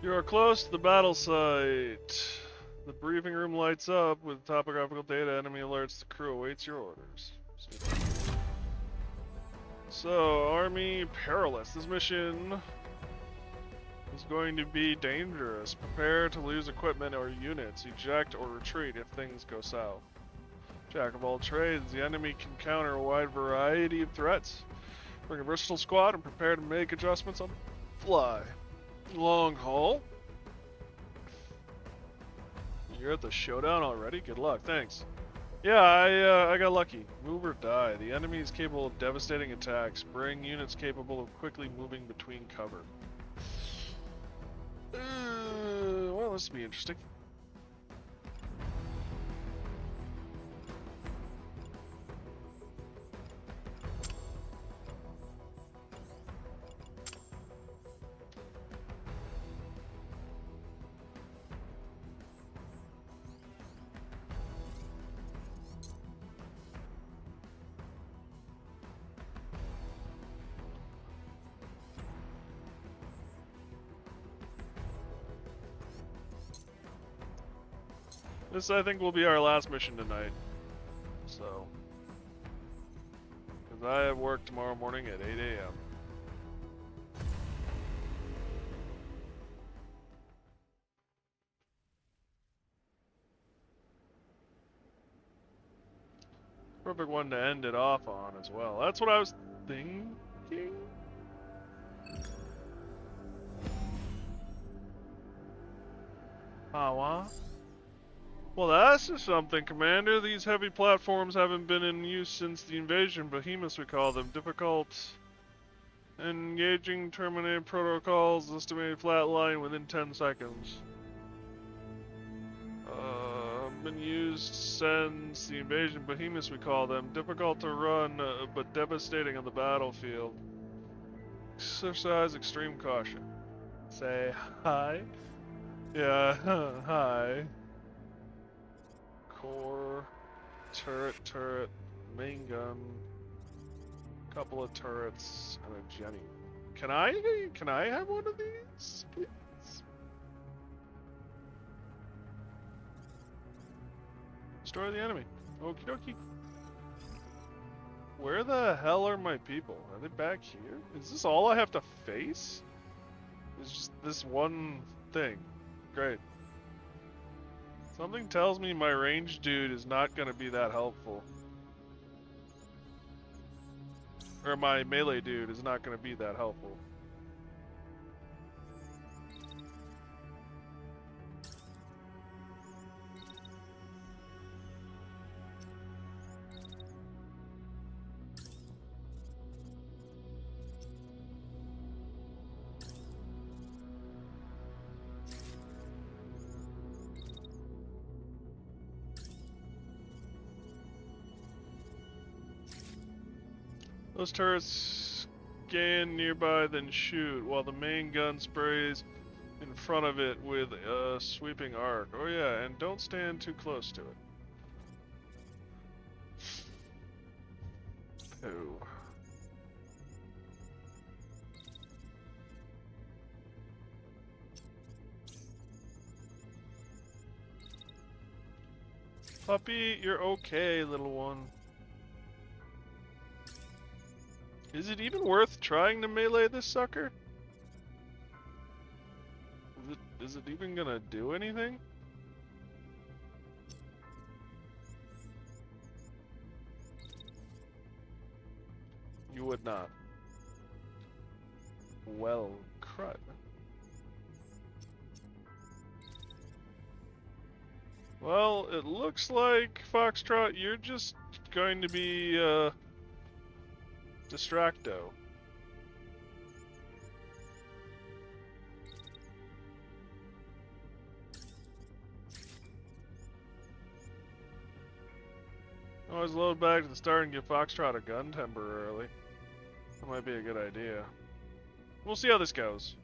You are close to the battle site. The briefing room lights up with topographical data, enemy alerts, the crew awaits your orders. So, Army Perilous. This mission is going to be dangerous. Prepare to lose equipment or units. Eject or retreat if things go south. Jack of all trades, the enemy can counter a wide variety of threats. Bring a versatile squad and prepare to make adjustments on the fly. Long haul. You're at the showdown already? Good luck, thanks. Yeah, I got lucky. Move or die. The enemy is capable of devastating attacks. Bring units capable of quickly moving between cover. Well, this will be interesting. This, I think, will be our last mission tonight. So, because I have work tomorrow morning at 8 a.m. Perfect one to end it off on as well. That's what I was thinking. Awa. Well, that's just something, Commander. These heavy platforms haven't been in use since the invasion. Behemoths, we call them. Difficult. Engaging terminated protocols. Estimated flat line within 10 seconds. Been used since the invasion. Behemoths, we call them. Difficult to run, but devastating on the battlefield. Exercise extreme caution. Say hi. Yeah, hi. Core, turret, main gun, couple of turrets, and a Jenny. Can I have one of these? Please? Destroy the enemy. Okie dokie. Where the hell are my people? Are they back here? Is this all I have to face? It's just this one thing. Great. Something tells me my ranged dude is not gonna be that helpful. Or my melee dude is not gonna be that helpful. Those turrets scan nearby, then shoot, while the main gun sprays in front of it with a sweeping arc. Oh yeah, and don't stand too close to it. Pooh. Puppy, you're okay, little one. Is it even worth trying to melee this sucker? Is it even gonna do anything? You would not. Well, crud. Well, it looks like, Foxtrot, you're just going to be, distracto. Always load back to the start and give Foxtrot a gun temporarily. That might be a good idea. We'll see how this goes.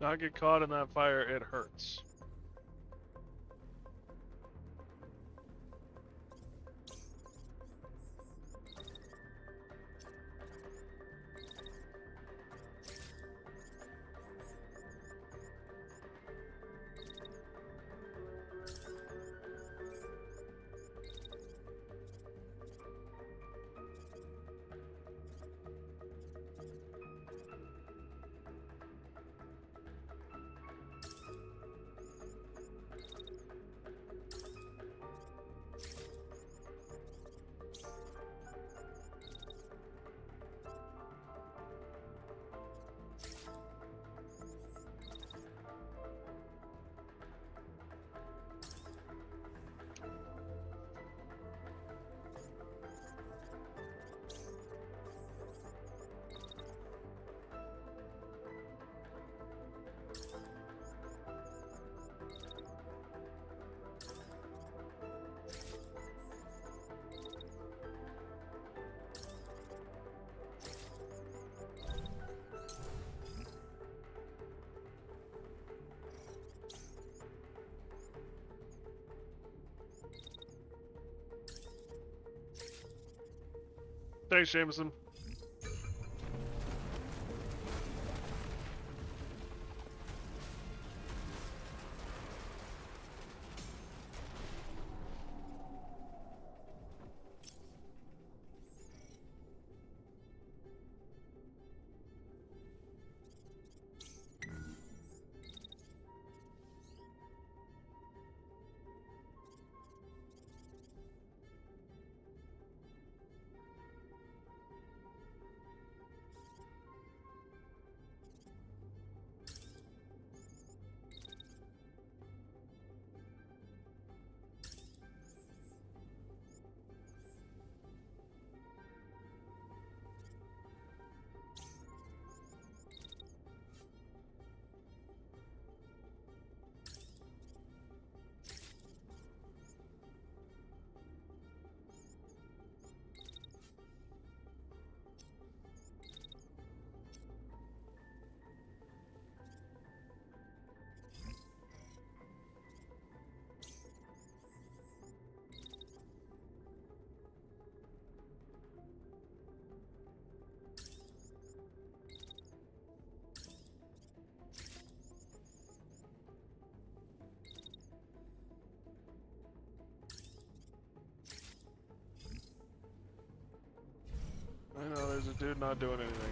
Not get caught in that fire, it hurts. Thanks, Jameson. I know there's a dude not doing anything.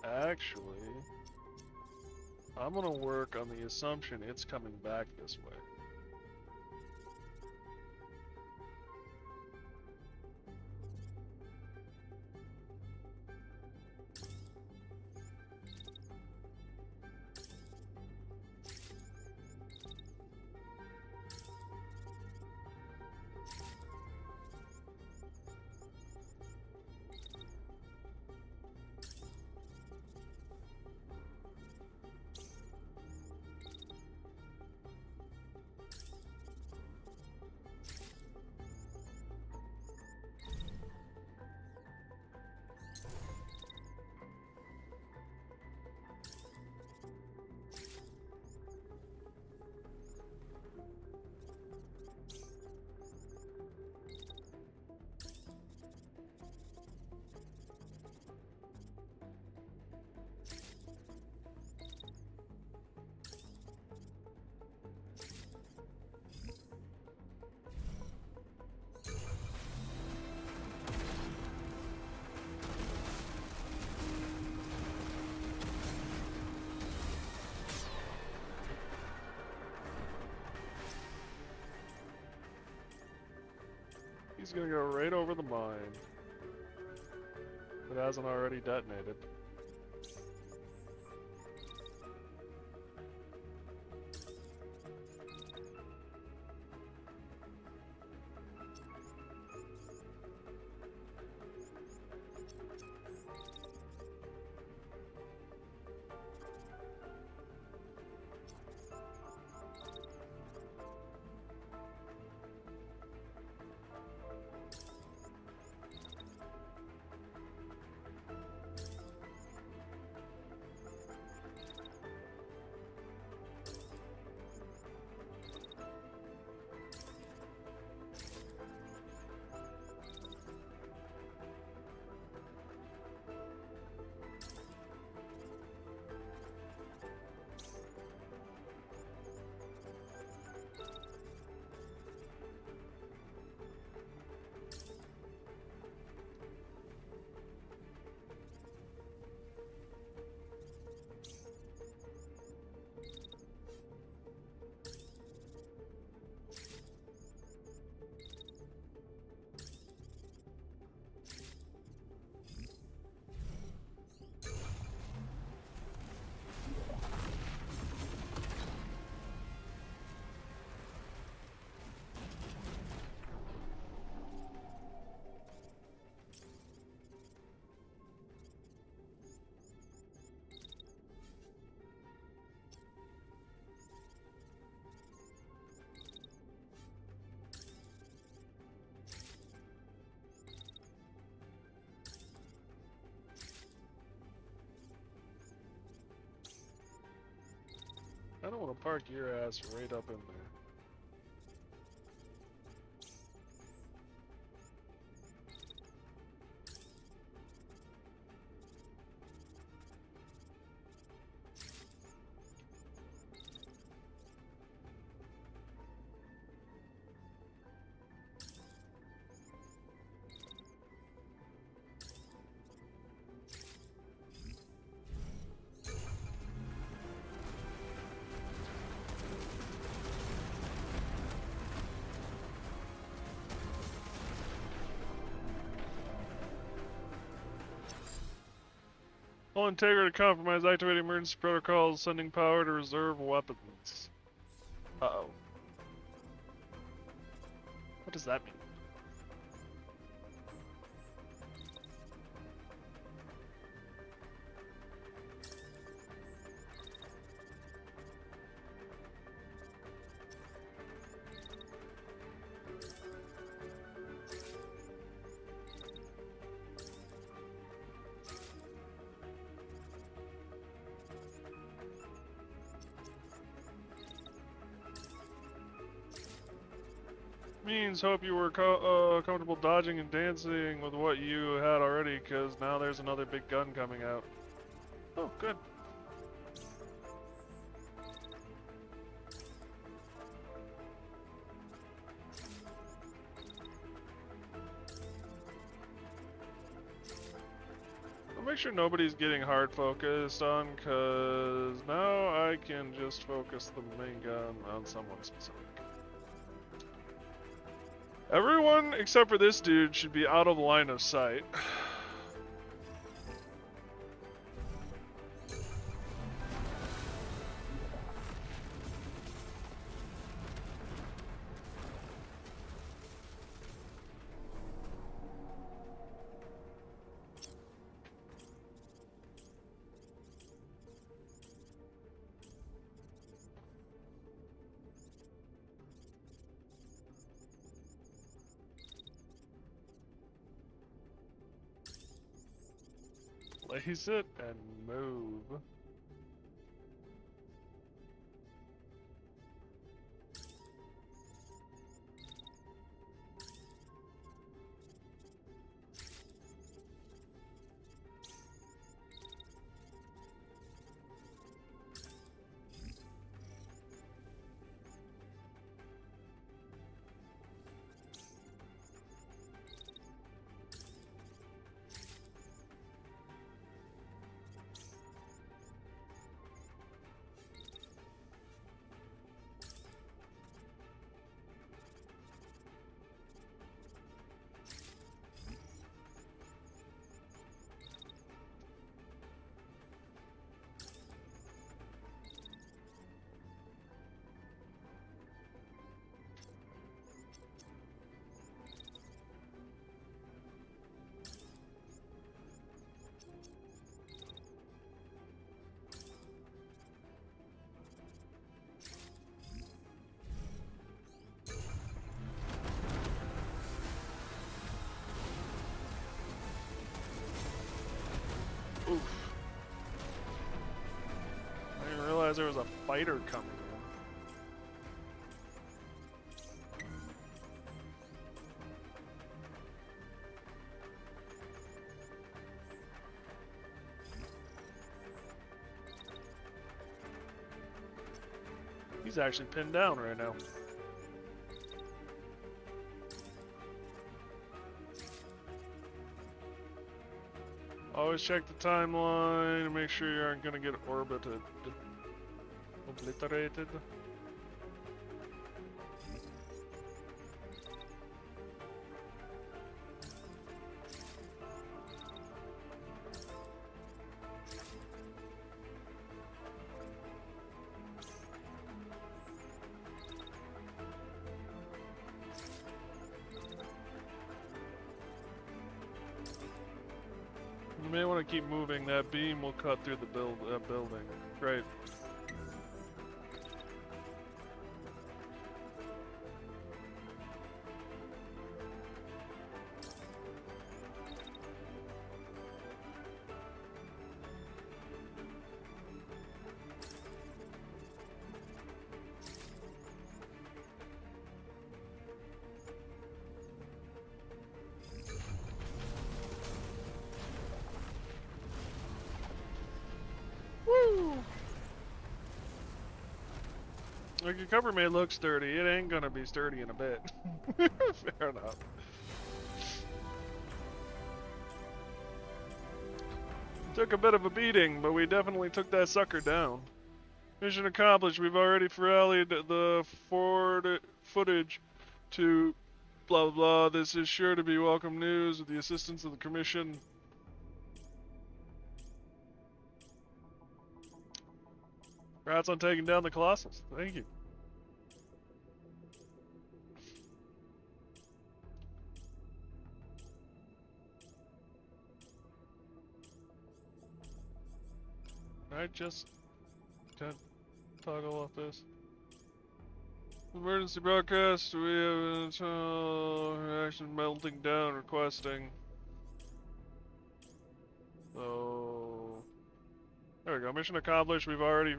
Actually, I'm gonna work on the assumption it's coming back this way. He's gonna go right over the mine. If it hasn't already detonated. I don't want to park your ass right up in there. Full integrity compromise. Activating emergency protocols. Sending power to reserve weapons. Uh-oh. What does that mean? Means hope you were comfortable dodging and dancing with what you had already, because now there's another big gun coming out. Oh, good. I'll make sure nobody's getting hard focused on, because now I can just focus the main gun on someone specific. Everyone except for this dude should be out of line of sight. Place it and move. there was a fighter coming in. He's actually pinned down right now. Always check the timeline to make sure you aren't going to get orbited. Obliterated. You may want to keep moving. That beam will cut through the building. Great. Woo! Like, your cover may look sturdy, it ain't gonna be sturdy in a bit. Fair enough. Took a bit of a beating, but we definitely took that sucker down. Mission accomplished. We've already rallied the footage to blah blah blah. This is sure to be welcome news with the assistance of the Commission. Congrats on taking down the Colossus. Thank you. I just can't toggle off this. Emergency broadcast. We have reaction melting down. Requesting. So there we go. Mission accomplished. We've already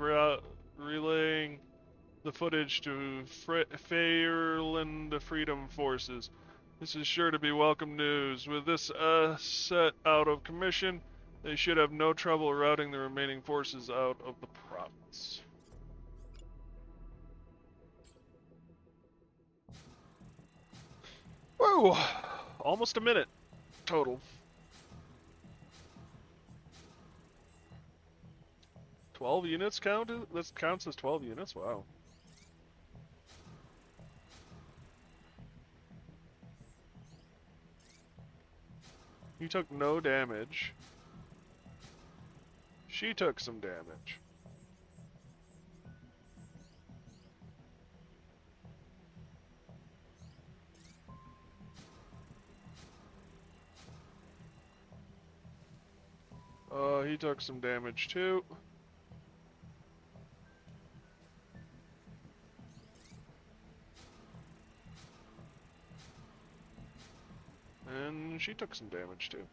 relaying the footage to Fairland Freedom Forces. This is sure to be welcome news. With this set out of commission, they should have no trouble routing the remaining forces out of the province. Whoa! Almost a minute total. 12 units counted? This counts as 12 units? Wow. You took no damage. She took some damage. He took some damage too. And she took some damage too.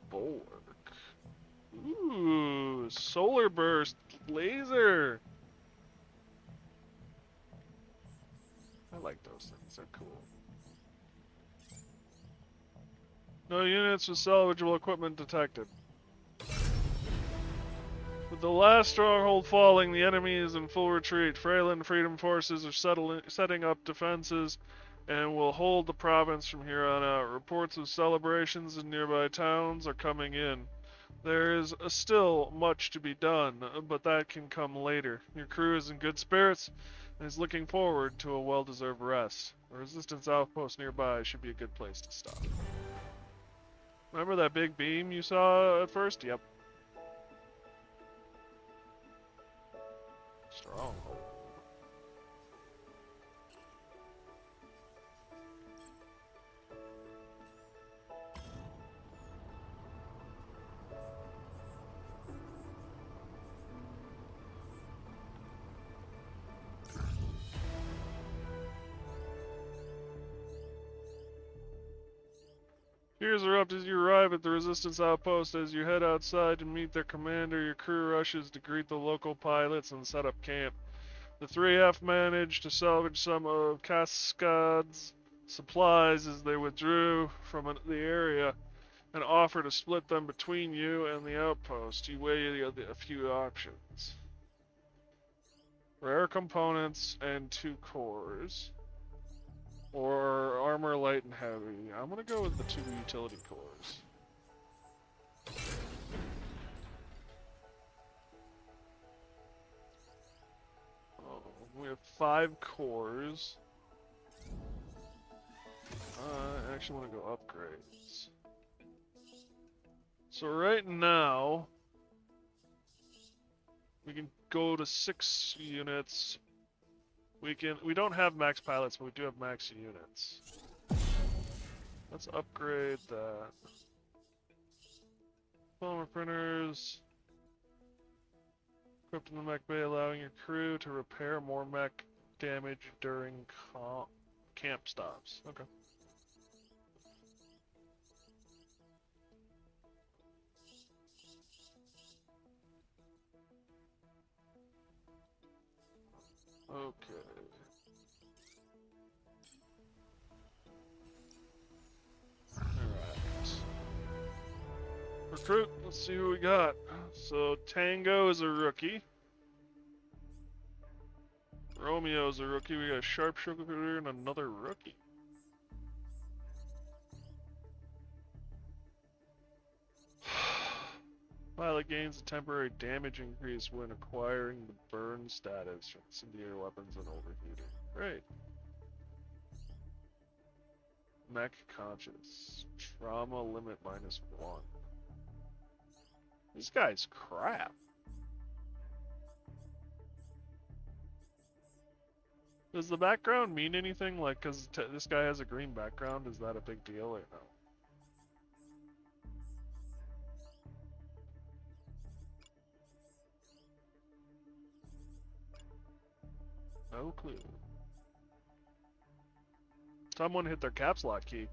Bulwark. Ooh, solar burst laser. I like those things. They're cool. No units with salvageable equipment detected. With the last stronghold falling, the enemy is in full retreat. Freyland Freedom Forces are setting up defenses and will hold the province from here on out. Reports of celebrations in nearby towns are coming in. There is still much to be done, but that can come later. Your crew is in good spirits and is looking forward to a well-deserved rest. A resistance outpost nearby should be a good place to stop. Remember that big beam you saw at first? Yep. Stronghold. Fears erupt as you arrive at the resistance outpost. As you head outside to meet their commander, your crew rushes to greet the local pilots and set up camp. The 3F managed to salvage some of Cascade's supplies as they withdrew from the area and offer to split them between you and the outpost. You weigh a few options. Rare components and 2 cores. Or armor light and heavy. I'm gonna go with the 2 utility cores. Oh, we have 5 cores. I actually want to go upgrades. So right now, we can go to 6 units. We don't have max pilots, but we do have max units. Let's upgrade that. Polymer printers. Equipped in the mech bay, allowing your crew to repair more mech damage during camp stops. Okay. Okay. Alright. Recruit, let's see who we got. So Tango is a rookie. Romeo's a rookie. We got a sharpshooter and another rookie. Pilot gains a temporary damage increase when acquiring the burn status from incendiary weapons and overheating. Great. Mech conscious. Trauma limit -1. This guy's crap. Does the background mean anything? Like, cause this guy has a green background, is that a big deal or no? No clue. Someone hit their caps lock key.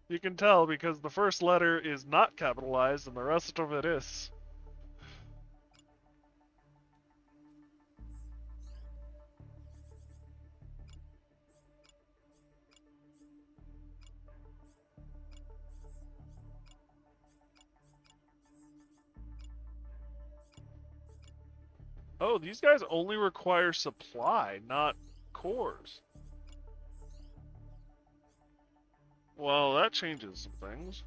You can tell because the first letter is not capitalized and the rest of it is. Oh, these guys only require supply, not cores. Well, that changes some things.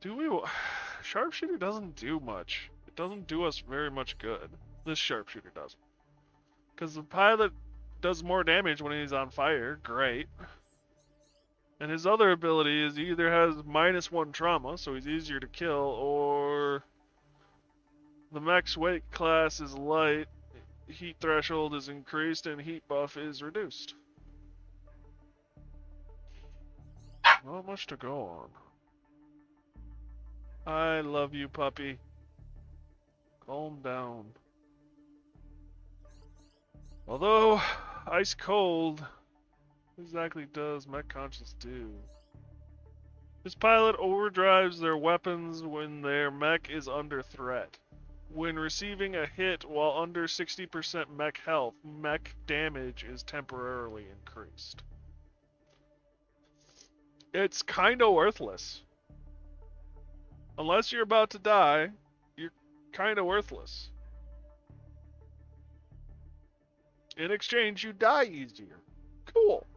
Do we... Sharpshooter doesn't do much. It doesn't do us very much good. This sharpshooter doesn't. Because the pilot does more damage when he's on fire. Great. And his other ability is he either has -1 trauma, so he's easier to kill, or the max weight class is light, heat threshold is increased, and heat buff is reduced. Not much to go on. I love you, puppy. Calm down. Although, ice cold, what exactly does Mech Conscious do? This pilot overdrives their weapons when their mech is under threat. When receiving a hit while under 60% mech health, mech damage is temporarily increased. It's kinda worthless. Unless you're about to die, you're kinda worthless. In exchange, you die easier. Cool.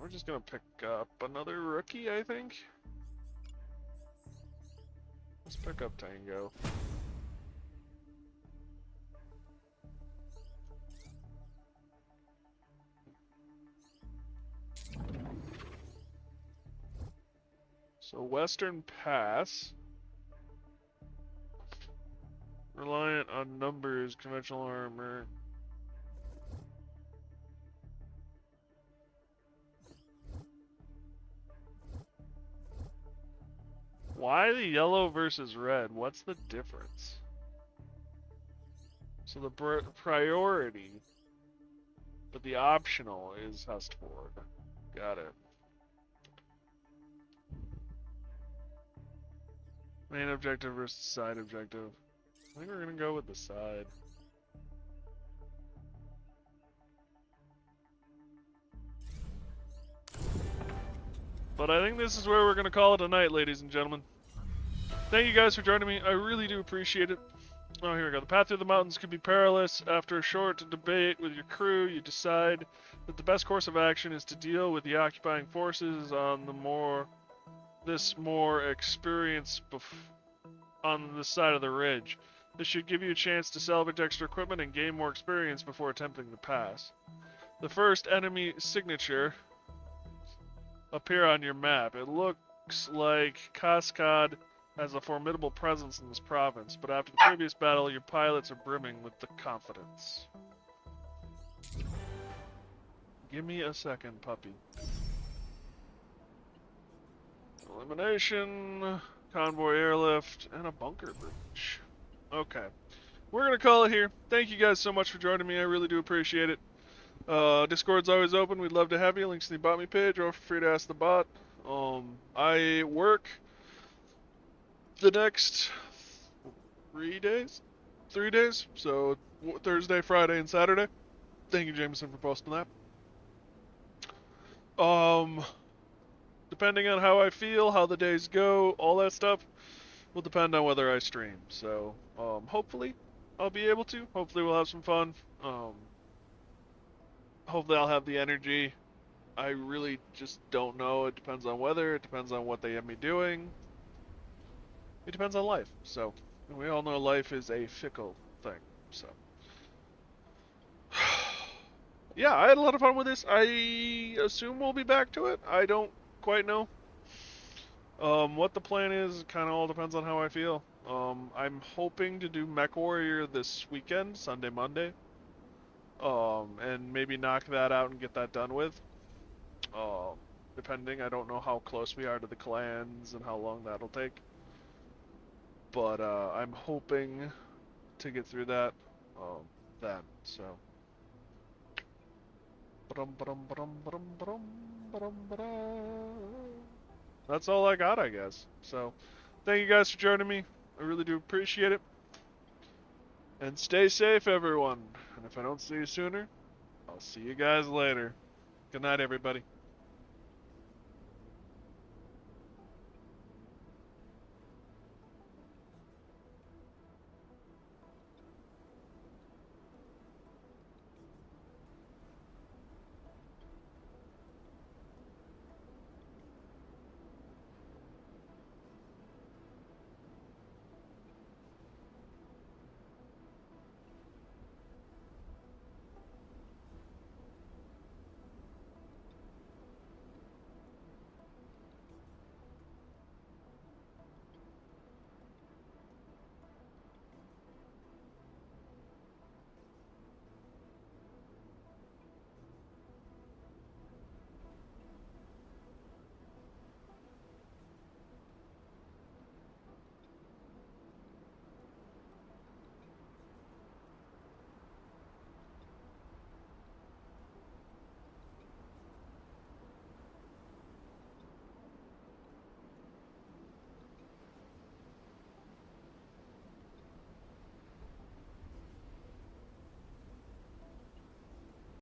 We're just gonna pick up another rookie, I think. Let's pick up Tango. So Western Pass. Reliant on numbers, conventional armor. Why the yellow versus red? What's the difference? So the priority, but the optional is Hustford. Got it. Main objective versus side objective. I think we're gonna go with the side. But I think this is where we're gonna call it a night, ladies and gentlemen. Thank you guys for joining me. I really do appreciate it. Oh, here we go. The path through the mountains could be perilous. After a short debate with your crew, you decide that the best course of action is to deal with the occupying forces on the more experience on the side of the ridge. This should give you a chance to salvage extra equipment and gain more experience before attempting the pass. The first enemy signature appear on your map. It looks like Cascade has a formidable presence in this province, but after the previous battle, your pilots are brimming with the confidence. Give me a second, puppy. Elimination, convoy airlift, and a bunker breach. Okay. We're going to call it here. Thank you guys so much for joining me. I really do appreciate it. Discord's always open. We'd love to have you. Links in the About Me page, or feel free to ask the bot. I work the next 3 days? 3 days? So, Thursday, Friday, and Saturday. Thank you, Jameson, for posting that. Depending on how I feel, how the days go, all that stuff will depend on whether I stream. So, hopefully I'll be able to. Hopefully we'll have some fun. Hopefully I'll have the energy. I really just don't know. It depends on weather. It depends on what they have me doing. It depends on life. So, we all know life is a fickle thing. So, yeah, I had a lot of fun with this. I assume we'll be back to it. I don't quite know. What the plan is kind of all depends on how I feel. I'm hoping to do Mech Warrior this weekend, Sunday, Monday. And maybe knock that out and get that done with. Depending, I don't know how close we are to the clans and how long that'll take. But, I'm hoping to get through that, then, so. That's all I got, I guess. So, thank you guys for joining me. I really do appreciate it. And stay safe, everyone. And if I don't see you sooner, I'll see you guys later. Good night, everybody.